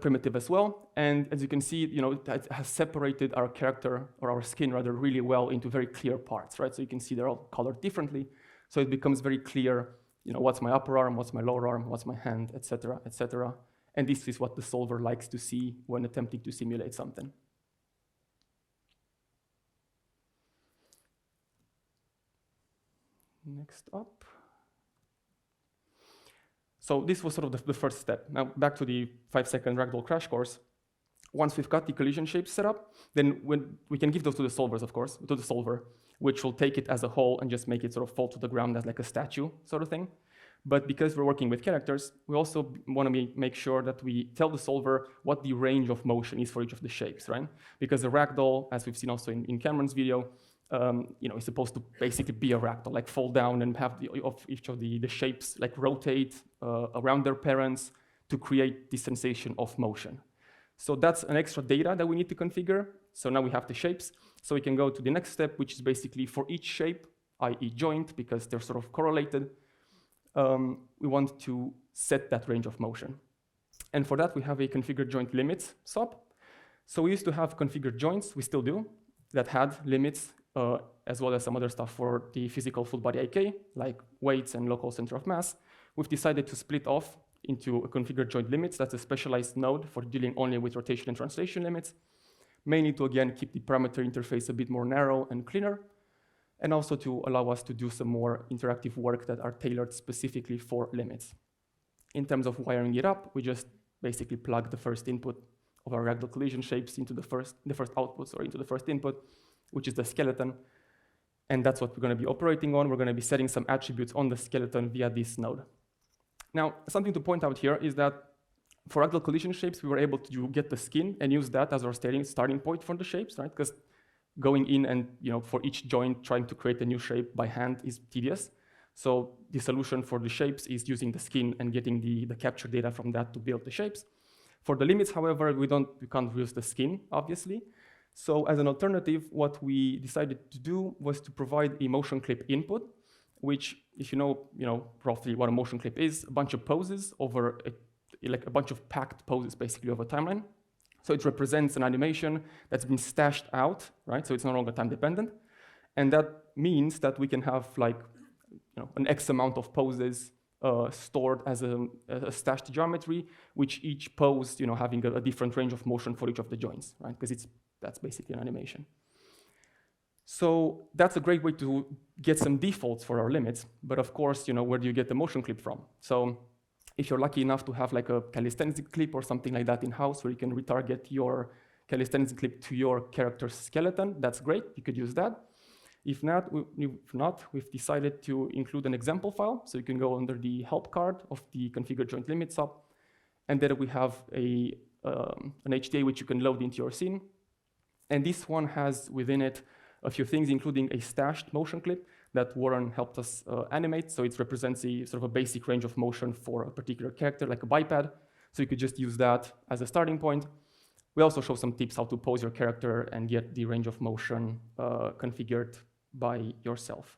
primitive as well. And as you can see, it has separated our character, or our skin rather, really well into very clear parts, right? So you can see they're all colored differently. So it becomes very clear, what's my upper arm, what's my lower arm, what's my hand, etc., etc. And this is what the solver likes to see when attempting to simulate something. Next up. So this was sort of the first step. Now back to the 5-second Ragdoll crash course. Once we've got the collision shapes set up, then we can give those to the solvers, of course, to the solver, which will take it as a whole and just make it sort of fall to the ground as like a statue sort of thing. But because we're working with characters, we also want to make sure that we tell the solver what the range of motion is for each of the shapes, right? Because the Ragdoll, as we've seen also in Cameron's video, is supposed to basically be a Ragdoll, like fall down and have each of the shapes like rotate around their parents to create this sensation of motion. So that's an extra data that we need to configure. So now we have the shapes. So we can go to the next step, which is basically for each shape, i.e. joint, because they're sort of correlated, we want to set that range of motion. And for that, we have a configure joint limits SOP. So we used to have configured joints, we still do, that had limits as well as some other stuff for the physical full body IK, like weights and local center of mass. We've decided to split off into a configured joint limits. That's a specialized node for dealing only with rotation and translation limits, mainly to, again, keep the parameter interface a bit more narrow and cleaner, and also to allow us to do some more interactive work that are tailored specifically for limits. In terms of wiring it up, we just basically plug the first input of our Ragdoll collision shapes into the first outputs, or into the first input, which is the skeleton. And that's what we're going to be operating on. We're going to be setting some attributes on the skeleton via this node. Now, something to point out here is that for Ragdoll collision shapes, we were able to get the skin and use that as our starting point for the shapes, right? Because going in and for each joint trying to create a new shape by hand is tedious. So the solution for the shapes is using the skin and getting the capture data from that to build the shapes. For the limits, however, we can't use the skin, obviously. So as an alternative, what we decided to do was to provide a motion clip input, which, if you know roughly what a motion clip is, a bunch of poses over like a bunch of packed poses basically over a timeline. So it represents an animation that's been stashed out, right? So it's no longer time dependent. And that means that we can have like an X amount of poses stored as a stashed geometry, which each pose having a different range of motion for each of the joints, right? Because that's basically an animation. So that's a great way to get some defaults for our limits. But of course, where do you get the motion clip from? So if you're lucky enough to have like a calisthenics clip or something like that in-house where you can retarget your calisthenics clip to your character's skeleton, that's great. You could use that. If not, we've decided to include an example file. So you can go under the help card of the configure joint limit SOP. And then we have an HTA which you can load into your scene. And this one has within it a few things, including a stashed motion clip that Warren helped us animate. So it represents a sort of a basic range of motion for a particular character, like a biped. So you could just use that as a starting point. We also show some tips how to pose your character and get the range of motion configured by yourself.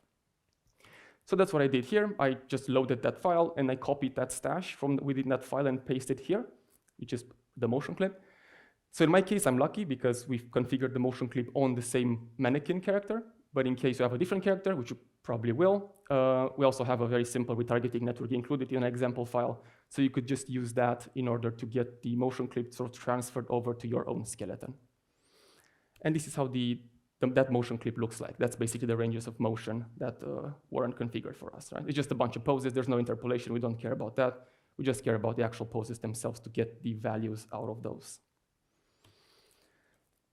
So that's what I did here. I just loaded that file and I copied that stash from within that file and pasted here, which is the motion clip. So in my case, I'm lucky because we've configured the motion clip on the same mannequin character. But in case you have a different character, which you probably will, we also have a very simple retargeting network included in an example file. So you could just use that in order to get the motion clip sort of transferred over to your own skeleton. And this is how the that motion clip looks like. That's basically the ranges of motion that weren't configured for us, right? It's just a bunch of poses. There's no interpolation. We don't care about that. We just care about the actual poses themselves to get the values out of those.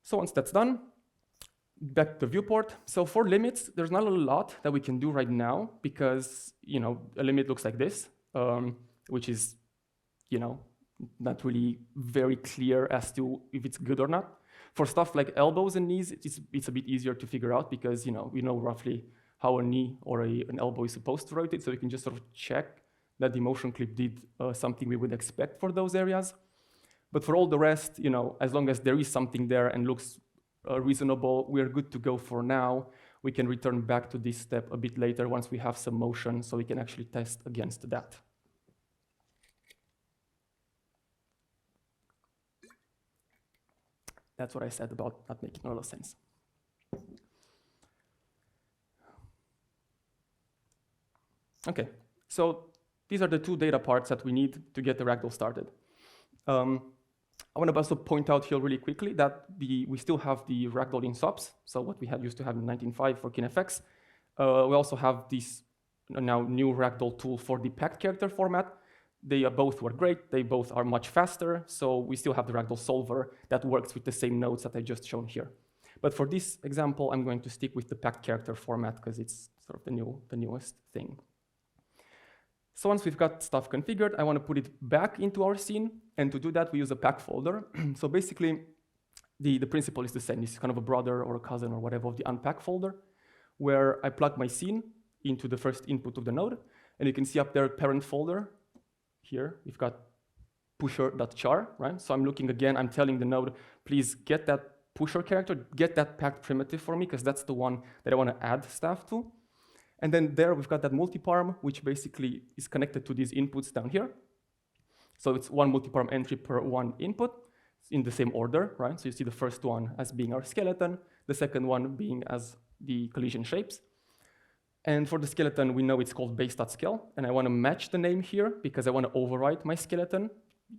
So once that's done, back to the viewport. So for limits, there's not a lot that we can do right now because, you know, a limit looks like this, which is, you know, not really very clear as to if it's good or not. For stuff like elbows and knees, it's a bit easier to figure out because, you know, we know roughly how a knee or an elbow is supposed to rotate, so we can just sort of check that the motion clip did something we would expect for those areas. But for all the rest, you know, as long as there is something there and looks reasonable, we're good to go for now. We can return back to this step a bit later once we have some motion, so we can actually test against that. That's what I said about not making a lot of sense. Okay, so these are the two data parts that we need to get the Ragdoll started. I want to also point out here really quickly that we still have the Ragdoll in SOPs, so what we used to have in 19.5 for KineFX. We also have this now new Ragdoll tool for the packed character format. They both work great, they both are much faster, so we still have the Ragdoll solver that works with the same nodes that I just shown here. But for this example, I'm going to stick with the packed character format because it's sort of the newest thing. So once we've got stuff configured, I want to put it back into our scene, and to do that, we use a pack folder. So basically, the principle is the same. It's kind of a brother or a cousin or whatever of the unpack folder, where I plug my scene into the first input of the node, and you can see up there, parent folder. Here, we've got pusher.char, right? So I'm looking again, I'm telling the node, please get that pusher character, get that packed primitive for me, because that's the one that I want to add stuff to. And then there we've got that multiparm, which basically is connected to these inputs down here. So it's one multiparm entry per one input in the same order, right? So you see the first one as being our skeleton, the second one being as the collision shapes. And for the skeleton, we know it's called base.scale, and I want to match the name here because I want to overwrite my skeleton.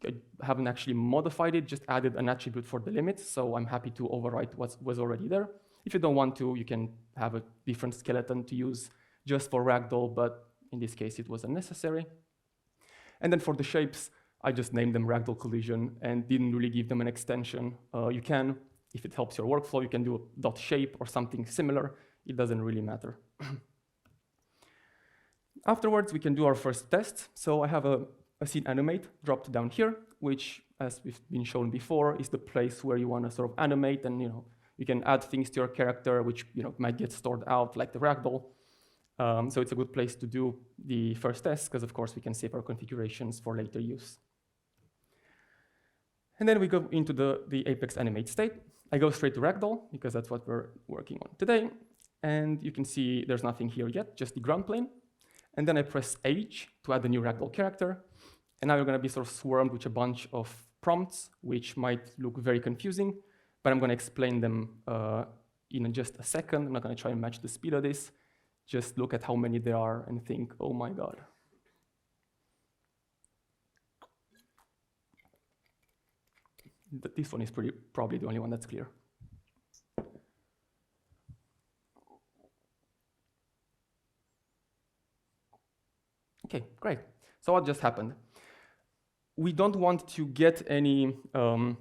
I haven't actually modified it, just added an attribute for the limits, so I'm happy to overwrite what was already there. If you don't want to, you can have a different skeleton to use just for Ragdoll, but in this case, it was unnecessary. And then for the shapes, I just named them Ragdoll collision and didn't really give them an extension. You can, if it helps your workflow, you can do a .shape or something similar. It doesn't really matter. Afterwards, we can do our first test. So I have a scene animate dropped down here, which, as we've been shown before, is the place where you want to sort of animate, and you can add things to your character, which might get stored out, like the Ragdoll. So it's a good place to do the first test, because of course we can save our configurations for later use. And then we go into the Apex animate state. I go straight to Ragdoll, because that's what we're working on today. And you can see there's nothing here yet, just the ground plane. And then I press H to add a new Ragdoll character. And now you're going to be sort of swarmed with a bunch of prompts, which might look very confusing, but I'm going to explain them in just a second. I'm not going to try and match the speed of this. Just look at how many there are and think, oh my God. This one is probably the only one that's clear. Okay, great. So what just happened? We don't want to get any, we don't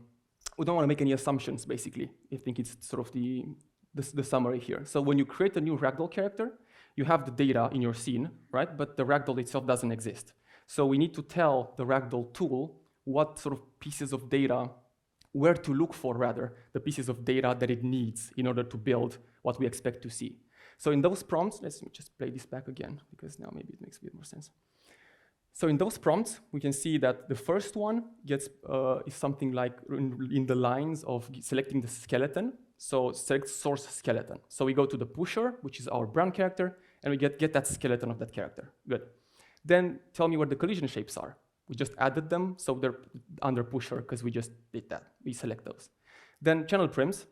want to make any assumptions, basically. I think it's sort of the summary here. So when you create a new Ragdoll character, you have the data in your scene, right? But the Ragdoll itself doesn't exist. So we need to tell the Ragdoll tool what sort of pieces of data, where to look for, rather, the pieces of data that it needs in order to build what we expect to see. So in those prompts, let's just play this back again, because now maybe it makes a bit more sense. So in those prompts, we can see that the first one gets is something like in the lines of selecting the skeleton. So select source skeleton. So we go to the pusher, which is our brown character, and we get that skeleton of that character. Good. Then tell me where the collision shapes are. We just added them, so they're under pusher, because we just did that. We select those. Then channel prims.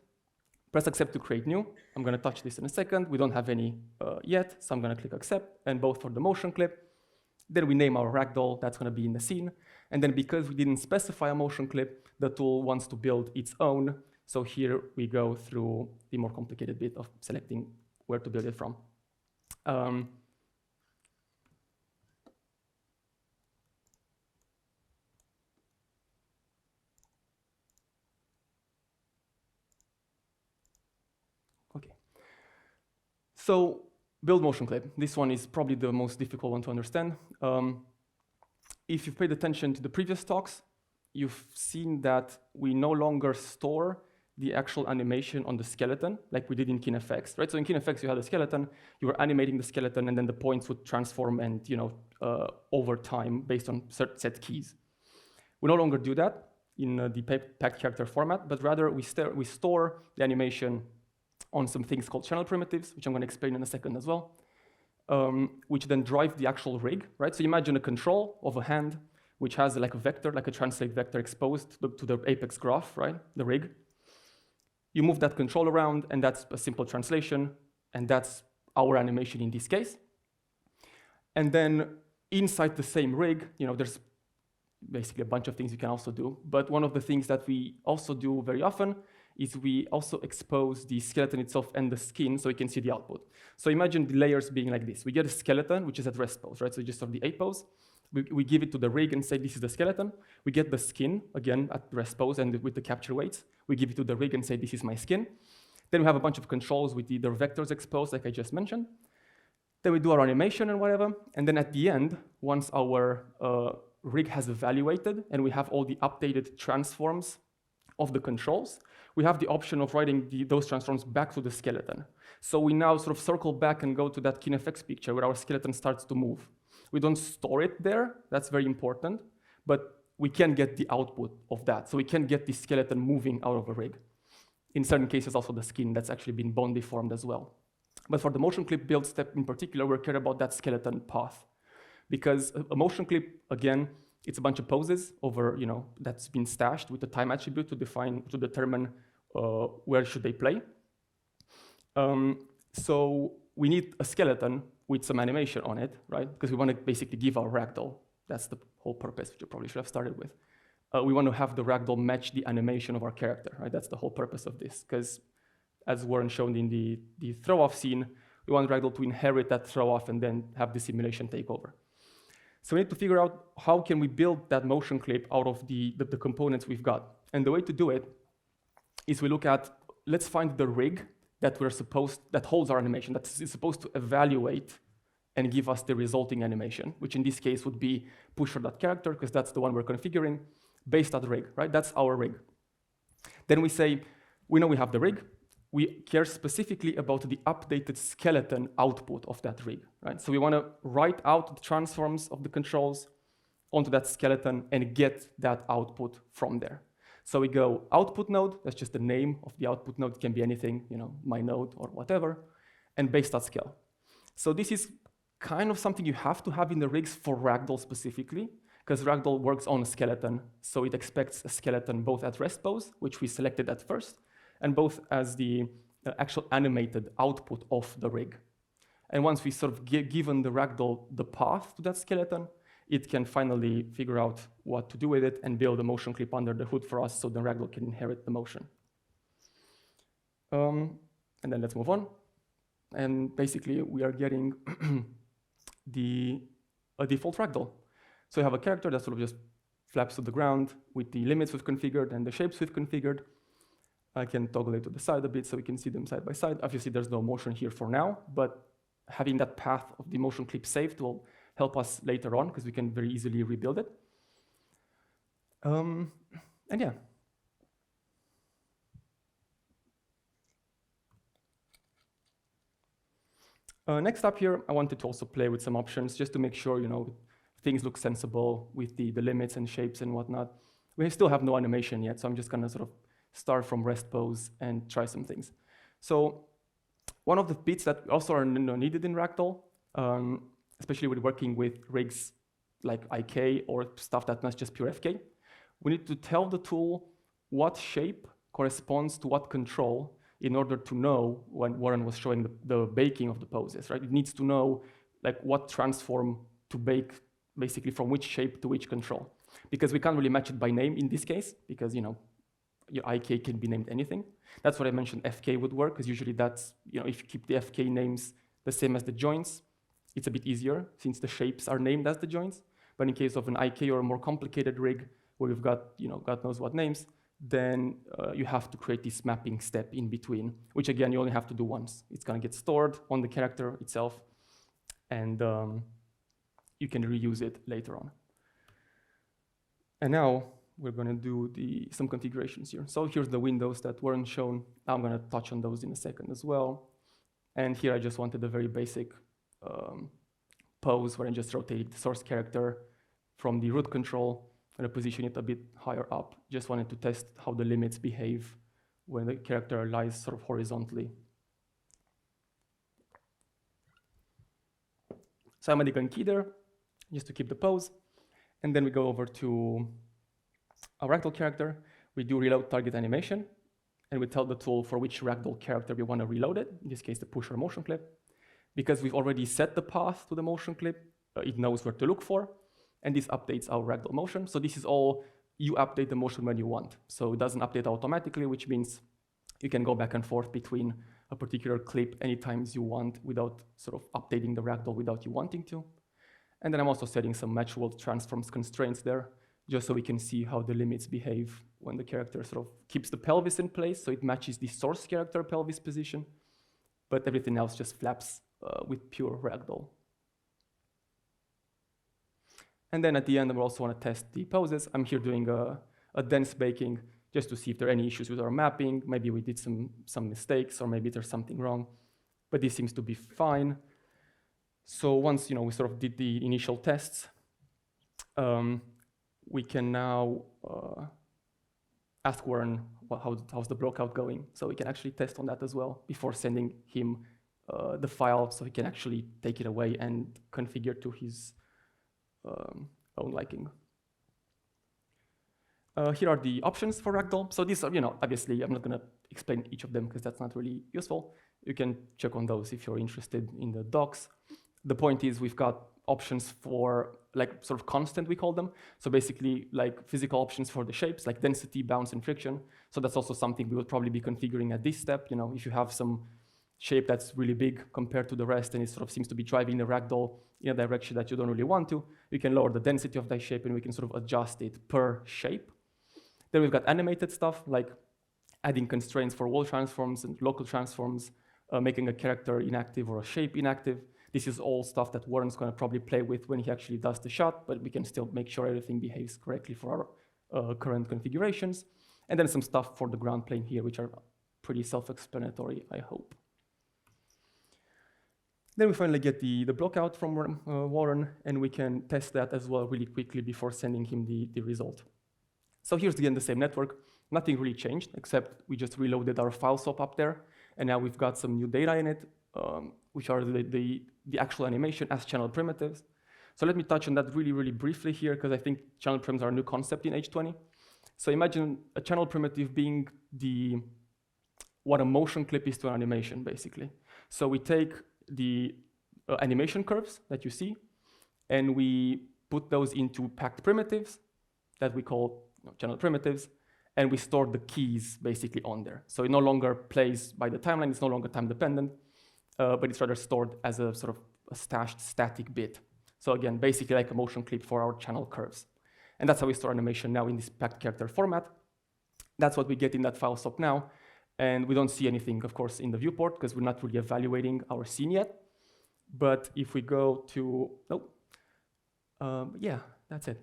Press accept to create new. I'm going to touch this in a second. We don't have any yet, so I'm going to click accept, and both for the motion clip. Then we name our Ragdoll, that's going to be in the scene. And then because we didn't specify a motion clip, the tool wants to build its own So here we go through the more complicated bit of selecting where to build it from. Okay. So build motion clip. This one is probably the most difficult one to understand. If you've paid attention to the previous talks, you've seen that we no longer store the actual animation on the skeleton like we did in KineFX, right? So in KineFX, you had a skeleton, you were animating the skeleton, and then the points would transform and, over time based on set keys. We no longer do that in the packed character format, but rather we store the animation on some things called channel primitives, which I'm going to explain in a second as well, which then drive the actual rig, right? So imagine a control of a hand which has like a vector, like a translate vector exposed to the apex graph, right? The rig. You move that control around, and that's a simple translation, and that's our animation in this case. And then inside the same rig, there's basically a bunch of things you can also do. But one of the things that we also do very often is we also expose the skeleton itself and the skin so you can see the output. So imagine the layers being like this. We get a skeleton, which is at rest pose, right? So just of the A pose. We give it to the rig and say, this is the skeleton. We get the skin, again, at rest pose and with the capture weights. We give it to the rig and say, this is my skin. Then we have a bunch of controls with either vectors exposed, like I just mentioned. Then we do our animation and whatever. And then at the end, once our rig has evaluated and we have all the updated transforms of the controls, we have the option of writing those transforms back to the skeleton. So we now sort of circle back and go to that KineFX picture where our skeleton starts to move. We don't store it there, that's very important, but we can get the output of that. So we can get the skeleton moving out of a rig. In certain cases, also the skin that's actually been bone deformed as well. But for the motion clip build step in particular, we care about that skeleton path. Because a motion clip, again, it's a bunch of poses over, that's been stashed with the time attribute to determine where should they play. So we need a skeleton with some animation on it, right? Because we want to basically give our ragdoll. That's the whole purpose, which you probably should have started with. We want to have the ragdoll match the animation of our character, right? That's the whole purpose of this. Because as Warren showed in the throw-off scene, we want ragdoll to inherit that throw-off and then have the simulation take over. So we need to figure out how can we build that motion clip out of the components we've got. And the way to do it is we look at, let's find the rig that holds our animation, that is supposed to evaluate and give us the resulting animation, which in this case would be pusher.character, because that's the one we're configuring, based on the rig, right? That's our rig. Then we say, we know we have the rig. We care specifically about the updated skeleton output of that rig, right? So we want to write out the transforms of the controls onto that skeleton and get that output from there. So we go output node, that's just the name of the output node, it can be anything, my node or whatever, and base.scale. So this is kind of something you have to have in the rigs for Ragdoll specifically, because Ragdoll works on a skeleton, so it expects a skeleton both at rest pose, which we selected at first, and both as the actual animated output of the rig. And once we sort of given the Ragdoll the path to that skeleton, it can finally figure out what to do with it and build a motion clip under the hood for us so the Ragdoll can inherit the motion. And then let's move on. And basically, we are getting a default Ragdoll. So you have a character that sort of just flaps to the ground with the limits we've configured and the shapes we've configured. I can toggle it to the side a bit so we can see them side by side. Obviously, there's no motion here for now, but having that path of the motion clip saved will help us later on because we can very easily rebuild it. And yeah. Next up here, I wanted to also play with some options just to make sure, things look sensible with the limits and shapes and whatnot. We still have no animation yet, so I'm just gonna sort of start from rest pose and try some things. So one of the bits that also are needed in Ragdoll, especially with working with rigs like IK or stuff that's not just pure FK, we need to tell the tool what shape corresponds to what control in order to know, when Warren was showing the baking of the poses, right? It needs to know like what transform to bake, basically from which shape to which control. Because we can't really match it by name in this case, because your IK can be named anything. That's what I mentioned FK would work, because usually that's, if you keep the FK names the same as the joints, it's a bit easier since the shapes are named as the joints. But in case of an IK or a more complicated rig where you've got, God knows what names, then you have to create this mapping step in between, which again, you only have to do once. It's gonna get stored on the character itself, and you can reuse it later on. And now we're gonna do some configurations here. So here's the windows that weren't shown. I'm gonna touch on those in a second as well. And here I just wanted a very basic pose where I just rotated the source character from the root control and I position it a bit higher up. Just wanted to test how the limits behave when the character lies sort of horizontally. So I'm adding a key there, just to keep the pose. And then we go over to our Ragdoll character. We do reload target animation, and we tell the tool for which Ragdoll character we want to reload it, in this case, the push or motion clip. Because we've already set the path to the motion clip, it knows where to look for, and this updates our Ragdoll motion. So this is all, you update the motion when you want. So it doesn't update automatically, which means you can go back and forth between a particular clip anytime you want without sort of updating the Ragdoll without you wanting to. And then I'm also setting some match world transforms constraints there, just so we can see how the limits behave when the character sort of keeps the pelvis in place, so it matches the source character pelvis position, but everything else just flaps with pure Ragdoll. And then at the end, we also want to test the poses. I'm here doing a dense baking just to see if there are any issues with our mapping. Maybe we did some mistakes, or maybe there's something wrong, but this seems to be fine. So once we sort of did the initial tests, we can now ask Warren how's the block-out going, so we can actually test on that as well before sending him the file, so he can actually take it away and configure to his own liking. Here are the options for Ragdoll. So these are, obviously I'm not going to explain each of them because that's not really useful. You can check on those if you're interested in the docs. The point is we've got options for like sort of constant, we call them. So basically like physical options for the shapes like density, bounce, and friction. So that's also something we will probably be configuring at this step. If you have some shape that's really big compared to the rest and it sort of seems to be driving the Ragdoll in a direction that you don't really want to, you can lower the density of that shape and we can sort of adjust it per shape. Then we've got animated stuff like adding constraints for wall transforms and local transforms, making a character inactive or a shape inactive. This is all stuff that Warren's going to probably play with when he actually does the shot, but we can still make sure everything behaves correctly for our current configurations. And then some stuff for the ground plane here, which are pretty self-explanatory, I hope. Then we finally get the block out from Warren, and we can test that as well really quickly before sending him the result. So here's again the same network. Nothing really changed, except we just reloaded our file SOP up there, and now we've got some new data in it, which are the actual animation as channel primitives. So let me touch on that really, really briefly here, because I think channel prims are a new concept in H20. So imagine a channel primitive being what a motion clip is to an animation, basically. So we take the animation curves that you see, and we put those into packed primitives that we call channel primitives, and we store the keys basically on there. So it no longer plays by the timeline, it's no longer time dependent, but it's rather stored as a sort of a stashed static bit. So again, basically like a motion clip for our channel curves. And that's how we store animation now in this packed character format. That's what we get in that file SOP now. And we don't see anything, of course, in the viewport because we're not really evaluating our scene yet. But if we go to, yeah, that's it.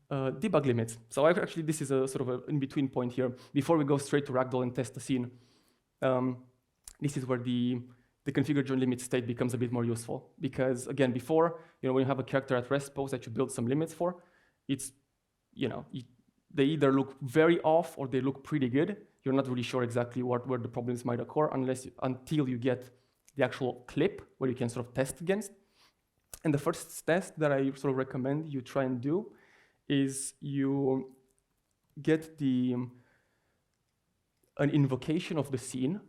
Debug limits. So actually, this is a sort of an in-between point here. Before we go straight to Ragdoll and test the scene, this is where the configure join limit state becomes a bit more useful. Because again, before, when you have a character at rest pose that you build some limits for, it's, they either look very off or they look pretty good. You're not really sure exactly where the problems might occur until you get the actual clip where you can sort of test against. And the first test that I sort of recommend you try and do is you get an invocation of the scene.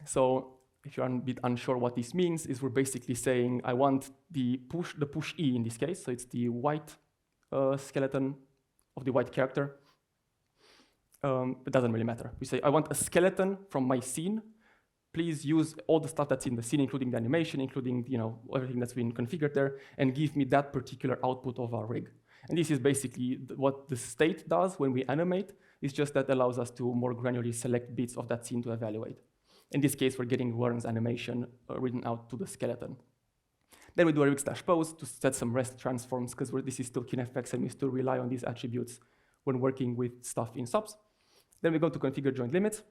So if you're a bit unsure what this means, is we're basically saying I want the push E in this case. So it's the white skeleton of the white character. it doesn't really matter. We say, I want a skeleton from my scene. Please use all the stuff that's in the scene, including the animation, including everything that's been configured there, and give me that particular output of our rig. And this is basically what the state does when we animate. It's just that allows us to more granularly select bits of that scene to evaluate. In this case, we're getting Warren's animation written out to the skeleton. Then we do a rig/pose to set some rest transforms, because this is still KineFX and we still rely on these attributes when working with stuff in SOPs. Then we go to configure joint limits.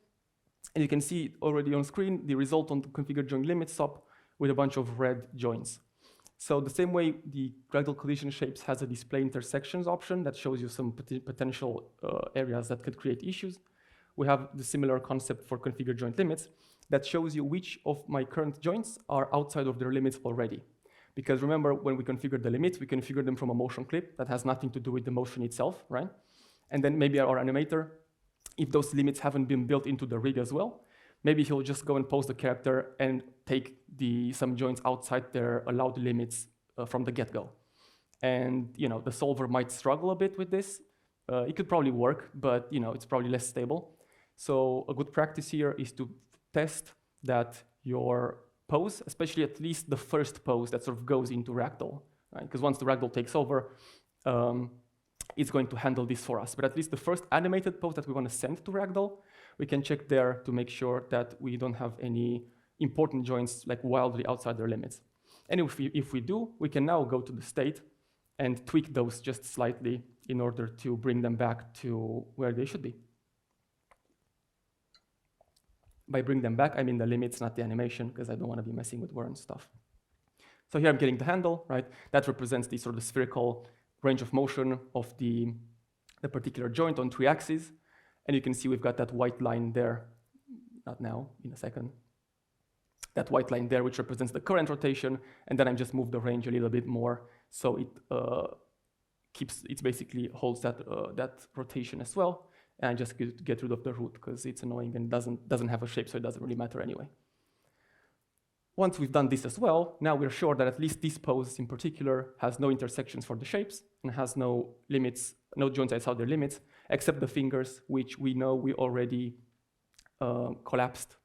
And you can see already on screen the result on the configure joint limits SOP with a bunch of red joints. So the same way the Ragdoll collision shapes has a display intersections option that shows you some potential areas that could create issues. We have the similar concept for configure joint limits that shows you which of my current joints are outside of their limits already. Because remember, when we configure the limits, we configure them from a motion clip that has nothing to do with the motion itself, right? And then maybe our animator, if those limits haven't been built into the rig as well, maybe he'll just go and pose the character and take some joints outside their allowed limits from the get-go. And the solver might struggle a bit with this. It could probably work, but it's probably less stable. So a good practice here is to test that your pose, especially at least the first pose that sort of goes into Ragdoll, right? Because once the Ragdoll takes over, it's going to handle this for us. But at least the first animated pose that we want to send to Ragdoll, we can check there to make sure that we don't have any important joints like wildly outside their limits. And if we do, we can now go to the state and tweak those just slightly in order to bring them back to where they should be. By bring them back, I mean the limits, not the animation, because I don't want to be messing with Warren's stuff. So here I'm getting the handle, right? That represents the sort of spherical range of motion of the particular joint on 3 axes. And you can see we've got that white line there, not now, in a second. That white line there, which represents the current rotation, and then I just move the range a little bit more, so it basically holds that rotation as well. And I just get rid of the root because it's annoying and doesn't have a shape, so it doesn't really matter anyway. Once we've done this as well, now we're sure that at least this pose in particular has no intersections for the shapes and has no limits, no joints outside their limits, except the fingers, which we know we already collapsed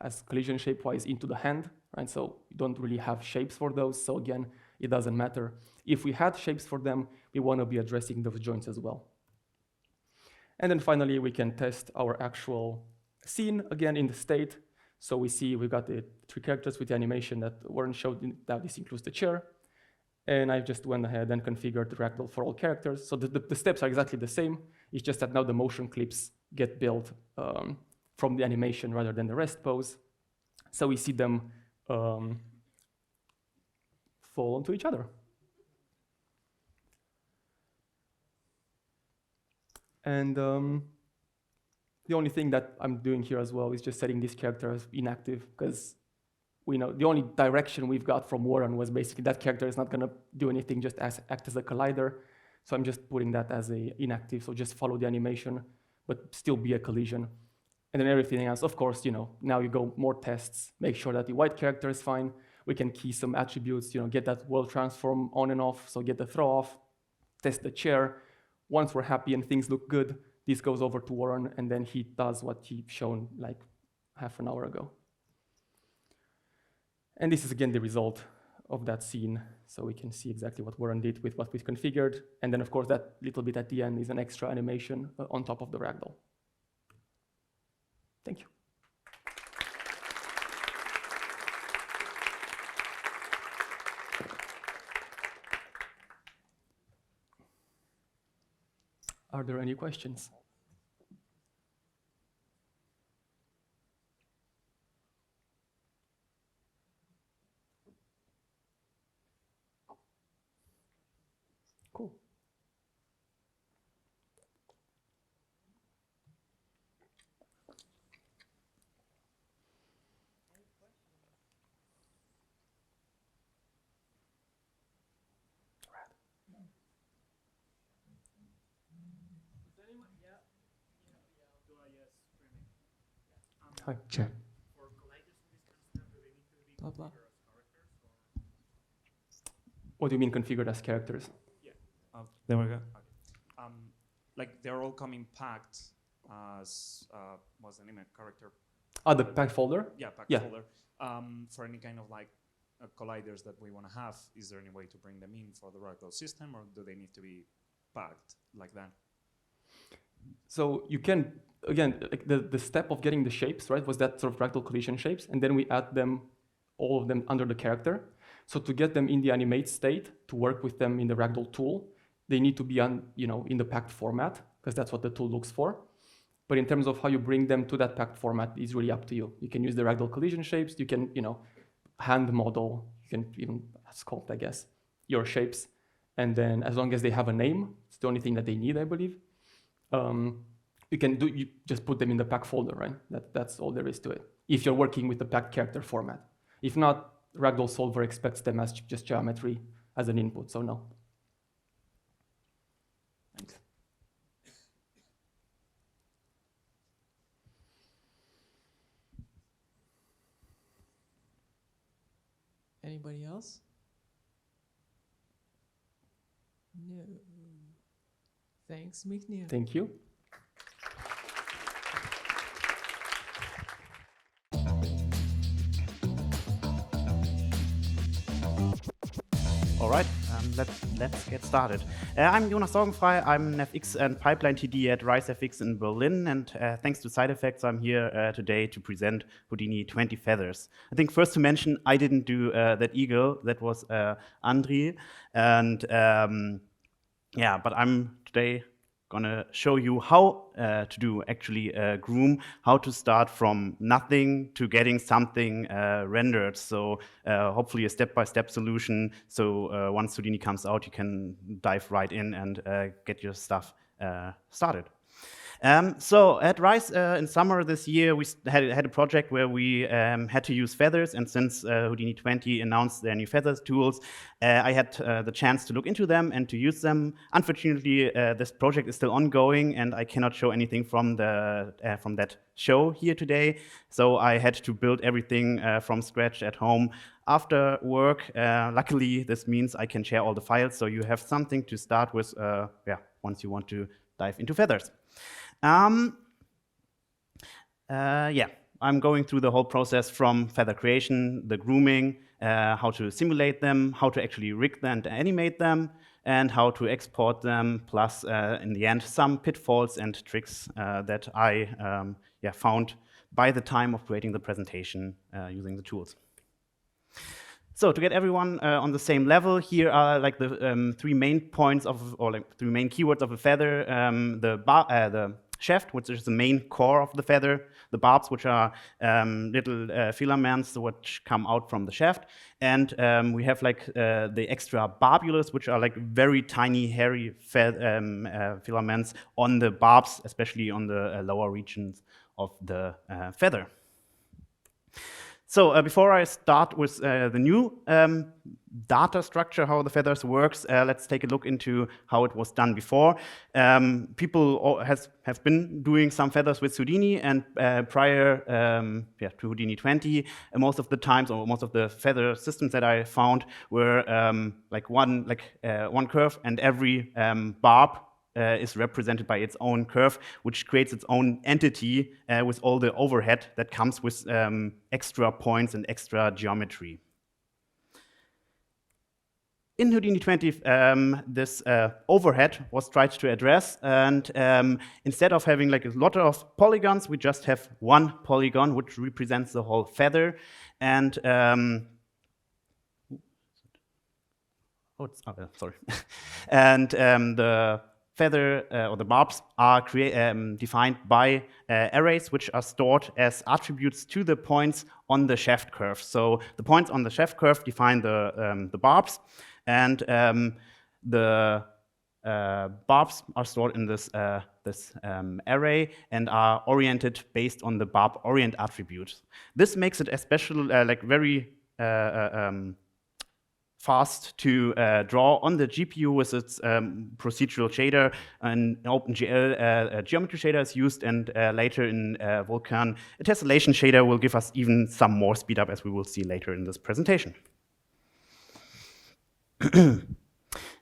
as collision shape-wise into the hand, right? So we don't really have shapes for those, so again, it doesn't matter. If we had shapes for them, we want to be addressing those joints as well. And then finally, we can test our actual scene again in the state. So we see we've got the 3 characters with the animation that Warren showed. Now this includes the chair. And I just went ahead and configured the Ragdoll for all characters. So the steps are exactly the same. It's just that now the motion clips get built from the animation rather than the rest pose. So we see them fall onto each other. And the only thing that I'm doing here as well is just setting this character as inactive, because we know the only direction we've got from Warren was basically that character is not going to do anything, just act as a collider. So I'm just putting that as inactive, so just follow the animation, but still be a collision. And then everything else, of course, now you go more tests, make sure that the white character is fine. We can key some attributes, get that world transform on and off, so get the throw off, test the chair. Once we're happy and things look good, this goes over to Warren, and then he does what he shown like half an hour ago. And this is again the result of that scene, so we can see exactly what Warren did with what we've configured. And then, of course, that little bit at the end is an extra animation on top of the Ragdoll. Thank you. Are there any questions? Cool. Hi, Chair. Blah, blah. What do you mean configured as characters? Yeah, there we go. Okay. Like they're all coming packed as what's the name of character? The packed folder? Yeah, packed Yeah. folder. For any kind of like colliders that we want to have, is there any way to bring them in for the Ragdoll system, or do they need to be packed like that? So you can, again, like the step of getting the shapes, right, was that sort of Ragdoll collision shapes, and then we add them, all of them under the character. So to get them in the animate state, to work with them in the Ragdoll tool, they need to be in the packed format, because that's what the tool looks for. But in terms of how you bring them to that packed format, it's really up to you. You can use the Ragdoll collision shapes, you can, hand model, you can even sculpt, I guess, your shapes. And then as long as they have a name, it's the only thing that they need, I believe. You just put them in the pack folder, right? That's all there is to it. If you're working with the packed character format. If not, Ragdoll Solver expects them as just geometry as an input, so no. Thanks. Anybody else? No. Thanks, Mihnea. Thank you. All right, let's get started. I'm Jonas Sorgenfrei. I'm an FX and pipeline TD at RiseFX in Berlin, and thanks to Side Effects, I'm here today to present Houdini 20 Feathers. I think first to mention, I didn't do that eagle. That was Andri, and yeah, but I'm today gonna show you how to do actually a groom, how to start from nothing to getting something rendered. So hopefully a step-by-step solution. So once Houdini comes out, you can dive right in and get your stuff started. So at Rise in summer this year, we had a project where we had to use feathers, and since Houdini 20 announced their new feathers tools, I had the chance to look into them and to use them. Unfortunately, this project is still ongoing, and I cannot show anything from that show here today. So I had to build everything from scratch at home after work. Luckily, this means I can share all the files, so you have something to start with once you want to dive into feathers. Yeah, I'm going through the whole process from feather creation, the grooming, how to simulate them, how to actually rig them and animate them, and how to export them, plus in the end some pitfalls and tricks that I found by the time of creating the presentation using the tools. So to get everyone on the same level, here are like the 3 main points of, or like 3 main keywords of a feather: the shaft, which is the main core of the feather; the barbs, which are little filaments which come out from the shaft; and we have like the extra barbulus, which are like very tiny, hairy filaments on the barbs, especially on the lower regions of the feather. So before I start with the new data structure, how the feathers works, let's take a look into how it was done before. People have been doing some feathers with Houdini, and prior to Houdini 20, most of the times, or most of the feather systems that I found were like one curve, and every barb is represented by its own curve, which creates its own entity with all the overhead that comes with extra points and extra geometry. In Houdini 20, this overhead was tried to address, and instead of having like a lot of polygons, we just have one polygon, which represents the whole feather. And sorry. And the feather or the barbs are defined by arrays, which are stored as attributes to the points on the shaft curve. So the points on the shaft curve define the barbs, and the barbs are stored in this array and are oriented based on the barb orient attribute. This makes it especially like very fast to draw on the GPU with its procedural shader. An OpenGL geometry shader is used, and later in Vulkan, a tessellation shader will give us even some more speed up, as we will see later in this presentation.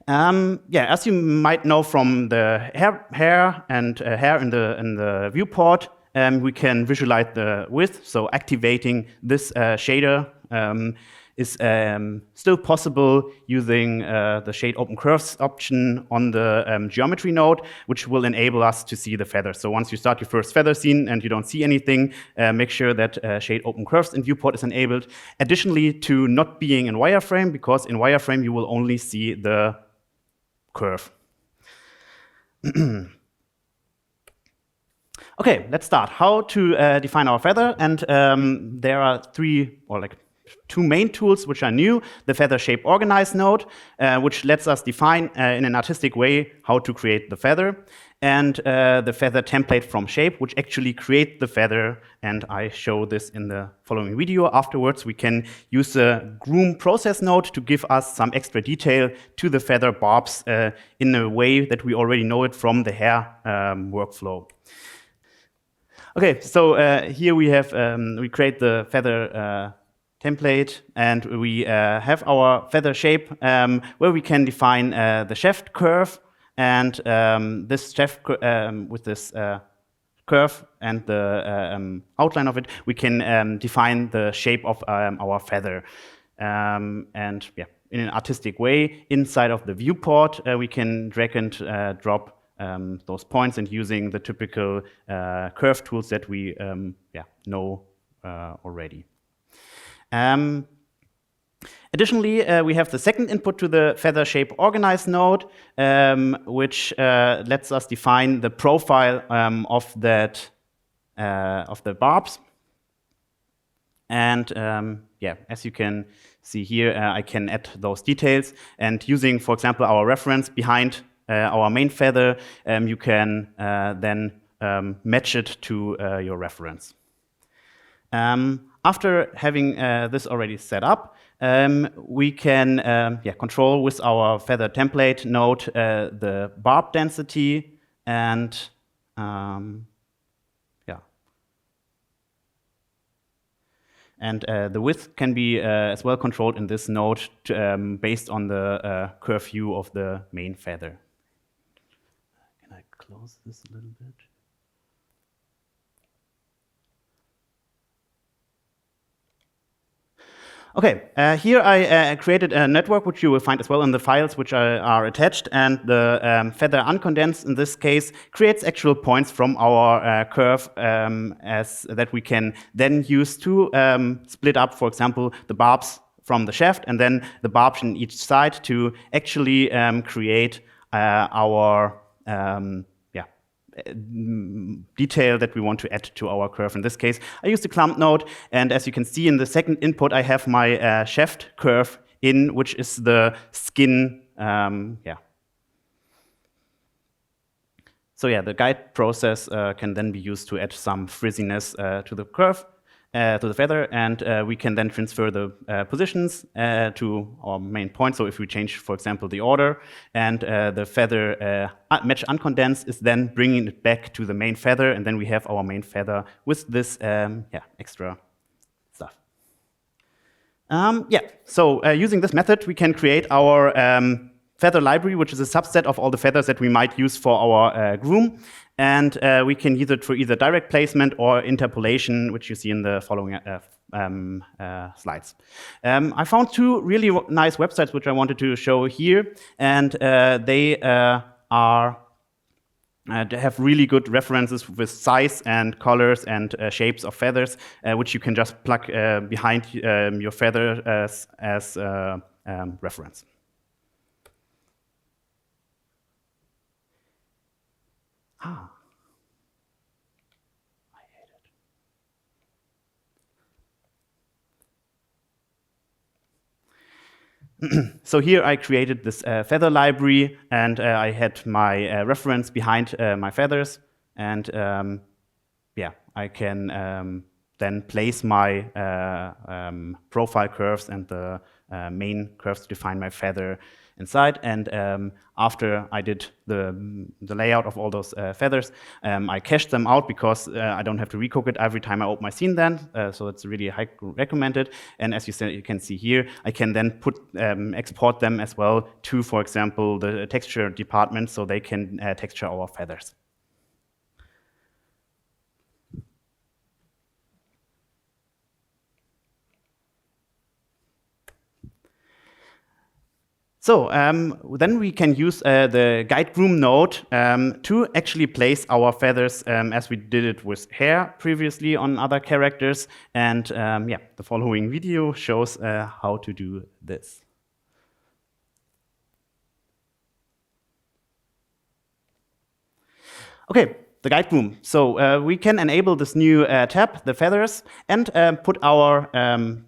Yeah, as you might know from the hair in the viewport, we can visualize the width. So activating this shader is still possible using the Shade Open Curves option on the geometry node, which will enable us to see the feather. So once you start your first feather scene and you don't see anything, make sure that Shade Open Curves in viewport is enabled. Additionally, to not being in wireframe, because in wireframe you will only see the curve. Okay, let's start. How to define our feather, and there are two main tools which are new. The Feather Shape Organize node, which lets us define in an artistic way how to create the feather, and the Feather Template from Shape, which actually create the feather, and I show this in the following video. Afterwards, we can use the Groom Process node to give us some extra detail to the feather barbs in a way that we already know it from the hair workflow. Okay, so here we have we create the feather template, and we have our feather shape where we can define the shaft curve, and this shaft with this curve and the outline of it, we can define the shape of our feather. And yeah, in an artistic way, inside of the viewport, we can drag and drop those points, and using the typical curve tools that we know already. Additionally, we have the second input to the Feather Shape Organize node, which lets us define the profile of the barbs. And yeah, as you can see here, I can add those details. And using, for example, our reference behind our main feather, you can then match it to your reference. After having this already set up, we can control with our feather template node the barb density, and the width can be as well controlled in this node based on the curve view of the main feather. Can I close this a little bit? Okay, here I created a network, which you will find as well in the files which are attached, and the feather uncondensed in this case creates actual points from our curve as that we can then use to split up, for example, the barbs from the shaft, and then the barbs on each side to actually create our detail that we want to add to our curve. In this case, I use the clump node, and as you can see in the second input, I have my shaft curve in, which is the skin. So yeah, the guide process can then be used to add some frizziness to the curve, to the feather, and we can then transfer the positions to our main point. So if we change, for example, the order, and the feather match uncondensed is then bringing it back to the main feather, and then we have our main feather with this extra stuff. So using this method, we can create our feather library, which is a subset of all the feathers that we might use for our groom. And we can use it for either direct placement or interpolation, which you see in the following slides. I found two really nice websites which I wanted to show here, and they have really good references with size and colors and shapes of feathers, which you can just plug behind your feather as reference. So here I created this feather library, and I had my reference behind my feathers, and I can then place my profile curves and the main curves to define my feather inside. And after I did the layout of all those feathers, I cached them out because I don't have to recook it every time I open my scene then. So it's really highly recommended. And as you can see here, I can then export them as well to, for example, the texture department so they can texture our feathers. So then we can use the guide groom node to actually place our feathers as we did it with hair previously on other characters. And yeah, the following video shows how to do this. Okay. The guide groom. So we can enable this new tab, the feathers, and put our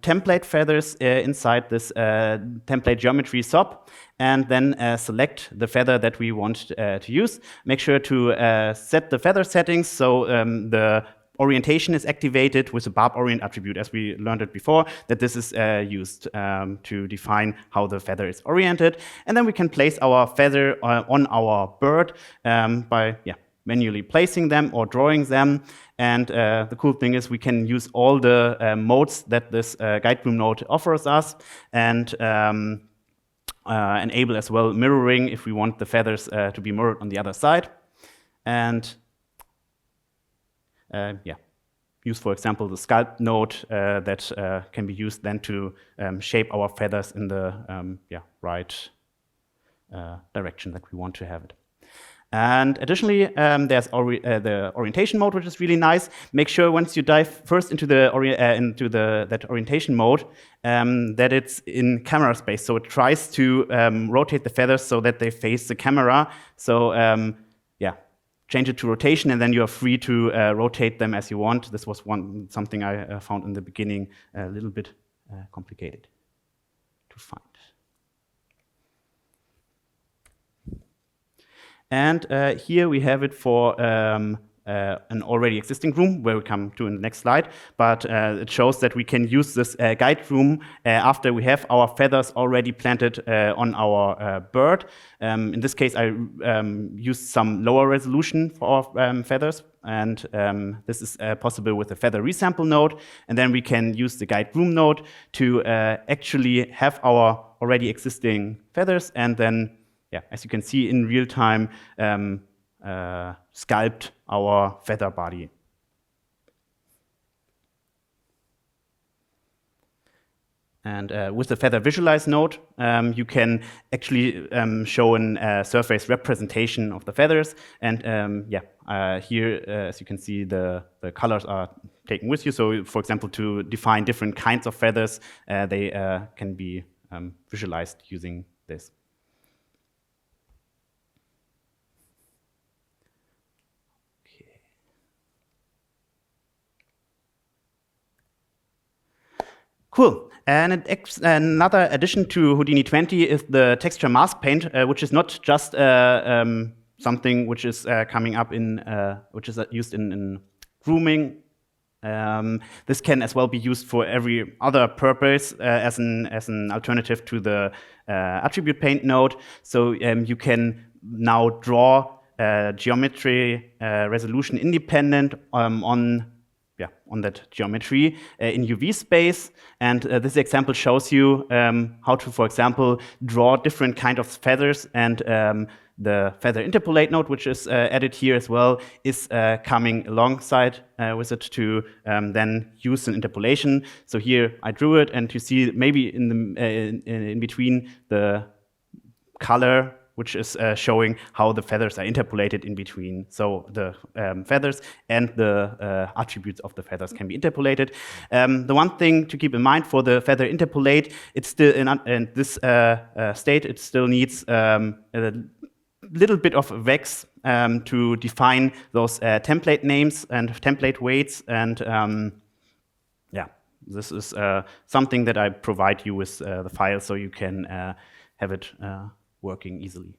template feathers inside this template geometry SOP, and then select the feather that we want to use. Make sure to set the feather settings so the orientation is activated with the barb orient attribute, as we learned it before, that this is used to define how the feather is oriented. And then we can place our feather on our bird by manually placing them or drawing them. And the cool thing is we can use all the modes that this guide groom node offers us, and enable as well mirroring if we want the feathers to be mirrored on the other side. And use, for example, the sculpt node that can be used then to shape our feathers in the right direction that we want to have it. And additionally, there's the orientation mode, which is really nice. Make sure once you dive first into that orientation mode, that it's in camera space. So it tries to rotate the feathers so that they face the camera. So change it to rotation, and then you are free to rotate them as you want. This was something I found in the beginning a little bit complicated to find. And here we have it for an already existing groom, where we come to in the next slide. But it shows that we can use this guide groom after we have our feathers already planted on our bird. In this case, I used some lower resolution for our feathers. And this is possible with the feather resample node. And then we can use the guide groom node to actually have our already existing feathers, and then as you can see in real time, sculpt our feather body. And with the feather visualize node, you can actually show a surface representation of the feathers. And here, as you can see, the colors are taken with you. So, for example, to define different kinds of feathers, they can be visualized using this. Cool. And another addition to Houdini 20 is the texture mask paint, which is not just something which is coming up in, which is used in grooming. This can as well be used for every other purpose as an alternative to the attribute paint node. So you can now draw geometry resolution independent on that geometry in UV space. And this example shows you how to, for example, draw different kinds of feathers. And the feather interpolate node, which is added here as well, is coming alongside with it to then use an interpolation. So here I drew it, and you see maybe in between the color, which is showing how the feathers are interpolated in between. So the feathers and the attributes of the feathers can be interpolated. The one thing to keep in mind for the feather interpolate, it's still in this state, it still needs a little bit of vex to define those template names and template weights. And this is something that I provide you with the file so you can have it working easily.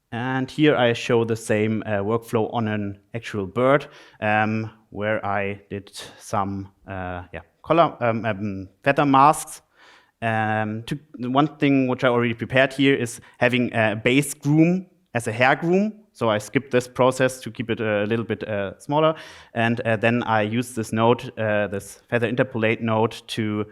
And here I show the same workflow on an actual bird, where I did some feather masks. One thing which I already prepared here is having a base groom as a hair groom. So I skipped this process to keep it a little bit smaller. And then I use this node, this feather interpolate node to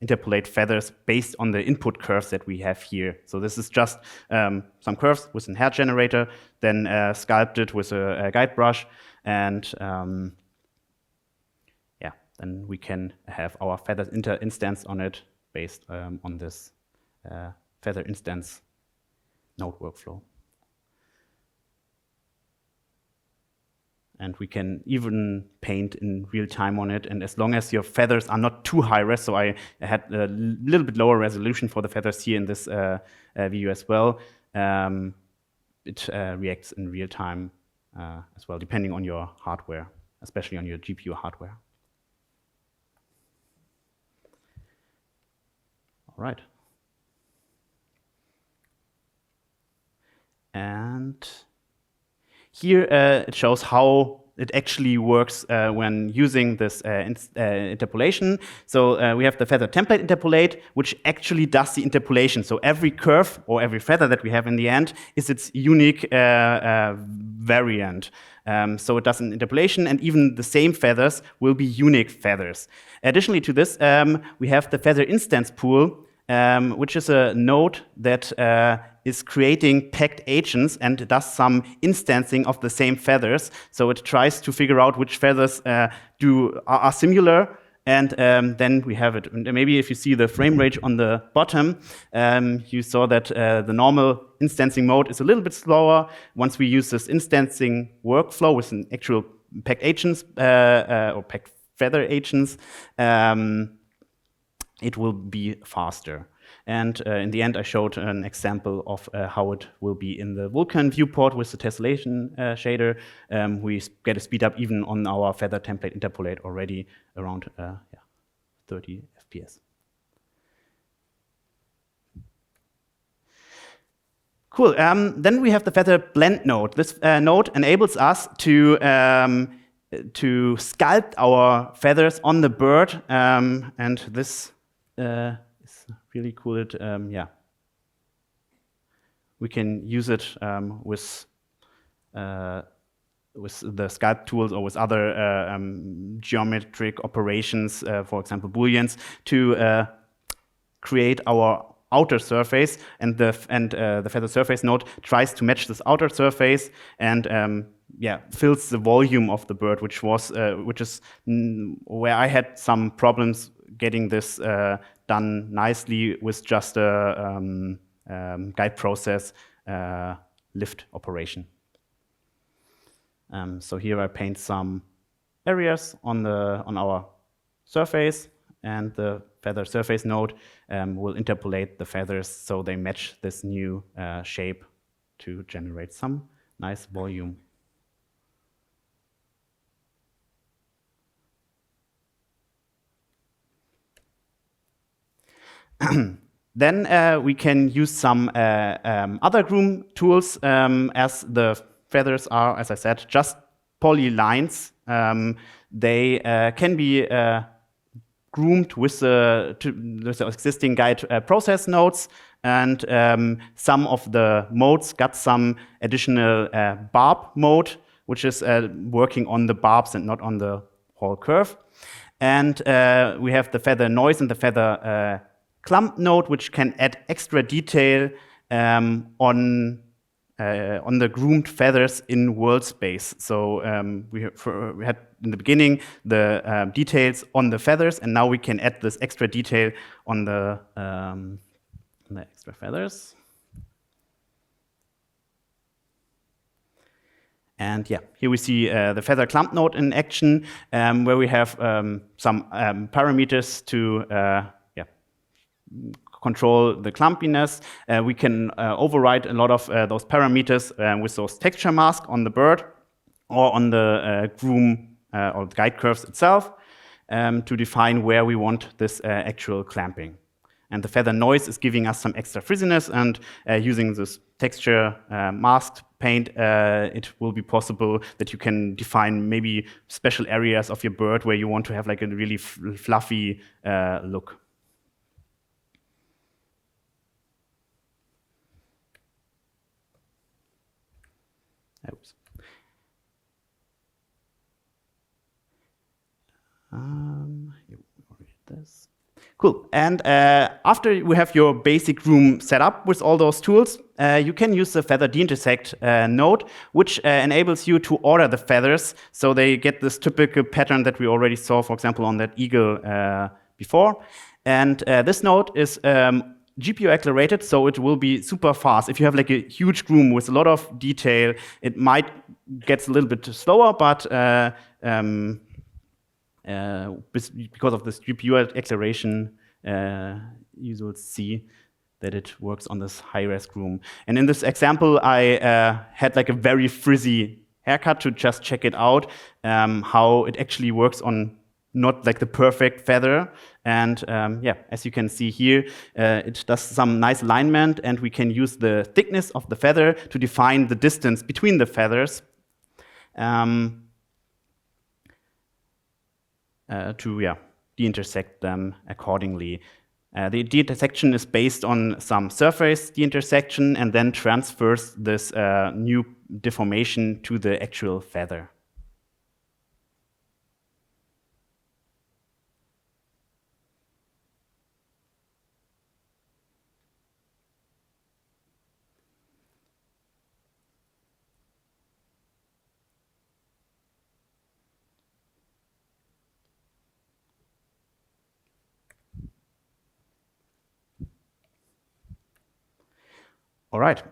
interpolate feathers based on the input curves that we have here. So this is just some curves with a hair generator, then sculpted with a guide brush. And then we can have our feather instance on it based on this feather instance node workflow. And we can even paint in real time on it. And as long as your feathers are not too high res, so I had a little bit lower resolution for the feathers here in this view as well, it reacts in real time as well, depending on your hardware, especially on your GPU hardware. All right. And here it shows how it actually works when using this interpolation. So we have the feather template interpolate, which actually does the interpolation. So every curve or every feather that we have in the end is its unique variant. So it does an interpolation, and even the same feathers will be unique feathers. Additionally to this, we have the feather instance pool, which is a node that is creating packed agents and does some instancing of the same feathers. So it tries to figure out which feathers are similar, and then we have it. And maybe if you see the frame rate on the bottom, you saw that the normal instancing mode is a little bit slower. Once we use this instancing workflow with an actual packed agents or packed feather agents, it will be faster. And in the end, I showed an example of how it will be in the Vulkan viewport with the tessellation shader. We get a speed up even on our feather template interpolate already around 30 FPS. Cool. Then we have the feather blend node. This node enables us to sculpt our feathers on the bird, and this is really cool. We can use it with the sculpt tools or with other geometric operations, for example, booleans, to create our outer surface, and the feather surface node tries to match this outer surface and fills the volume of the bird, which is where I had some problems getting this done nicely with just a guide process lift operation. So here I paint some areas on our surface, and the feather surface node will interpolate the feathers so they match this new shape to generate some nice volume. Then we can use some other groom tools, as the feathers are, as I said, just polylines. They can be groomed with the existing guide process nodes, and some of the modes got some additional barb mode, which is working on the barbs and not on the whole curve. And we have the feather noise and the feather clump node, which can add extra detail on the groomed feathers in world space. So we had in the beginning the details on the feathers, and now we can add this extra detail on the extra feathers. And here we see the feather clump node in action, where we have some parameters to control the clumpiness. We can override a lot of those parameters with those texture masks on the bird or on the groom or the guide curves itself to define where we want this actual clamping. And the feather noise is giving us some extra frizziness, and using this texture masked paint, it will be possible that you can define maybe special areas of your bird where you want to have like a really fluffy look. Oops. This. Cool. And after we have your basic room set up with all those tools, you can use the feather deintersect node, which enables you to order the feathers so they get this typical pattern that we already saw, for example, on that eagle before. And this node is GPU accelerated, so it will be super fast. If you have like a huge room with a lot of detail, it might get a little bit slower, but because of this GPU acceleration, you will see that it works on this high-res room. And in this example, I had like a very frizzy haircut to just check it out, how it actually works on not like the perfect feather. And yeah, as you can see here, it does some nice alignment, and we can use the thickness of the feather to define the distance between the feathers. To deintersect them accordingly. The deintersection is based on some surface deintersection and then transfers this new deformation to the actual feather. All right.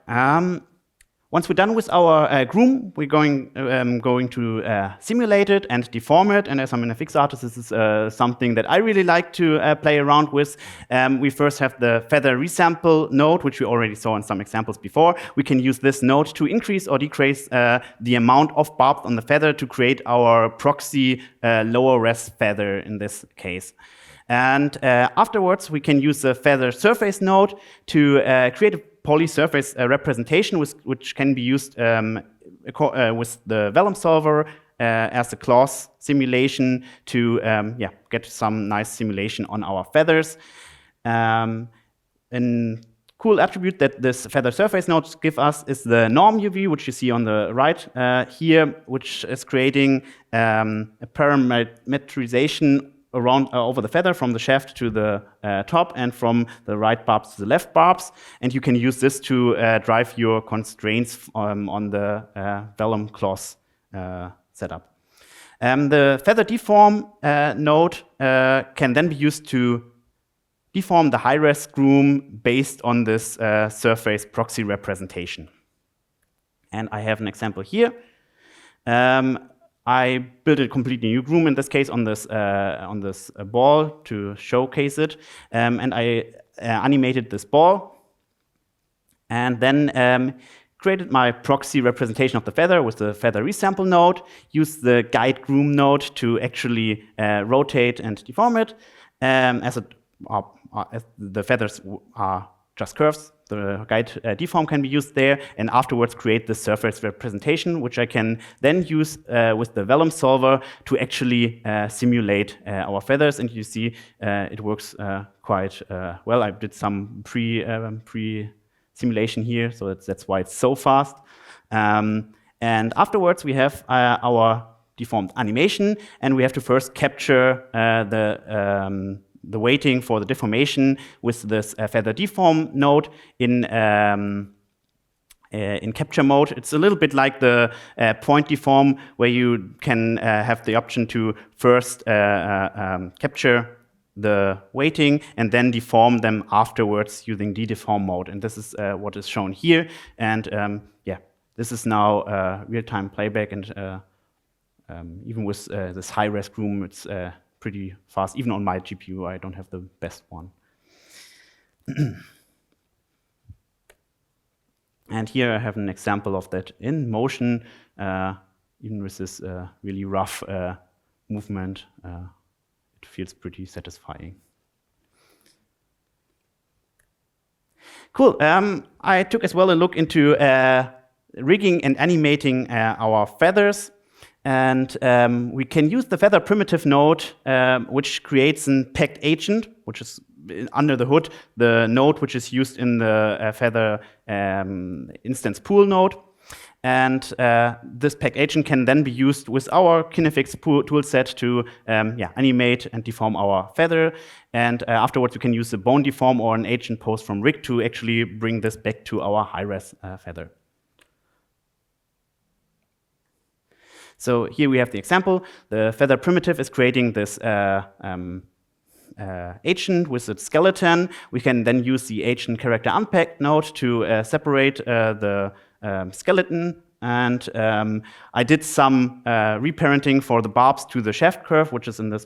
Once we're done with our groom, we're going to simulate it and deform it. And as I'm an FX artist, this is something that I really like to play around with. We first have the feather resample node, which we already saw in some examples before. We can use this node to increase or decrease the amount of barbs on the feather to create our proxy lower res feather in this case. And afterwards, we can use the feather surface node to create a polysurface representation, which can be used with the Vellum solver as a class simulation to get some nice simulation on our feathers. A cool attribute that this feather surface nodes give us is the norm UV, which you see on the right here, which is creating a parametrization around over the feather from the shaft to the top and from the right barbs to the left barbs. And you can use this to drive your constraints on the Vellum class setup. The feather deform node can then be used to deform the high-res groom based on this surface proxy representation. And I have an example here. I built a completely new groom in this case on this ball to showcase it, and I animated this ball, and then created my proxy representation of the feather with the feather resample node. Used the guide groom node to actually rotate and deform it, as the feathers are just curves. The guide deform can be used there, and afterwards create the surface representation, which I can then use with the Vellum solver to actually simulate our feathers. And you see it works quite well. I did some pre-simulation here, so that's why it's so fast. And afterwards, we have our deformed animation, and we have to first capture the weighting for the deformation with this feather deform node in capture mode. It's a little bit like the point deform, where you can have the option to first capture the weighting and then deform them afterwards using de-deform mode. And this is what is shown here. And yeah, this is now real-time playback, and even with this high-res groom, it's pretty fast. Even on my GPU, I don't have the best one. And here I have an example of that in motion, even with this really rough movement. It feels pretty satisfying. Cool. I took as well a look into rigging and animating our feathers. And we can use the feather primitive node, which creates an packed agent, which is under the hood, the node which is used in the feather instance pool node. And this packed agent can then be used with our KineFX toolset to animate and deform our feather. And afterwards, we can use a bone deform or an agent post from rig to actually bring this back to our high-res feather. So here we have the example. The feather primitive is creating this agent with its skeleton. We can then use the agent character unpacked node to separate the skeleton. And I did some reparenting for the barbs to the shaft curve, which is in this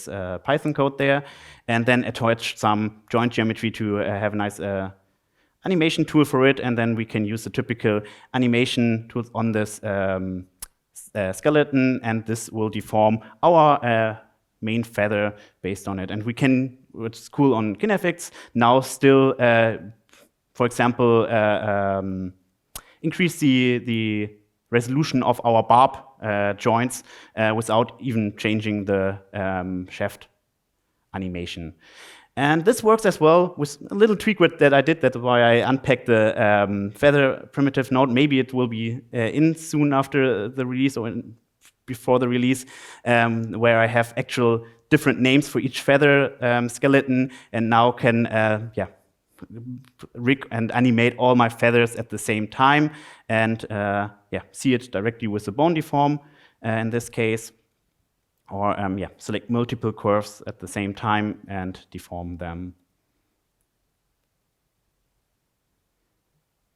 Python code there, and then attached some joint geometry to have a nice animation tool for it, and then we can use the typical animation tools on this skeleton, and this will deform our main feather based on it. And we can, which is cool on KineFX, now still, for example, increase the resolution of our barb joints without even changing the shaft animation. And this works as well with a little tweak that I did. That's why I unpacked the feather primitive node. Maybe it will be in soon after the release or before the release, where I have actual different names for each feather skeleton, and now can rig and animate all my feathers at the same time, and see it directly with the bone deform in this case. Or select multiple curves at the same time and deform them.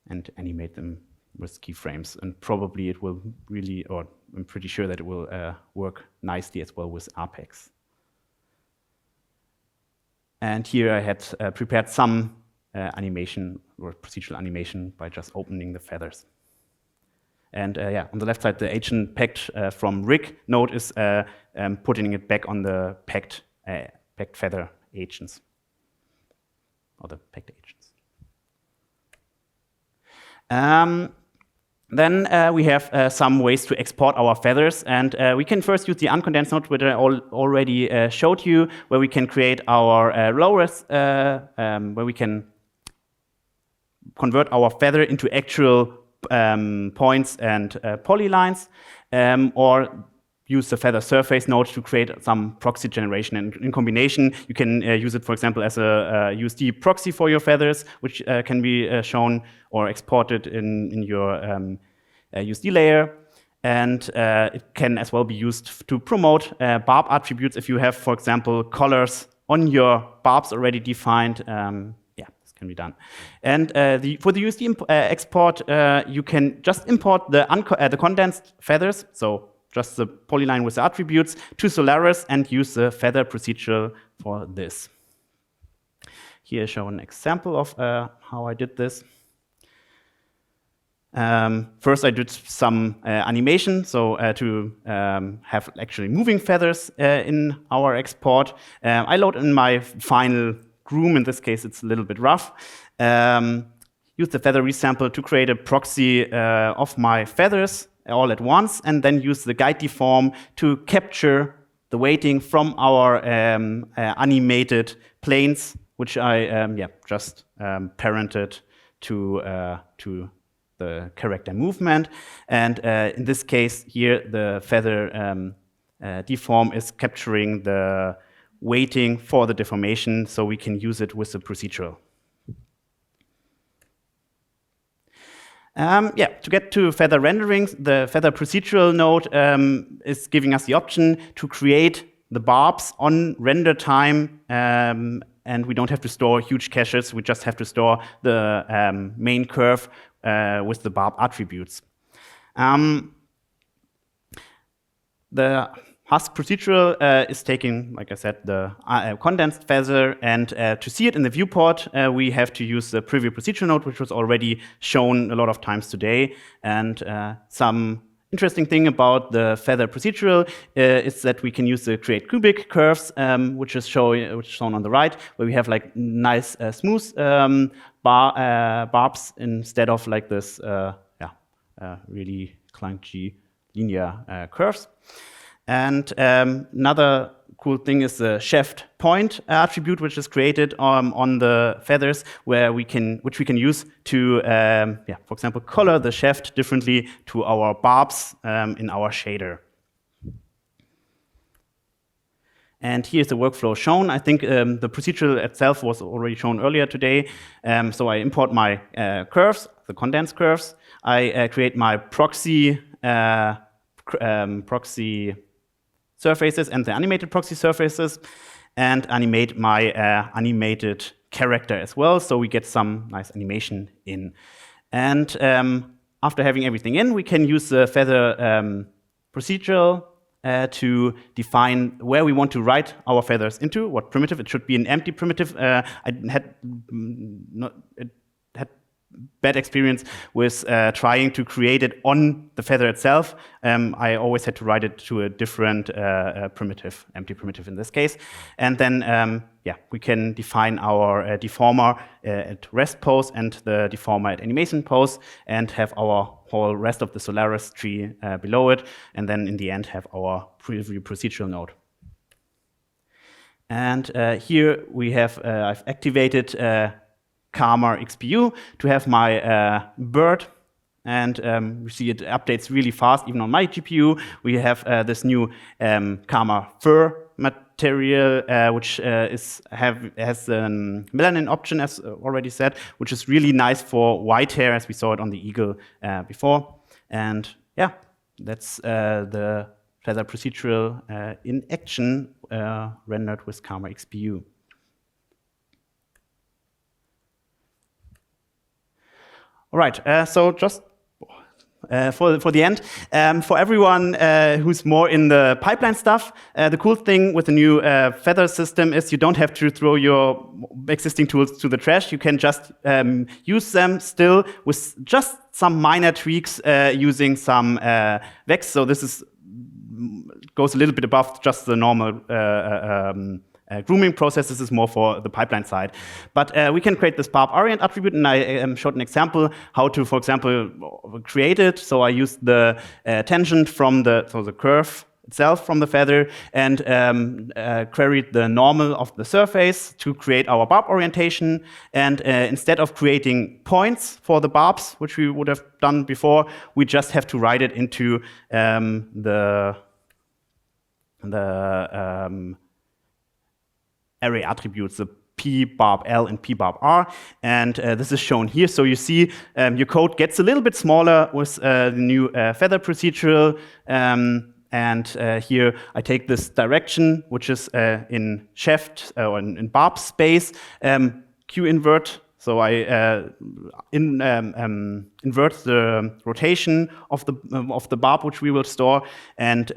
And animate them with keyframes. And probably it will really, or I'm pretty sure that it will work nicely as well with Apex. And here I had prepared some animation or procedural animation by just opening the feathers. And on the left side, the agent packed from rig node is putting it back on the packed feather agents, or the packed agents. Then we have some ways to export our feathers, and we can first use the uncondensed node, which I already showed you, where we can create our low-res, where we can convert our feather into actual points and polylines, or use the feather surface node to create some proxy generation. And in combination, you can use it, for example, as a USD proxy for your feathers, which can be shown or exported in your USD layer. And it can as well be used to promote barb attributes if you have, for example, colors on your barbs already defined. Can be done. And for the USD export, you can just import the condensed feathers, so just the polyline with the attributes, to Solaris and use the feather procedural for this. Here I show an example of how I did this. First, I did some animation, so to have actually moving feathers in our export. I load in my final groom. In this case, it's a little bit rough. Use the feather resample to create a proxy of my feathers all at once, and then use the guide deform to capture the weighting from our animated planes, which I just parented to the character movement. And in this case here, the feather deform is capturing the weighting for the deformation, so we can use it with the procedural. To get to feather renderings, the feather procedural node is giving us the option to create the barbs on render time, and we don't have to store huge caches. We just have to store the main curve with the barb attributes. The Husk procedural is taking, like I said, the condensed feather, and to see it in the viewport, we have to use the preview procedural node, which was already shown a lot of times today. And some interesting thing about the feather procedural is that we can use the create cubic curves, which is shown on the right, where we have like nice smooth barbs instead of like this really clunky linear curves. And another cool thing is the shaft point attribute, which is created on the feathers, which we can use to, for example, color the shaft differently to our barbs in our shader. And here's the workflow shown. I think the procedural itself was already shown earlier today. So I import my curves, the condensed curves. I create my proxy surfaces and the animated proxy surfaces, and animate my animated character as well, so we get some nice animation in. And after having everything in, we can use the feather procedural to define where we want to write our feathers into, what primitive. It should be an empty primitive. I had bad experience with trying to create it on the feather itself. I always had to write it to a different primitive, empty primitive in this case. And then, we can define our deformer at rest pose and the deformer at animation pose, and have our whole rest of the Solaris tree below it, and then in the end have our preview procedural node. And here we have, I've activated Karma XPU to have my bird, and you see it updates really fast even on my GPU. We have this new Karma fur material, which has melanin option, as already said, which is really nice for white hair, as we saw it on the eagle before. And yeah, that's the feather procedural in action rendered with Karma XPU. All right, so just for the end, for everyone who's more in the pipeline stuff, the cool thing with the new feather system is you don't have to throw your existing tools to the trash. You can just use them still with just some minor tweaks using some Vex. So this goes a little bit above just the normal grooming process. This is more for the pipeline side. But we can create this barb orient attribute, and I showed an example how to, for example, create it. So I used the tangent from the curve itself from the feather, and queried the normal of the surface to create our barb orientation. And instead of creating points for the barbs, which we would have done before, we just have to write it into the array attributes, the P barb L and P barb R, and this is shown here. So you see your code gets a little bit smaller with the new feather procedural, and here I take this direction, which is in shaft or in barb space, Q invert. So I invert the rotation of the barb, which we will store, and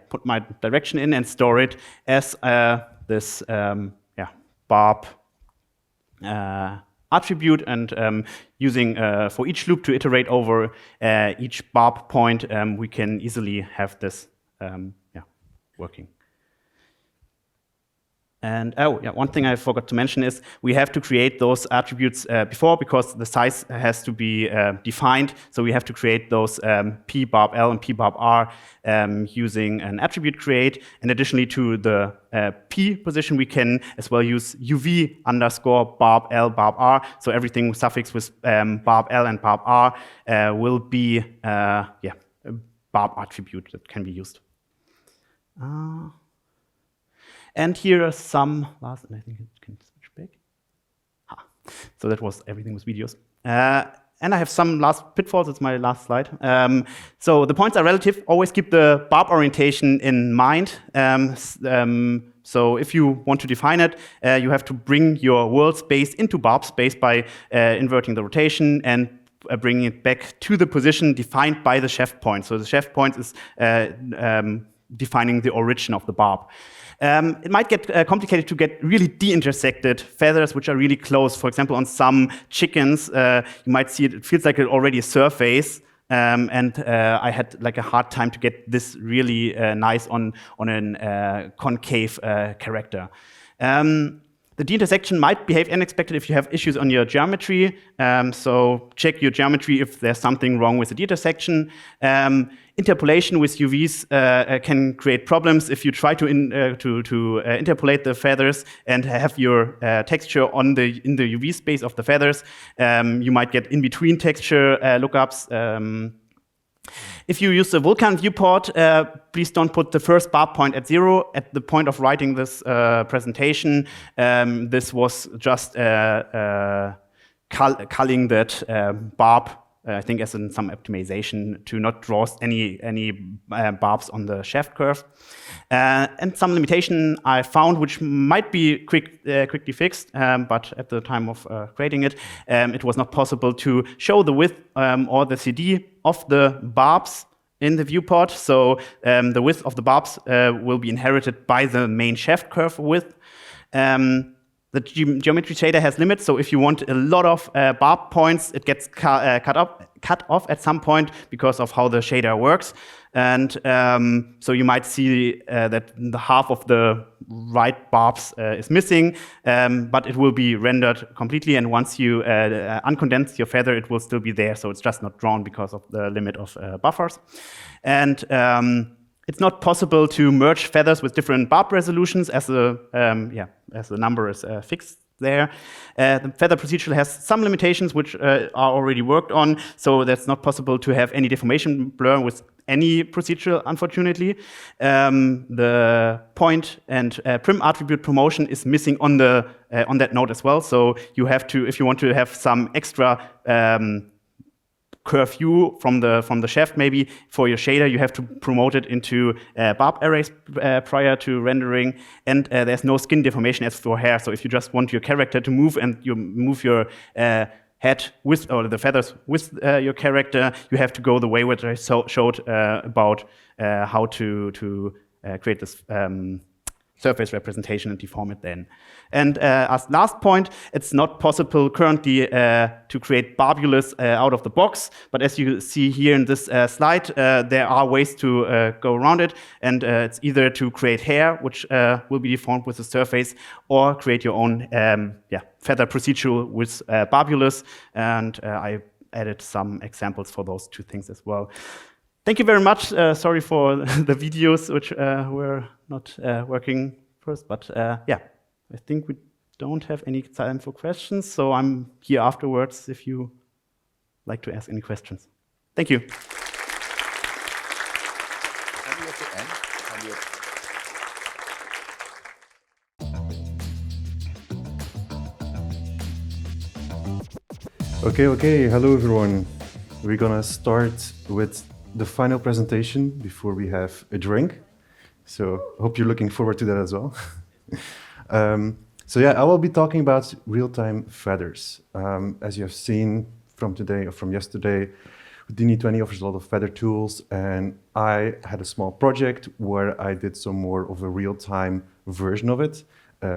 put my direction in and store it as this barb attribute, and using for each loop to iterate over each barb point, we can easily have this working. And one thing I forgot to mention is we have to create those attributes before, because the size has to be defined. So we have to create those P barb L and P barb R using an attribute create. And additionally to the P position, we can as well use UV underscore barb L barb R. So everything suffixed with barb L and barb R will be a barb attribute that can be used. And here are some last, and I think it can switch back. So that was everything with videos. And I have some last pitfalls. It's my last slide. So the points are relative. Always keep the barb orientation in mind. So if you want to define it, you have to bring your world space into barb space by inverting the rotation and bringing it back to the position defined by the shaft point. So the shaft point is defining the origin of the barb. It might get complicated to get really de-intersected feathers which are really close. For example, on some chickens, you might see it feels like already a surface, and I had like a hard time to get this really nice on a concave character. The de-intersection might behave unexpected if you have issues on your geometry. So check your geometry if there's something wrong with the de-intersection. Interpolation with UVs can create problems if you try to interpolate the feathers and have your texture in the UV space of the feathers. You might get in-between texture lookups. If you use the Vulkan viewport, please don't put the first barb point at 0. At the point of writing this presentation, this was just culling that barb, I think as in some optimization to not draw any barbs on the shaft curve. And some limitation I found, which might be quickly fixed, but at the time of creating it, it was not possible to show the width or the CD of the barbs in the viewport. So the width of the barbs will be inherited by the main shaft curve width. The geometry shader has limits, so if you want a lot of barb points, it gets cut off at some point because of how the shader works. And so you might see that the half of the right barbs is missing, but it will be rendered completely. And once you uncondense your feather, it will still be there. So it's just not drawn because of the limit of buffers. And it's not possible to merge feathers with different barb resolutions as the number is fixed there. The feather procedural has some limitations which are already worked on, so that's not possible to have any deformation blur with any procedural, unfortunately. The point and prim attribute promotion is missing on that node as well, so you have to, if you want to have some extra curve view from the shaft maybe for your shader, you have to promote it into barb arrays prior to rendering, and there's no skin deformation as for hair. So if you just want your character to move and you move your head with, or the feathers with your character, you have to go the way which I showed about how to create this surface representation and deform it then. And as last point, it's not possible currently to create barbulus out of the box, but as you see here in this slide, there are ways to go around it, and it's either to create hair, which will be deformed with the surface, or create your own feather procedural with barbulus, and I added some examples for those two things as well. Thank you very much. Sorry for the videos which were not working first, but yeah, I think we don't have any time for questions, so I'm here afterwards if you like to ask any questions. Thank you. Okay, hello everyone. We're gonna start with the final presentation before we have a drink. So hope you're looking forward to that as well. So yeah, I will be talking about real-time feathers. As you have seen from today or from yesterday, Houdini 20 offers a lot of feather tools, and I had a small project where I did some more of a real-time version of it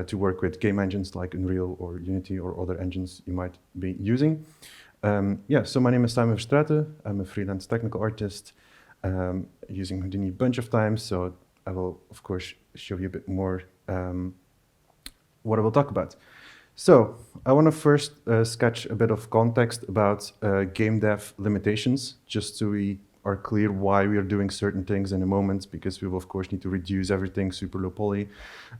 to work with game engines like Unreal or Unity or other engines you might be using. So my name is Verstraete. I'm a freelance technical artist using Houdini a bunch of times, so I will, of course, show you a bit more what I will talk about. So I want to first sketch a bit of context about game dev limitations, just so we are clear why we are doing certain things in a moment, because we will, of course, need to reduce everything super low poly.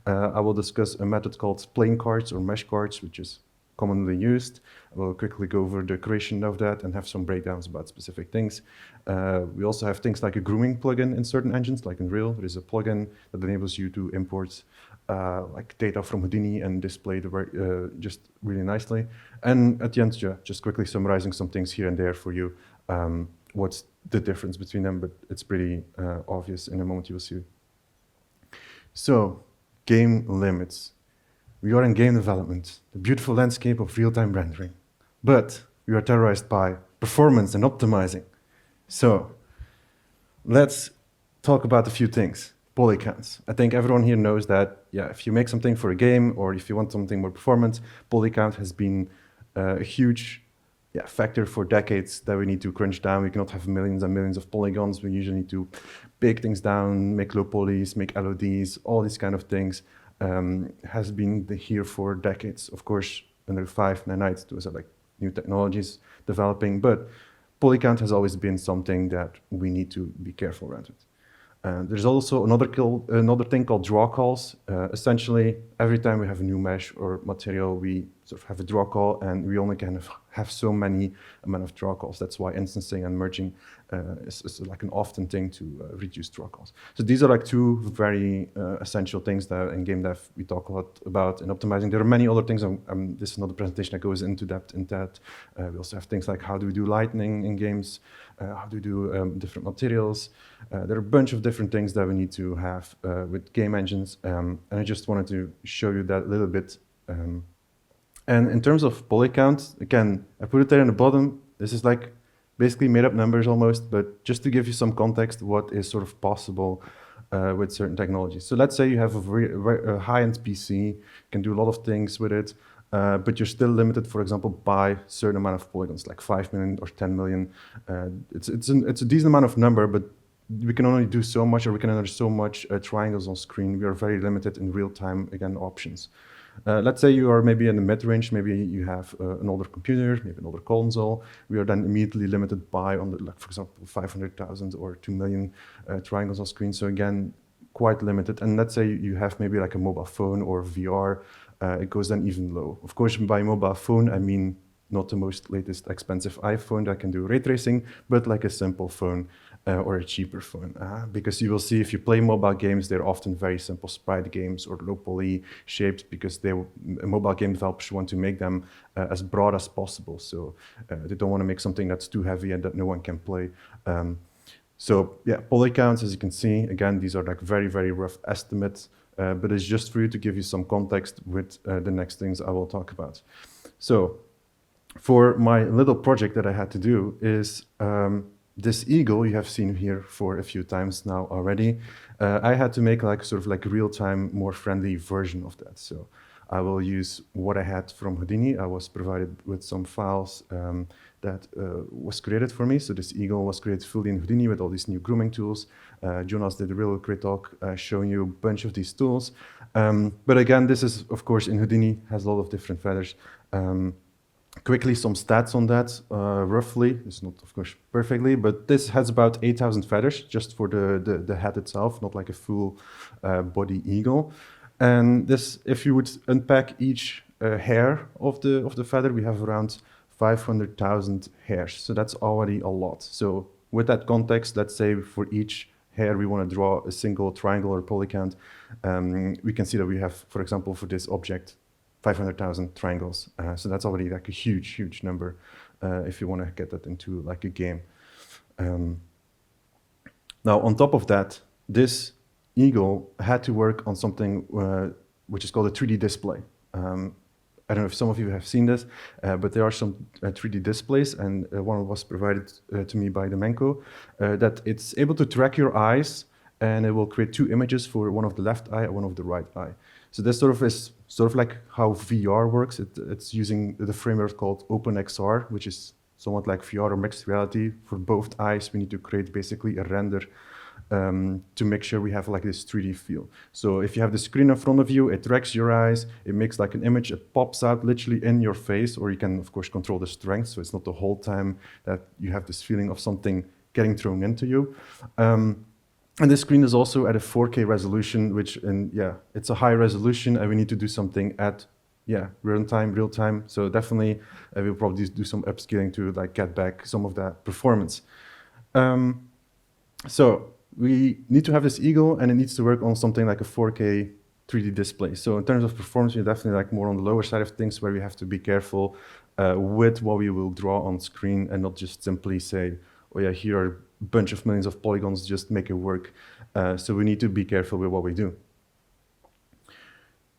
I will discuss a method called plane cards or mesh cards, which is commonly used. I will quickly go over the creation of that and have some breakdowns about specific things. We also have things like a grooming plugin in certain engines, like Unreal. There is a plugin that enables you to import like data from Houdini and display the just really nicely. And at the end, just quickly summarizing some things here and there for you. What's the difference between them, but it's pretty obvious in a moment you will see. So, game limits. We are in game development, the beautiful landscape of real-time rendering. But we are terrorized by performance and optimizing. So, let's talk about a few things. Poly counts. I think everyone here knows that, if you make something for a game or if you want something more performant, poly count has been a huge factor for decades that we need to crunch down. We cannot have millions and millions of polygons. We usually need to bake things down, make low polys, make LODs, all these kind of things. has been here for decades. Of course, under 5 nanites, those are like new technologies developing, but poly count has always been something that we need to be careful around it. There's also another thing called draw calls. Essentially, every time we have a new mesh or material, we sort of have a draw call, and we only kind of have so many amount of draw calls. That's why instancing and merging is like an often thing to reduce draw calls. So these are like two very essential things that in game dev we talk a lot about in optimizing. There are many other things. This is another presentation that goes into depth in that. We also have things like how do we do lighting in games, how do we do different materials. There are a bunch of different things that we need to have with game engines, and I just wanted to show you that a little bit. And in terms of poly count, again, I put it there in the bottom. This is like basically made up numbers almost, but just to give you some context, what is sort of possible with certain technologies. So let's say you have a high-end PC, you can do a lot of things with it, but you're still limited, for example, by a certain amount of polygons, like 5 million or 10 million. It's a decent amount of number, but we can only do so much, or we can enter so much triangles on screen. We are very limited in real-time, again, options. Let's say you are maybe in the mid-range, maybe you have an older computer, maybe an older console. We are then immediately limited by, like, for example, 500,000 or 2 million triangles on screen. So again, quite limited. And let's say you have maybe like a mobile phone or VR, it goes then even low. Of course, by mobile phone, I mean not the most latest expensive iPhone that can do ray tracing, but like a simple phone. Or a cheaper phone, because you will see if you play mobile games, they're often very simple sprite games or low poly shapes, because mobile game developers want to make them as broad as possible. So they don't want to make something that's too heavy and that no one can play. So yeah, poly counts, as you can see, again, these are like very, very rough estimates, but it's just for you to give you some context with the next things I will talk about. So for my little project that I had to do is, this eagle you have seen here for a few times now already. I had to make like sort of like a real-time, more friendly version of that. So I will use what I had from Houdini. I was provided with some files that was created for me. So this eagle was created fully in Houdini with all these new grooming tools. Jonas did a real great talk showing you a bunch of these tools. But again, this is, of course, in Houdini, has a lot of different feathers. Quickly, some stats on that, roughly. It's not, of course, perfectly, but this has about 8,000 feathers just for the head itself, not like a full body eagle. And this, if you would unpack each hair of the feather, we have around 500,000 hairs. So that's already a lot. So with that context, let's say for each hair we want to draw a single triangle or polycount, we can see that we have, for example, for this object, 500,000 triangles. So that's already like a huge, huge number if you want to get that into like a game. Now, on top of that, this eagle had to work on something which is called a 3D display. I don't know if some of you have seen this, but there are some 3D displays, and one was provided to me by Domenko, that it's able to track your eyes, and it will create 2 images for one of the left eye and one of the right eye. So this sort of is sort of like how VR works. It's using the framework called OpenXR, which is somewhat like VR or mixed reality. For both eyes, we need to create basically a render to make sure we have like this 3D feel. So if you have the screen in front of you, it tracks your eyes, it makes like an image, it pops out literally in your face, or you can, of course, control the strength, so it's not the whole time that you have this feeling of something getting thrown into you. And this screen is also at a 4K resolution, which, it's a high resolution, and we need to do something at, real time. So definitely, we'll probably do some upscaling to like get back some of that performance. So we need to have this eagle, and it needs to work on something like a 4K 3D display. So in terms of performance, we're definitely like more on the lower side of things, where we have to be careful with what we will draw on screen, and not just simply say, oh yeah, here are bunch of millions of polygons, just make it work. So we need to be careful with what we do.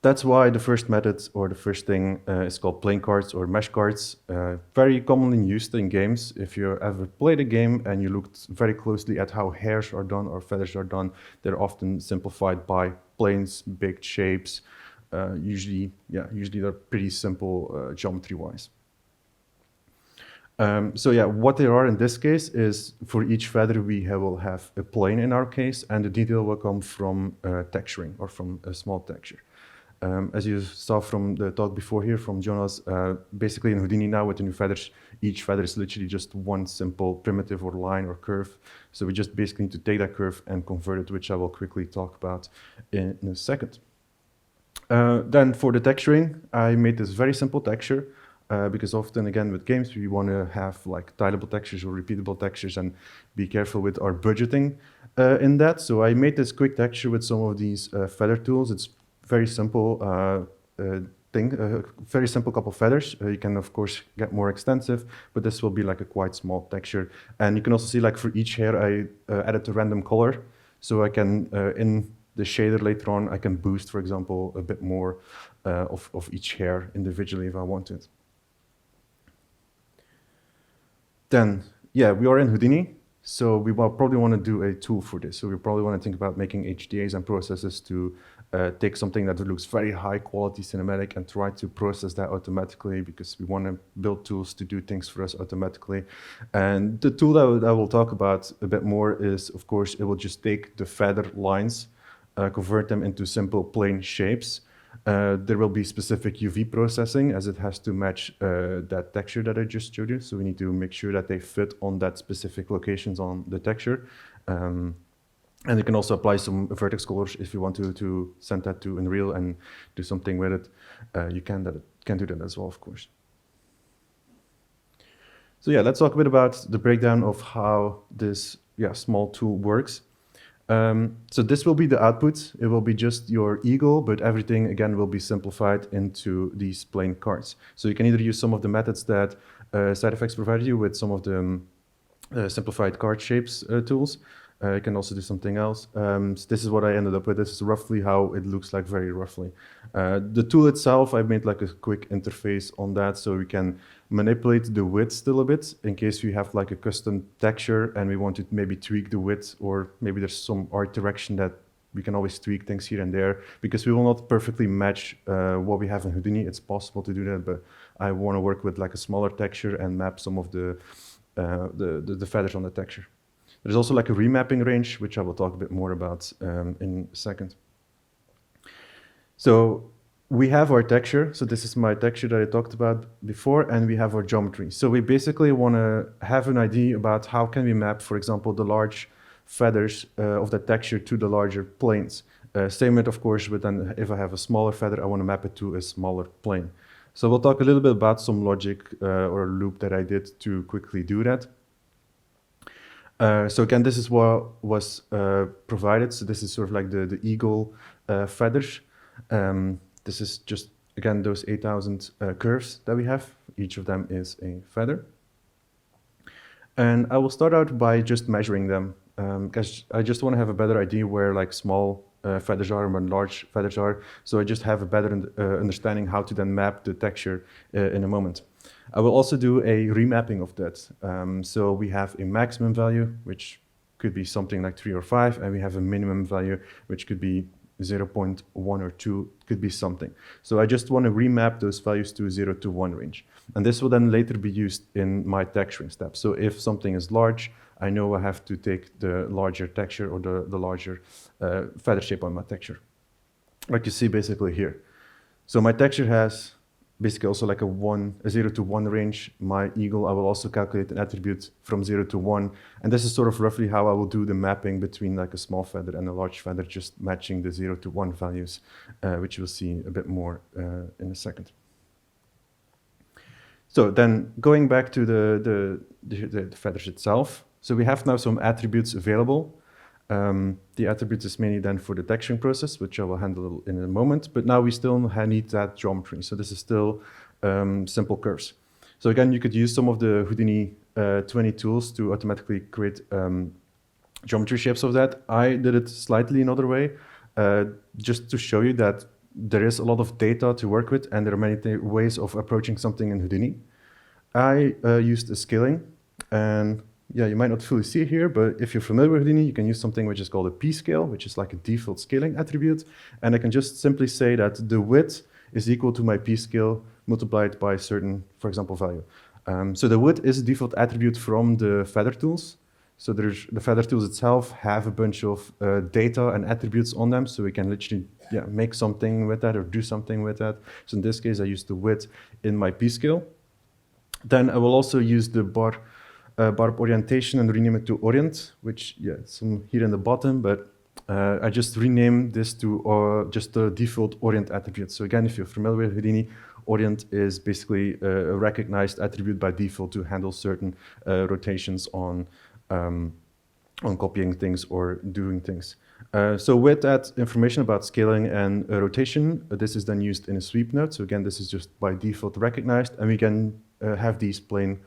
That's why the first method, or the first thing, is called plane cards or mesh cards. Very commonly used in games. If you ever played a game and you looked very closely at how hairs are done or feathers are done, they're often simplified by planes, big shapes. Usually they're pretty simple geometry-wise. What they are in this case is, for each feather we will have a plane in our case, and the detail will come from texturing or from a small texture. As you saw from the talk before here from Jonas, basically in Houdini now with the new feathers, each feather is literally just one simple primitive or line or curve. So we just basically need to take that curve and convert it, which I will quickly talk about in a second. Then for the texturing, I made this very simple texture because often, again, with games, we want to have like tileable textures or repeatable textures and be careful with our budgeting in that. So I made this quick texture with some of these feather tools. It's very simple very simple couple feathers. You can, of course, get more extensive, but this will be like a quite small texture. And you can also see like for each hair, I added a random color. So I can, in the shader later on, I can boost, for example, a bit more of each hair individually if I wanted. Then, yeah, we are in Houdini. So we will probably want to do a tool for this. So we probably want to think about making HDAs and processes to take something that looks very high quality cinematic and try to process that automatically because we want to build tools to do things for us automatically. And the tool that I will talk about a bit more is, of course, it will just take the feather lines, convert them into simple plain shapes. There will be specific UV processing as it has to match that texture that I just showed you. So we need to make sure that they fit on that specific locations on the texture. And you can also apply some vertex colors if you want to send that to Unreal and do something with it. You can do that as well, of course. So yeah, let's talk a bit about the breakdown of how this small tool works. So this will be the output. It will be just your eagle, but everything, again, will be simplified into these plain cards. So you can either use some of the methods that SideFX provided you with some of the simplified card shapes tools. You can also do something else. So this is what I ended up with. This is roughly how it looks like, very roughly. The tool itself, I've made like a quick interface on that so we can manipulate the width still a bit in case we have like a custom texture and we want to maybe tweak the width, or maybe there's some art direction that we can always tweak things here and there because we will not perfectly match what we have in Houdini. It's possible to do that, but I want to work with like a smaller texture and map some of the feathers on the texture. There's also like a remapping range, which I will talk a bit more about in a second. So we have our texture. So this is my texture that I talked about before, and we have our geometry. So we basically want to have an idea about how can we map, for example, the large feathers of the texture to the larger planes. Same with, of course, with then if I have a smaller feather, I want to map it to a smaller plane. So we'll talk a little bit about some logic or loop that I did to quickly do that. So again, this is what was provided. So this is sort of like the eagle feathers. This is just, again, those 8,000 curves that we have. Each of them is a feather. And I will start out by just measuring them because I just want to have a better idea where like small feathers are and where large feathers are. So I just have a better understanding how to then map the texture in a moment. I will also do a remapping of that. So we have a maximum value, which could be something like 3 or 5, and we have a minimum value, which could be 0.1 or 2, could be something. So I just want to remap those values to a 0 to 1 range. And this will then later be used in my texturing step. So if something is large, I know I have to take the larger texture or the larger feather shape on my texture, like you see basically here. So my texture has basically also like a 0 to 1 range. My eagle, I will also calculate an attribute from 0 to 1. And this is sort of roughly how I will do the mapping between like a small feather and a large feather, just matching the 0 to 1 values, which you'll see a bit more in a second. So then going back to the feathers itself. So we have now some attributes available. The attributes is mainly then for the texturing process, which I will handle in a moment. But now we still need that geometry. So this is still simple curves. So again, you could use some of the Houdini 20 tools to automatically create geometry shapes of that. I did it slightly another way, just to show you that there is a lot of data to work with, and there are many ways of approaching something in Houdini. I used a scaling, and yeah, you might not fully see it here, but if you're familiar with Houdini, you can use something which is called a p-scale, which is like a default scaling attribute. And I can just simply say that the width is equal to my p-scale multiplied by a certain, for example, value. So the width is a default attribute from the feather tools. So the feather tools itself have a bunch of data and attributes on them, so we can literally make something with that or do something with that. So in this case, I use the width in my P-scale. Then I will also use the barb orientation and rename it to orient, which it's here in the bottom, but I just rename this to just the default orient attribute. So again, if you're familiar with Houdini, orient is basically a recognized attribute by default to handle certain rotations on copying things or doing things. So with that information about scaling and rotation, this is then used in a sweep node. So again, this is just by default recognized, and we can have these plain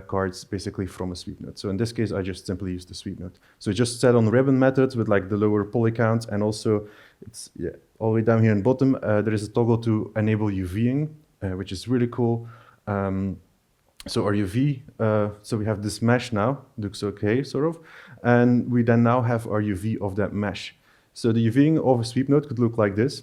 cards basically from a sweep node. So in this case, I just simply use the sweep node. So just set on ribbon method with like the lower poly count, and also it's all the way down here in bottom, there is a toggle to enable UVing, which is really cool. So our UV, so we have this mesh now, looks okay, sort of, and we then now have our UV of that mesh. So the UVing of a sweep node could look like this,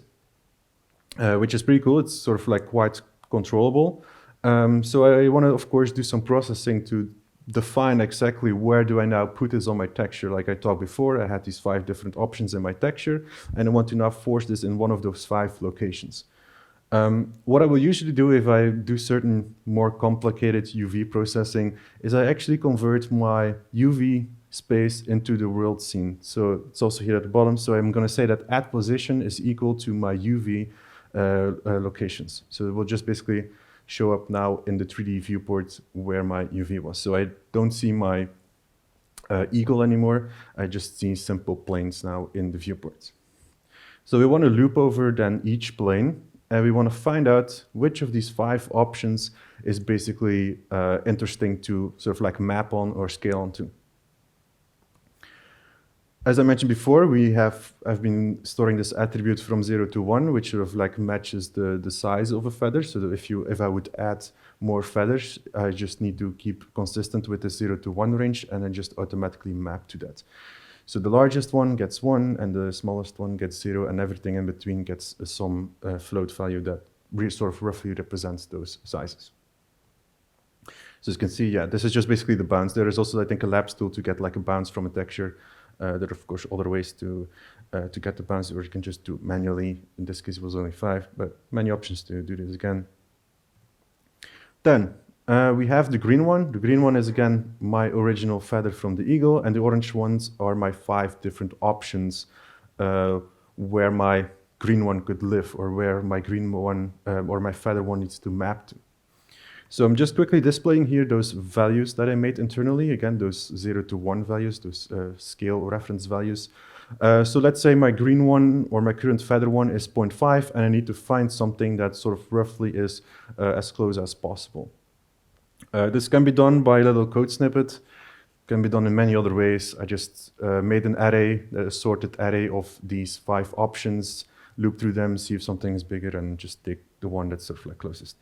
which is pretty cool. It's sort of like quite controllable. So I want to, of course, do some processing to define exactly where do I now put this on my texture. Like I talked before, I had these 5 different options in my texture, and I want to now force this in one of those 5 locations. What I will usually do if I do certain more complicated UV processing is I actually convert my UV space into the world scene. So it's also here at the bottom. So I'm going to say that at position is equal to my UV locations. So it will just basically show up now in the 3D viewport where my UV was. So I don't see my eagle anymore. I just see simple planes now in the viewport. So we want to loop over then each plane, and we want to find out which of these 5 options is basically interesting to sort of like map on or scale onto. As I mentioned before, I've been storing this attribute from 0 to 1, which sort of like matches the size of a feather. So that if I would add more feathers, I just need to keep consistent with the 0 to 1 range and then just automatically map to that. So the largest one gets 1, and the smallest one gets 0, and everything in between gets some float value that sort of roughly represents those sizes. So as you can see, this is just basically the bounce. There is also, I think, a labs tool to get like a bounce from a texture. There are, of course, other ways to get the bounce, or you can just do it manually. In this case, it was only 5, but many options to do this again. Then we have the green one. The green one is, again, my original feather from the eagle, and the orange ones are my 5 different options where my green one could live, or where my green one or my feather one needs to map to. So I'm just quickly displaying here those values that I made internally. Again, those 0 to 1 values, those scale reference values. So let's say my green one or my current feather one is 0.5, and I need to find something that sort of roughly is as close as possible. This can be done by a little code snippet. Can be done in many other ways. I just made an array, a sorted array of these 5 options, loop through them, see if something is bigger, and just take the one that's sort of like closest.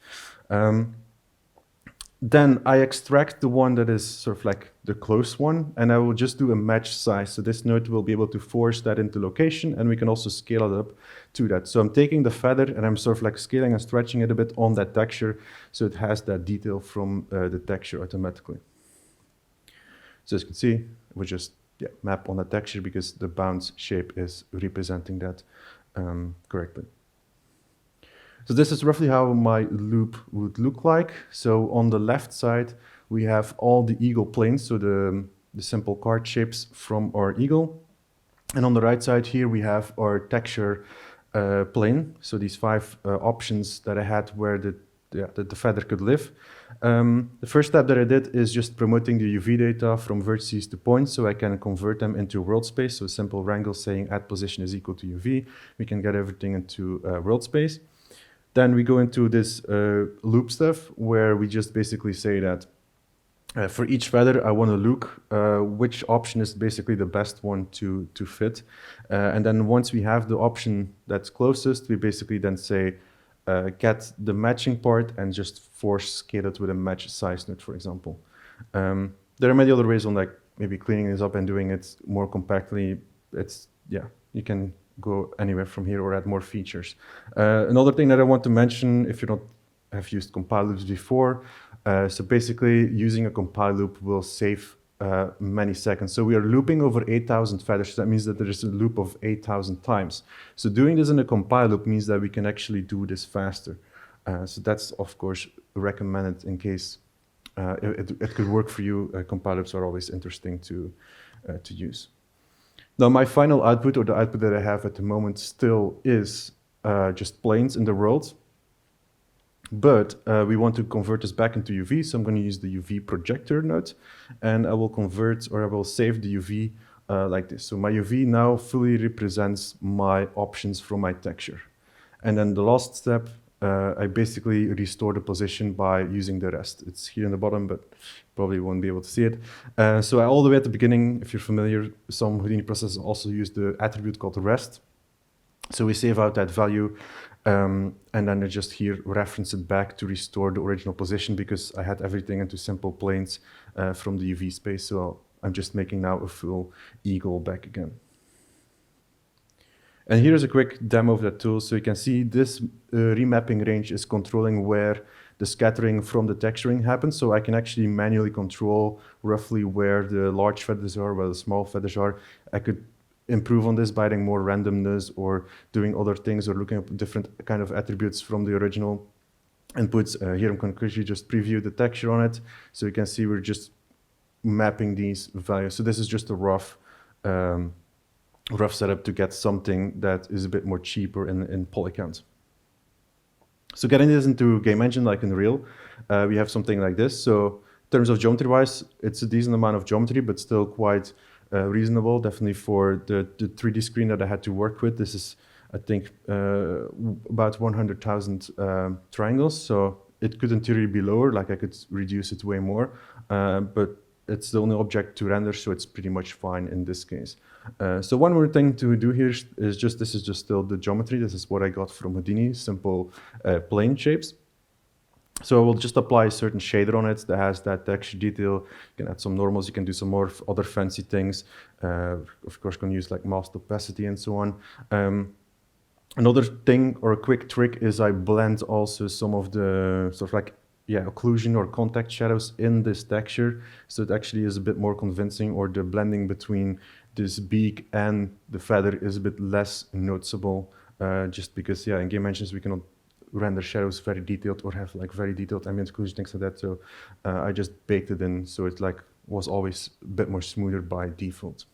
Then I extract the one that is sort of like the close one, and I will just do a match size. So this node will be able to force that into location, and we can also scale it up to that. So I'm taking the feather and I'm sort of like scaling and stretching it a bit on that texture, so it has that detail from the texture automatically. So as you can see, we just map on the texture because the bounce shape is representing that correctly. So this is roughly how my loop would look like. So on the left side, we have all the eagle planes, so the simple card shapes from our eagle. And on the right side here, we have our texture plane. So these 5 options that I had where the feather could live. The first step that I did is just promoting the UV data from vertices to points, so I can convert them into world space. So a simple wrangle saying at position is equal to UV. We can get everything into world space. Then we go into this loop stuff where we just basically say that for each feather, I want to look which option is basically the best one to fit. And then once we have the option that's closest, we basically then say get the matching part and just force scale it with a match size node, for example. There are many other ways on like maybe cleaning this up and doing it more compactly. It's, you can go anywhere from here or add more features. Another thing that I want to mention, if you don't have used compile loops before, so basically using a compile loop will save many seconds. So we are looping over 8,000 feathers. That means that there is a loop of 8,000 times. So doing this in a compile loop means that we can actually do this faster. So that's, of course, recommended in case it could work for you. Compile loops are always interesting to use. Now, my final output, or the output that I have at the moment, still is just planes in the world. But we want to convert this back into UV, so I'm going to use the UV projector node, and I will convert, or I will save the UV like this. So my UV now fully represents my options from my texture. And then the last step, I basically restore the position by using the rest. It's here in the bottom, but probably won't be able to see it. So all the way at the beginning, if you're familiar, some Houdini processes also use the attribute called rest. So we save out that value, and then I just here reference it back to restore the original position, because I had everything into simple planes from the UV space. So I'm just making now a full eagle back again. And here's a quick demo of that tool. So you can see this remapping range is controlling where the scattering from the texturing happens. So I can actually manually control roughly where the large feathers are, where the small feathers are. I could improve on this by adding more randomness or doing other things or looking at different kind of attributes from the original inputs. Here I'm going to quickly just preview the texture on it. So you can see we're just mapping these values. So this is just a rough setup to get something that is a bit more cheaper in Polygons. So getting this into game engine like in Real, we have something like this. So in terms of geometry wise, it's a decent amount of geometry, but still quite reasonable, definitely for the 3D screen that I had to work with. This is, I think, about 100,000 triangles. So it could in theory be lower, like I could reduce it way more, but it's the only object to render, so it's pretty much fine in this case. So one more thing to do here is just, this is just still the geometry. This is what I got from Houdini, simple plane shapes. So I will just apply a certain shader on it that has that texture detail. You can add some normals, you can do some more other fancy things. Of course, can use like masked opacity and so on. Another thing or a quick trick is I blend also some of the sort of like, occlusion or contact shadows in this texture. So it actually is a bit more convincing, or the blending between this beak and the feather is a bit less noticeable, just because, in game engines we cannot render shadows very detailed or have like very detailed ambient occlusion, things like that. So I just baked it in, so it like was always a bit more smoother by default.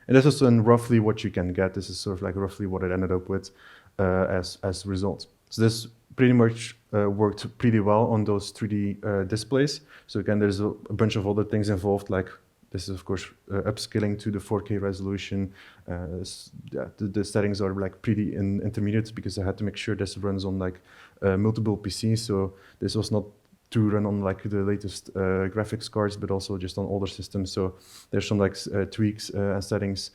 And this is then roughly what you can get. This is sort of like roughly what I ended up with as results. So this pretty much worked pretty well on those 3D displays. So again, there's a bunch of other things involved, like this is of course upscaling to the 4K resolution. The settings are like pretty intermediate, because I had to make sure this runs on like multiple PCs. So this was not to run on like the latest graphics cards, but also just on older systems. So there's some like tweaks and settings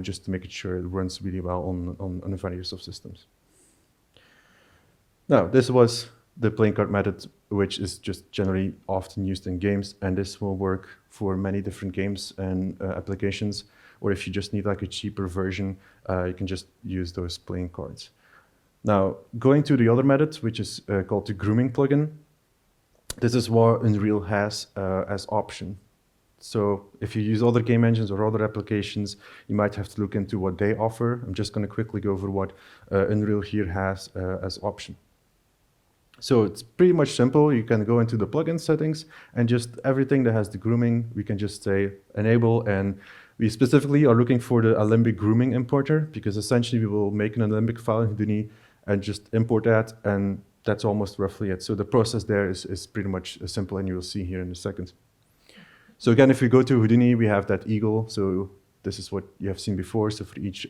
just to make it sure it runs really well on a variety of systems. Now, this was the playing card method, which is just generally often used in games, and this will work for many different games and applications. Or if you just need like a cheaper version, you can just use those playing cards. Now, going to the other method, which is called the grooming plugin. This is what Unreal has as option. So if you use other game engines or other applications, you might have to look into what they offer. I'm just going to quickly go over what Unreal here has as option. So it's pretty much simple. You can go into the plugin settings, and just everything that has the grooming, we can just say enable. And we specifically are looking for the Alembic grooming importer, because essentially we will make an Alembic file in Houdini and just import that, and that's almost roughly it. So the process there is pretty much simple, and you will see here in a second. So again, if we go to Houdini, we have that eagle. So this is what you have seen before. So for each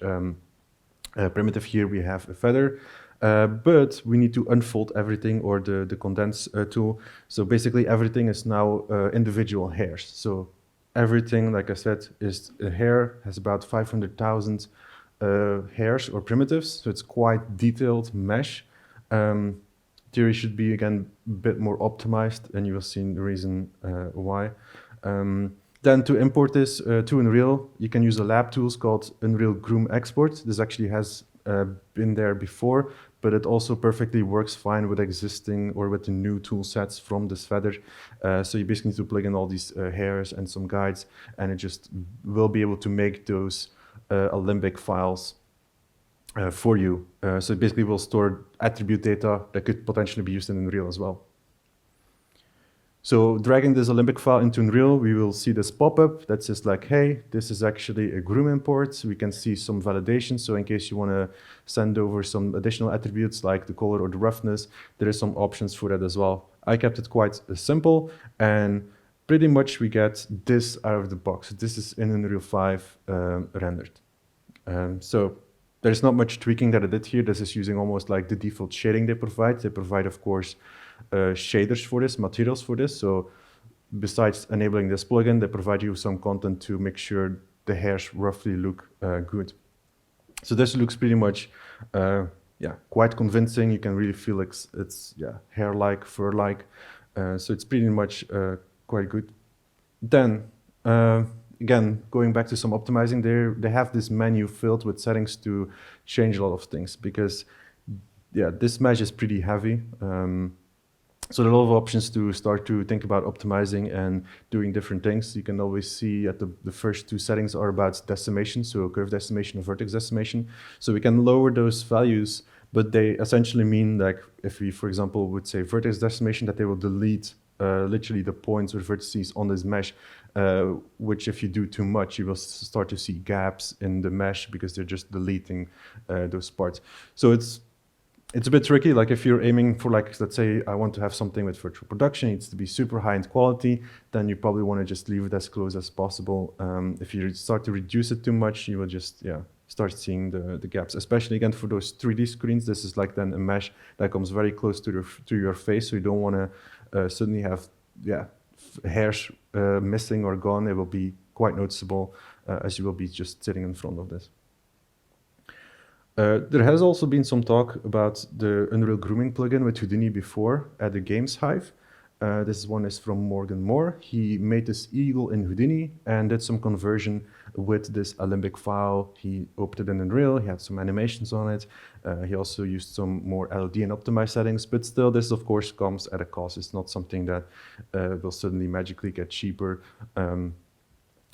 primitive here, we have a feather. But we need to unfold everything, or the condense tool. So basically everything is now individual hairs. So everything, like I said, is a hair, has about 500,000 hairs or primitives. So it's quite detailed mesh. Theory should be, again, a bit more optimized, and you will see the reason why. Then to import this to Unreal, you can use a lab tools called Unreal Groom Export. This actually has been there before, but it also perfectly works fine with existing or with the new tool sets from this feather. So you basically need to plug in all these hairs and some guides, and it just will be able to make those Alembic files for you. So it basically will store attribute data that could potentially be used in Unreal as well. So dragging this Alembic file into Unreal, we will see this pop-up that says like, hey, this is actually a groom import. So we can see some validation. So in case you want to send over some additional attributes like the color or the roughness, there is some options for that as well. I kept it quite simple, and pretty much we get this out of the box. This is in Unreal 5 rendered. So there's not much tweaking that I did here. This is using almost like the default shading they provide. They provide, of course, shaders for this, materials for this. So besides enabling this plugin, they provide you some content to make sure the hairs roughly look good. So this looks pretty much, quite convincing. You can really feel like it's hair-like, fur-like. So it's pretty much quite good. Then, again, going back to some optimizing there, they have this menu filled with settings to change a lot of things because, this mesh is pretty heavy. So there are a lot of options to start to think about optimizing and doing different things. You can always see at the first two settings are about decimation, so curve decimation and vertex decimation. So we can lower those values, but they essentially mean like if we, for example, would say vertex decimation, that they will delete literally the points or vertices on this mesh, which if you do too much, you will start to see gaps in the mesh because they're just deleting those parts. So it's a bit tricky. Like if you're aiming for, like, let's say I want to have something with virtual production, it needs to be super high in quality, then you probably want to just leave it as close as possible. If you start to reduce it too much, you will just start seeing the gaps, especially again for those 3D screens. This is like then a mesh that comes very close to your face, so you don't want to suddenly have hairs missing or gone. It will be quite noticeable as you will be just sitting in front of this. There has also been some talk about the Unreal Grooming plugin with Houdini before at the Games HIVE. This one is from Morgan Moore. He made this eagle in Houdini and did some conversion with this Alembic file. He opened it in Unreal, he had some animations on it. He also used some more LOD and optimized settings, but still this of course comes at a cost. It's not something that will suddenly magically get cheaper.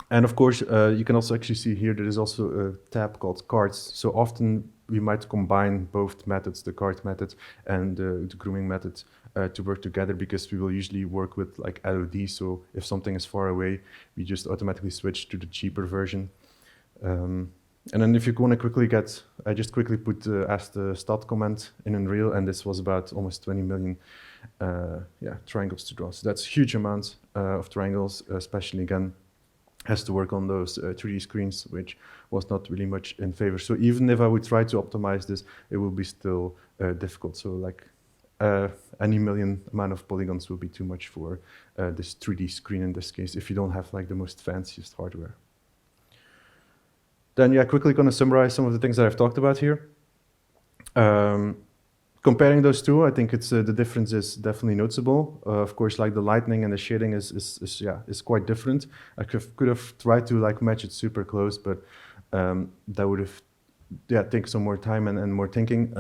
And of course, you can also actually see here, there is also a tab called cards. So often we might combine both methods, the card method and the grooming method, to work together, because we will usually work with like LOD. So if something is far away, we just automatically switch to the cheaper version. And then if you want to quickly get, I just quickly put as the stat comment in Unreal, and this was about almost 20 million triangles to draw. So that's a huge amount of triangles, especially again, has to work on those 3D screens, which was not really much in favor. So even if I would try to optimize this, it will be still difficult. So like any million amount of polygons will be too much for this 3D screen in this case, if you don't have like the most fanciest hardware. Then quickly gonna summarize some of the things that I've talked about here. Comparing those two, I think it's the difference is definitely noticeable. Of course, like the lightning and the shading is quite different. I could have tried to like match it super close, but that would have take some more time and more thinking.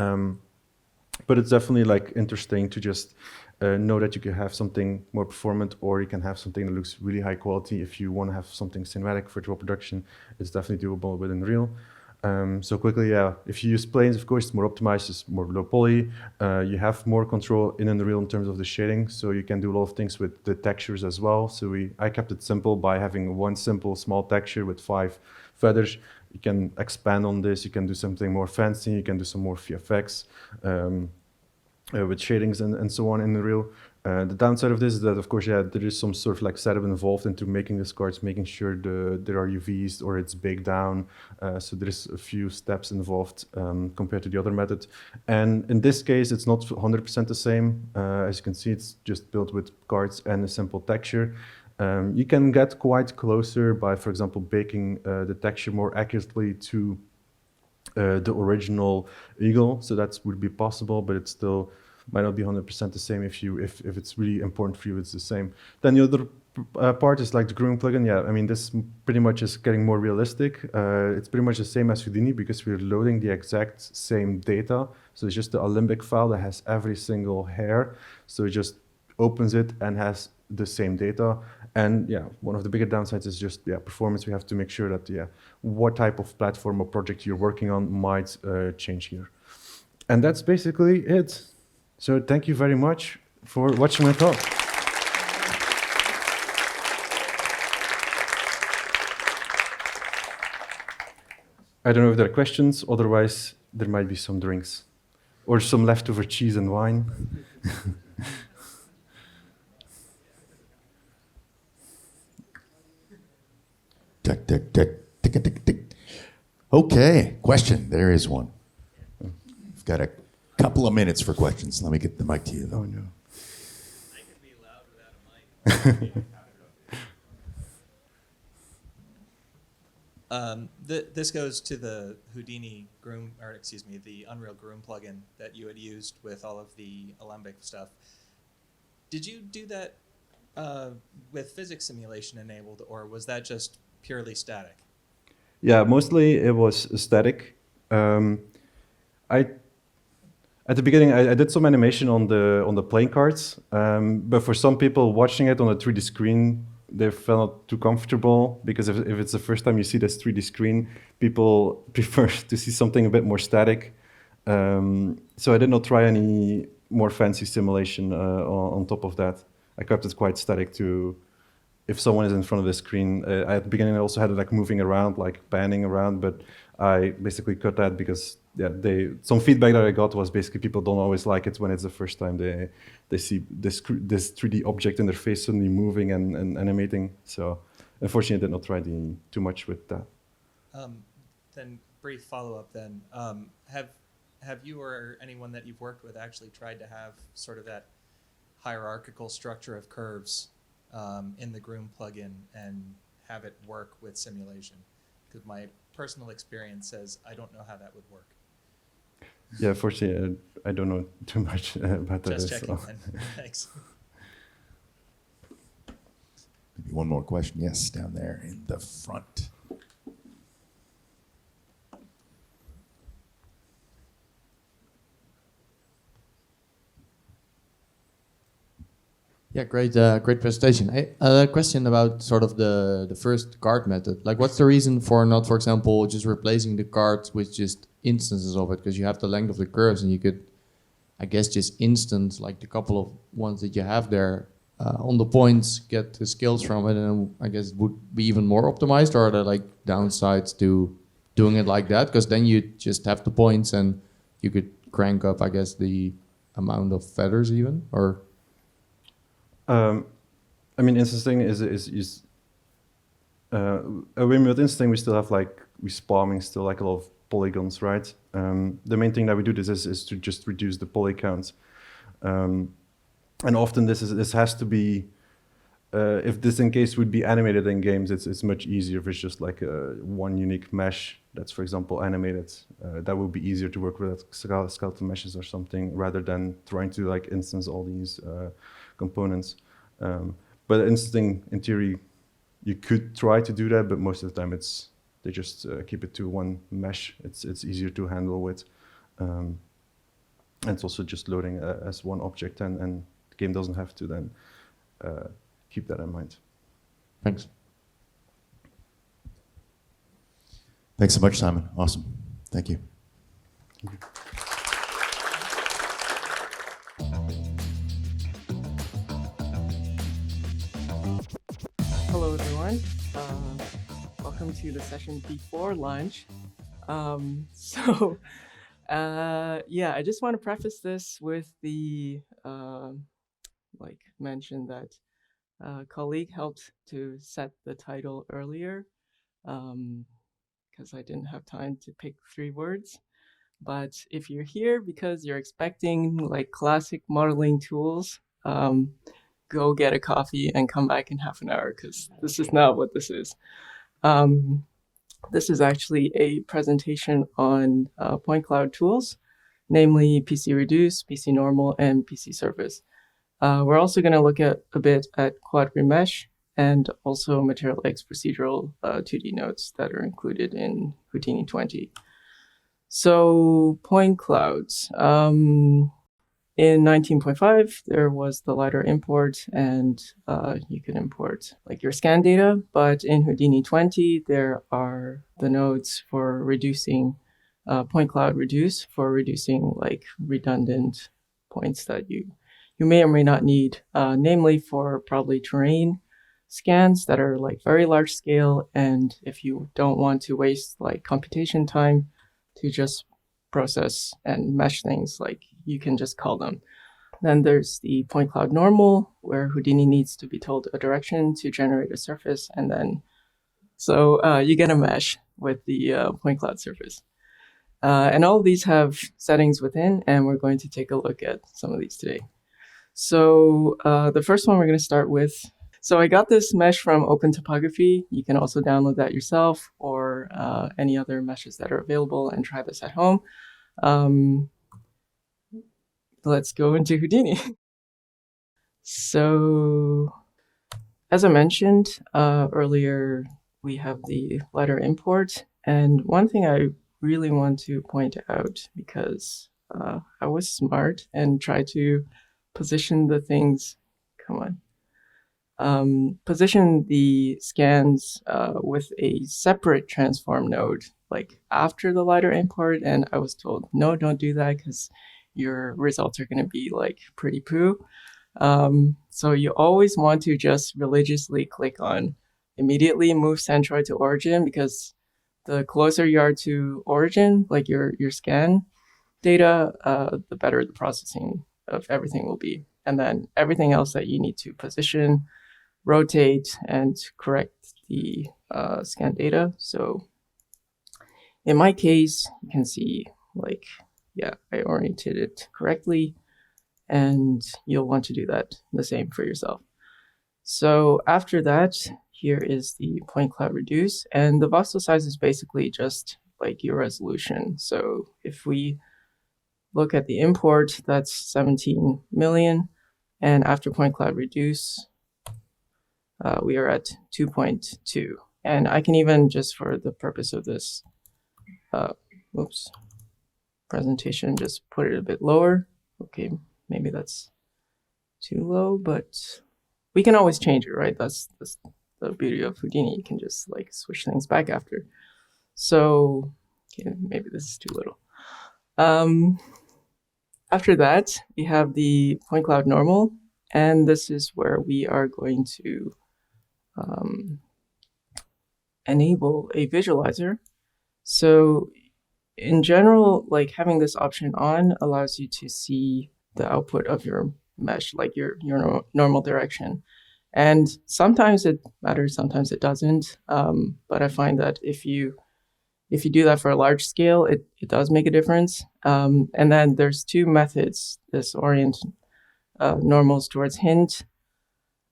But it's definitely like interesting to just know that you can have something more performant, or you can have something that looks really high quality. If you want to have something cinematic virtual production, it's definitely doable with Unreal. So quickly, if you use planes, of course, it's more optimized, it's more low poly. You have more control in Unreal in terms of the shading, so you can do a lot of things with the textures as well. So I kept it simple by having one simple small texture with 5 feathers. You can expand on this, you can do something more fancy, you can do some more VFX with shadings and so on in Unreal. The downside of this is that, of course, there is some sort of like setup involved into making these cards, making sure there are UVs or it's baked down. So there's a few steps involved compared to the other method. And in this case, it's not 100% the same. As you can see, it's just built with cards and a simple texture. You can get quite closer by, for example, baking the texture more accurately to the original eagle. So that would be possible, but it's still might not be 100% the same. If it's really important for you, it's the same. Then the other part is like the grooming plugin. Yeah, I mean, this pretty much is getting more realistic. It's pretty much the same as Houdini because we're loading the exact same data. So it's just the Alembic file that has every single hair. So it just opens it and has the same data. And yeah, one of the bigger downsides is just performance. We have to make sure that what type of platform or project you're working on might change here. And that's basically it. So thank you very much for watching my talk. I don't know if there are questions, otherwise there might be some drinks or some leftover cheese and wine. Tick, tick, tick, tick, tick, tick. Okay, question. There is one. We've got a couple of minutes for questions. Let me get the mic to you, though. Oh, no. I can be loud without a mic. This goes to the Houdini groom, or excuse me, the Unreal Groom plugin that you had used with all of the Alembic stuff. Did you do that with physics simulation enabled, or was that just purely static? Yeah, mostly it was static. At the beginning, I did some animation on the playing cards, but for some people watching it on a 3D screen, they felt too comfortable because if it's the first time you see this 3D screen, people prefer to see something a bit more static. So I did not try any more fancy simulation on top of that. I kept it quite static to, if someone is in front of the screen. At the beginning, I also had it like moving around, like panning around, but I basically cut that because some feedback that I got was basically people don't always like it when it's the first time they see this 3D object in their face suddenly moving and animating. So unfortunately, I did not try too much with that. Then brief follow-up then. Have you or anyone that you've worked with actually tried to have sort of that hierarchical structure of curves in the Groom plugin and have it work with simulation? Because my personal experience says I don't know how that would work. Yeah, unfortunately, I don't know too much about that. Just checking then. Thanks. Maybe one more question. Yes, down there in the front. Yeah, great presentation. A question about sort of the first card method. Like, what's the reason for not, for example, just replacing the cards with just instances of it? Because you have the length of the curves, and you could, I guess, just instance like the couple of ones that you have there on the points, get the skills from it, and I guess it would be even more optimized. Or are there like downsides to doing it like that? Because then you just have the points, and you could crank up, I guess, the amount of feathers even, or. I mean, instancing is with instancing we still have we spamming still like a lot of polygons, right? The main thing that we do is to just reduce the poly counts, and often this has to be if this in case would be animated in games, it's much easier if it's just like one unique mesh that's, for example, animated. That would be easier to work with skeleton meshes or something rather than trying to like instance all these components. But instancing, in theory, you could try to do that, but most of the time they just keep it to one mesh. It's easier to handle with. And it's also just loading as one object, and the game doesn't have to then keep that in mind. Thanks. Thanks so much, Simon. Awesome. Thank you. Thank you. Hello, everyone. Welcome to the session before lunch. Yeah, I just want to preface this with the mention that a colleague helped to set the title earlier because I didn't have time to pick 3 words. But if you're here because you're expecting like classic modeling tools, go get a coffee and come back in half an hour, because this is not what this is. This is actually a presentation on point cloud tools, namely PC Reduce, PC Normal, and PC Surface. We're also going to look at a bit at Quad Remesh and also Material X procedural 2D nodes that are included in Houdini 20. So point clouds. In 19.5, there was the LiDAR import, and you could import like your scan data. But in Houdini 20, there are the nodes for reducing point cloud reduce, for reducing like redundant points that you may or may not need, namely for probably terrain scans that are like very large scale. And if you don't want to waste like computation time to just process and mesh things, like you can just call them. Then there's the point cloud normal, where Houdini needs to be told a direction to generate a surface, and then so you get a mesh with the point cloud surface. And all of these have settings within, and we're going to take a look at some of these today. So the first one we're going to start with. So I got this mesh from Open Topography. You can also download that yourself, or any other meshes that are available, and try this at home. Let's go into Houdini. So as I mentioned earlier, we have the LiDAR import. And one thing I really want to point out, because I was smart and tried to position the things, position the scans with a separate transform node, like after the LiDAR import. And I was told, no, don't do that, because your results are going to be like pretty poo. So you always want to just religiously click on immediately move centroid to origin, because the closer you are to origin, like your scan data, the better the processing of everything will be. And then everything else that you need to position, rotate, and correct the scan data. So in my case, you can see like, yeah, I oriented it correctly, and you'll want to do that the same for yourself. So after that, here is the point cloud reduce, and the voxel size is basically just like your resolution. So if we look at the import, that's 17 million, and after point cloud reduce, we are at 2.2. And I can even, just for the purpose of this presentation, just put it a bit lower. Okay, maybe that's too low, but we can always change it, right? That's the beauty of Houdini. You can just like switch things back after. So okay, maybe this is too little. After that, we have the point cloud normal, and this is where we are going to enable a visualizer. So in general, like having this option on allows you to see the output of your mesh, like your normal direction. And sometimes it matters, sometimes it doesn't. But I find that if you do that for a large scale, it does make a difference. And then there's two methods, this orient normals towards hint.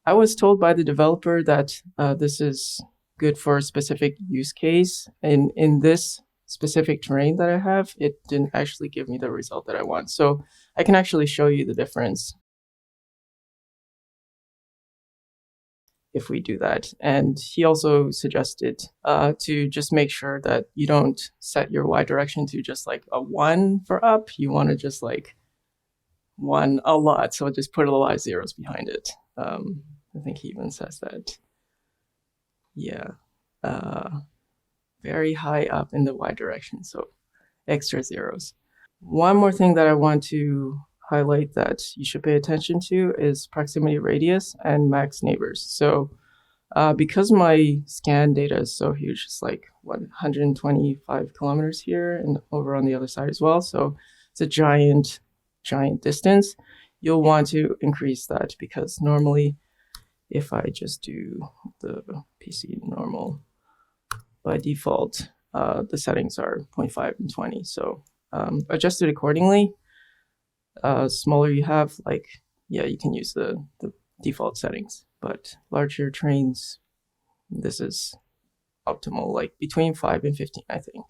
I was told by the developer that this is good for a specific use case. And in this specific terrain that I have, it didn't actually give me the result that I want. So I can actually show you the difference if we do that. And he also suggested to just make sure that you don't set your Y direction to just like a 1 for up. You want to just like 1 a lot. So just put a lot of zeros behind it. I think he even says that. Yeah. Very high up in the Y direction, so extra zeros. One more thing that I want to highlight that you should pay attention to is proximity radius and max neighbors. So because my scan data is so huge, it's like, what, 125 kilometers here and over on the other side as well. So it's a giant distance. You'll want to increase that, because normally if I just do the PC normal, by default, the settings are 0.5 and 20. So adjust it accordingly. Smaller you have, like, yeah, you can use the default settings. But larger trains, this is optimal, like between 5 and 15, I think.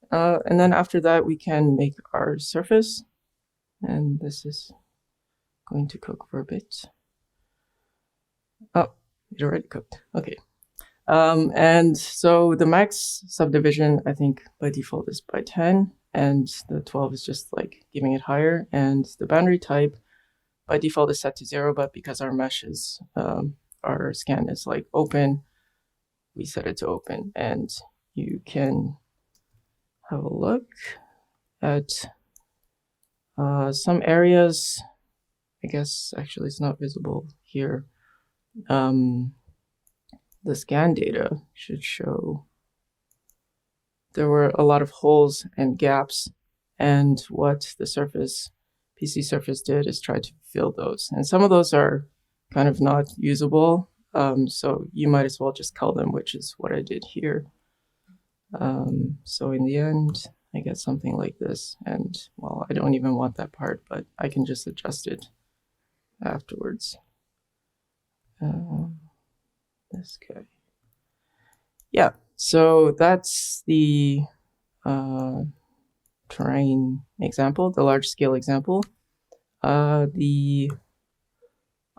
And then after that, we can make our surface. And this is going to cook for a bit. Oh, it already cooked. Okay. And so the max subdivision, I think by default is by 10, and the 12 is just like giving it higher. And the boundary type by default is set to 0, but because our mesh is, our scan is like open, we set it to open. And you can have a look at some areas. I guess actually it's not visible here. The scan data should show there were a lot of holes and gaps, and what the PC surface did is try to fill those. And some of those are kind of not usable, so you might as well just cull them, which is what I did here. So in the end, I get something like this, and well, I don't even want that part, but I can just adjust it afterwards. This guy. Yeah, so that's the terrain example, the large scale example. The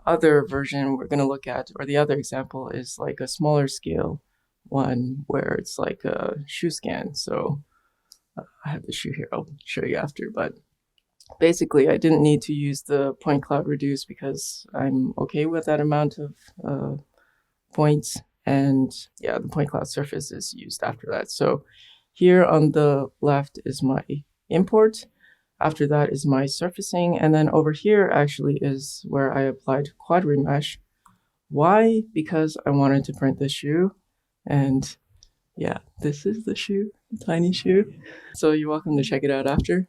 other version we're going to look at, or the other example, is like a smaller scale one where it's like a shoe scan. So I have the shoe here, I'll show you after, but basically I didn't need to use the point cloud reduce because I'm okay with that amount of points. And yeah, the point cloud surface is used after that. So here on the left is my import. After that is my surfacing. And then over here actually is where I applied quad remesh. Why? Because I wanted to print the shoe. And yeah, this is the shoe, the tiny shoe. So you're welcome to check it out after.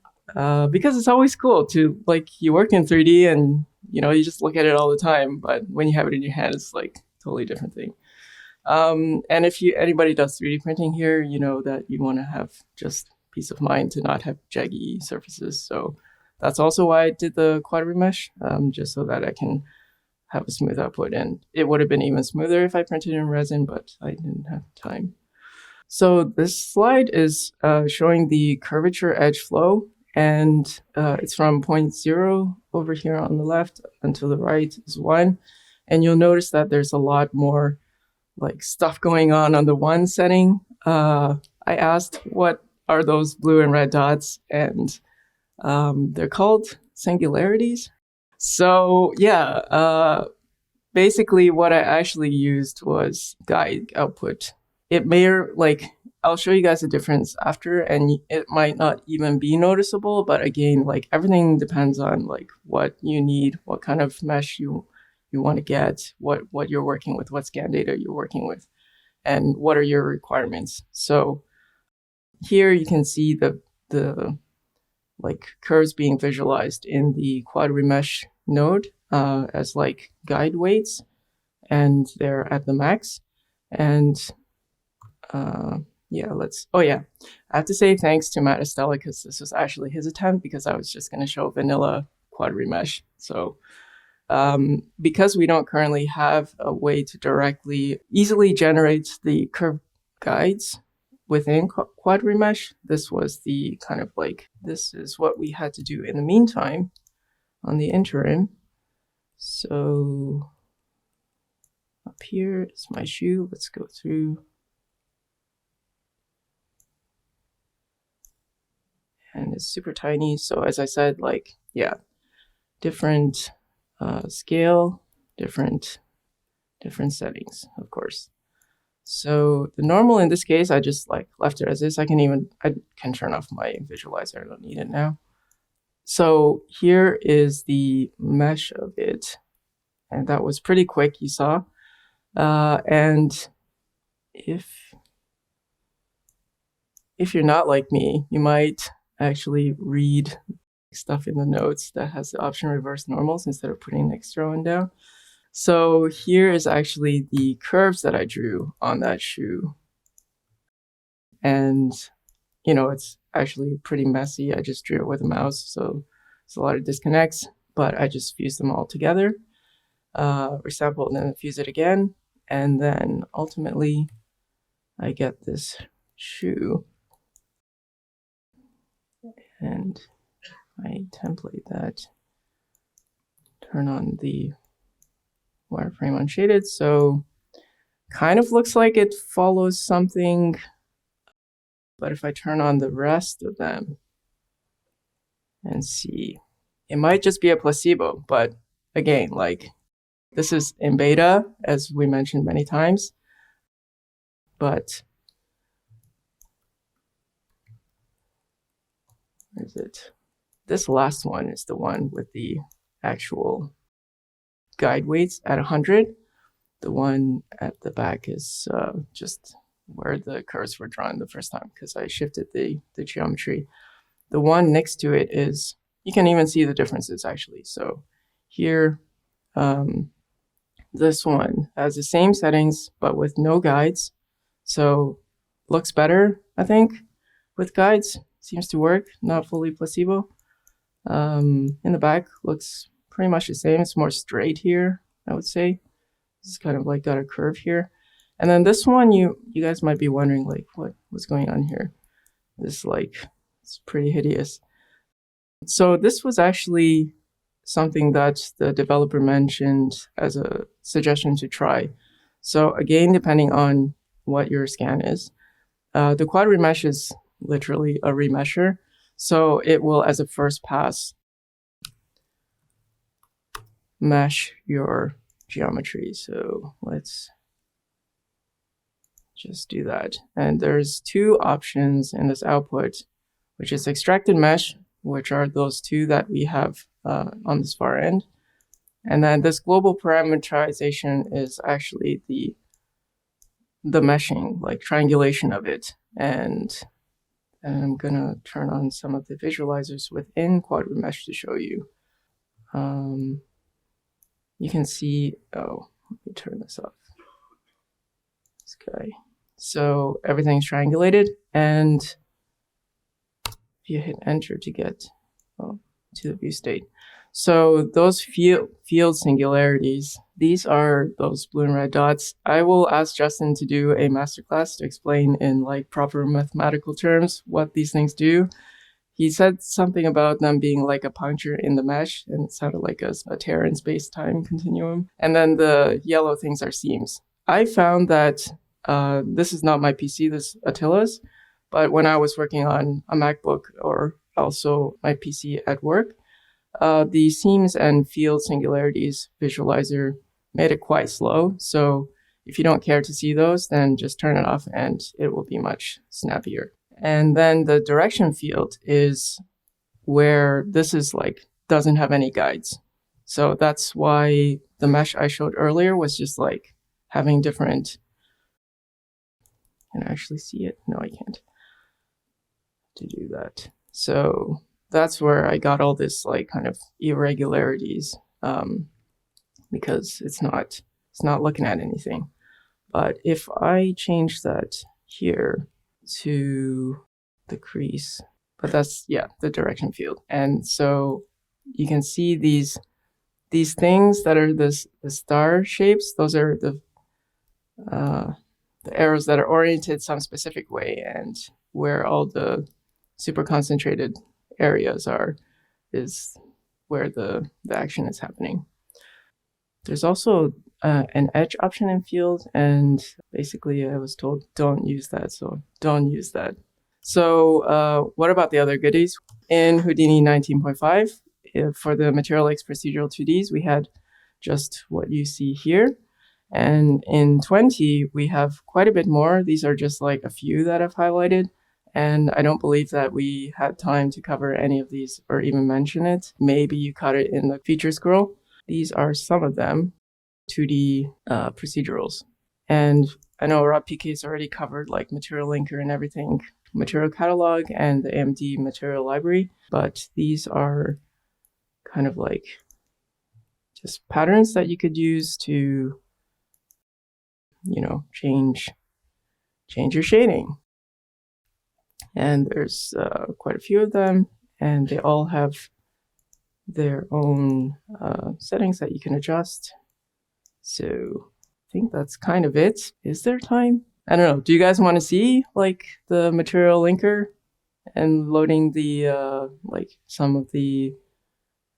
Because it's always cool to, like, you work in 3D and, you know, you just look at it all the time. But when you have it in your hand, it's like a totally different thing. And if anybody does 3D printing here, you know that you want to have just peace of mind to not have jaggy surfaces. So that's also why I did the quad remesh, just so that I can have a smooth output. And it would have been even smoother if I printed in resin, but I didn't have time. So this slide is showing the curvature edge flow, and it's from 0.0 over here on the left until the right is 1. And you'll notice that there's a lot more like stuff going on the 1 setting. I asked what are those blue and red dots, and they're called singularities. So yeah, basically what I actually used was guide output. It may, like, I'll show you guys the difference after, and it might not even be noticeable, but again, like, everything depends on like what you need, what kind of mesh you want to get, what you're working with, what scan data you're working with, and what are your requirements. So here you can see the like curves being visualized in the quad remesh node as like guide weights, and they're at the max. And yeah, I have to say thanks to Matt Estella, because this was actually his attempt, because I was just going to show vanilla quad remesh. So because we don't currently have a way to easily generate the curve guides within quad remesh, this was the kind of like, this is what we had to do in the meantime on the interim. So up here is my shoe. Let's go through. And it's super tiny. So as I said, like, yeah, different scale, different settings, of course. So the normal in this case, I just like left it as is. I can turn off my visualizer. I don't need it now. So here is the mesh of it. And that was pretty quick, you saw. And if you're not like me, you might actually read stuff in the notes that has the option reverse normals instead of putting next row and down. So here is actually the curves that I drew on that shoe. And, you know, it's actually pretty messy. I just drew it with a mouse, so there's a lot of disconnects, but I just fused them all together, resample and then fuse it again. And then ultimately I get this shoe. And I template that, turn on the wireframe unshaded. So kind of looks like it follows something, but if I turn on the rest of them and see, it might just be a placebo, but again, like this is in beta, as we mentioned many times, but where is it? This last one is the one with the actual guide weights at 100. The one at the back is just where the curves were drawn the first time because I shifted the geometry. The one next to it is, you can even see the differences actually. So here, this one has the same settings, but with no guides. So looks better, I think, with guides. Seems to work, not fully placebo. In the back, looks pretty much the same. It's more straight here, I would say. It's kind of like got a curve here. And then this one, you guys might be wondering, like, what's going on here? This, like, it's pretty hideous. So this was actually something that the developer mentioned as a suggestion to try. So again, depending on what your scan is, the quad remesh is literally a remesher. So it will, as a first pass, mesh your geometry. So let's just do that. And there's two options in this output, which is extracted mesh, which are those two that we have on this far end. And then this global parameterization is actually the meshing, like triangulation of it. And I'm gonna turn on some of the visualizers within Quad Remesh to show you. You can see, oh, let me turn this off. Okay, so everything's triangulated, and if you hit enter to get to the view state. So those field singularities, these are those blue and red dots. I will ask Justin to do a masterclass to explain in like proper mathematical terms what these things do. He said something about them being like a puncture in the mesh, and it sounded like a tear in space-time continuum. And then the yellow things are seams. I found that this is not my PC, this is Attila's, but when I was working on a MacBook or also my PC at work, the seams and field singularities visualizer made it quite slow. So if you don't care to see those, then just turn it off and it will be much snappier. And then the direction field is where this is like, doesn't have any guides. So that's why the mesh I showed earlier was just like having different, can I actually see it? No, I can't. To do that. So that's where I got all this like kind of irregularities, because it's not looking at anything. But if I change that here to the crease, but that's, yeah, the direction field. And so you can see these things that are the star shapes. Those are the arrows that are oriented some specific way, and where all the super concentrated areas is where the action is happening. There's also an edge option in field, and basically I was told don't use that, so don't use that. So what about the other goodies? In Houdini 19.5, for the Material X procedural 2Ds, we had just what you see here. And in 20, we have quite a bit more. These are just like a few that I've highlighted. And I don't believe that we had time to cover any of these or even mention it. Maybe you caught it in the feature scroll. These are some of them, 2D procedurals. And I know Rob Pieké has already covered like Material Linker and everything, Material Catalog and the AMD Material Library. But these are kind of like just patterns that you could use to, you know, change your shading. And there's quite a few of them, and they all have their own settings that you can adjust. So I think that's kind of it. Is there time? I don't know. Do you guys want to see like the Material Linker and loading the like some of the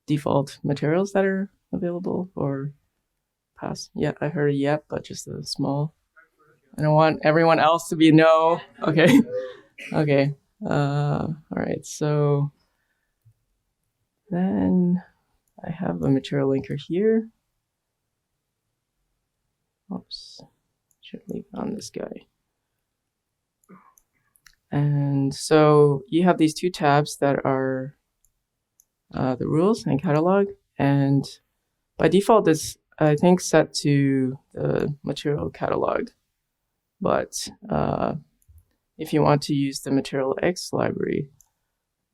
default materials that are available, or pass? Yeah, I heard a yep, but just a small. I don't want everyone else to be no. Okay. Okay. All right. So then I have a material linker here. Oops. Should leave it on this guy. And so you have these two tabs that are the rules and catalog. And by default, this I think set to the material catalog. But if you want to use the material X library,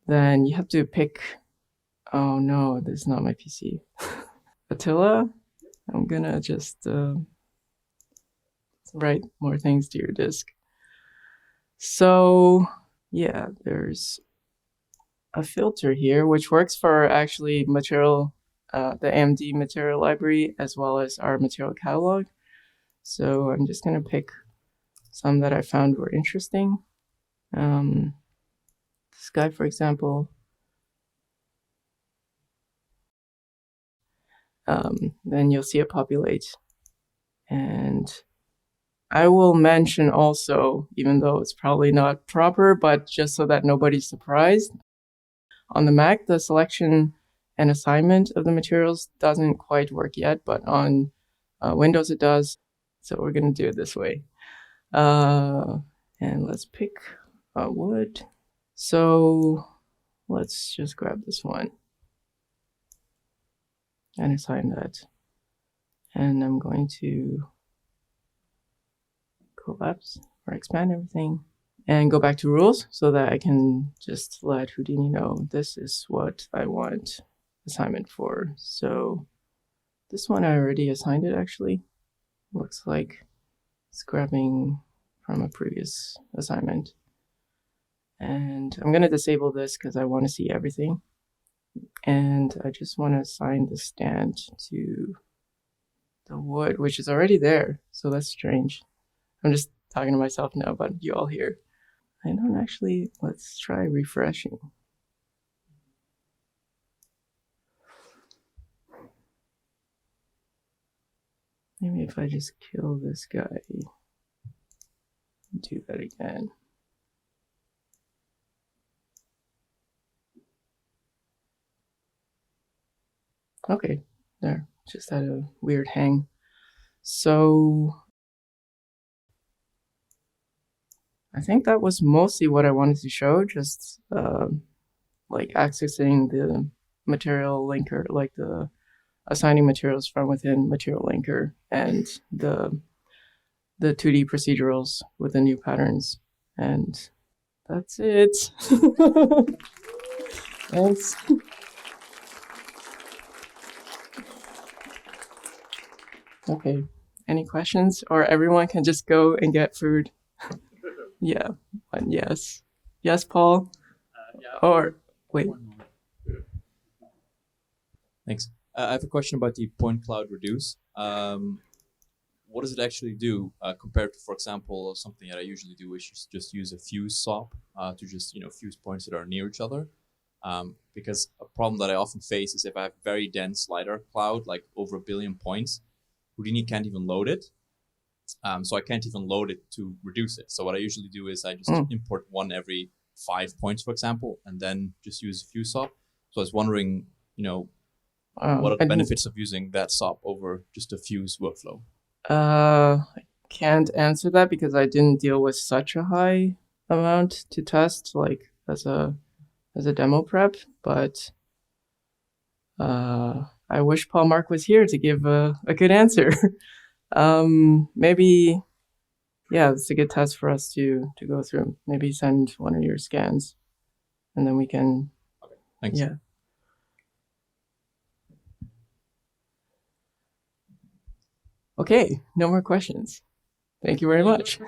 then you have to pick. Oh no, this is not my PC. Attila, I'm gonna just write more things to your disk. So yeah, there's a filter here, which works for actually material, the AMD material library, as well as our material catalog. So I'm just gonna pick some that I found were interesting. This guy, for example. Then you'll see it populate. And I will mention also, even though it's probably not proper, but just so that nobody's surprised, on the Mac, the selection and assignment of the materials doesn't quite work yet, but on Windows it does. So we're going to do it this way. And let's pick wood. So let's just grab this one and assign that. And I'm going to collapse or expand everything and go back to rules so that I can just let Houdini know this is what I want assignment for. So this one I already assigned it actually. Looks like it's grabbing from a previous assignment. And I'm going to disable this because I want to see everything. And I just want to assign the stand to the wood, which is already there. So that's strange. I'm just talking to myself now, but you all hear. I don't actually, let's try refreshing. Maybe if I just kill this guy, do that again. Okay, there, just had a weird hang. So I think that was mostly what I wanted to show, just like accessing the material linker, like the assigning materials from within material linker and the 2D procedurals with the new patterns. And that's it. Thanks. Okay, any questions? Or everyone can just go and get food. Yeah, but yes. Yes, Paul? Yeah. Or, wait. Thanks. I have a question about the point cloud reduce. What does it actually do compared to, for example, something that I usually do, which is just use a fuse SOP to just fuse points that are near each other? Because a problem that I often face is if I have very dense LiDAR cloud, like over 1 billion points, Houdini can't even load it. So I can't even load it to reduce it. So what I usually do is I just import one every 5 points, for example, and then just use a fuse SOP. So I was wondering, what are the benefits of using that SOP over just a fuse workflow? I can't answer that because I didn't deal with such a high amount to test, like as a demo prep. But I wish Paul Mark was here to give a good answer. Maybe, yeah, it's a good test for us to go through. Maybe send one of your scans, and then we can. Okay, thanks. Yeah. Okay, no more questions. Thank you very much.